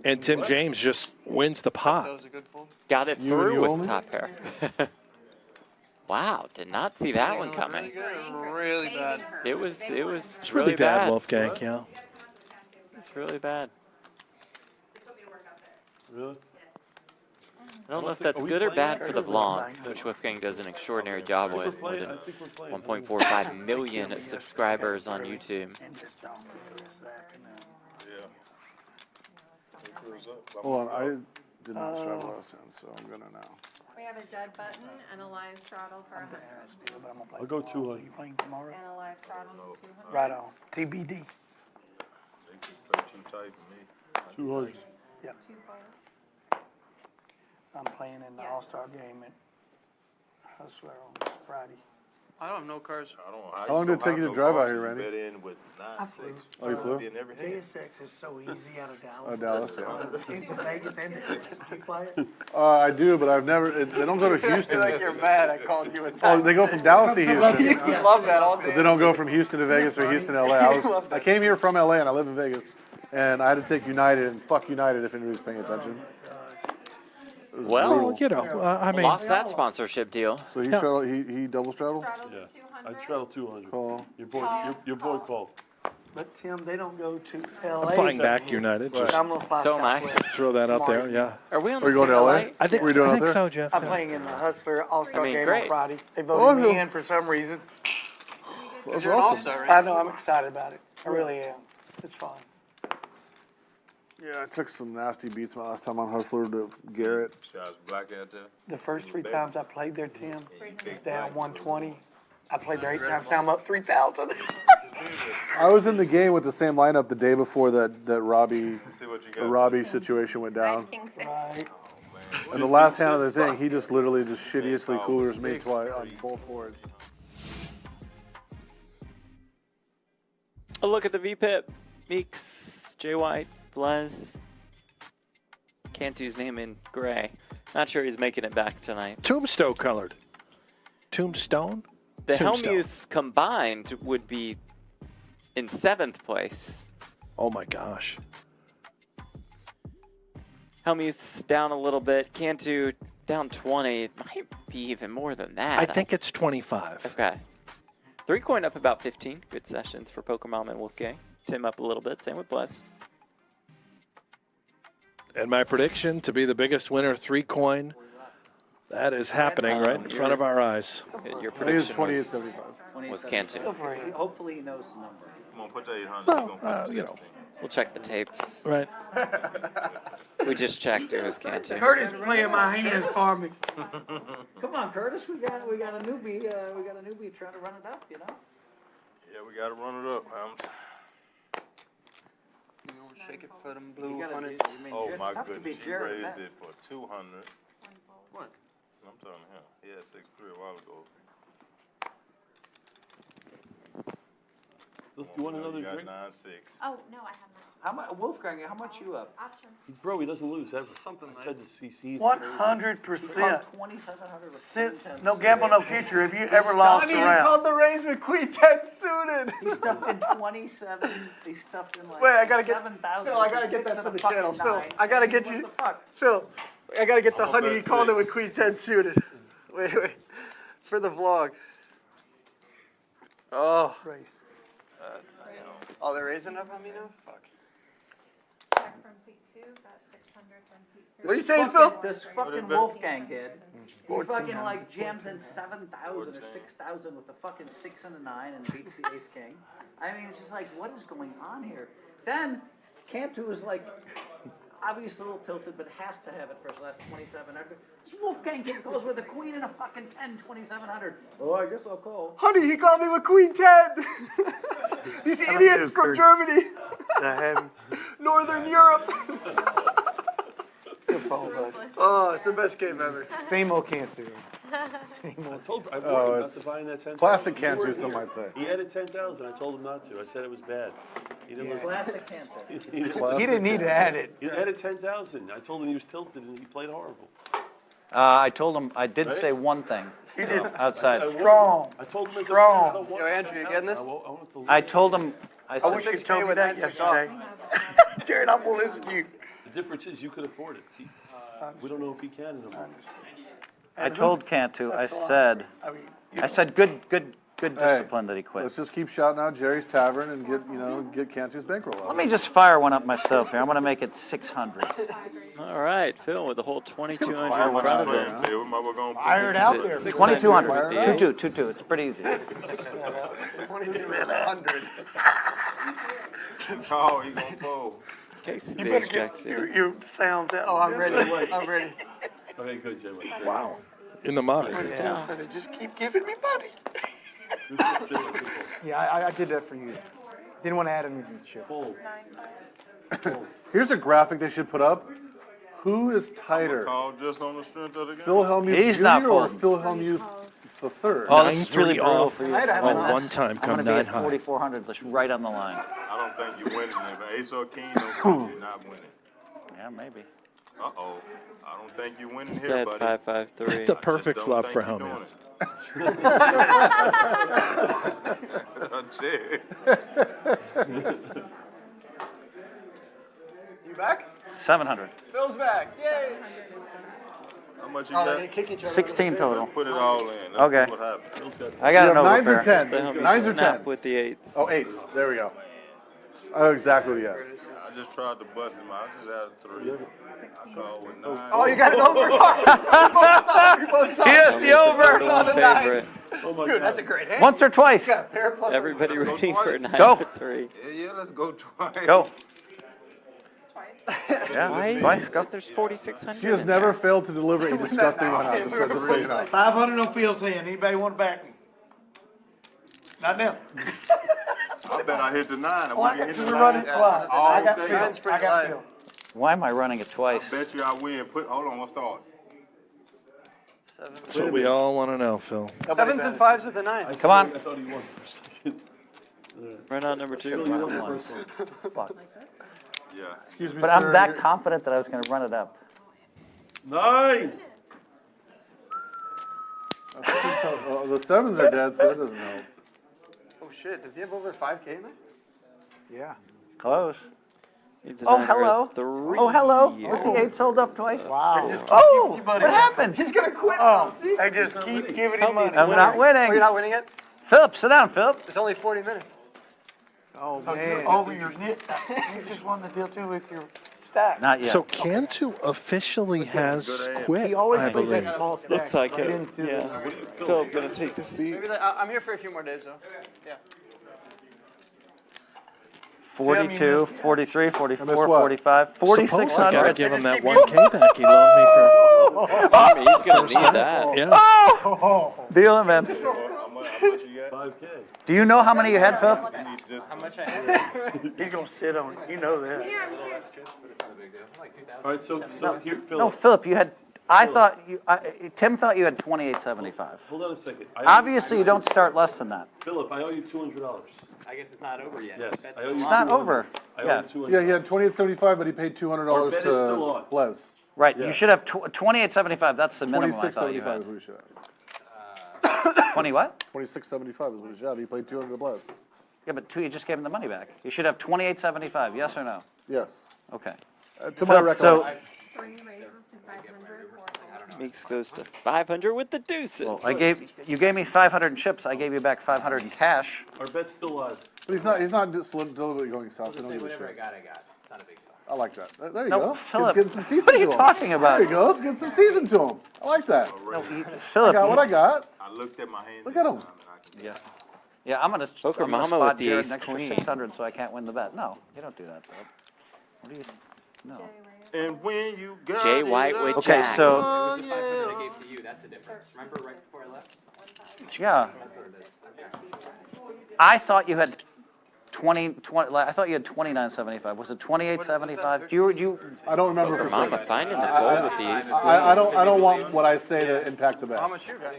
and Tim James just wins the That pot. was a good fold. Got it You through with only? top pair. Wow, did not see that one coming. Really bad. It was It's really bad, Wolfgang, yeah. It's really bad. Really? I don't know if that's good or bad for the vlog, which Wolfgang does an extraordinary job with. More than 1.45 million subscribers on YouTube. Hold on, I did not straddle last time, so I'm gonna now. We have a dead button and a live straddle for 100. I'll go 200. You playing tomorrow? And a live straddle for 200. Right on. TBD. They play too tight for me. 200. Yep. I'm playing in the All-Star game at Hustler on Friday. I don't have no cards. I don't know How long did it take you to drive out here, Randy? Bet in with 9-6. Oh, you flew? In every hand. JSX is so easy out of Dallas. Oh, Dallas, yeah. Into Vegas and you play it? I do, but I've never, they don't go to Houston. Like you're mad I called you a Oh, they go from Dallas to Houston. You love that all day. But they don't go from Houston to Vegas or Houston to LA. I came here from LA and I live in Vegas. And I had to take United, and fuck United if anybody's paying attention. Well, you know, I mean, lost that sponsorship deal. So he straddled, he double straddled? Yeah. I straddled 200. Call. Your boy called. But Tim, they don't go to LA. I'm flying back United. But Just I'm gonna fly So am I. Southwest. throw that out there, yeah. Are we on Are the you going same to LA? flight? I think, What are you doing I out think there? so, Jeff. I'm yeah. playing in the Hustler All-Star I mean, game great. on Friday. They voted me in for some reason. That's You're an awesome. all-star, right? I know, I'm excited about it. I really am. It's fun. Yeah, I took some nasty beats my last time on Hustler to Garrett. Shots black out there. The first 3 times I played there, Tim, down 120. I played there 8 times, now I'm up 3,000. I was in the game with the same lineup the day before that Robbie, See what you the got. Robbie situation went down. King six. Right. And the last hand of the thing, he just literally just shittiestly coolers me twice on both boards. A look at the VPIP. Meeks, Jay White, Blez. Cantu's name in gray. Not sure he's making it back tonight. Tombstone colored. Tombstone? The Tombstone. Hellmuths combined would be in 7th place. Oh my gosh. Hellmuths down a little bit. Cantu down 20. It might be even more than that. I think it's 25. Okay. 3-coin up about 15. Good sessions for PokerMommaa and Wolfgang. Tim up a little bit. Same with Blez. And my prediction to be the biggest winner, 3-coin. That is happening right in front of our eyes. Your I think it's prediction 28.75. was Cantu. Hopefully he knows the number. Come on, put the 800. Well, you know, We'll check the tapes. right. We just checked. It was Cantu. Curtis playing my hands for me. Come on, Curtis, we got a newbie, trying to run it up, you know? Yeah, we gotta run it up, man. Shake it for them blue You gotta hundreds. be- I mean, Oh it's my tough to goodness, beat you Jared, raised man. it for 200. What? I'm telling him, he had 6-3 a while ago. You want another You got drink? 9-6. Oh, no, I have not. How much, Wolfgang, how much you up? Option. Bro, he doesn't lose ever. Something I said this, he's 100%. 2,700 with Since 10 No cents. Gamble, No Future, have you ever lost a round? the raise with Queen 10 suited. He stuffed in 27, he stuffed in like Wait, I gotta get- 7,000. Phil, I gotta get six that and for a the fucking channel. Phil, nine. I gotta get What you- the fuck? Phil, I gotta get the I'm honey. about You called it with 6. Queen 10 suited. Wait. For the vlog. Oh. Oh, they're raising up on me now? Fuck. Check from seat 2, got 600 from seat 3. What are you saying, Phil? This fucking bet? Wolfgang kid, he fucking like jams in 7,000 or 6,000 with a fucking 6 and a 9 and beats the ace king. I mean, it's just like, what is going on here? Then Cantu is like, obviously a little tilted, but has to have it for his last 2,700. This Wolfgang kid goes with a queen and a fucking 10, 2,700. Oh, I guess I'll call. Honey, he called me with Queen 10. These idiots from Germany. Northern Europe. Oh, it's the best game ever. Same old Cantu. I told I Oh, warned him not it's to buy in that 10,000. classic Cantu, some might say. He added 10,000. I told him not to. I said it was bad. He didn't listen. Classic Cantu. He didn't- He didn't need to add it. He added 10,000. I told him he was tilted and he played horrible. I told him, I did Right? say one thing You did outside. Strong. I told him as a Strong. I don't want Yo, Andrew, you getting this? I want to I told him, I I said, wish you could tell me that yesterday. Jared, I'm gonna listen to you. The difference is you could afford it. We don't know if he can anymore. I told Cantu, I said good discipline that he quit. Let's just keep shouting out Jerry's Tavern and get Cantu's bankroll out. Let me just fire one up myself here. I'm going to make it 600. All right, Phil with the whole 2,200 Fire in one front out of him. there. We're gonna put Fire it this- out there. 2200. 2-2. It's pretty easy. 2,200. Oh, he gonna fold. Casey You Biggs better jacks get here. your sounds out. Oh, I'm ready. I'm ready. Okay, good, Jay White. Wow. In the money. Yeah. Just keep giving me money. Yeah, I did that for you. Didn't want to add anything to shit. Fold. Here's a graphic they should put up. Who is tighter, Call just on the strength of the game. Phil Hellmuth He's not Jr. or folding. Phil Hellmuth the third? Oh, this is really 9-3 brutal off. for you. Oh, one time I'm come going to be 9 at high. 4,400, just right on the line. I don't think you're winning if Ace or King don't you're not winning. Yeah, maybe. Uh-oh. I don't think you're winning here, Instead, buddy. 5-5-3. The perfect Don't flop think for you're doing Hellmuth. it. You back? 700. Phil's back. Yay. How much you Oh, they're got? gonna kick each other. 16 total. Put it all in. Let's Okay. see what happens. I got an You have 9s or overpair. 10s. The Hellmuth 9s or snap 10s. with the 8s. Oh, 8s. There we go. I know exactly what he has. I just tried to bust him out. I just added 3. I called with 9. Oh, you got an over. He has the over. Total favorite. Dude, that's a great hand. Once or twice. You got a pair plus. Everybody Let's go ready for twice. 9-3. Yeah, let's go twice. Go. Yeah, Twice? twice. Go. There's 4,600. She has in never there. failed to deliver a disgusting one out, just so you know. 500 on Phil's hand. Anybody want to back me? Not now. I bet I hit the 9. I Oh, I wouldn't got hit two the running 9. twice. All I got say- Phil. Mine's pretty I got live. Phil. Why am I running it twice? Bet you I win. Hold on, what starts? That's what we all want to know, Phil. Sevens and 5s with a 9. Come on. I thought he won for a second. Right on number 2. Fuck. Yeah. Excuse me, But I'm sir, that you're- confident that I was going to run it up. 9. Oh, the 7s are dead, so that doesn't help. Oh shit, does he have over 5K in there? Yeah. Close. Needs a Oh, 9 or a hello. 3. Oh, hello. With the 8s sold up twice. Wow. Oh, what happened? He's gonna quit. Oh, See? they just keep giving him money. I'm not Oh, you're winning. not winning it? Philip, sit down, Philip. It's only 40 minutes. Oh, So you're man. over your knit. You just won the deal too with your stack. Not yet. So Cantu officially has quit, He always I plays believe. that small stack. Looks like I it. didn't see Yeah. that. Phil gonna take the seat. Maybe I'm here for a few more days though. Yeah. 42, 43, 44, what? 45, Suppose I 4,600. give him that 1K back he loaned me for. He's gonna need that. Yeah. Oh! Deal it, man. How much you got? 5K. Do you know how many you had, Philip? You need just How much I have? He's gonna sit on it. You know that. All right, so here, Phil. No, Philip, you had, Tim thought you had 28.75. Hold on a second. Obviously, you don't start less than that. Philip, I owe you $200. I guess it's not over yet. Yes. I owe you It's not 200. over. I owe Yeah. you 200. Yeah, he had 28.75, but he paid Our $200 bet is still to on. Blez. Right, Yeah. you should have 28.75, that's the minimum I thought you 26.75 had. is what he should have. 20 what? 26.75 is what he should have. He paid 200 to Blez. Yeah, but you just gave him the money back. You should have 28.75, yes or no? Yes. Okay. To my So, recollection. 3 raises to 500. Meeks goes to 500 with the deuces. you gave me 500 in chips, I gave you back 500 in cash. Our bet's still live. But he's not just deliberately going south. He don't give a Whatever I shit. got, I got. It's not a big deal. I like that. There you No, go. Philip, Getting some season what are you to him. talking about? There you go. Let's get some season to him. I like that. No, I Philip, got what I got. I looked at my hand. Look at him. yeah. Yeah, I'm gonna PokerMommaa spot with the Jared ace next for queen. 600 so I can't win the bet. No, you don't do that, Philip. What do you, no. And when you got Jay it White with up, Okay, jacks. so, It was the 500 I gave to you. That's the difference. Remember right before I left? yeah. That's what it is. I thought you had 20, I thought you had 29.75. Was it 28.75? Do you, I don't remember for Mama certain. finding the fold with the ace. I don't want what I say to impact the bet. How much you got?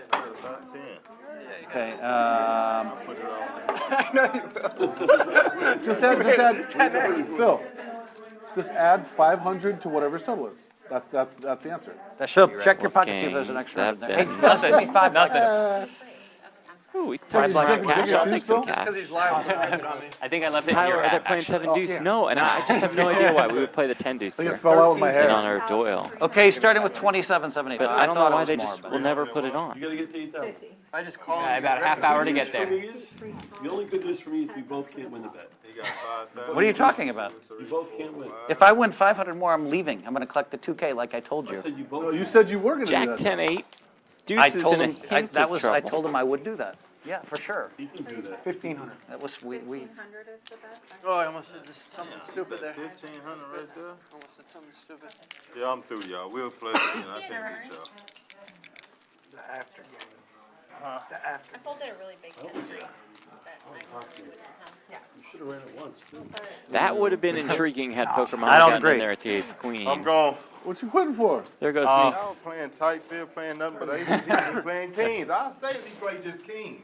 about 10. okay, Just add, Phil, just add 500 to whatever his total is. That's the answer. Philip, check your pocket, see if there's an extra. Wolfgang, Hey, nothing, give me 5 bucks. Ooh, we took some cash. I'll take some Just cash. because he's live, on me. I think I left it in Tyler, your are they hat, playing actually. 7 deuce? No, and I just have no idea why we would play the 10 deuce I think here. it fell out with my In hair. honor of Doyle. Okay, starting with 27.75. But I don't know thought it why was they more, just but- will never put it on. You gotta get to 8,000. I just call Yeah, about a half hour to get there. The only good news for me is we both can't win the bet. He got 5,000. What are you talking about? You both can't win. If I win 500 more, I'm leaving. I'm going to collect the 2K like I told I you. said you No, both. you said you were gonna do Jack that. 10-8. Deuce I is told in a him hint that of was. trouble. I told him I would do that. Yeah, for sure. You can do that. 1,500. That was we. 1,500 is the bet. Oh, I almost did just something stupid there. 1,500 right there. Almost did something stupid. Yeah, I'm through, y'all. We'll play again. I can't beat y'all. The after game. The after. I folded a really big 10-3. You should have ran it once. That would have been intriguing had PokerMommaa I don't gotten agree. in there at the ace queen. I'm gone. What you quitting for? There goes Y'all Meeks. playing tight field, playing nothing but aces. He's playing kings. I'll stay if he play just kings.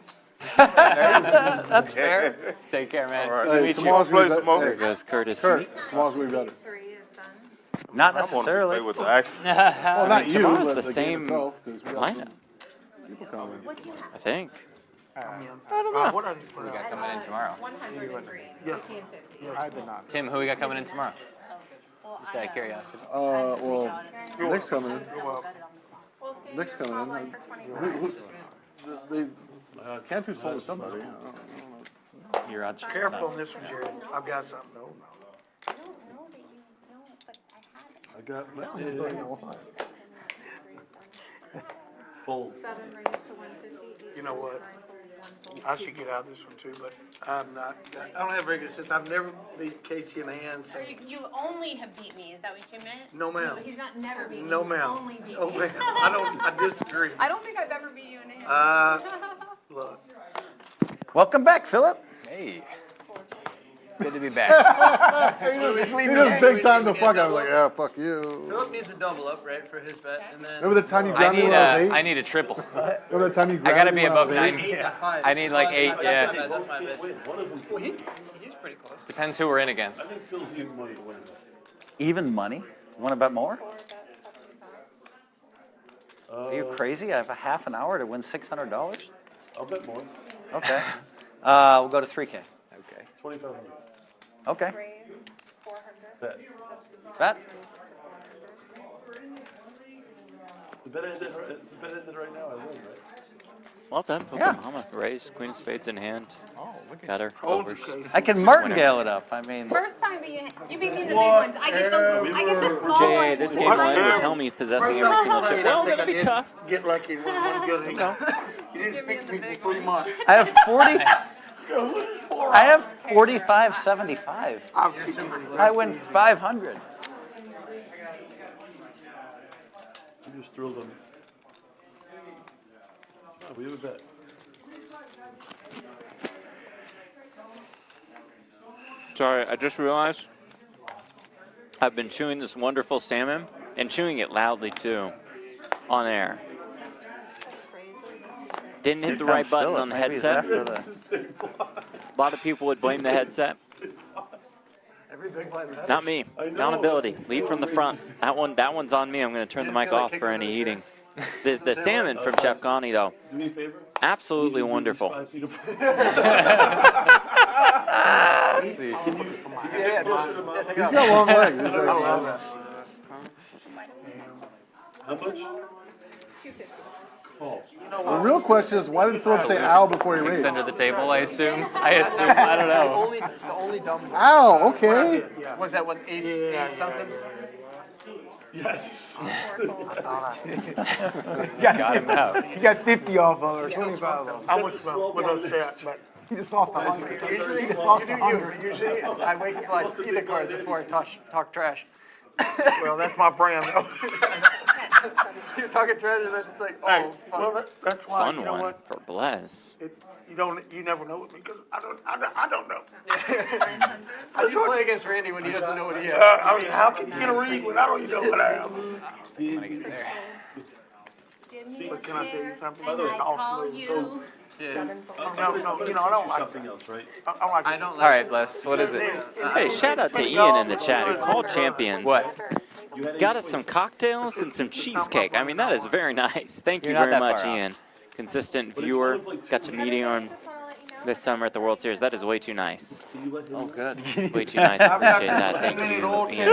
That's fair. Take care, man. All right. Good to Hey, meet you. tomorrow's Play gonna some be more. better. There goes Curtis Kurt, Meeks. tomorrow's gonna be better. 3 is done. Not I want to necessarily. play with the action. Well, not you, tomorrow's but the game same itself, 'cause we got some lineup, people coming. I think. What are these? Who we got coming in tomorrow? 103, 50 and 50. I did not. Tim, who we got coming in tomorrow? Just out of curiosity. Well, Nick's coming in. Wolfgang, Nick's you're coming call in. line for 20. Cantu's told me somebody. I don't know. Your odds. Careful on this one, Jared. I've got something. No. I got full. 7 rings to 150. You know what? 9 folds, 1 fold. I should get out of this one too, but I'm not. I don't have very good sense. I've never beat Casey in the hands. You only have beat me, is that what you meant? No, ma'am. He's not never beat me. No, he's ma'am. Only beat No, me. ma'am. I disagree. I don't think I've ever beat you in a hand. Look. Welcome back, Philip. Hey. Good to be back. He just big time the fuck. I was like, yeah, fuck you. Philip needs a double up, right, for his bet, and then. Remember the time you I grabbed me need when I was I 8? need a triple. Remember the time you I grabbed gotta me be when I above was 8? 9. I need like 8, yeah. That's my bet. Well, he's pretty close. Depends who we're in against. I think Phil's even money to win. Even money? You want to bet more? 4 bet 75. Are you crazy? I have a half an hour to win $600. I'll bet more. Okay. We'll go to 3K. Okay. 2,500. Okay. Raise 400. Bet. Bet. The bet ended right now. I win, right? Well done, Yeah. PokerMommaa. Raised Queen of Spades in hand. Oh, look at Got her Hold overs. your case. I can martingale it up. I mean, First time you beat me in the big ones. I get the small JA, ones. this game will end with Hellmuth possessing every single chip. Well, that'll be tough. Get lucky in one good hand. You didn't pick me for 3 months. I have 40. I have 45.75. I win 500. I'm just thrilled on. Oh, we have a bet. Sorry, I just realized I've been chewing this wonderful salmon and chewing it loudly too on air. Didn't hit the right button on the headset. A lot of people would blame the headset. Every big play matters. Not me. Accountability. Lead from the front. That one's on me. I'm going to turn the mic off for any eating. The salmon from Chef Connie, though, Do me a favor. absolutely wonderful. 5 feet apart. He's got long legs. He's I love like, that. How much? 250. Call. the real question is, why did Philip say ow before he Picks raised? under the table, I assume. I don't know. The only dumb Ow, okay. was that what ace something. Yes. Got him out. You got 50 off of her, 25 off. I was with those sets, but He just lost 100. usually, He just lost 100. usually I wait until I see the cards before I talk trash. Well, that's my brand, though. You're talking trash, and then it's like, oh, well, that's why. Fun You know one what? for Blez. You never know with me because I don't know. How do you play against Randy when he doesn't know what he is? I mean, how can you get a read when I don't even know what I am? I'm gonna get there. But can I tell you something? And I call you. Yeah. No, you know, I don't like Something else, right? I don't All right, Bless. What is it? Hey, shout out to Ian in the chat who called champions. What? Got us some cocktails and some cheesecake. I mean, that is very nice. Thank you You're not very that much, far off. Ian. consistent viewer. Got to meet him this summer at the World Series. That is way too nice. Oh, good. Way too nice. Appreciate that. Thank you, Ian.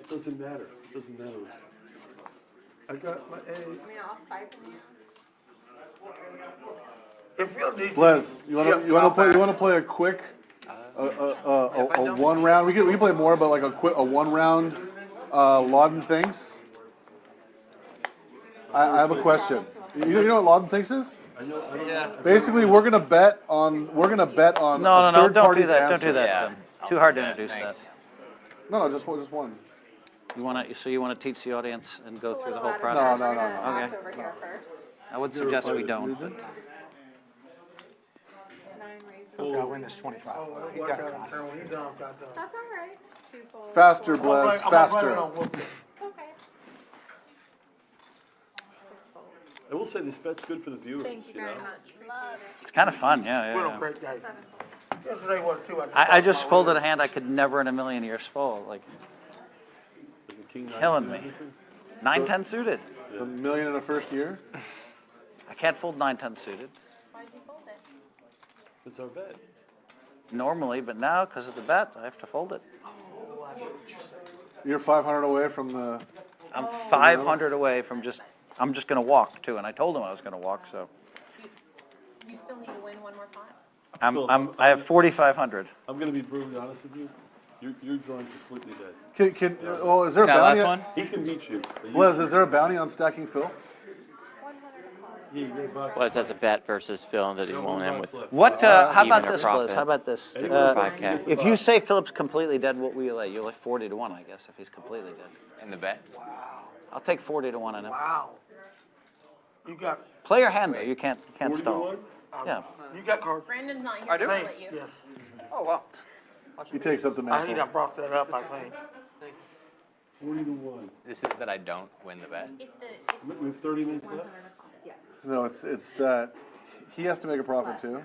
It doesn't matter. It doesn't matter. I got my A. I'll siphon you. Blez, you wanna play a quick, a one round? We can play more, but like a 1 round, Laud and Thinks. I have a question. You know what Laud and Thinks is? Yeah. Basically, we're gonna bet on. No, don't do that. Don't do that. Tim. Too hard to introduce that. No, just one. You want to teach the audience and go through the whole No, process? no. Okay. Over here first. I would suggest we don't. But 9 raises. He's gotta win this 25. He's got it. That's all right. 2 folds. Faster, Blez, faster. Okay. 6 folds. I will say this bet's good for the viewers. Thank you very know? much. Love. it's kind of fun, yeah. What a great day. 7 folds. Yesterday was too. I just folded a hand I could never in a million years fold. Like, killing me. 9-10 suited. $1 million in the first year. I can't fold 9-10 suited Why'd you fold it? It's our bet. normally, but now because of the bet, I have to fold it. You're 500 away from the. I'm 500 away from just. I'm just going to walk too, and I told him I was going to walk. So. You still need to win one more time. I have 4,500. I'm going to be brutally honest with you. You're drawing completely dead. Well, is there a bounty? He can beat you. Blez, is there a bounty on stacking Phil? Blez has a bet versus Phil that he won't end with. What? How about even a this, profit. Blez? How about this? 5K. If you say Philip's completely dead, what will you lay? You'll lay 40-1, I guess, if he's completely dead. In the bet? I'll take 40-1 on him. Wow. You got. Play your hand though. You can't stall. Yeah. You got cards. Brandon's not here. I do. I'll let you. Yes. Oh wow. He takes up the I think I mantle. brought that up, I think. 40-1. This is that I don't win the bet. We have 30 minutes left. Yes. No, it's that he has to make a profit too.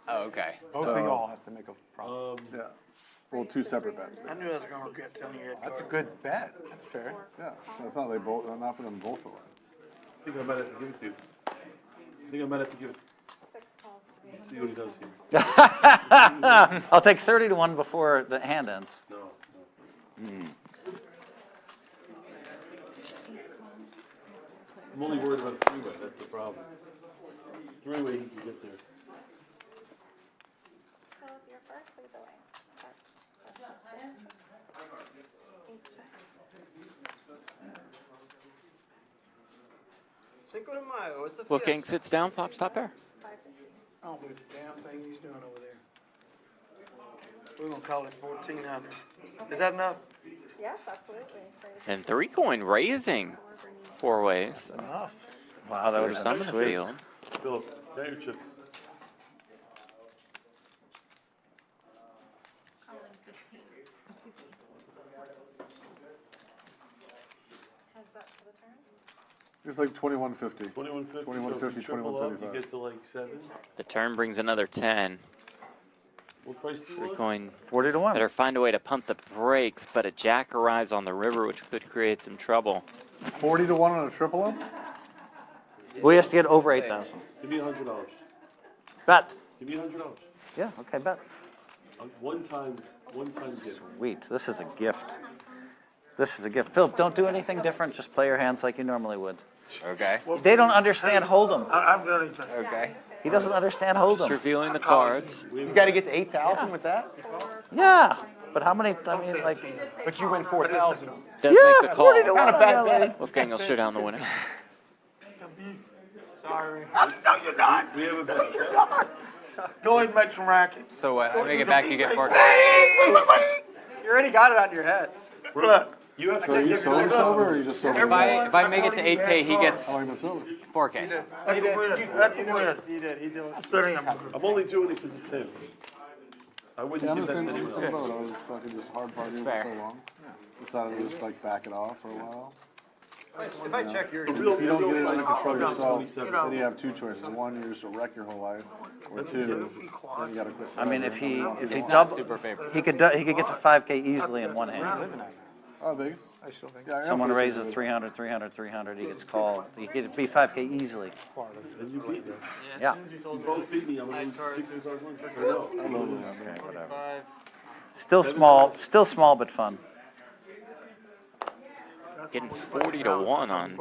Oh, okay. Both of y'all have to make a profit. Yeah. Well, 2 separate bets. I knew I was gonna regret telling you that. That's a good bet. That's fair. Yeah. So it's not they both. Not for them both to win. I think I might have to give it to you. I think I might have to give it. 6 calls. See what he does here. I'll take 30-1 before the hand ends. No. I'm only worried about a 3-way. That's the problem. 3-way, he can get there. So if you're first, lead the way. Cinco de Mayo, it's a Wolfgang sits down, flops top pair. I don't believe the damn thing he's doing over there. We're gonna call it 1,400. Is that enough? Yes, absolutely. And 3-coin raising 4 ways. Enough. Wow, that There's was some in the field. Philip, got your chips. Calling 15. Heads up to the turn. It's like 2150. 2150. 2150, 2175. You get to like 7. The turn brings another 10. What price do you want? 3-coin 40-1. better find a way to pump the brakes, but a jack arrives on the river, which could create some trouble. 40-1 on a triple M. We have to get over 8,000. Give me $100. Bet. Give me $100. Yeah. Okay. Bet. One time gift. Sweet. This is a gift. This is a gift. Philip, don't do anything different. Just play your hands like you normally would. Okay. They don't understand Hold'em. I've done anything. Okay. He doesn't understand Just Hold'em. revealing the cards. You gotta get to 8,000 with that? Yeah. But how many? I mean, like. But you win 4,000. Does make the call. 40-1. Not a bad bet. Wolfgang will show down the winner. Sorry. No, you're not. We have a bet. Go ahead and make some racket. So what? I make it back, you get 4K. You already got it on your head. Look. You have to So are you sober or are you just sober? If I make it to 8K, he gets Oh, you've been sober. 4K. That's a win. That's a win. He did. He did. I'm only doing it because it's him. I Yeah, wouldn't I'm give the that same to anyone else. boat. I was fucking just hard partying fair. for so long. Decided to just like back it off for a while. If I check your. If you don't get it under control yourself, 27. then you have 2 choices. One, you're just to wreck your whole life, or 2, then you gotta quit. I mean, if he It's not double, super favorable. he could get to 5K easily in one hand. Oh, Vegas. I still think. Yeah, I am Someone pretty raises good. 300, 300, 300, he gets called. He could be 5K easily. And you beat me. Yeah. As soon as you told You me both beat me, I'm gonna lose $6 lunch. Or no? I love it. Okay, whatever. 25. Still small, but fun. Getting 40 to 1 on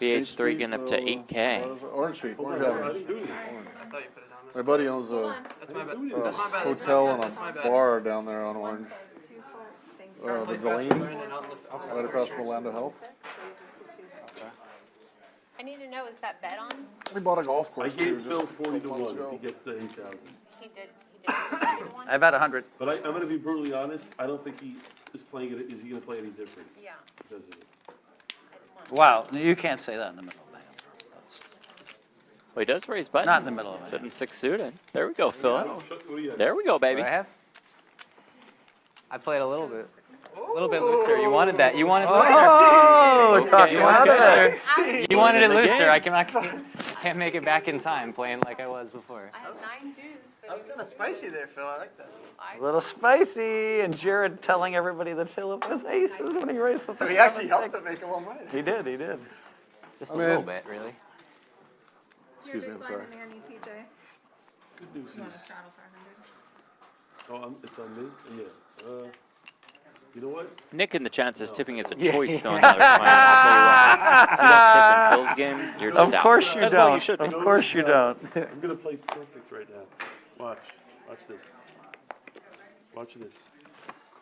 BH3, getting up to 8K. Orange Street. Orange I Avenue. didn't do anything. I thought you put it down. My buddy owns a That's my bad. That's my bad. hotel and That's my a bad. bar down there on Orange. Two full, thank you. The Delaney, right across from Orlando Health. I need to know, is that bet on? We bought a golf I course. gave too, Phil just 40 to months 1 ago. if he gets the 8,000. He did 3 to 1? I bet 100. But I'm gonna be brutally honest, I don't think he is playing it, is he gonna play any different? Yeah. Because of it. Wow, you can't say that in the middle of the hand. Well, he does raise button. Not in the middle of it. 7-6 suited. There we go, Phil. What do you have? There we go, baby. What I have? I played a little bit. A little bit looser. You wanted that. You wanted looser. Oh, Okay, talk you about wanted it. You wanted it In the looser. game. Can't make it back in time playing like I was before. I had 9 dudes, That was kind of spicy there, Phil. I like that. A little spicy, and Jared telling everybody that Philip was aces when he raced with So the he actually helped 7-6. to make a little money. He did, he did. Just I a mean- little bit, really. Excuse me, I'm sorry. Good news is, You want to straddle for 100? it's on me? Yeah. You know what? Nick in the chat says tipping is a choice, no another plan. I'll tell you what, you don't tip in Phil's game, you're just Of out. course you As well, you don't. should be. Of course you don't. I'm gonna play perfect right now. Watch this. Watch this.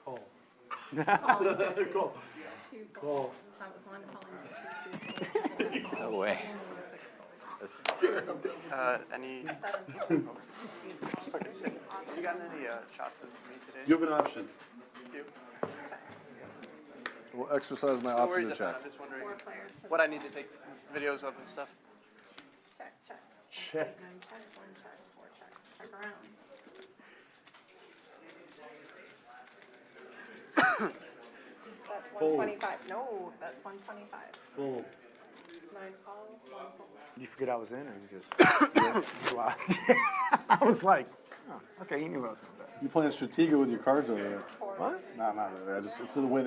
Call. Call. Call. That was one calling for 2. No way. Any? You got any shots of me today? You have an option. You? We'll exercise my No option worries to if not. check. I'm just wondering 4 players. what I need to take videos of and stuff. Check, check. Check. 9 checks, 1 check, 4 checks. Check around. That's Fold. 125. No, that's 125. Full. 9 calls, 1 fold. You forget I was in, or you just? I was like, oh, okay, you knew I was going to bet. You playing Stratega with your cards over there? What? No, not really. I just, it's the way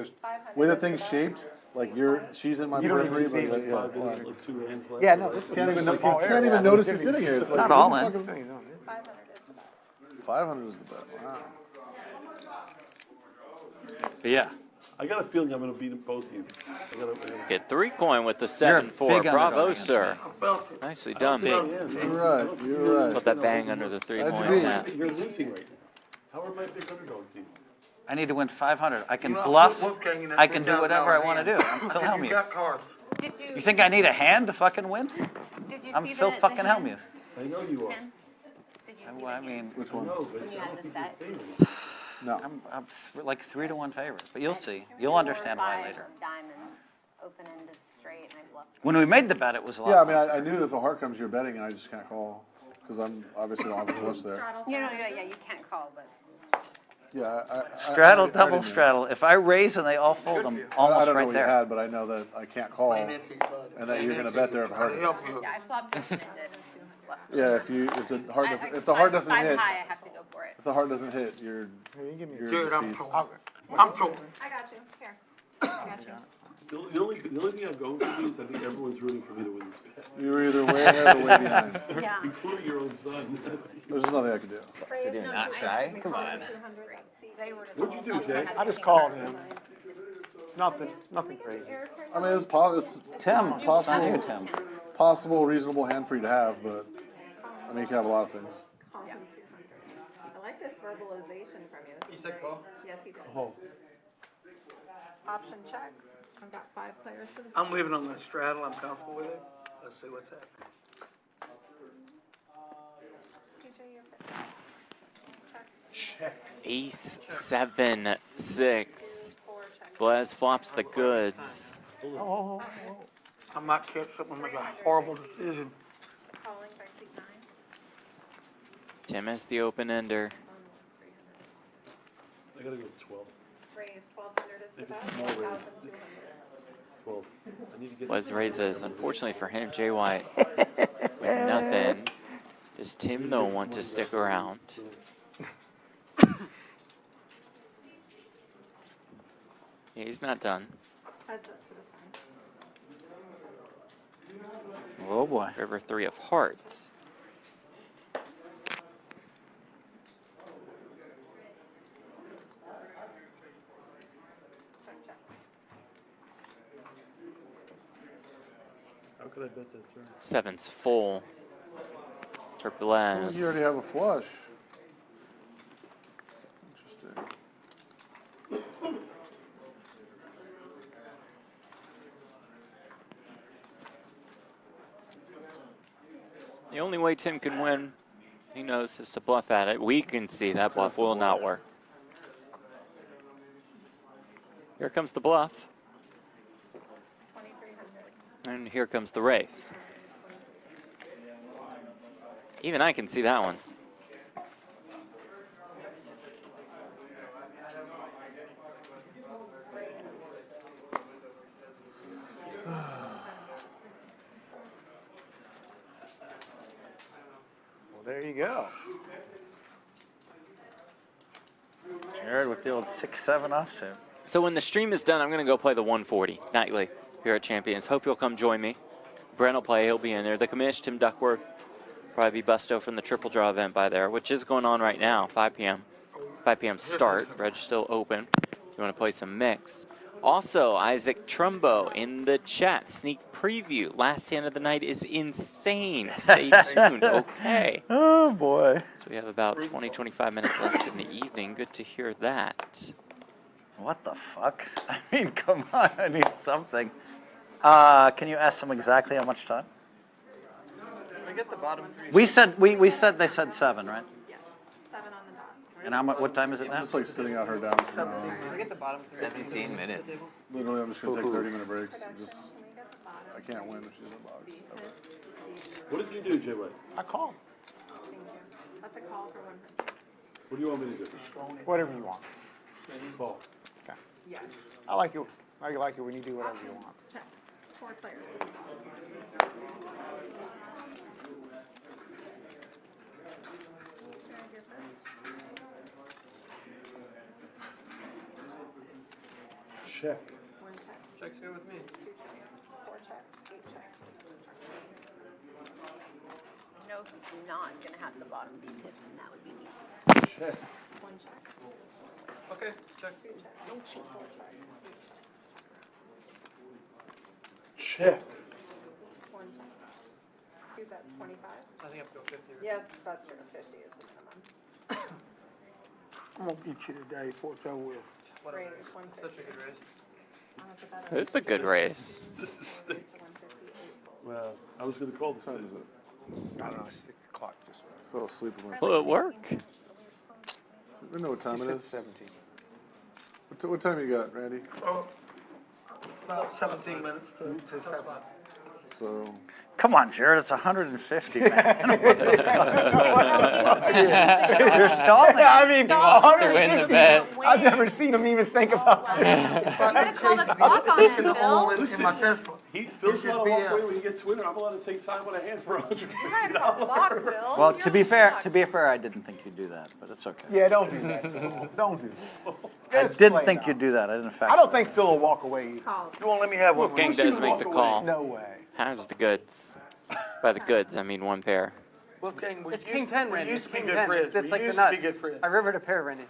the thing's shaped. Like she's in my You don't even periphery, see but it. like, yeah, Like 2 hands left. Yeah, no, this is can't even, a small can't area. even notice she's sitting here. It's like, Not what all the in. fuck is- 500 is the bet. 500 is the bet. Wow. But yeah, I got a feeling I'm gonna beat them both of you. I gotta Get 3 coin with the You're a 7-4. big Bravo, underdog sir. Well, Nicely done. You're right. You're right. Put that bang under the 3 That's point me. net. You're losing right now. How are my big underdog team? I need to win 500. I can You know, bluff. Wolfgang in that I can do whatever I $10,000 want to do. hand. I'm Phil I said, you Hellmuth. got cards. Did you? You think I need a hand to fucking win? Did you I'm see Phil the fucking hand? Hellmuth. I know you are. Ken? Did you see Well, I the mean, hand Which one? No, but when you had the set? No. I'm like 3 to 1 favorite, but you'll see. You'll understand why 4 or 5 later. of diamonds, open-ended straight, and I bluffed. When we made the bet, it was a lot. Yeah, I mean, I knew that if the heart comes, you're betting, and I just can't call because I'm obviously don't have a flush there. Straddle for You know, 100. yeah, you can't call, but Yeah, Straddle, I double already knew. straddle. If I raise and they all fold, I'm I almost don't know right what you there. had, but I know that I can't call, Plain and empty, bud. that you're gonna bet there if the heart hits. yeah, I flopped open-ended. Yeah, if the heart doesn't Five hit, high, I have to go for it. if the heart doesn't hit, you're Jared, I'm deceased. cool. I'm cool. I got you. Here. I got you. the only thing I'm going for is I think everyone's rooting for me to win this bet. You're either way ahead or way behind. Yeah. Including your own son. There's nothing I can do. So you're not shy? Come on. They were just What'd you do, Jay? I just called him. Nothing crazy. I mean, it's Tim, it's not you, Tim. possible, reasonable hand for you to have, but I mean, you can have a lot of things. Call him 200. I like this verbalization from you. This You is said great. call? Yes, he did. Oh, Option checks. I've got 5 players for the I'm leaving on the straddle. I'm comfortable with it. Let's see what's happening. TJ, you're first. Check. Ace 7-6. 4 checks. Blaz flops the goods. I might catch up and make a horrible decision. Calling by seat 9. Tim has the open ender. I gotta go 12. Raise 1,200 is the If it's bet. small raise, 1,200. 12. I need to get. Was raises. Unfortunately for him, Jay White with nothing. Does Tim, though, want to stick around? Yeah, he's not done. Heads up to the side. Oh boy. River 3 of hearts. How could I bet that turn? 7's full for Blaz. You already have a flush. Interesting. The only way Tim can win, he knows, is to bluff at it. We can see that bluff will not work. Here comes the bluff. And here comes the race. Even I can see that one. Well, there you go. Jared with the old 6-7 offsuit. So when the stream is done, I'm going to go play the 140 nightly here at Champions. Hope you'll come join me. Brent will play. He'll be in there. The commish, Tim Duckworth, probably be Busto from the Triple Draw event by there, which is going on right now, 5 p.m. 5 p.m. start. Reg still open. You want to play some mix. Also, Isaac Trumbo in the chat. Sneak preview. Last hand of the night is insane. Stay tuned. Okay. Oh boy. So we have about 20, 25 minutes left in the evening. Good to hear that. What the fuck? I mean, come on, I need something. Can you ask them exactly how much time? I get the bottom three. We said they said 7, right? Yes, 7 on the dot. And how much? What time is it now? Just like sitting out her down for now. I get the bottom three. 17 minutes. Literally, I'm just gonna take 30-minute breaks. Just, Can we get the bottom? I can't win if she's in the box. Ever. What did you do, Jay White? I call. Thank you. That's a call for 150. What do you want me to do? Whatever you want. Call. Okay. Yes. I like it when you do whatever you want. Checks. 4 players. Check. 1 check. Check's good with me. 2 checks. 4 checks. 8 checks. You know who's not gonna have the bottom be tipped, and that would be me. Check. 1 check. Okay, check. 2 checks. Don't cheat. 4 checks. 8 checks. Check. 1 check. 2 bets. 25. I think I have to go 50. Right? Yes, that's true. 50 is the minimum. I'm gonna beat you today before it's over with. Range Such 150. a good race. It's a good race. Well, I was gonna call this. What time is it? I don't know, 6 o'clock just. I fell asleep with my. Will it work? We know what time it is. 17. What time you got, Randy? About 17 minutes to 7. So. Come on, Jared, it's 150, man. You're stalling. I mean, To win the bet. I've never seen him even think about that. I'm gonna call the clock on him, Phil. In my Tesla. Phil's allowed to walk away when he gets winner. I'm allowed to take time on a hand for $100. You're not gonna call the clock, Phil. Well, to be fair, I didn't think you'd do that, but it's okay. Yeah, don't do that. Don't do that. I didn't think you'd do that. I didn't fact. I don't think Phil will walk away either. Call. You won't let me have one. Wolfgang does make the call. No way. Has the goods. By the goods, I mean 1 pair. Wolfgang, It's King 10, Randy. used It's to be King good 10. friends. That's We like the used to be nuts. good friends. I rivered a pair, Randy.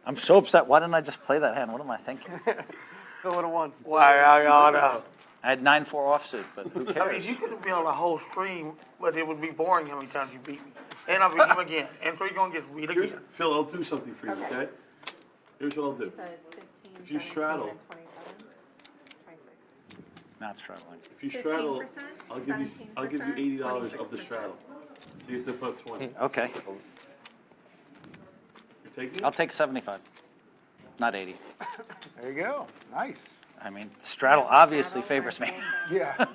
I'm so upset. Why didn't I just play that hand? What am I thinking? Phil would have won. Why, I oughta. I had 9-4 offsuit, but who I mean, cares? you could be on the whole stream, but it would be boring how many times you beat me. And I'll beat you again. And so you're gonna get beat again. Phil, I'll do something for you, okay? Here's what I'll do. You said 15, If you 17, straddle- and 27, 26. Not struggling. If you straddle, 15%, I'll give you $80 of the 26%. straddle. So you have to put 20. Okay, You take it? I'll take 75, not 80. There you go. Nice. I mean, straddle obviously favors me. Yeah.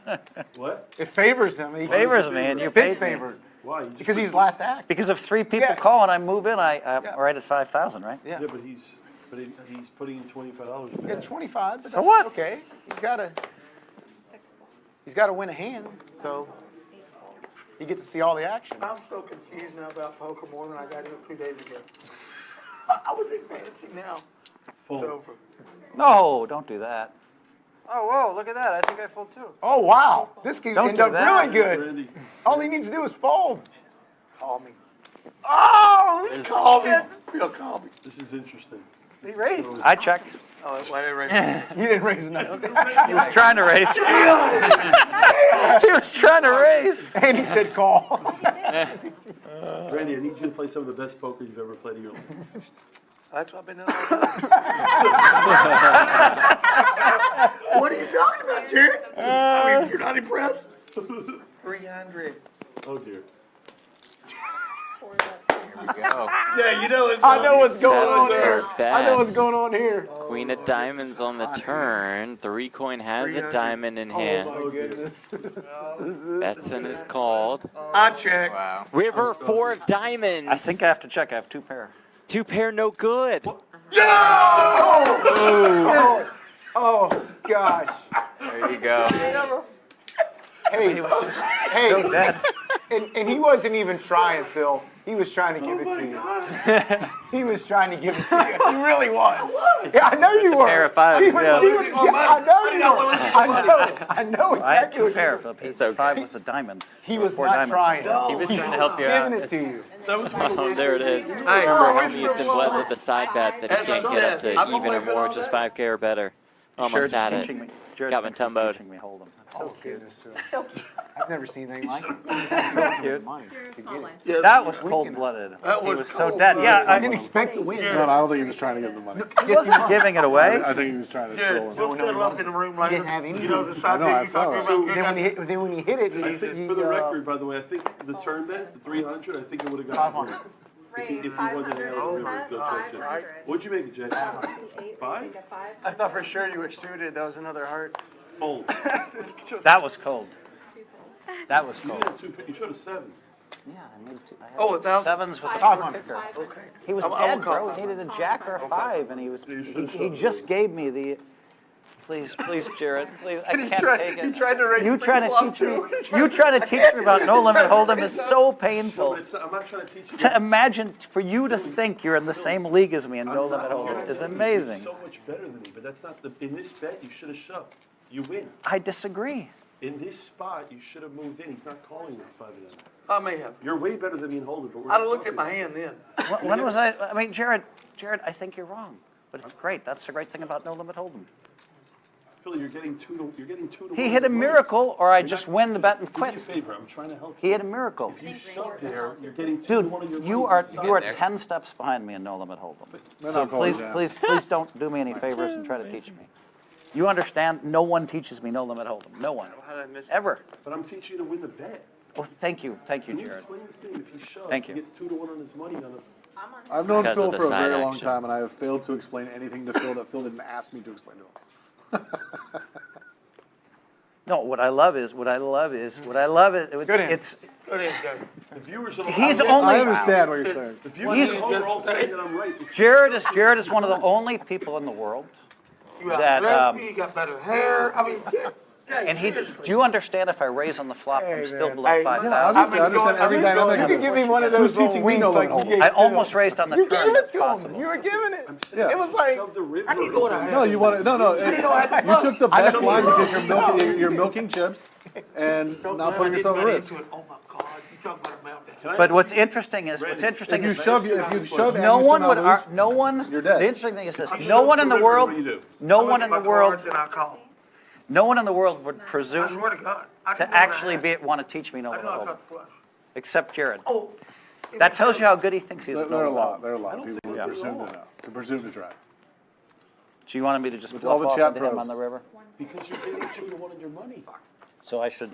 What? It favors him. He Favors me, and you big paid me. favored. Why? You just Because put- he's last act. Because if 3 people Yeah. call and I move in, I'm Yeah. right at 5,000, right? Yeah. Yeah, but he's putting in $25. Yeah, 25. But So that's what? Okay. He's gotta 6 balls. He's got to win a hand, so he gets to see all the action. I'm so confused now about poker more than I got here 2 days ago. I was in fantasy now. It's Fold. over. No, don't do that. Oh, whoa, look at that. I think I fold too. Oh, wow. This could Don't end do up that. really good. Randy, All he needs to do is fold. Call me. Oh, call me. Phil, call me. this is interesting. He raised. I check. Oh, why did I raise He didn't raise enough. He was trying to raise. He was trying to raise. And he said call. Randy, I need you to play some of the best poker you've ever played in your life. That's what I've been doing. What are you talking about, Jared? I mean, you're not impressed? 300. Oh dear. Yeah, you know it. I know what's going on Sevens here. are best. I know what's going on here. Queen of diamonds on the turn. 3-coin has a diamond in hand. Oh, my goodness. Betson is called. I check. Wow. River 4 of diamonds. I think I have to check. I have 2 pair. 2 pair, no good. Oh, gosh. There you go. Hey, hey, So dead. and he wasn't even trying, Phil. He was trying to give it to you. He was trying to give it to you. He really was. Yeah, I know you were. Pair of fives, He was, yeah. he was, yeah, I know you were. I know I had exactly 2 what pair. you The were. piece of 5 was a diamond. He Or was 4 not diamonds. trying. He was trying to help you out. Giving it to you. Oh, there it is. Hellmuth and Bleznick the side bet that he can't get up to even or more, just 5K or better. Almost Jared's had teaching it. me. Jared Got thinks me he's tumboed. teaching me Hold'em. That's Oh, so cute. goodness. So cute. I've never seen anything like it. Cute. Money to get it. That was cold-blooded. He was so dead. Yeah, I didn't expect to win. No, I don't think he was trying to give the money. he wasn't giving it away. I think he was trying to troll him. in the room like didn't have any. I know, I saw it. Then when he hit it, I think, for the record, by the way, I think the turn bet, the 300, I think it would have got 500. if he wasn't out of the river. Go check, Jay. What'd you make it, Jay? 5? I thought for sure you were suited. That was another heart. Fold. That was cold. That was You cold. did 2, you showed a 7. Yeah, I made 2. I had Oh, that- 7s with a 500. kicker. He was dead, bro. He needed a jack or a 5, and he just gave me the. Please, Jared, please, I can't take it. He tried to raise You the trying to flop teach me? too. You trying to teach me about no limit hold'em is so No, painful. but it's not, I'm not trying to teach you. To imagine for you to think you're in the same league as me in no limit hold'em is amazing. You're so much better than me, but that's not the. In this bet, you should have shoved. You win. I disagree. In this spot, you should have moved in. He's not calling with 5 of them. I may have. You're way better than me in holding, but we're I'd not have looked at talking my hand then. When was I mean, Jared, I think you're wrong, but it's great. That's the great thing about no limit hold'em. Phil, you're getting 2 to. You're getting 2 to. He 1 hit a on the miracle, or I You're just not- win the bet and Do me a quit. favor. I'm trying to help He you. hit a miracle. If you shove there, you're getting 2 to Dude, 1 of your you money are inside. 10 steps behind me in no limit hold'em. They're So not calling please, down. please don't do me any favors and try to teach me. You understand? No one teaches me no limit hold'em. No one, How did I miss it? ever. But I'm teaching you to win the bet. Well, thank you, Can you Jared. explain this thing? If he shoves, Thank he you. gets 2 to 1 on his money on a. I've known Because Phil of the for a side very long action. time, and I have failed to explain anything to Phil that Phil didn't ask me to explain to him. No, what I love is, it's, Go ahead, Joe. The viewers are. he's I only, understand what you're saying. The viewers He's- at home are all saying that I'm right. Jared is one of the only people in the world You got that, dressed, you got better hair. I mean, and do you understand if I raise on the flop, I'm still below Hey, 5,000? Yeah, obviously, I understand every dynamic You of could it. give him one of Who's those little teaching me wings no like limit you hold'em? gave I Phil. almost raised on the You turn, gave it that's to him. possible. You were giving it. Yeah. It was like, Shove the river. I need to go to No, you want to, no, you took the best line because you're milking chips and not putting yourself at risk. Oh my God, you talking about a meltdown. But what's interesting is, If you shove and no you one somehow would, lose, no one, you're dead. the interesting thing is this, no one in the world, no one in the world, And I call. no one in the world would I presume swear to God. I to didn't know actually that. want to teach me no I limit know I hold'em, got the flush. except Jared. Oh. That tells you how good he thinks he is. There at no are a limit lot, hold'em. there are a lot of people who Yeah. presume to try. So you wanted me to just With bluff all the off chat into him pros. on the river? Because you're getting 2 to 1 on your money. So I should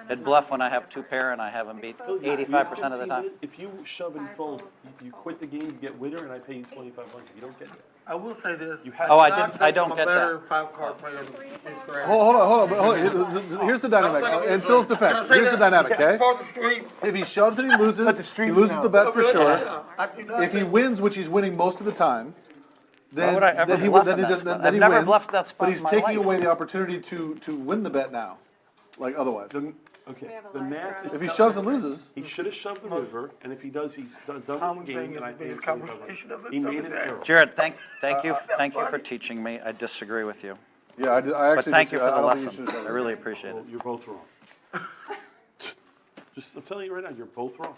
hit bluff when I have 2 pair and I have him beat 85% of the time. If you shove and fold, you quit the game, you get winner, and I pay you 2,500. You don't get it. I will say this. Oh, I don't get that. Five-card player than this round. Hold on. Here's the dynamic. In Phil's defense, here's the dynamic, okay? For the street. If he shoves and he loses the bet for sure. If he wins, which he's winning most of the time, then would I ever he bluff then in he that does- spot? then I've he never wins. bluffed that spot But in he's my taking life. away the opportunity to win the bet now, like otherwise. Okay, the math is. If he shoves and loses, He should have shoved the river, and if he does, he's done the game, and I pay him conversation of 2,500. the He made other an day. error. Jared, thank you for teaching me. I disagree with you. Yeah, I But actually. thank you for I the don't think you lesson. should have I really appreciate it. Well, you're both wrong. I'm telling you right now, you're both wrong.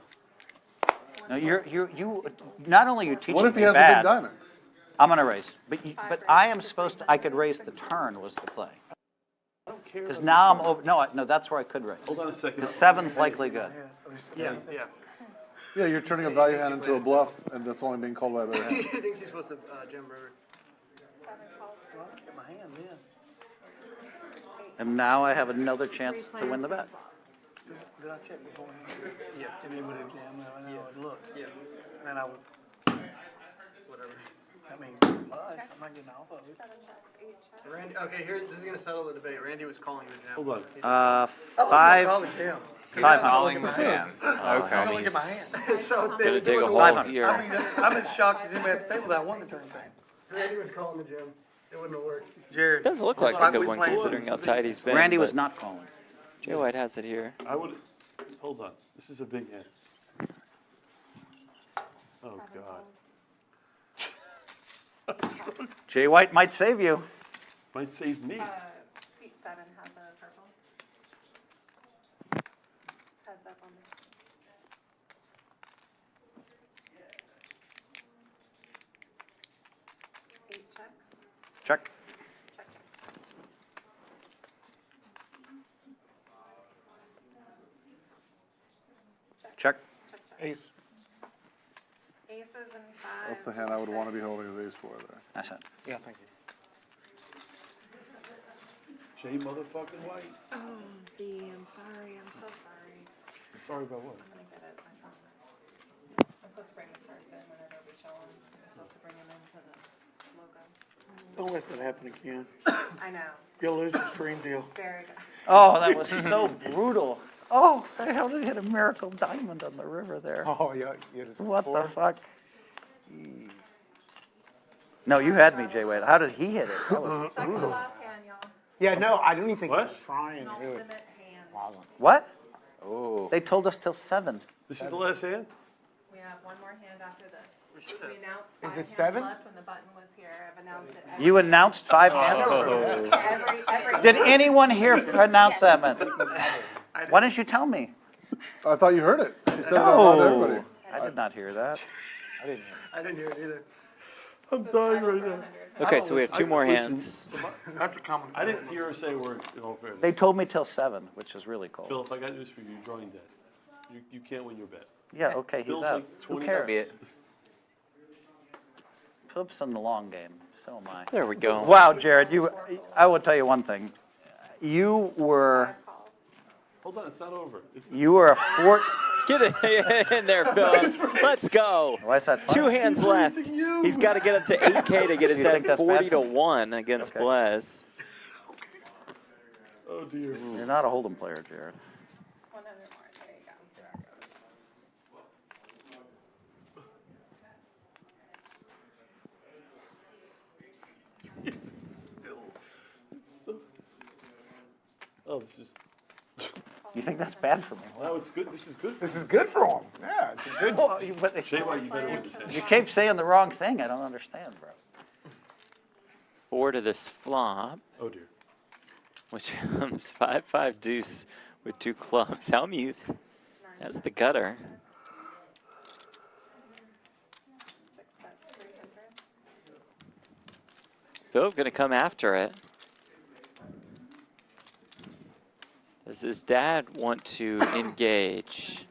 No, not only are you teaching What if he me has a bad, big diamond? I'm gonna raise. But I am supposed to, I could raise the turn was the play. I don't care. Because about now the I'm over, no, that's where I could raise. Hold on a second. Because 7's likely good. Yeah. Yeah, you're turning a value hand into a bluff, and that's only being called by a better He hand. thinks he's supposed to jam river. Get my hand then. And now I have another chance to win the bet. Did I check before? Yeah. If it would have jammed, I know it would look. Yeah. And then I would, Whatever. I mean, I'm not getting off of it. Randy, okay, here, this is gonna settle the debate. Randy was calling the jam. Hold on. Five. Call the jam. 500. Calling the jam. I'm gonna look at my hand. So Gonna dig a hole 500. here. I mean, I'm as shocked as anybody at the table that I won the turn thing. Randy was calling the jam. It wouldn't have worked. Jared. Does look like a good one considering how tight he's been. Randy was but not calling. Jay White has it here. I would, hold on. This is a big hand. Oh, God. Jay White might save you. Might save me. Seat 7 has a purple. Heads up on this. Eight checks. Check. Check. Ace. Aces and 5s. That's the hand I would want to be holding with ace 4 there. That's it. Yeah, thank you. Jay motherfucking White. Oh, B, I'm sorry. I'm so sorry. Sorry about what? I'm gonna get it, I promise. I'm supposed to bring the cards in whenever we show them. I'm supposed to bring them into the logo. Don't let that happen again. I know. You'll lose the stream deal. Very good. Oh, that was so brutal. Oh, the hell did he hit a miracle diamond on the river there? Oh, yeah. What the fuck? No, you had me, Jay Wade. How did he hit it? That was Second to brutal. last hand, y'all. Yeah, no, I don't even think What? he was trying to do it. Penultimate hand. What? Oh. They told us till 7. This is the last hand? We have one more hand after this. We announced Is 5 it hands 7? left when the button was here. I've announced it. You announced 5 hands? Every Did anyone here announce that, man? Why didn't you tell me? I thought you heard it. She said it out loud to everybody. No, I did not hear that. I didn't hear it either. I'm dying right now. Okay, so we have two more Listen, hands. That's a common. I didn't hear her say a word in all fairness. They told me till 7, which is really cold. Phil, if I got news for you, you're drawing dead. You can't win your bet. Yeah, okay, he's Phil's out. like Who 20 cares? Philip's in the long game. So am I. There we go. Wow, Jared, I will tell you one thing. You were Hold on, it's not over. a fort. Get it in there, Phil. Let's go. Why is that 2 funny? hands left. He's got to get up to 8K to get his You think head that's bad 40 to 1 against Okay. Blez. Oh, dear. You're not a Hold'em player, Jared. 100 more. There you go. Oh, this is. You think that's bad for me? No, it's good. This is good. This is good for him. Yeah, it's a good. But Jay White, you better win this hand. you keep saying the wrong thing. I don't understand, bro. 4 to this flop, Oh, dear. which comes 5-5 deuce with 2 clubs. Hellmuth has the gutter. 6 bets, 300. Phil's going to come after it. Does his dad want to engage?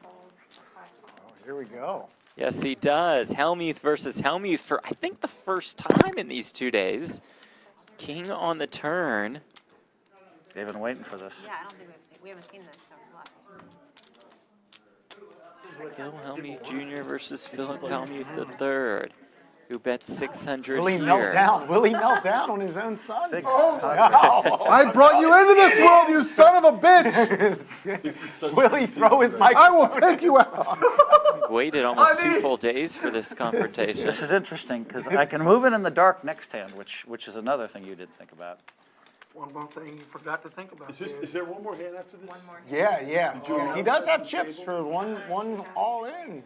Here we go. Yes, he does. Hellmuth versus Hellmuth for, I think, the first time in these 2 days. King on the turn. They've been waiting for this. Yeah, I don't think we haven't seen this so Phil Hellmuth Jr. versus Philip Hellmuth III, who bet 600 Will he here. melt down? Will he melt down on his own son? 600. Oh, I brought you into this world, you son of a bitch! This is such Will he throw his mic? I will take you out. Waited almost 2 full days for this confrontation. This is interesting because I can move it in the dark next hand, which is another thing you didn't think about. One more thing you forgot to think about. Is there one more hand after this? One more hand. Yeah, yeah. He does have chips for one all in.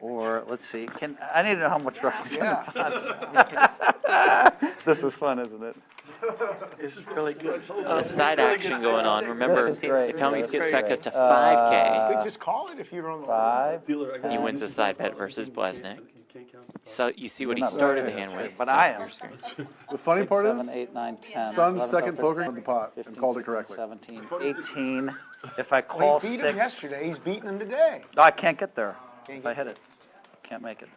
Or, let's see, I need to know how much rough is in the pot. This is fun, isn't it? This is really good. A lot of side action going on. Remember, This is great. if Hellmuth This gets is back great. up to 5K, Just call it if you're on the 5. he wins a side bet versus Bleznick. So you see what he You're not started the right. hand with. But I am. The funny 6, part 7, is, 8, 9, 10. Son's 11, second 12, poker 13, in the pot 15, and called it 16, correctly. 17, 18. If I Well, call he beat 6. him yesterday. He's beating him today. I can't get there. If I hit it, can't make it.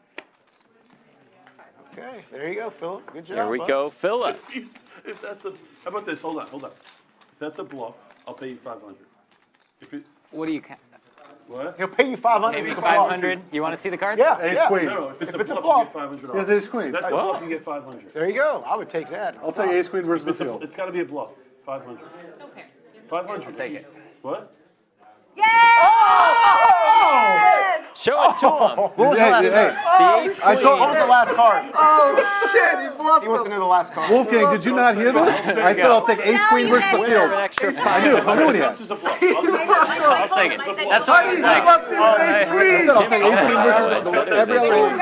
Okay, there you go, Philip. Good job. There we bud. go, Philip. If that's a, how about this? Hold on. If that's a bluff, I'll pay you 500. If it, What do you? what? He'll pay you 500. Maybe for the bluff. 500. You want to see the cards? Yeah, Ace yeah. queen. No, if it's If a it's a bluff, bluff. you get $500. He has ace queen. If that's a bluff, you get 500. There you go. I would take that. I'll take ace queen versus the It's, field. it's got to be a bluff. 500. 500. I'll take it. What? Show it to him. What was the last Hey, card? The ace I queen. told What was the last card? Oh, shit, he bluffed He wants to know the last card. Wolfgang, did you not hear this? I said I'll take ace queen versus the Winner of field. an extra I knew. I knew what he had. This is a bluff. I'll take it. That's why he's like. I said I'll take ace queen versus every other one.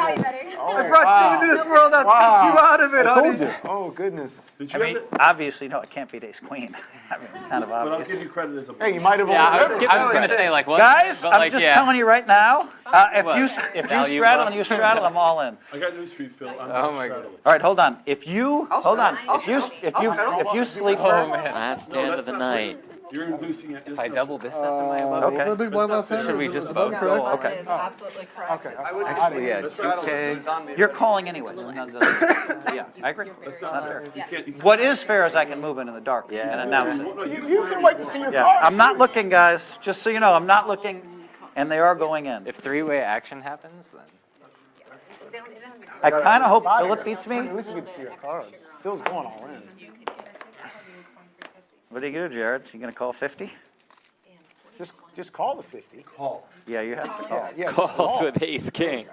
I brought you into this world, I took you out of it, I honey. told you. Oh, goodness. Did I you mean, have it? obviously, no, it can't beat ace queen. I mean, it's kind of But I'll obvious. give you credit as a bluff. Hey, you might have Yeah, I was only gonna say like what? Guys, but I'm like, just yeah. telling you right now, if What? you Value straddle bluff? and you straddle, I'm all in. I got news for you, Phil. I'm Oh not my straddling. All right, hold on. If you hold on, if you sleep, Oh man. Last hand of the night. You're inducing it. If I double this up, am I above? Was that a big blind last hand? Should we Is just that vote? correct? Okay. absolutely correct. Okay. Actually, yeah, 2K. You're calling anyway. Yeah, I agree. It's not fair. What is fair is I can move in the dark and announce it. You can wait to see your Yeah, card. I'm not looking, guys. Just so you know, I'm not looking, and they are going in. If three-way action happens, then. I kind of hope Philip beats me. At least we get to see your card. Phil's going all in. What do you do, Jared? You gonna call 50? Just call the 50. Call. Yeah, you have to call. Yeah, just Calls call. with ace king.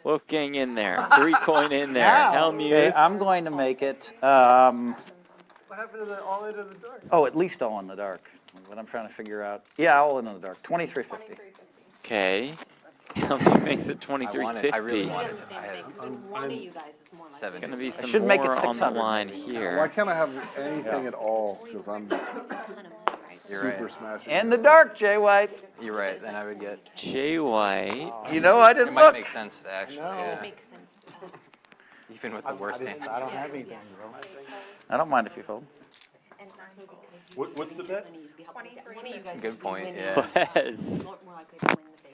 Wolfgang in there. 3 coin in there. Now. Okay, Hellmuth. I'm going to make it. What happened to the all into the dark? Oh, at least all in the dark. What I'm trying to figure out. Yeah, all in the dark. 2350. Okay. Hellmuth makes it I really 23.50. wanted to. I had One of you guys is more like. 7. Gonna be some should make it more on the 600. line Why here. can't I have anything at all? Because I'm You're super right. smashing. In the dark, Jay White. You're right. Then I would get. Jay White. You know, I It didn't might look. make sense actually. Yeah. Makes sense. Even with the worst hand. I don't have anything, bro. I don't mind if you fold. And also because What's the bet? one of you guys Good would be point. winning. Yeah. Yes. More likely to win the big.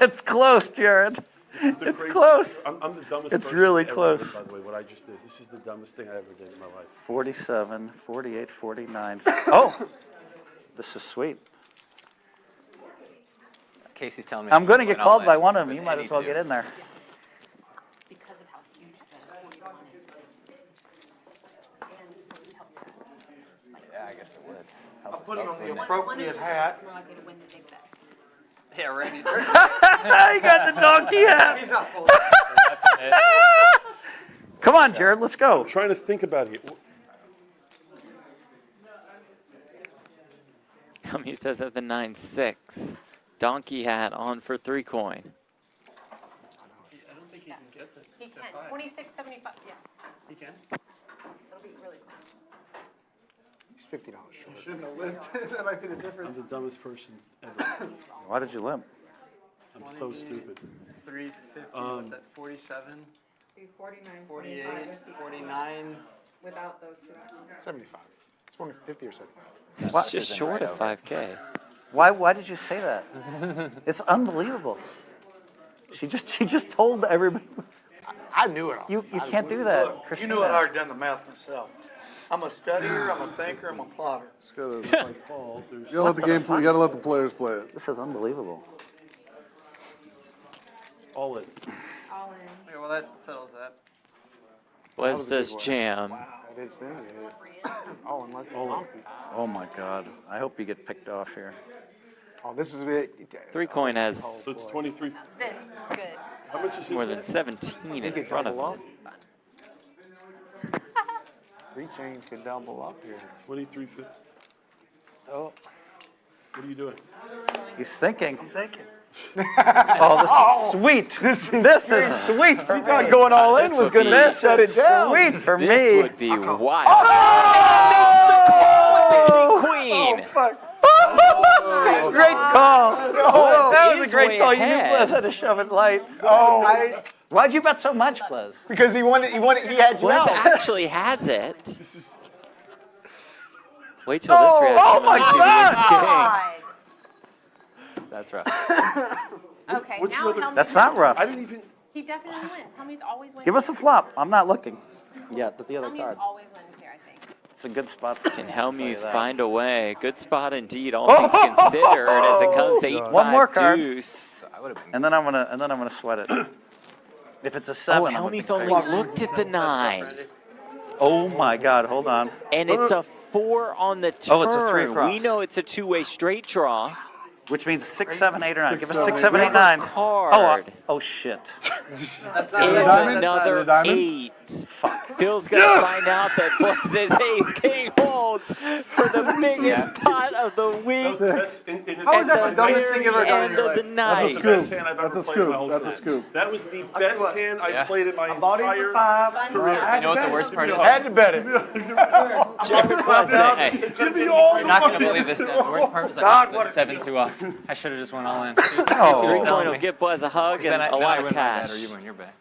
It's close, Jared. It's close. I'm the dumbest It's person really ever, close. By the way, what I just did. This is the dumbest thing I ever did in my life. 47, 48, 49. Oh, this is sweet. Casey's telling me. I'm going to get I'll called win by one of them. with You might any as well two. get in there. Because of how huge the 41 is. Yeah, I guess it would. I'll put it on the Wouldn't it? appropriate hat. It's more likely to win the big bet. Yeah, right. You got the donkey hat. He's not full. Come on, Jared, let's go. I'm trying to think about it. Hellmuth says at the 9-6. Donkey hat on for 3 coin. I don't think he can get the. He can, 26.75, yeah. He can. It'll be really close. He's $50 short. Shouldn't have lived. That might be the I'm difference. the dumbest person ever. Why did you limp? I'm so stupid. 350. What's that? 47, 49, 48, 45, 49. without those two actions. 75. It's 150 or 75. It's just short of 5K. Why did you say that? It's unbelievable. She just told everybody. I knew it all. You can't do that, You knew I'd already Christina. done the math myself. I'm a studier, I'm a thinker, I'm a plotter. Just gotta, If I call, there's. you gotta let the game play. You gotta let the players play it. This is unbelievable. All in. All in. Okay, well that settles that. Les does jam. That is them, yeah. Oh, unless it's donkey. Oh my God. I hope you get picked off here. Oh, this is it. 3 coin has So it's 23. This, good. How much is his more than bet? 17 in front of him. 3 chains could double up here. 23.50. Oh. What are you doing? He's thinking. Thank you. Oh, this is sweet. This is sweet for me. thought going all in was going to shut it down. Sweet for This me. would be wild. And makes the call with the king queen. Great call. That was a is great way call. You knew ahead. Blez had to shove it light. Why'd you bet so much, Blez? Because he had you Blez out. actually has it. Wait till this reaction. oh my when he wins king. That's rough. Okay, What's now the other- Hellmuth. That's not rough. I didn't even. He definitely wins. Hellmuth always wins. Give us a flop. I'm not looking yet at the other Hellmuth card. always wins here, I think. It's a good spot. Can Hellmuth find a way? Good spot indeed, all things considered, as it comes 8-5 One more card. deuce. And then I'm gonna sweat it. If it's a 7, Oh, I'm gonna be Hellmuth only crazy. looked at the 9. Oh my God! Hold on. And it's a 4 on the turn. Oh, it's a 3 across. We know it's a two-way straight draw. Which means 6, 7, 8, or 9. Give us 6, 7, 7, 8, 9. Card Oh shit. That's is not another diamond? 8. Phil's gonna find out that Blez's ace king holds for the biggest pot of the week How is that at the the dumbest thing you've ever very done in end your of the life? night. That's a hand I've That's ever a played in my scoop. whole That's a career. scoop. That was the best hand I've played in my I bought him for entire 5. career. You know what the worst part is? Had to bet it. Jared Bleznick. Hey, Give me all you're not gonna believe this. The worst part was I put 7-2 off. I should have just went all in. Three point will give Blez a hug and Then I a lot of win my bet, cash. or you win your bet.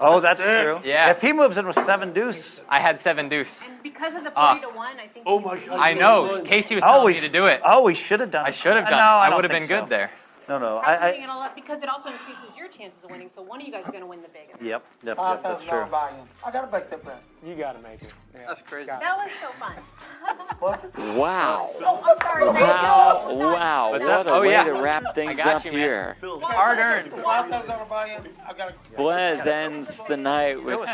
Oh, that's true. Yeah. If he moves in with 7 deuce. I had 7 deuce. And because of the Off. 40-1, I think. Oh my God. I know. Casey was telling me to do it. Oh, we should have done it. I should have done No, it. I I don't would have think been so. good there. No, no. Putting it all up because it also increases your chances of winning. So one of you guys is going to win the big. Yep, that's $5,000 true. buy-in. I gotta make that bet. You gotta make it. Yeah. That's crazy. Got it. That was so fun. Wow. Oh, I'm sorry. Wow. Wow. What's What up? a Oh, way yeah. to wrap I things got up you, man. here. Hard earned. $5,000 buy-in. I gotta. Blez ends the night with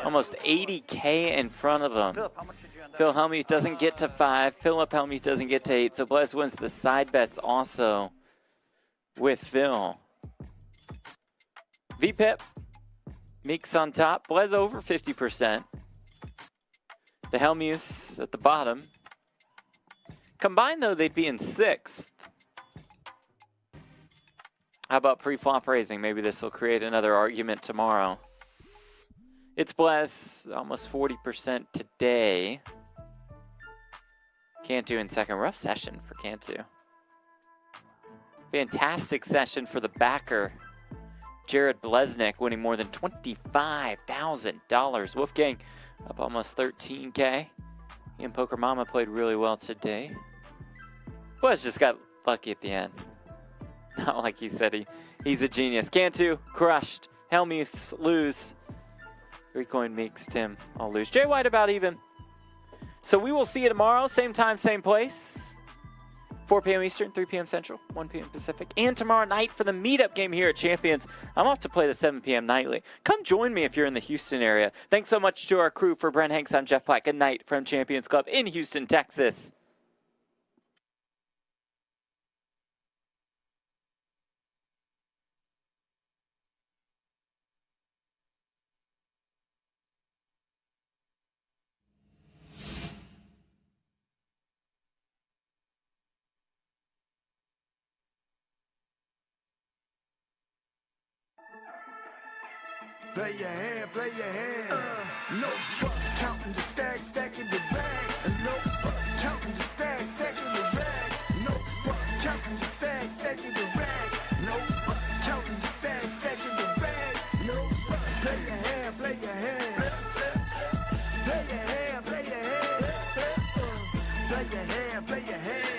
almost 80K in front of him. Philip, how much did you end up? Phil Hellmuth doesn't get to 5. Philip Hellmuth doesn't get to 8. So Blez wins the side bets also with Phil. VPIP. Meeks on top. Blez over 50%. The Hellmuths at the bottom. Combined, though, they'd be in 6th. How about pre-flop raising? Maybe this will create another argument tomorrow. It's Blez, almost 40% today. Cantu in second. Rough session for Cantu. Fantastic session for the backer. Jared Bleznick winning more than $25,000. Wolfgang up almost 13K. He and PokerMommaa played really well today. Blez just got lucky at the end. Not like he said he's a genius. Cantu crushed. Hellmuths lose. 3-coin Meeks, Tim all lose. Jay White about even. So we will see you tomorrow. Same time, same place. 4 p.m. Eastern, 3 p.m. Central, 1 p.m. Pacific. And tomorrow night for the meetup game here at Champions. I'm off to play the 7 p.m. nightly. Come join me if you're in the Houston area. Thanks so much to our crew. For Brent Hanks, I'm Jeff Platt. Good night from Champions Club in Houston, Texas. Play your hand, play your hand. No fuck, counting the stacks, stacking the bags. No fuck, counting the stacks, stacking the rags. No fuck, counting the stacks, stacking the rags. No fuck, counting the stacks, stacking the rags. No fuck, play your hand, play your hand. Play your hand, play your hand. Play your hand, play your hand.